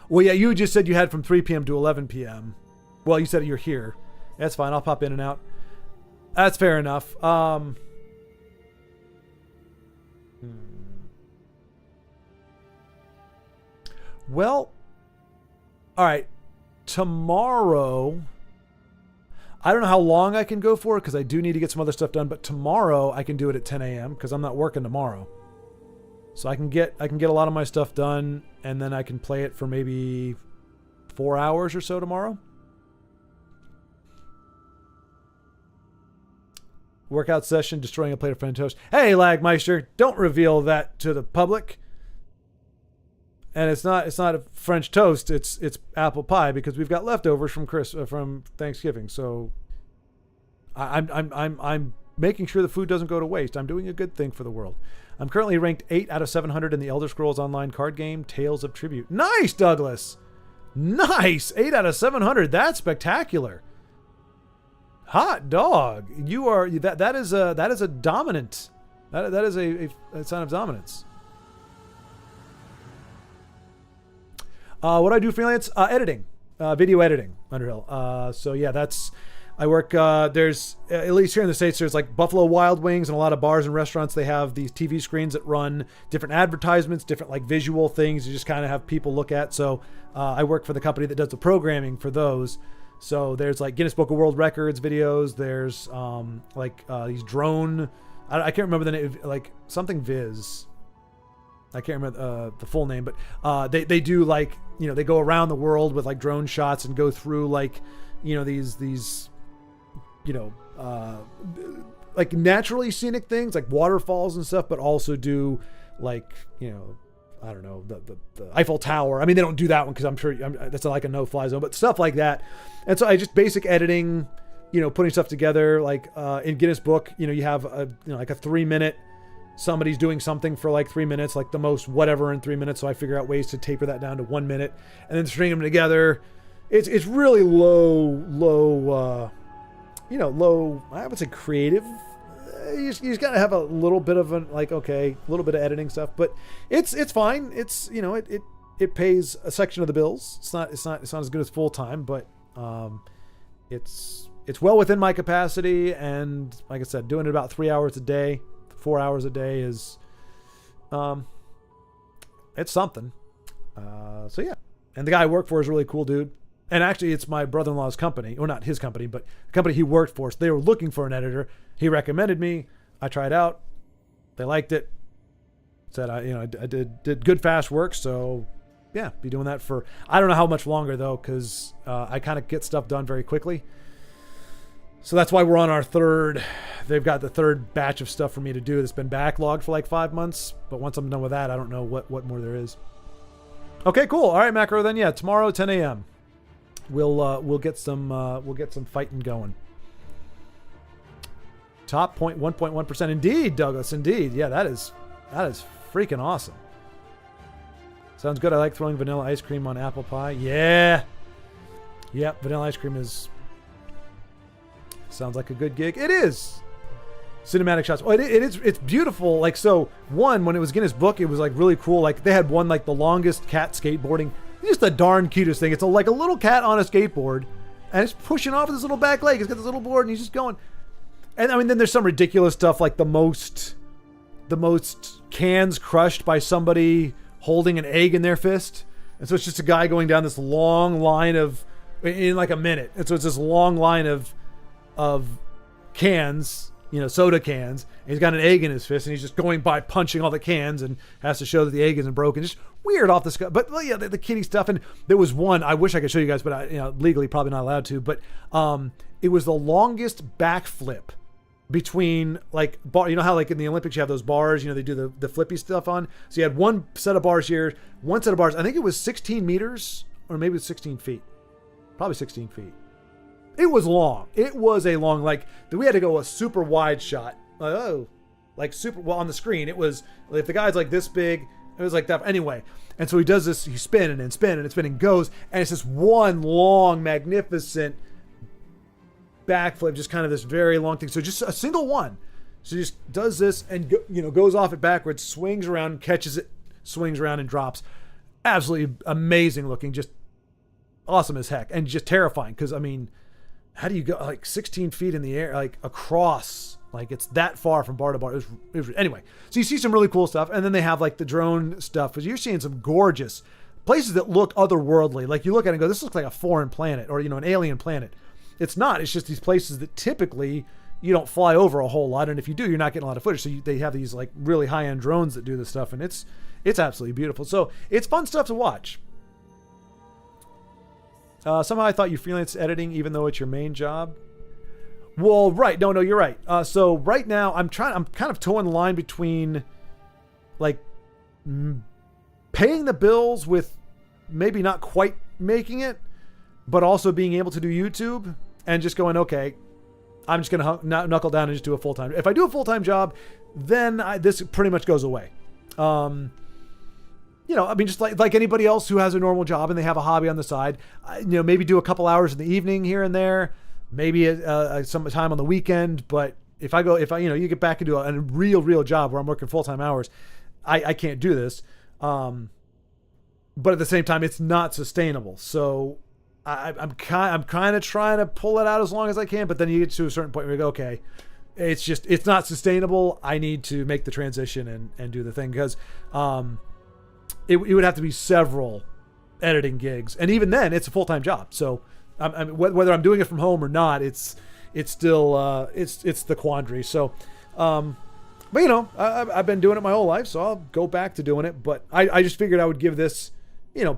Well, yeah, you just said you had from 3 p.m. to 11 p.m. Well, you said you're here. That's fine. I'll pop in and out. That's fair enough. Well, all right. Tomorrow, I don't know how long I can go for it because I do need to get some other stuff done. But tomorrow I can do it at 10 a.m. because I'm not working tomorrow. So I can get a lot of my stuff done, and then I can play it for maybe 4 hours or so tomorrow. Workout session, destroying a plate of French toast. Hey, Lagmeister, don't reveal that to the public. And it's not a French toast. It's apple pie because we've got leftovers from Thanksgiving. So I'm making sure the food doesn't go to waste. I'm doing a good thing for the world. I'm currently ranked 8 out of 700 in the Elder Scrolls Online card game, Tales of Tribute. Nice, Douglas. Nice. 8 out of 700. That's spectacular. Hot dog. You are that is a dominant. That is a sign of dominance. What do I do freelance? Editing. Video editing, Underhill. So yeah, I work, there's, at least here in the States, there's like Buffalo Wild Wings and a lot of bars and restaurants. They have these TV screens that run different advertisements, different like visual things you just kind of have people look at. So I work for the company that does the programming for those. So there's like Guinness Book of World Records videos. There's these drone, I can't remember the name, like something Viz. I can't remember the full name, but they do like, they go around the world with like drone shots and go through like, these like naturally scenic things like waterfalls and stuff, but also do like, I don't know, the Eiffel Tower. I mean, they don't do that one because I'm sure that's like a no-fly zone, but stuff like that. And so I just basic editing, putting stuff together. Like in Guinness Book, you have like a 3-minute, somebody's doing something for like 3 minutes, like the most whatever in 3 minutes. So I figure out ways to taper that down to 1 minute and then string them together. It's really low, I would say creative. You just gotta have a little bit of a little bit of editing stuff, but it's fine. It's it pays a section of the bills. It's not as good as full time, but it's well within my capacity. And like I said, doing it about 3 hours a day, 4 hours a day is it's something. So yeah. And the guy I work for is a really cool dude. And actually, it's my brother-in-law's company. Or not his company, but the company he worked for. So they were looking for an editor. He recommended me. I tried out. They liked it. Said I did good, fast work. So yeah, be doing that for, I don't know how much longer though, because I kind of get stuff done very quickly. So that's why we're on our third. They've got the third batch of stuff for me to do that's been backlogged for like 5 months. But once I'm done with that, I don't know what more there is. Okay, cool. All right, Macro. Then yeah, tomorrow 10 a.m. We'll get some fighting going. Top 1.1%. Indeed, Douglas. Indeed. Yeah, that is freaking awesome. Sounds good. I like throwing vanilla ice cream on apple pie. Yeah. Yep, vanilla ice cream sounds like a good gig. It is. Cinematic shots. Oh, it's beautiful. Like, so one, when it was Guinness Book, it was like really cool. Like they had one, like the longest cat skateboarding. Just the darn cutest thing. It's like a little cat on a skateboard and it's pushing off with his little back leg. He's got this little board and he's just going. And I mean, then there's some ridiculous stuff like the most cans crushed by somebody holding an egg in their fist. And so it's just a guy going down this long line in like a minute. And so it's this long line of cans, soda cans. And he's got an egg in his fist and he's just going by punching all the cans and has to show that the egg isn't broken. Just weird off the sky. But yeah, the kitty stuff. And there was one, I wish I could show you guys, but I, legally probably not allowed to, but it was the longest backflip between like bar, how like in the Olympics you have those bars, they do the flippy stuff on. So you had one set of bars here, one set of bars. I think it was 16 meters or maybe it was 16 feet. Probably 16 feet. It was long. It was a long, like we had to go a super wide shot. Like super, well on the screen, it was, if the guy's like this big, it was like that. Anyway. And so he does this, he's spinning and spinning and spinning, goes, and it's this one long, magnificent backflip, just kind of this very long thing. So just a single one. So he just does this and goes off it backwards, swings around, catches it, swings around and drops. Absolutely amazing looking, just awesome as heck, and just terrifying. Because I mean, how do you go like 16 feet in the air, like across? Like it's that far from bar to bar. Anyway, so you see some really cool stuff, and then they have like the drone stuff. Because you're seeing some gorgeous places that look otherworldly. Like you look at it and go, this looks like a foreign planet or an alien planet. It's not. It's just these places that typically you don't fly over a whole lot, and if you do, you're not getting a lot of footage. So they have these like really high-end drones that do this stuff, and it's absolutely beautiful. So it's fun stuff to watch. Somehow I thought you freelance editing even though it's your main job. Well, right. No, you're right. So right now I'm kind of towing the line between like paying the bills with maybe not quite making it, but also being able to do YouTube and just going, okay, I'm just going to knuckle down and just do a full-time. If I do a full-time job, then this pretty much goes away. I mean, just like anybody else who has a normal job and they have a hobby on the side, maybe do a couple hours in the evening here and there, maybe some time on the weekend. But if you get back into a real job where I'm working full-time hours, I can't do this. But at the same time, it's not sustainable. So I'm kind of trying to pull it out as long as I can, but then you get to a certain point where you go, okay, it's not sustainable. I need to make the transition and do the thing, because it would have to be several editing gigs, and even then, it's a full-time job. So whether I'm doing it from home or not, it's still it's the quandary. So, but I've been doing it my whole life, so I'll go back to doing it. But I just figured I would give this.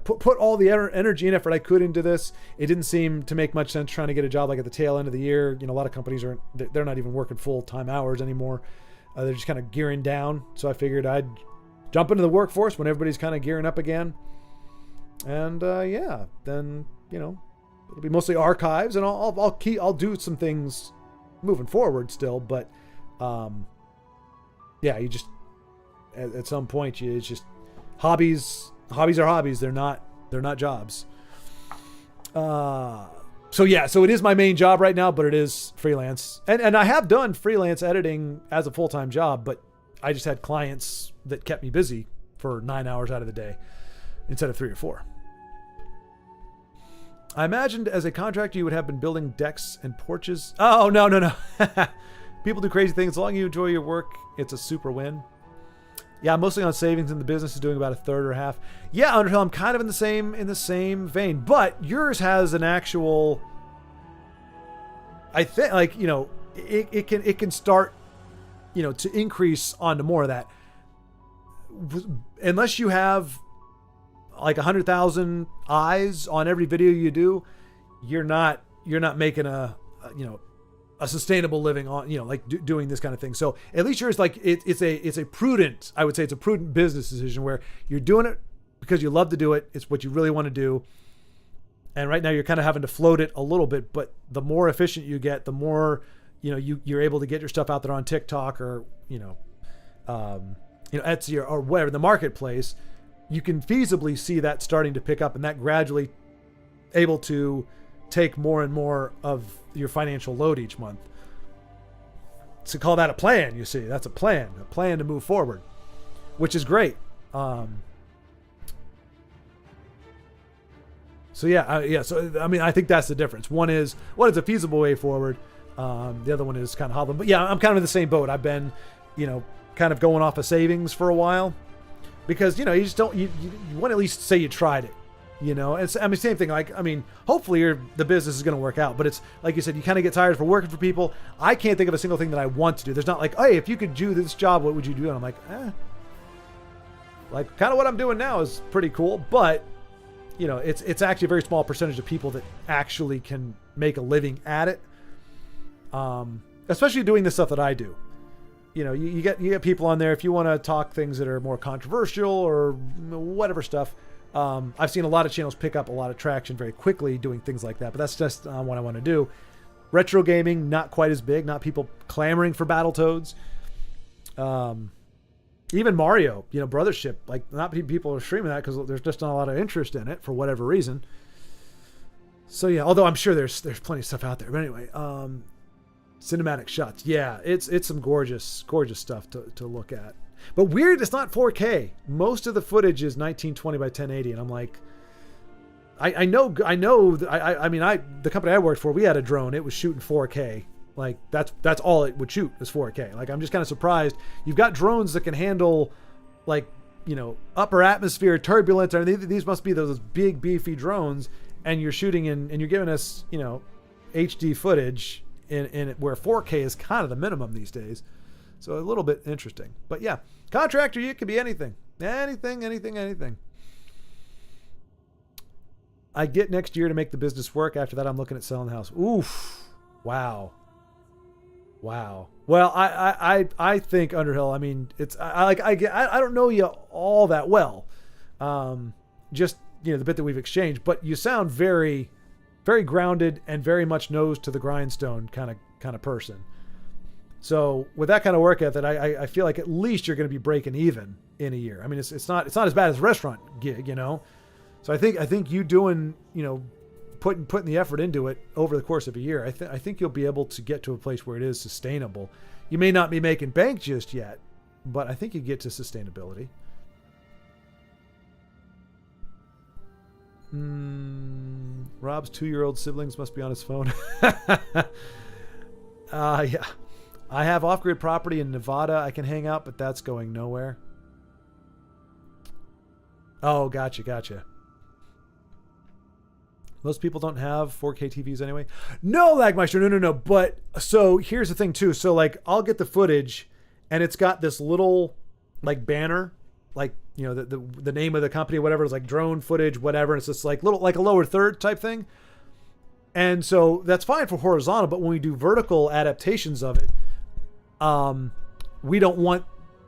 Put all the energy and effort I could into this. It didn't seem to make much sense trying to get a job like at the tail end of the year. A lot of companies they're not even working full-time hours anymore. They're just kind of gearing down. So I figured I'd jump into the workforce when everybody's kind of gearing up again. And then it'll be mostly archives, and I'll do some things moving forward still. But you just at some point it's just hobbies. Hobbies are hobbies. They're not jobs. So it is my main job right now, but it is freelance. And I have done freelance editing as a full-time job, but I just had clients that kept me busy for 9 hours out of the day instead of 3 or 4. I imagined as a contractor you would have been building decks and porches. Oh, no. People do crazy things. As long as you enjoy your work, it's a super win. Yeah, I'm mostly on savings, and the business is doing about a third or half. Yeah, Underhill, I'm kind of in the same vein, but yours has an actual. I think, like, you know, it can start, you know, to increase onto more of that. Unless you have like 100,000 eyes on every video you do, you're not making a sustainable living on, you know, like doing this kind of thing. So at least yours, like, it's a prudent, I would say it's a prudent business decision where you're doing it because you love to do it. It's what you really want to do. And right now you're kind of having to float it a little bit, but the more efficient you get, the more, you know, you're able to get your stuff out there on TikTok or, Etsy or whatever, the marketplace. You can feasibly see that starting to pick up, and that gradually able to take more and more of your financial load each month. To call that a plan, you see, that's a plan to move forward, which is great. So I think that's the difference. One is a feasible way forward. The other one is kind of hobbling. But yeah, I'm kind of in the same boat. I've been, kind of going off of savings for a while because, you just don't, you want to at least say you tried it. It's, same thing. Hopefully the business is going to work out, but it's like you said, you kind of get tired for working for people. I can't think of a single thing that I want to do. There's not like, hey, if you could do this job, what would you do? And I'm like, like kind of what I'm doing now is pretty cool, but it's actually a very small percentage of people that actually can make a living at it. Especially doing the stuff that I do. You get people on there if you want to talk things that are more controversial or whatever stuff. I've seen a lot of channels pick up a lot of traction very quickly doing things like that, but that's just what I want to do. Retro gaming, not quite as big, not people clamoring for Battletoads. Even Mario, Brothership, like not people are streaming that because there's just not a lot of interest in it for whatever reason. So yeah, although I'm sure there's plenty of stuff out there. But anyway, cinematic shots. Yeah, it's some gorgeous stuff to look at. But weird, it's not 4K. Most of the footage is 1920 by 1080, and I'm like, I know. The company I worked for, we had a drone. It was shooting 4K. Like that's all it would shoot is 4K. Like I'm just kind of surprised. You've got drones that can handle, like, upper atmosphere turbulence. I mean, these must be those big beefy drones, and you're shooting and you're giving us HD footage in where 4K is kind of the minimum these days. So a little bit interesting. But yeah, contractor, you could be anything. Anything. I get next year to make the business work. After that, I'm looking at selling the house. Oof. Wow. Well, I think Underhill, I don't know you all that well. Just, the bit that we've exchanged, but you sound very, very grounded and very much nose to the grindstone kind of person. So with that kind of work ethic, I feel like at least you're going to be breaking even in a year. I mean, it's not as bad as a restaurant gig, So I think you doing, putting the effort into it over the course of a year, I think you'll be able to get to a place where it is sustainable. You may not be making bank just yet, but I think you get to sustainability. Rob's 2-year-old siblings must be on his phone. Yeah. I have off-grid property in Nevada I can hang out, but that's going nowhere. Oh, gotcha. Most people don't have 4K TVs anyway. No, Lagmeister, no. But so here's the thing too. So like I'll get the footage and it's got this little like banner, like, the name of the company or whatever. It's like drone footage, whatever. And it's just like little, like a lower third type thing. And so that's fine for horizontal, but when we do vertical adaptations of it, we don't want,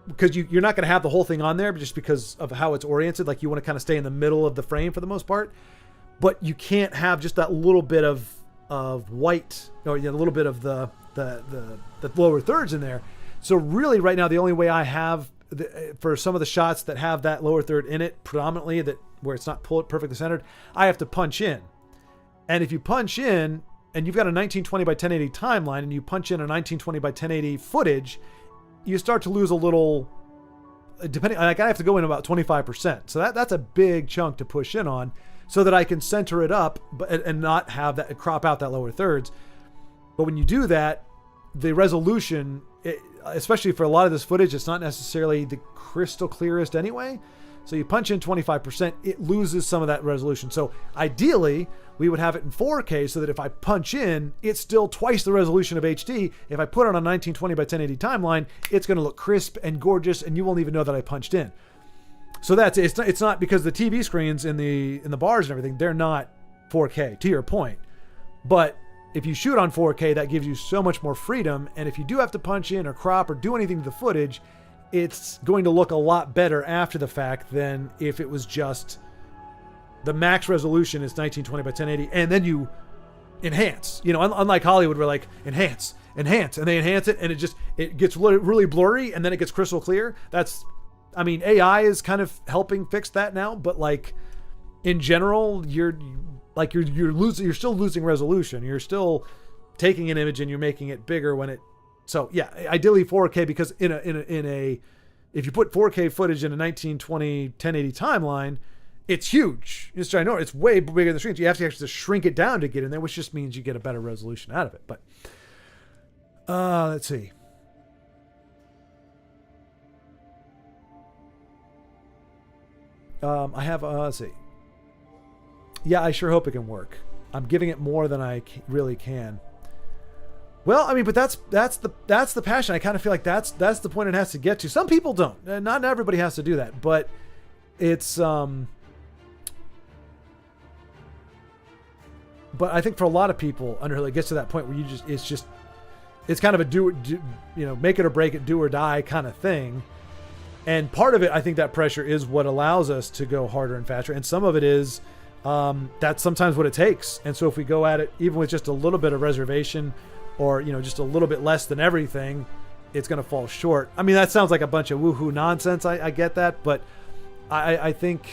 because you're not going to have the whole thing on there just because of how it's oriented. Like you want to kind of stay in the middle of the frame for the most part, but you can't have just that little bit of white or a little bit of the lower thirds in there. So really right now, the only way I have for some of the shots that have that lower third in it predominantly, that where it's not perfectly centered, I have to punch in. And if you punch in and you've got a 1920 by 1080 timeline and you punch in a 1920 by 1080 footage, you start to lose a little, depending, like I have to go in about 25%. So that's a big chunk to push in on so that I can center it up and not have that crop out that lower thirds. But when you do that, the resolution, especially for a lot of this footage, it's not necessarily the crystal clearest anyway. So you punch in 25%, it loses some of that resolution. So ideally, we would have it in 4K so that if I punch in, it's still twice the resolution of HD. If I put it on a 1920 by 1080 timeline, it's going to look crisp and gorgeous, and you won't even know that I punched in. So it's not because the TV screens in the bars and everything, they're not 4K, to your point. But if you shoot on 4K, that gives you so much more freedom. And if you do have to punch in or crop or do anything to the footage, it's going to look a lot better after the fact than if it was just the max resolution is 1920 by 1080 and then you enhance. You know, unlike Hollywood, where like enhance, and they enhance it and it gets really blurry and then it gets crystal clear. I mean, AI is kind of helping fix that now, but like in general, you're still losing resolution. You're still taking an image and you're making it bigger when it. So yeah, ideally 4K, because if you put 4K footage in a 1920 1080 timeline, it's huge. It's ginormous. It's way bigger than the screens. You have to actually shrink it down to get in there, which just means you get a better resolution out of it. But let's see. I have let's see. Yeah, I sure hope it can work. I'm giving it more than I really can. Well, I mean, but that's the passion. I kind of feel like that's the point it has to get to. Some people don't. Not everybody has to do that, but it's but I think for a lot of people, until it gets to that point where it's kind of a make it or break it, do or die kind of thing. And part of it, I think that pressure is what allows us to go harder and faster. And some of it is that's sometimes what it takes. And so if we go at it even with just a little bit of reservation, or just a little bit less than everything, it's going to fall short. I mean, that sounds like a bunch of woohoo nonsense. I get that, but I think.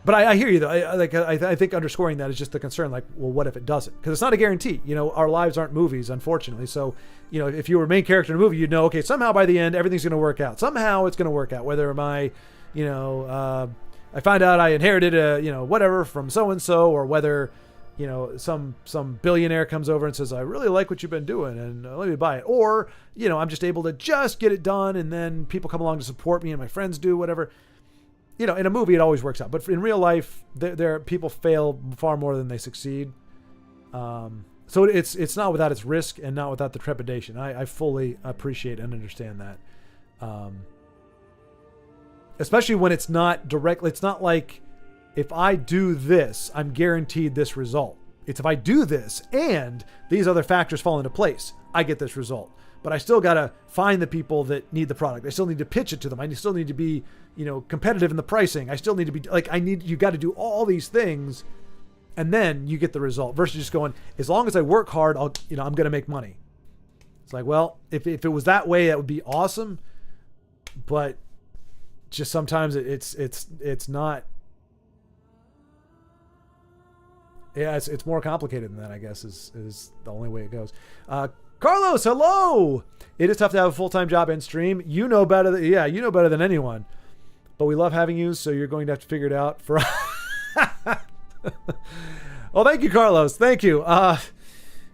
But I hear you though. I think underscoring that is just the concern. Like, well, what if it doesn't? Because it's not a guarantee. Our lives aren't movies, unfortunately. So, if you were a main character in a movie, you'd know, okay, somehow by the end everything's going to work out. Somehow it's going to work out. Whether I find out I inherited whatever from so and so, or whether some billionaire comes over and says, I really like what you've been doing and let me buy it. Or, I'm just able to just get it done, and then people come along to support me and my friends do whatever. In a movie, it always works out. But in real life, there people fail far more than they succeed. So it's not without its risk and not without the trepidation. I fully appreciate and understand that. Especially when it's not directly. It's not like, if I do this, I'm guaranteed this result. It's if I do this and these other factors fall into place, I get this result. But I still got to find the people that need the product. I still need to pitch it to them. I still need to be, competitive in the pricing. I still need to be you got to do all these things, and then you get the result, versus just going, as long as I work hard, I'm going to make money. It's like, well, if it was that way, that would be awesome. But just sometimes it's not. Yeah, it's more complicated than that, I guess, is the only way it goes. Carlos, hello! It is tough to have a full-time job and stream. You know better than anyone. But we love having you, so you're going to have to figure it out for... Well, thank you, Carlos. Thank you.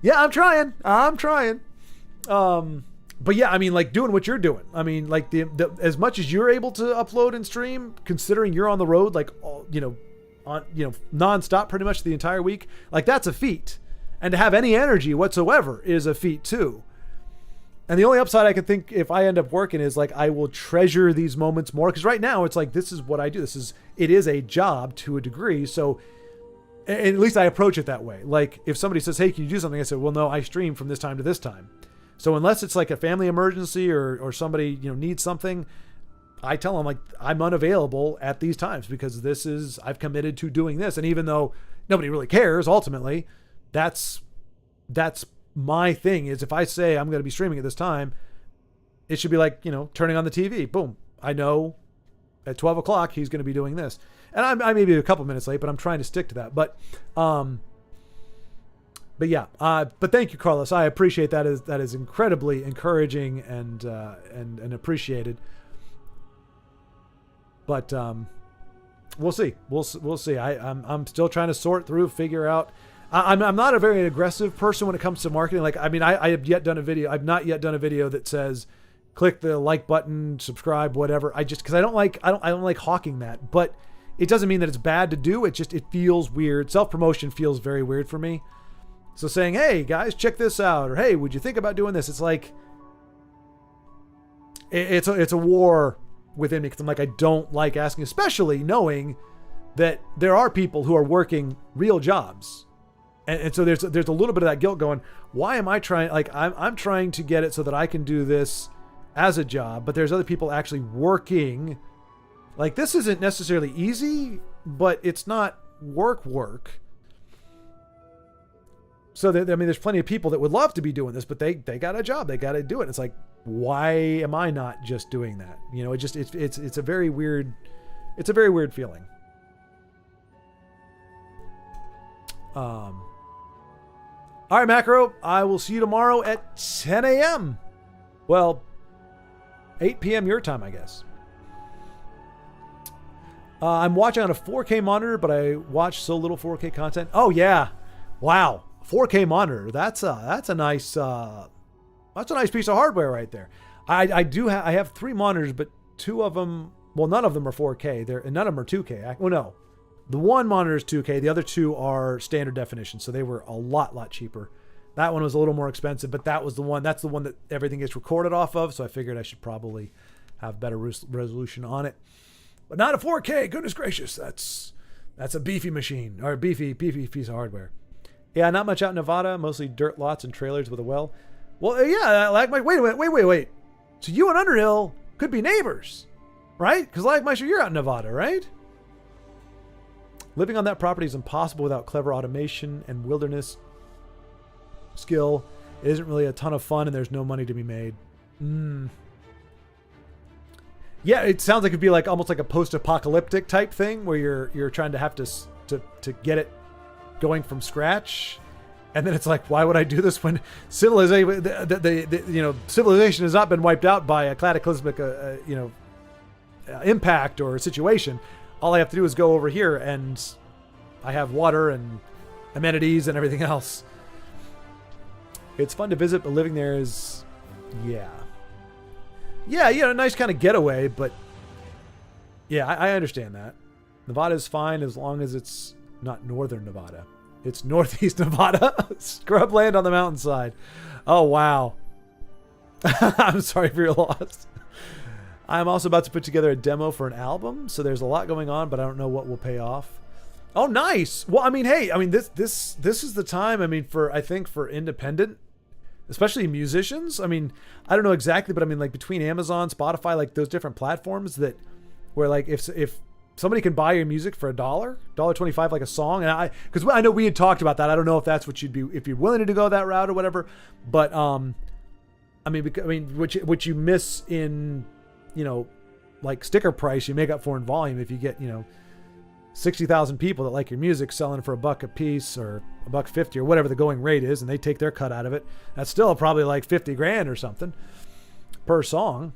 Yeah, I'm trying. But yeah, I mean, like, doing what you're doing. I mean, like, the as much as you're able to upload and stream, considering you're on the road, like, nonstop pretty much the entire week, like, that's a feat. And to have any energy whatsoever is a feat too. And the only upside I can think if I end up working is, like, I will treasure these moments more, because right now it's like, this is what I do. It is a job to a degree. So at least I approach it that way. Like, if somebody says, hey, can you do something? I said, well, no, I stream from this time to this time. So unless it's like a family emergency or somebody, needs something, I tell them, like, I'm unavailable at these times because I've committed to doing this. And even though nobody really cares, ultimately, that's my thing, is if I say I'm going to be streaming at this time, it should be like, turning on the TV. Boom. I know at 12 o'clock he's going to be doing this. And I may be a couple minutes late, but I'm trying to stick to that. But yeah. But thank you, Carlos. I appreciate that. That is incredibly encouraging and appreciated. But we'll see. We'll see. I'm still trying to sort through, figure out. I'm not a very aggressive person when it comes to marketing. Like, I mean, I have yet done a video. I've not yet done a video that says, click the like button, subscribe, whatever. Because I don't like hawking that, but it doesn't mean that it's bad to do. It feels weird. Self-promotion feels very weird for me. So saying, hey guys, check this out, or hey, would you think about doing this? It's like, it's a war within me, because I'm like, I don't like asking, especially knowing that there are people who are working real jobs. And so there's a little bit of that guilt going, why am I trying? Like, I'm trying to get it so that I can do this as a job, but there's other people actually working. Like, this isn't necessarily easy, but it's not work. So there's plenty of people that would love to be doing this, but they got a job, they got to do it. It's like, why am I not just doing that? You know, it's a very weird feeling. All right, Macro, I will see you tomorrow at 10 a.m. Well, 8 p.m. your time, I guess. I'm watching on a 4K monitor, but I watch so little 4K content. Oh yeah, wow, 4K monitor. That's a nice piece of hardware right there. I have 3 monitors, but 2 of them, well, none of them are 4K. None of them are 2K. Well, no. The one monitor is 2K. The other 2 are standard definition, so they were a lot cheaper. That one was a little more expensive, but that's the one that everything gets recorded off of, so I figured I should probably have better resolution on it. But not a 4K, goodness gracious. That's a beefy machine, or a beefy piece of hardware. Yeah, not much out in Nevada, mostly dirt lots and trailers with a well. Well, yeah, wait. So you and Underhill could be neighbors, right? Because Lagmeister, you're out in Nevada, right? Living on that property is impossible without clever automation and wilderness skill. It isn't really a ton of fun, and there's no money to be made. Yeah, it sounds like it'd be like almost like a post-apocalyptic type thing where you're trying to have to get it going from scratch, and then it's like, why would I do this when civilization has not been wiped out by a cataclysmic impact or situation. All I have to do is go over here, and I have water and amenities and everything else. It's fun to visit, but living there is, yeah, a nice kind of getaway, but yeah, I understand that. Nevada is fine as long as it's not northern Nevada. It's northeast Nevada. Scrubland on the mountainside. Oh, wow. I'm sorry for your loss. I'm also about to put together a demo for an album, so there's a lot going on, but I don't know what will pay off. Oh, nice. Well, I mean, hey, I mean, this is the time, I mean, for independent, especially musicians. I mean, I don't know exactly, but I mean, like, between Amazon, Spotify, like those different platforms where like if somebody can buy your music for $1.25, like a song, and because I know we had talked about that. I don't know if that's what you'd be, if you're willing to go that route or whatever, but I mean, what you miss in, like sticker price, you make up for in volume if you get, 60,000 people that like your music selling for $1 a piece or $1.50 or whatever the going rate is, and they take their cut out of it. That's still probably like 50 grand or something per song.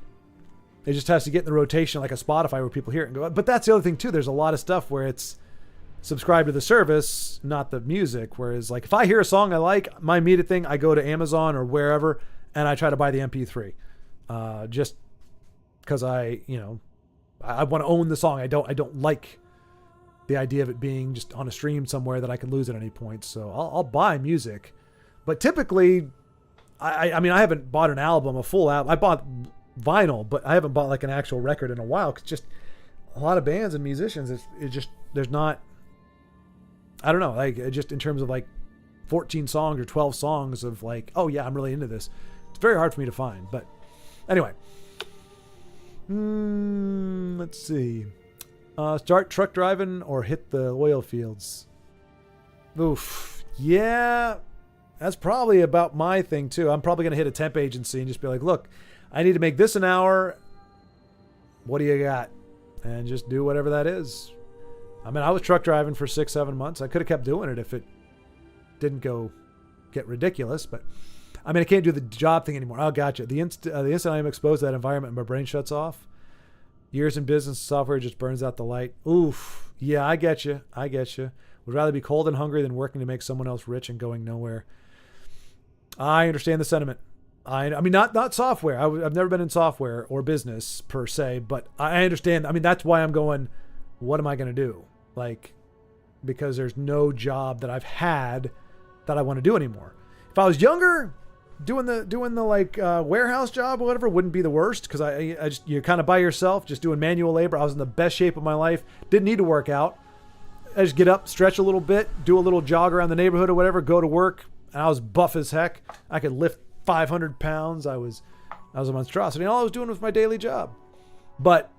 It just has to get in the rotation like a Spotify where people hear it and go. But that's the other thing too. There's a lot of stuff where it's subscribe to the service, not the music. Whereas like if I hear a song I like, my immediate thing, I go to Amazon or wherever and I try to buy the MP3. Just because I want to own the song. I don't like the idea of it being just on a stream somewhere that I can lose at any point. So I'll buy music, but typically, I mean, I haven't bought an album, a full album. I bought vinyl, but I haven't bought like an actual record in a while. Cause just a lot of bands and musicians, there's not, I don't know, like just in terms of like 14 songs or 12 songs of like, oh yeah, I'm really into this. It's very hard for me to find, but anyway, let's see. Start truck driving or hit the oil fields. Oof. Yeah, that's probably about my thing too. I'm probably going to hit a temp agency and just be like, look, I need to make this an hour. What do you got? And just do whatever that is. I mean, I was truck driving for 6-7 months. I could have kept doing it if it didn't get ridiculous, but I mean, I can't do the job thing anymore. Oh, gotcha. The instant I am exposed to that environment, my brain shuts off. Years in business software just burns out the light. Oof. Yeah, I get you. Would rather be cold and hungry than working to make someone else rich and going nowhere. I understand the sentiment. I mean, not software. I've never been in software or business per se, but I understand. I mean, that's why I'm going, what am I going to do? Like, because there's no job that I've had that I want to do anymore. If I was younger, doing the like warehouse job or whatever wouldn't be the worst, because I just, you're kind of by yourself, just doing manual labor. I was in the best shape of my life. Didn't need to work out. I just get up, stretch a little bit, do a little jog around the neighborhood or whatever, go to work, and I was buff as heck. I could lift 500 pounds. I was a monstrosity. And all I was doing was my daily job. But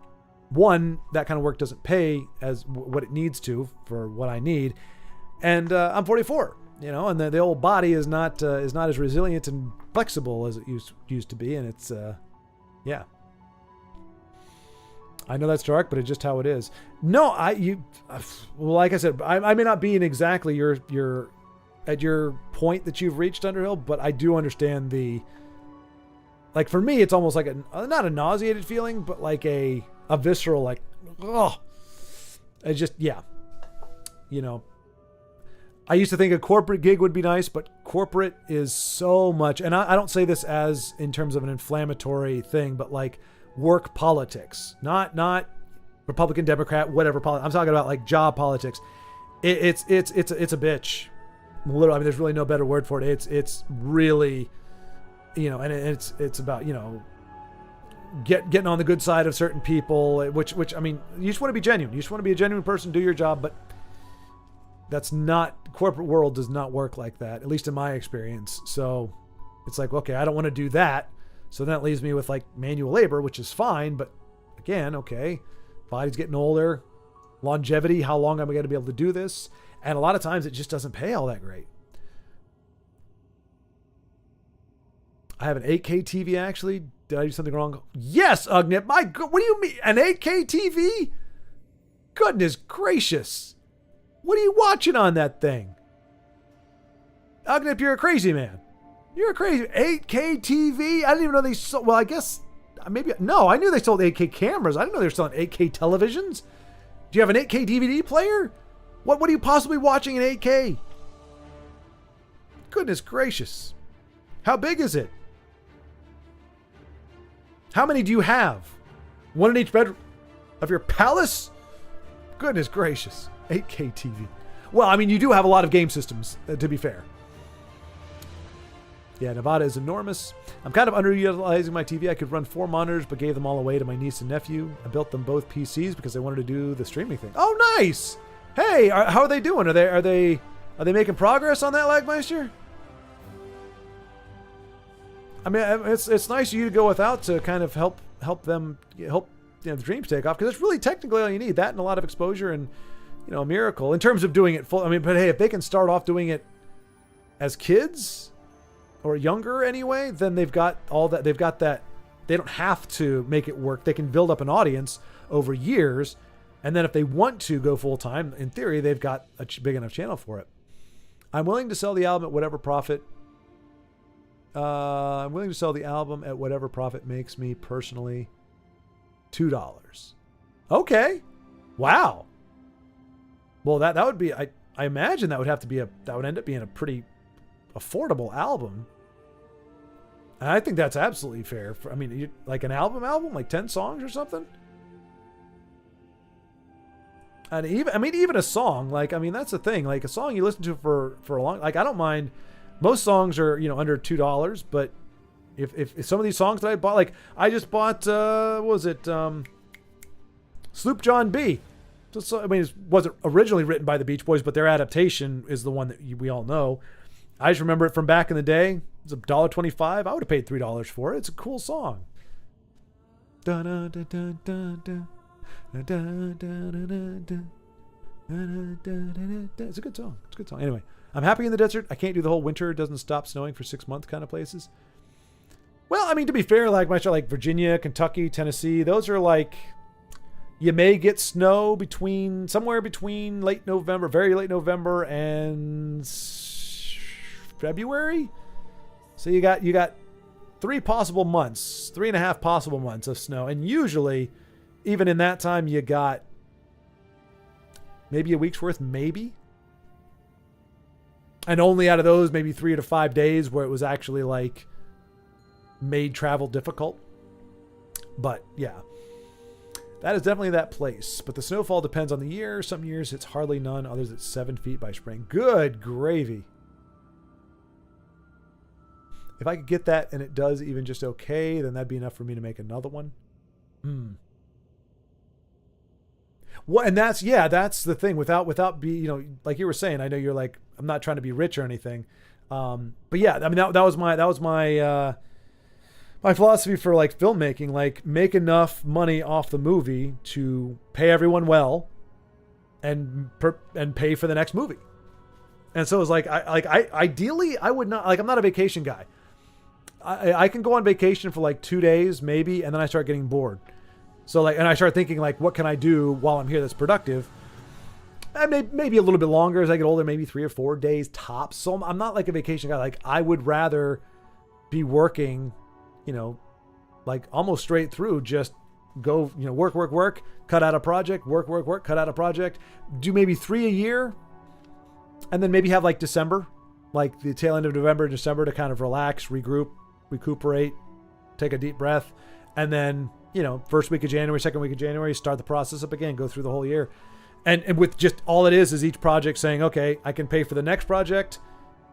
one, that kind of work doesn't pay as what it needs to for what I need. And I'm 44, and the old body is not as resilient and flexible as it used to be. And it's, yeah. I know that's dark, but it's just how it is. No, well, like I said, I may not be in exactly your at your point that you've reached, Underhill, but I do understand like for me, it's almost like not a nauseated feeling, but like a visceral, like, oh, it's just, yeah. I used to think a corporate gig would be nice, but corporate is so much, and I don't say this as in terms of an inflammatory thing, but like work politics, not Republican, Democrat, whatever. I'm talking about like job politics. It's a bitch. Literally, I mean, there's really no better word for it. It's really, and it's about, getting on the good side of certain people, which I mean, you just want to be genuine. You just want to be a genuine person, do your job, but that's not, corporate world does not work like that, at least in my experience. So it's like, okay, I don't want to do that. So that leaves me with like manual labor, which is fine. But again, okay, body's getting older, longevity, how long am I going to be able to do this? And a lot of times it just doesn't pay all that great. I have an 8K TV actually. Did I do something wrong? Yes, Ugnip. My God, what do you mean? An 8K TV? Goodness gracious. What are you watching on that thing? Ugnip, you're a crazy man. You're a crazy 8K TV? I didn't even know they sold. Well, I guess maybe. No, I knew they sold 8K cameras. I didn't know they were selling 8K televisions. Do you have an 8K DVD player? What are you possibly watching in 8K? Goodness gracious. How big is it? How many do you have? One in each bedroom of your palace? Goodness gracious. 8K TV. Well, I mean, you do have a lot of game systems, to be fair. Yeah, Nevada is enormous. I'm kind of underutilizing my TV. I could run 4 monitors, but gave them all away to my niece and nephew. I built them both PCs because I wanted to do the streaming thing. Oh, nice! Hey, how are they doing? Are they making progress on that, Lagmeister? I mean, it's nice of you to go without to kind of help them the dreams take off, because it's really technically all you need, that and a lot of exposure and a miracle in terms of doing it full. I mean, but hey, if they can start off doing it as kids or younger anyway, then they've got all that. They've got that. They don't have to make it work. They can build up an audience over years. And then if they want to go full time, in theory, they've got a big enough channel for it. I'm willing to sell the album at whatever profit. I'm willing to sell the album at whatever profit makes me personally $2. Okay. Wow. Well, that would be, I imagine that would end up being a pretty affordable album. And I think that's absolutely fair. Like an album, like 10 songs or something. And even a song, that's the thing. Like a song you listen to for a long, like I don't mind. Most songs are, under $2, but if some of these songs that I bought, like I just bought, what was it? Sloop John B. So, it wasn't originally written by the Beach Boys, but their adaptation is the one that we all know. I just remember it from back in the day. It's $1.25. I would have paid $3 for it. It's a cool song. It's a good song. Anyway, I'm happy in the desert. I can't do the whole winter doesn't stop snowing for 6 months kind of places. Well, to be fair, like Virginia, Kentucky, Tennessee, those are like, you may get snow somewhere between very late November and February. So you got 3.5 possible months of snow. And usually, even in that time, you got maybe a week's worth, maybe. And only out of those, maybe 3 to 5 days where it was actually like made travel difficult. But yeah, that is definitely that place. But the snowfall depends on the year. Some years it's hardly none. Others it's 7 feet by spring. Good gravy. If I could get that and it does even just okay, then that'd be enough for me to make another one. Well, and that's the thing. Without like you were saying, I know you're like, I'm not trying to be rich or anything. But yeah, I mean that was my my philosophy for like filmmaking, like make enough money off the movie to pay everyone well and pay for the next movie. And so it was like, I ideally I would not, like, I'm not a vacation guy. I can go on vacation for like 2 days maybe, and then I start getting bored. So like, and I start thinking like, what can I do while I'm here that's productive? And maybe a little bit longer as I get older, maybe 3 or 4 days tops. So I'm not like a vacation guy. Like I would rather be working, like almost straight through, just go, work, cut out a project, work, cut out a project, do maybe 3 a year. And then maybe have like December, like the tail end of November, December to kind of relax, regroup, recuperate, take a deep breath. And then, first week of January, second week of January, start the process up again, go through the whole year. And with just all it is each project saying, okay, I can pay for the next project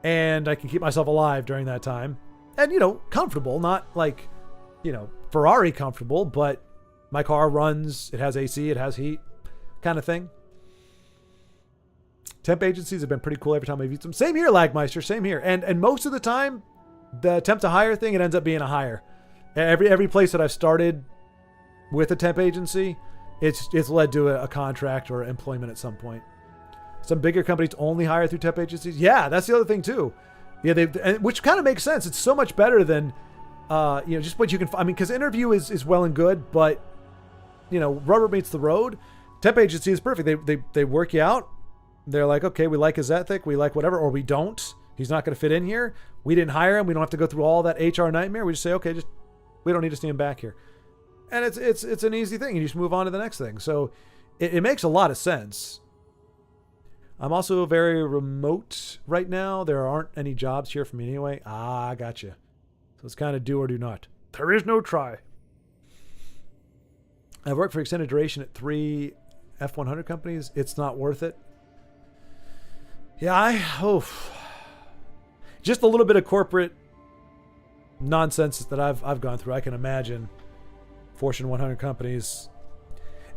and I can keep myself alive during that time. And, comfortable, not like, Ferrari comfortable, but my car runs, it has AC, it has heat kind of thing. Temp agencies have been pretty cool every time I've used them. Same here, Lagmeister, same here. And most of the time, the temp to hire thing, it ends up being a hire. Every place that I've started with a temp agency, it's led to a contract or employment at some point. Some bigger companies only hire through temp agencies. Yeah, that's the other thing too. Yeah, which kind of makes sense. It's so much better than, just what you can. I mean, because interview is well and good, but rubber meets the road. Temp agency is perfect. They work you out. They're like, okay, we like his ethic, we like whatever, or we don't. He's not going to fit in here. We didn't hire him. We don't have to go through all that HR nightmare. We just say, okay, we don't need to see him back here. And it's an easy thing. You just move on to the next thing. So it makes a lot of sense. I'm also very remote right now. There aren't any jobs here for me anyway. I gotcha. So it's kind of do or do not. There is no try. I've worked for extended duration at 3 F100 companies. It's not worth it. Yeah, just a little bit of corporate nonsense that I've gone through. I can imagine Fortune 100 companies.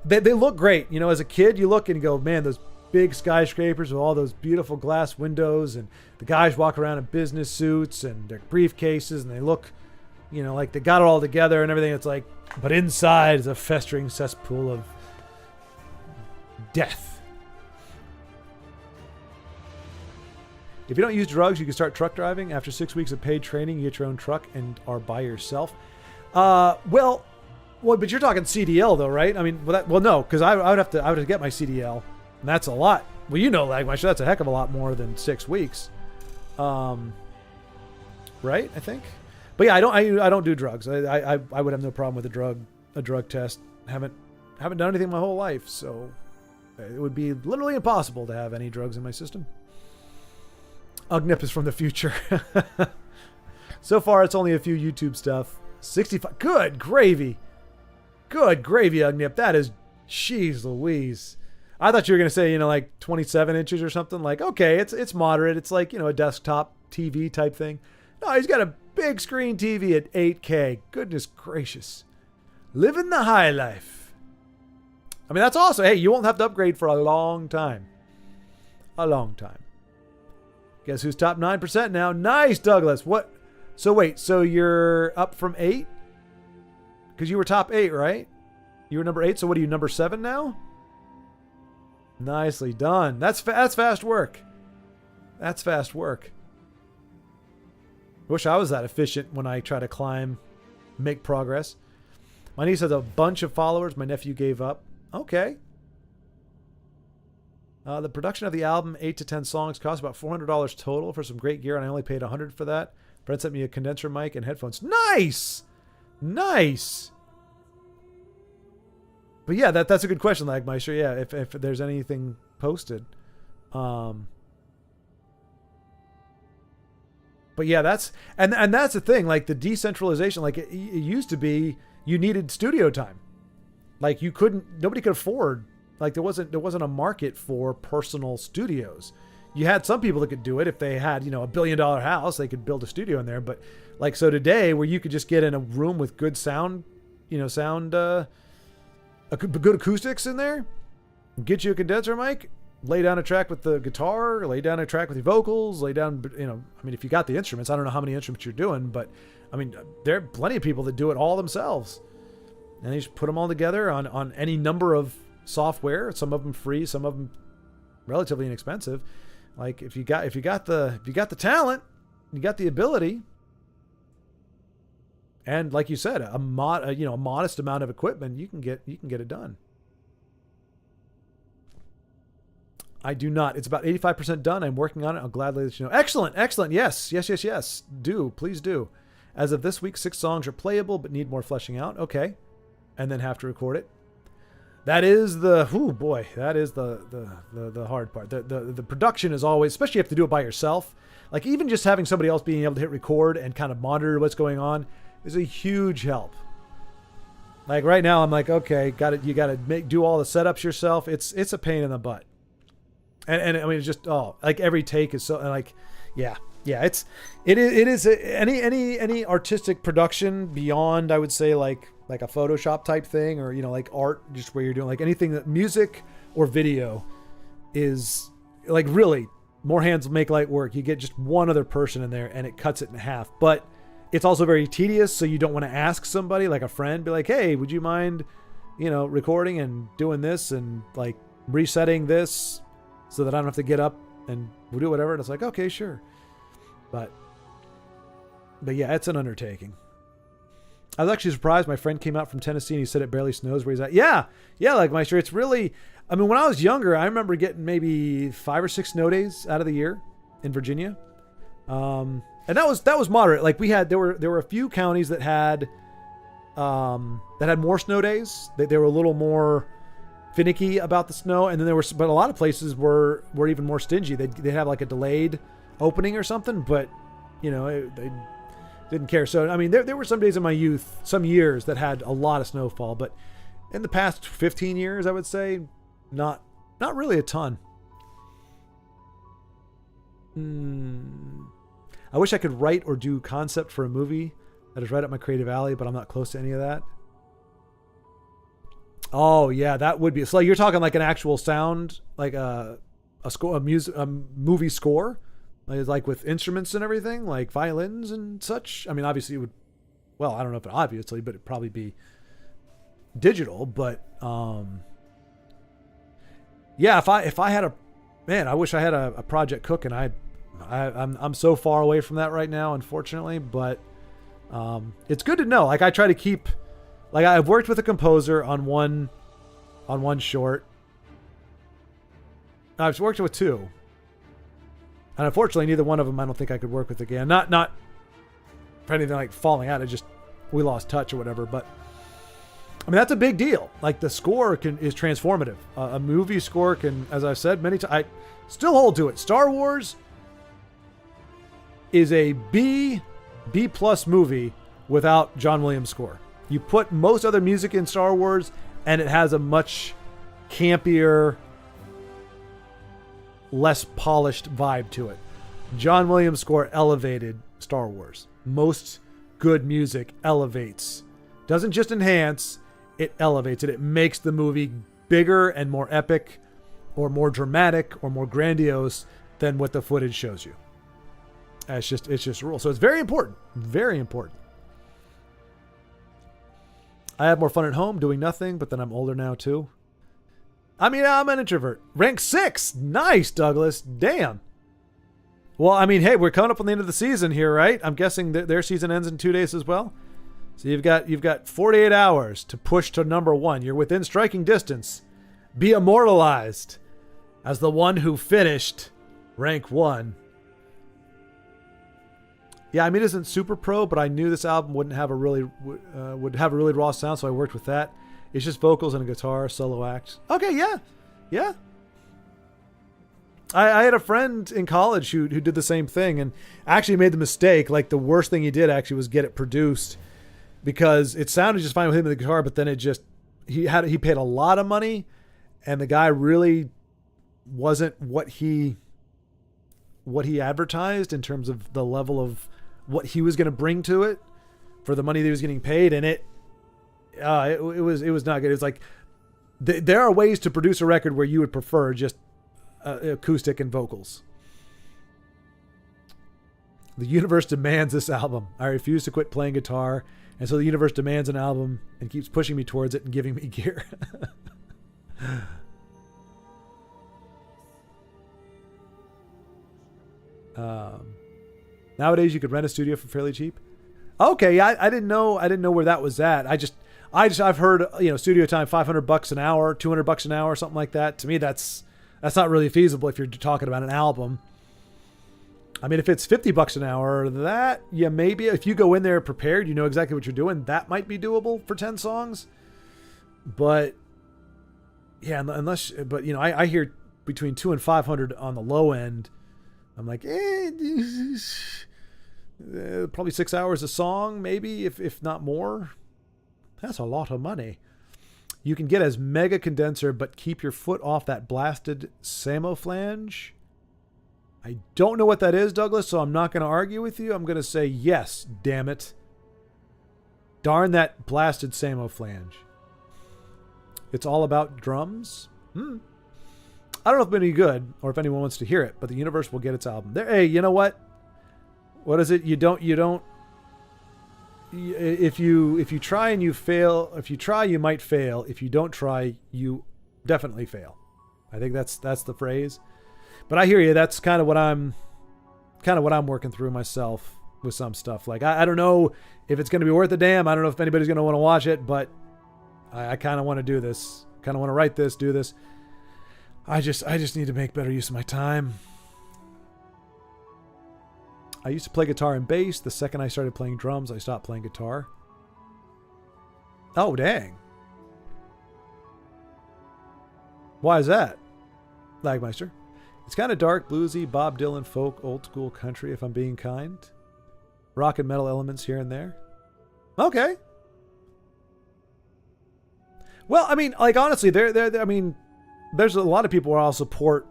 They look great. As a kid, you look and you go, man, those big skyscrapers with all those beautiful glass windows, and the guys walk around in business suits and their briefcases, and they look, like they got it all together and everything. It's like, but inside is a festering cesspool of death. If you don't use drugs, you can start truck driving. After 6 weeks of paid training, you get your own truck and are by yourself. Well, but you're talking CDL though, right? I mean, no, because I would have to get my CDL, and that's a lot. Well, Lagmeister, that's a heck of a lot more than 6 weeks, right? I think. But yeah, I don't do drugs. I would have no problem with a drug test. Haven't done anything my whole life, so it would be literally impossible to have any drugs in my system. Ugnip is from the future. So far, it's only a few YouTube stuff. 65. Good gravy. Good gravy, Ugnip. That is, jeez Louise. I thought you were going to say, like 27 inches or something. Like, okay, it's moderate. It's like, a desktop TV type thing. No, he's got a big screen TV at 8K. Goodness gracious. Living the high life. I mean, that's awesome. Hey, you won't have to upgrade for a long time. A long time. Guess who's top 9% now? Nice, Douglas. What? So wait, so you're up from 8? Because you were top 8, right? You were number 8, so what are you, number 7 now? Nicely done. That's fast work. That's fast work. Wish I was that efficient when I try to climb, make progress. My niece has a bunch of followers. My nephew gave up. Okay. The production of the album, 8 to 10 songs, cost about $400 total for some great gear, and I only paid $100 for that. Brent sent me a condenser mic and headphones. Nice! Nice! But yeah, that's a good question, Lagmeister. Yeah, if there's anything posted. But yeah, that's the thing. Like the decentralization, like it used to be, you needed studio time. Like nobody could afford. Like there wasn't a market for personal studios. You had some people that could do it if they had, $1 billion house, they could build a studio in there. But like so today, where you could just get in a room with good sound, good acoustics in there, get you a condenser mic, lay down a track with the guitar, lay down a track with your vocals, lay down, if you got the instruments, I don't know how many instruments you're doing, but there are plenty of people that do it all themselves. And they just put them all together on any number of software, some of them free, some of them relatively inexpensive. Like if you got the talent, you got the ability, and like you said, a modest amount of equipment, you can get it done. I do not. It's about 85% done. I'm working on it. I'll gladly let you know. Excellent. Yes. Please do. As of this week, 6 songs are playable, but need more fleshing out. Okay. And then have to record it. That is the hard part. The production is always, especially if you have to do it by yourself. Like even just having somebody else being able to hit record and kind of monitor what's going on is a huge help. Like right now, I'm like, okay, you got to do all the setups yourself. It's a pain in the butt. And it's just like every take is so like, yeah. It is any artistic production beyond, I would say, like a Photoshop type thing, or like art, just where you're doing like anything that music or video is like really more hands make light work. You get just one other person in there and it cuts it in half. But it's also very tedious, so you don't want to ask somebody like a friend, be like, hey, would you mind recording and doing this and like resetting this so that I don't have to get up and do whatever. And it's like, okay, sure. But yeah, it's an undertaking. I was actually surprised. My friend came out from Tennessee and he said it barely snows where he's at. Yeah, like Meister, it's really, when I was younger, I remember getting maybe 5 or 6 snow days out of the year in Virginia. And that was moderate. Like there were a few counties that had more snow days. They were a little more finicky about the snow, and then but a lot of places were even more stingy. They'd have like a delayed opening or something, but they didn't care. So there were some days in my youth, some years, that had a lot of snowfall, but in the past 15 years, I would say not really a ton. I wish I could write or do concept for a movie. That is right up my creative alley, but I'm not close to any of that. Oh yeah, that would be. So you're talking like an actual sound, like a score, a movie score, like with instruments and everything, like violins and such. Obviously it would. Well, I don't know if obviously, but it'd probably be digital. But yeah, if I had I wish I had a project cooking. I'm so far away from that right now, unfortunately. But it's good to know. Like I try to keep. Like I've worked with a composer on one short. I've worked with 2. And unfortunately, neither one of them I don't think I could work with again. Not for anything like falling out. It just, we lost touch or whatever. But that's a big deal. Like the score is transformative. A movie score can, as I've said many times, I still hold to it. Star Wars is a B+ movie without John Williams' score. You put most other music in Star Wars, and it has a much campier, less polished vibe to it. John Williams' score elevated Star Wars. Most good music elevates. Doesn't just enhance, it elevates it. It makes the movie bigger and more epic, or more dramatic, or more grandiose than what the footage shows you. It's just a rule. So it's very important. Very important. I have more fun at home doing nothing, but then I'm older now too. I'm an introvert. Rank 6. Nice, Douglas. Damn. Well, hey, we're coming up on the end of the season here, right? I'm guessing their season ends in 2 days as well. So you've got 48 hours to push to number 1. You're within striking distance. Be immortalized as the one who finished rank 1. Yeah, it isn't super pro, but I knew this album wouldn't have would have a really raw sound, so I worked with that. It's just vocals and a guitar solo act. Okay, yeah. Yeah. I had a friend in college who did the same thing and actually made the mistake. Like, the worst thing he did actually was get it produced, because it sounded just fine with him and the guitar, but then it just, he paid a lot of money, and the guy really wasn't what he advertised in terms of the level of what he was going to bring to it for the money that he was getting paid. And it was not good. It was like, there are ways to produce a record where you would prefer just acoustic and vocals. The universe demands this album. I refuse to quit playing guitar, and so the universe demands an album and keeps pushing me towards it and giving me gear. Nowadays you could rent a studio for fairly cheap. Okay, I didn't know where that was at. I've heard, studio time $500 an hour, $200 an hour, something like that. To me, that's not really feasible if you're talking about an album. I mean, if it's $50 an hour, maybe if you go in there prepared, you know exactly what you're doing, that might be doable for 10 songs. But yeah, I hear between 200 and 500 on the low end. I'm like, probably 6 hours a song, maybe, if not more. That's a lot of money. You can get as mega condenser, but keep your foot off that blasted samoflange. I don't know what that is, Douglas, so I'm not going to argue with you. I'm going to say yes, damn it. Darn that blasted samoflange. It's all about drums. I don't know if it's any good or if anyone wants to hear it, but the universe will get its album. Hey, you know what? What is it? If you try and you fail, if you try, you might fail. If you don't try, you definitely fail. I think that's the phrase. But I hear you. That's kind of what I'm working through myself with some stuff. Like, I don't know if it's going to be worth a damn. I don't know if anybody's going to want to watch it, but I kind of want to do this. Kind of want to write this, do this. I just need to make better use of my time. I used to play guitar and bass. The second I started playing drums, I stopped playing guitar. Oh, dang. Why is that? Lagmeister. It's kind of dark, bluesy, Bob Dylan, folk, old school country, if I'm being kind. Rock and metal elements here and there. Okay. Well, I mean, like, honestly, there's a lot of people where I'll support,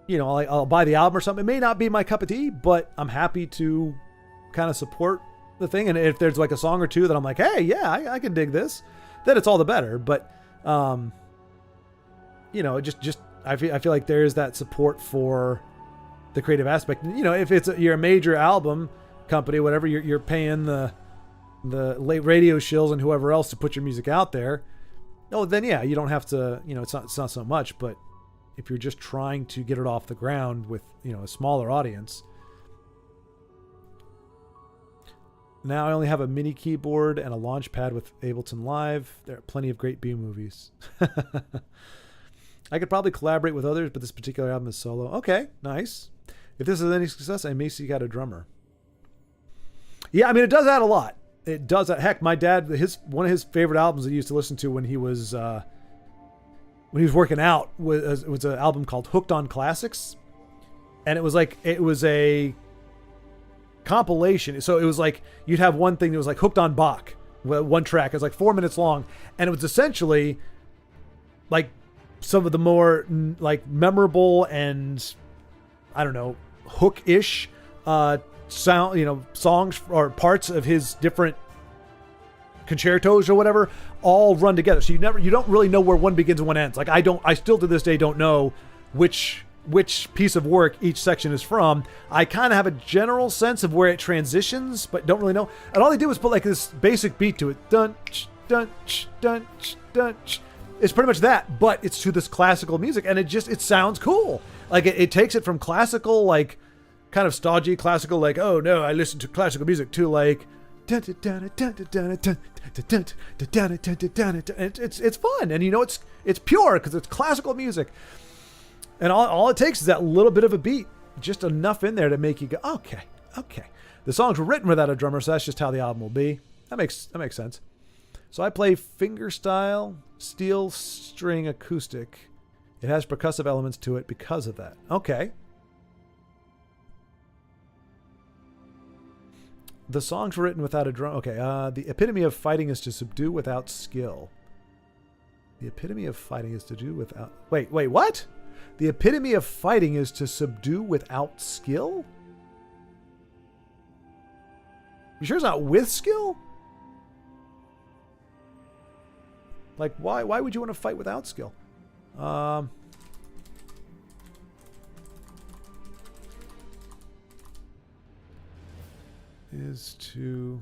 like, I'll buy the album or something. It may not be my cup of tea, but I'm happy to kind of support the thing. And if there's like a song or two that I'm like, hey, yeah, I can dig this, then it's all the better. But, I feel like there is that support for the creative aspect. If you're a major album company, whatever, you're paying the late radio shills and whoever else to put your music out there. Oh, then yeah, you don't have to. It's not so much. But if you're just trying to get it off the ground with a smaller audience. Now I only have a mini keyboard and a launch pad with Ableton Live. There are plenty of great B movies. I could probably collaborate with others, but this particular album is solo. Okay, nice. If this is any success, I may seek out a drummer. Yeah, I mean, it does add a lot. It does. Heck, my dad, one of his favorite albums he used to listen to when he was working out was an album called Hooked on Classics, and it was a compilation. So it was like you'd have one thing that was like Hooked on Bach, one track. It was like 4 minutes long, and it was essentially like some of the more like memorable and I don't know hook-ish sound, songs or parts of his different concertos or whatever, all run together. So you don't really know where one begins and one ends. Like I still to this day don't know which piece of work each section is from. I kind of have a general sense of where it transitions, but don't really know. And all they did was put like this basic beat to it. Dun, dun, dun, dun. It's pretty much that, but it's to this classical music, and it sounds cool. Like it takes it from classical, like kind of stodgy classical, like, oh no, I listen to classical music, to like it's fun, and it's pure because it's classical music, and all it takes is that little bit of a beat, just enough in there to make you go, okay. The songs were written without a drummer, so that's just how the album will be. That makes sense. So I play fingerstyle, steel string acoustic. It has percussive elements to it because of that. Okay. The songs were written without a drum. Okay. The epitome of fighting is to subdue without skill. The epitome of fighting is to do without... Wait, what? The epitome of fighting is to subdue without skill? You sure it's not with skill? Like, why would you want to fight without skill? Is to...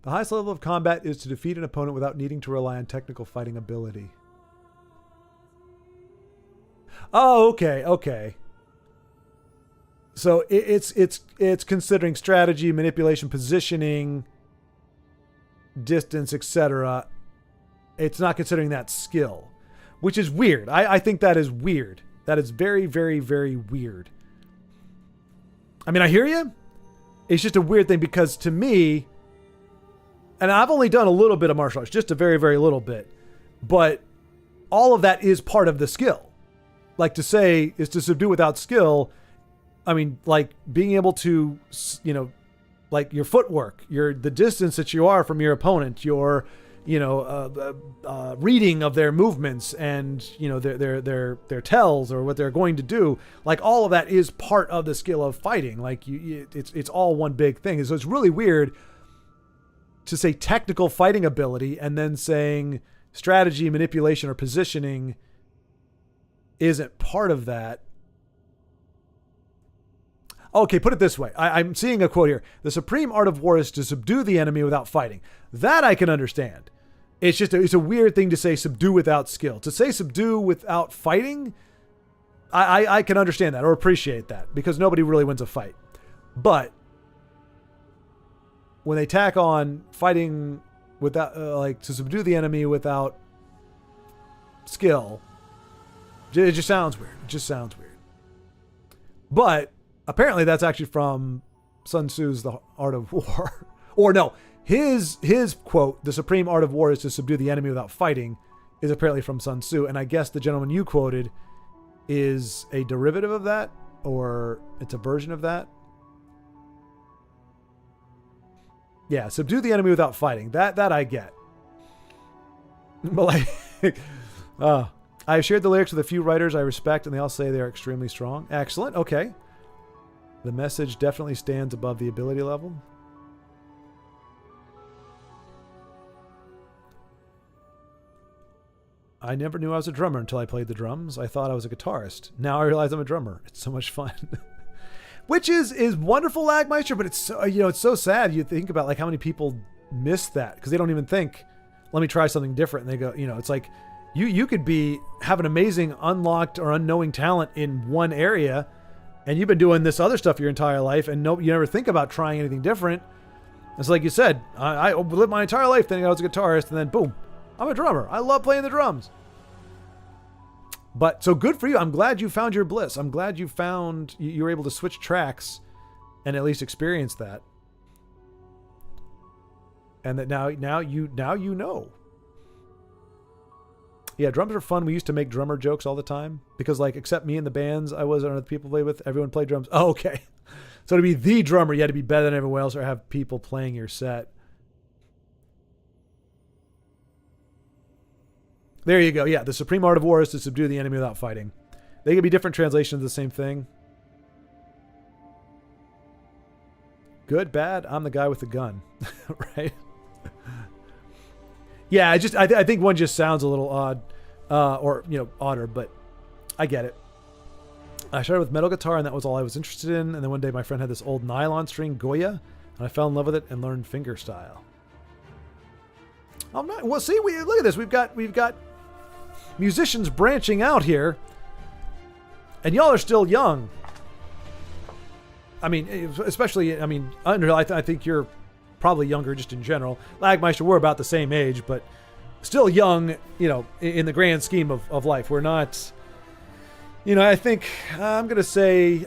The highest level of combat is to defeat an opponent without needing to rely on technical fighting ability. Oh, okay. So it's considering strategy, manipulation, positioning, distance, etc. It's not considering that skill, which is weird. I think that is weird. That is very, very, very weird. I mean, I hear you. It's just a weird thing because to me, and I've only done a little bit of martial arts, just a very, very little bit, but all of that is part of the skill. Like to say is to subdue without skill. I mean, like being able to, you know, like your footwork, the distance that you are from your opponent, your, you know, reading of their movements and, you know, their tells or what they're going to do. Like all of that is part of the skill of fighting. Like it's all one big thing. So it's really weird to say technical fighting ability and then saying strategy, manipulation, or positioning isn't part of that. Okay, put it this way. I'm seeing a quote here. The supreme art of war is to subdue the enemy without fighting. That I can understand. It's just it's a weird thing to say subdue without skill. To say subdue without fighting, I can understand that or appreciate that because nobody really wins a fight. But when they tack on fighting without, like to subdue the enemy without skill, it just sounds weird. It just sounds weird. But apparently that's actually from Sun Tzu's The Art of War. Or no, his quote, the supreme art of war is to subdue the enemy without fighting, is apparently from Sun Tzu. And I guess the gentleman you quoted is a derivative of that, or it's a version of that. Yeah, subdue the enemy without fighting. That I get. But like, I've shared the lyrics with a few writers I respect, and they all say they are extremely strong. Excellent. Okay. The message definitely stands above the ability level. I never knew I was a drummer until I played the drums. I thought I was a guitarist. Now I realize I'm a drummer. It's so much fun. Which is wonderful, Lagmeister, but it's so, you know, it's so sad. You think about like how many people miss that because they don't even think, let me try something different. And they go, you know, it's like you could have an amazing unlocked or unknowing talent in one area, and you've been doing this other stuff your entire life, and you never think about trying anything different. It's like you said, I lived my entire life thinking I was a guitarist, and then boom, I'm a drummer. I love playing the drums. But so good for you. I'm glad you found your bliss. I'm glad you were able to switch tracks and at least experience that. And that now you know. Yeah, drums are fun. We used to make drummer jokes all the time because like except me and the bands I was or other people played with, everyone played drums. Oh, okay. So to be the drummer, you had to be better than everyone else or have people playing your set. There you go. Yeah, the supreme art of war is to subdue the enemy without fighting. They could be different translations of the same thing. Good, bad, I'm the guy with the gun. Right? Yeah, I think one just sounds a little odd. Or, you know, odder, but I get it. I started with metal guitar and that was all I was interested in. And then one day my friend had this old nylon string Goya and I fell in love with it and learned fingerstyle. I'm not, well, see, look at this. We've got musicians branching out here, and y'all are still young. I mean, especially, Underhill, I think you're probably younger just in general. Lagmeister, we're about the same age, but still young, you know, in the grand scheme of life. We're not, you know, I think I'm going to say,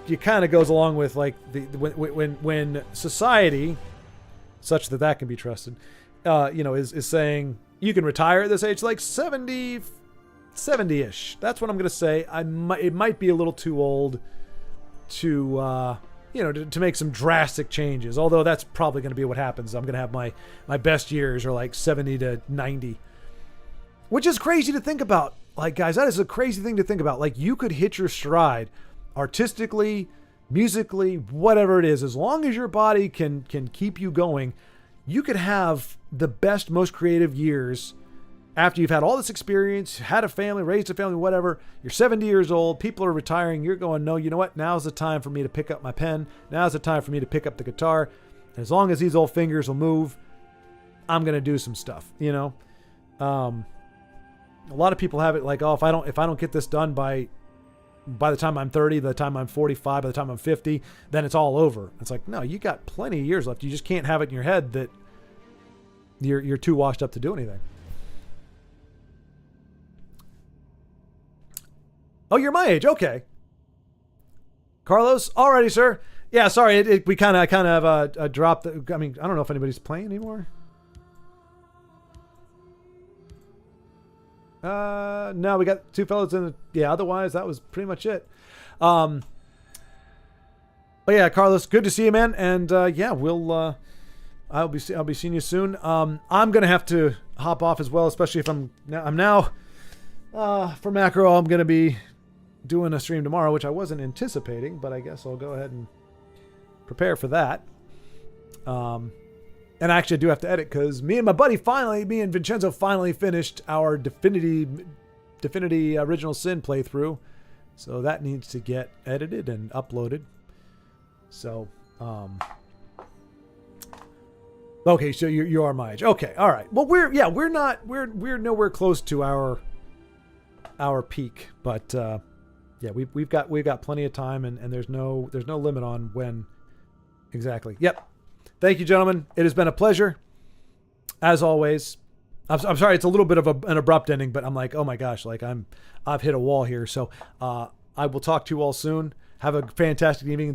it kind of goes along with like when society, such that can be trusted, is saying you can retire at this age, like 70-ish. That's what I'm gonna say. It might be a little too old to to make some drastic changes. Although that's probably going to be what happens. I'm going to have my best years are like 70 to 90, which is crazy to think about. Like, guys, that is a crazy thing to think about. Like, you could hit your stride artistically, musically, whatever it is, as long as your body can keep you going, you could have the best, most creative years after you've had all this experience, had a family, raised a family, whatever. You're 70 years old, people are retiring, you're going, no, you know what? Now's the time for me to pick up my pen. Now's the time for me to pick up the guitar. And as long as these old fingers will move, I'm going to do some stuff, A lot of people have it like, oh, if I don't get this done by the time I'm 30, by the time I'm 45, by the time I'm 50, then it's all over. It's like, no, you got plenty of years left. You just can't have it in your head that you're too washed up to do anything. Oh, you're my age. Okay. Carlos, alrighty, sir. Yeah, sorry, we kind of have dropped. I don't know if anybody's playing anymore. No, we got two fellows in. Otherwise that was pretty much it. But yeah, Carlos, good to see you, man. And we'll I'll be seeing you soon. I'm gonna have to hop off as well, especially if I'm now for Macro. I'm gonna be doing a stream tomorrow, which I wasn't anticipating, but I guess I'll go ahead and prepare for that. And actually I do have to edit because me and Vincenzo finally finished our Divinity Original Sin playthrough. So that needs to get edited and uploaded. So, okay, so you are my age. Okay, all right. Well, we're nowhere close to our peak, but we've got plenty of time, and there's no limit on when exactly. Yep. Thank you, gentlemen. It has been a pleasure, as always. I'm sorry, it's a little bit of an abrupt ending, but I'm like, oh my gosh, like I've hit a wall here. So I will talk to you all soon. Have a fantastic evening.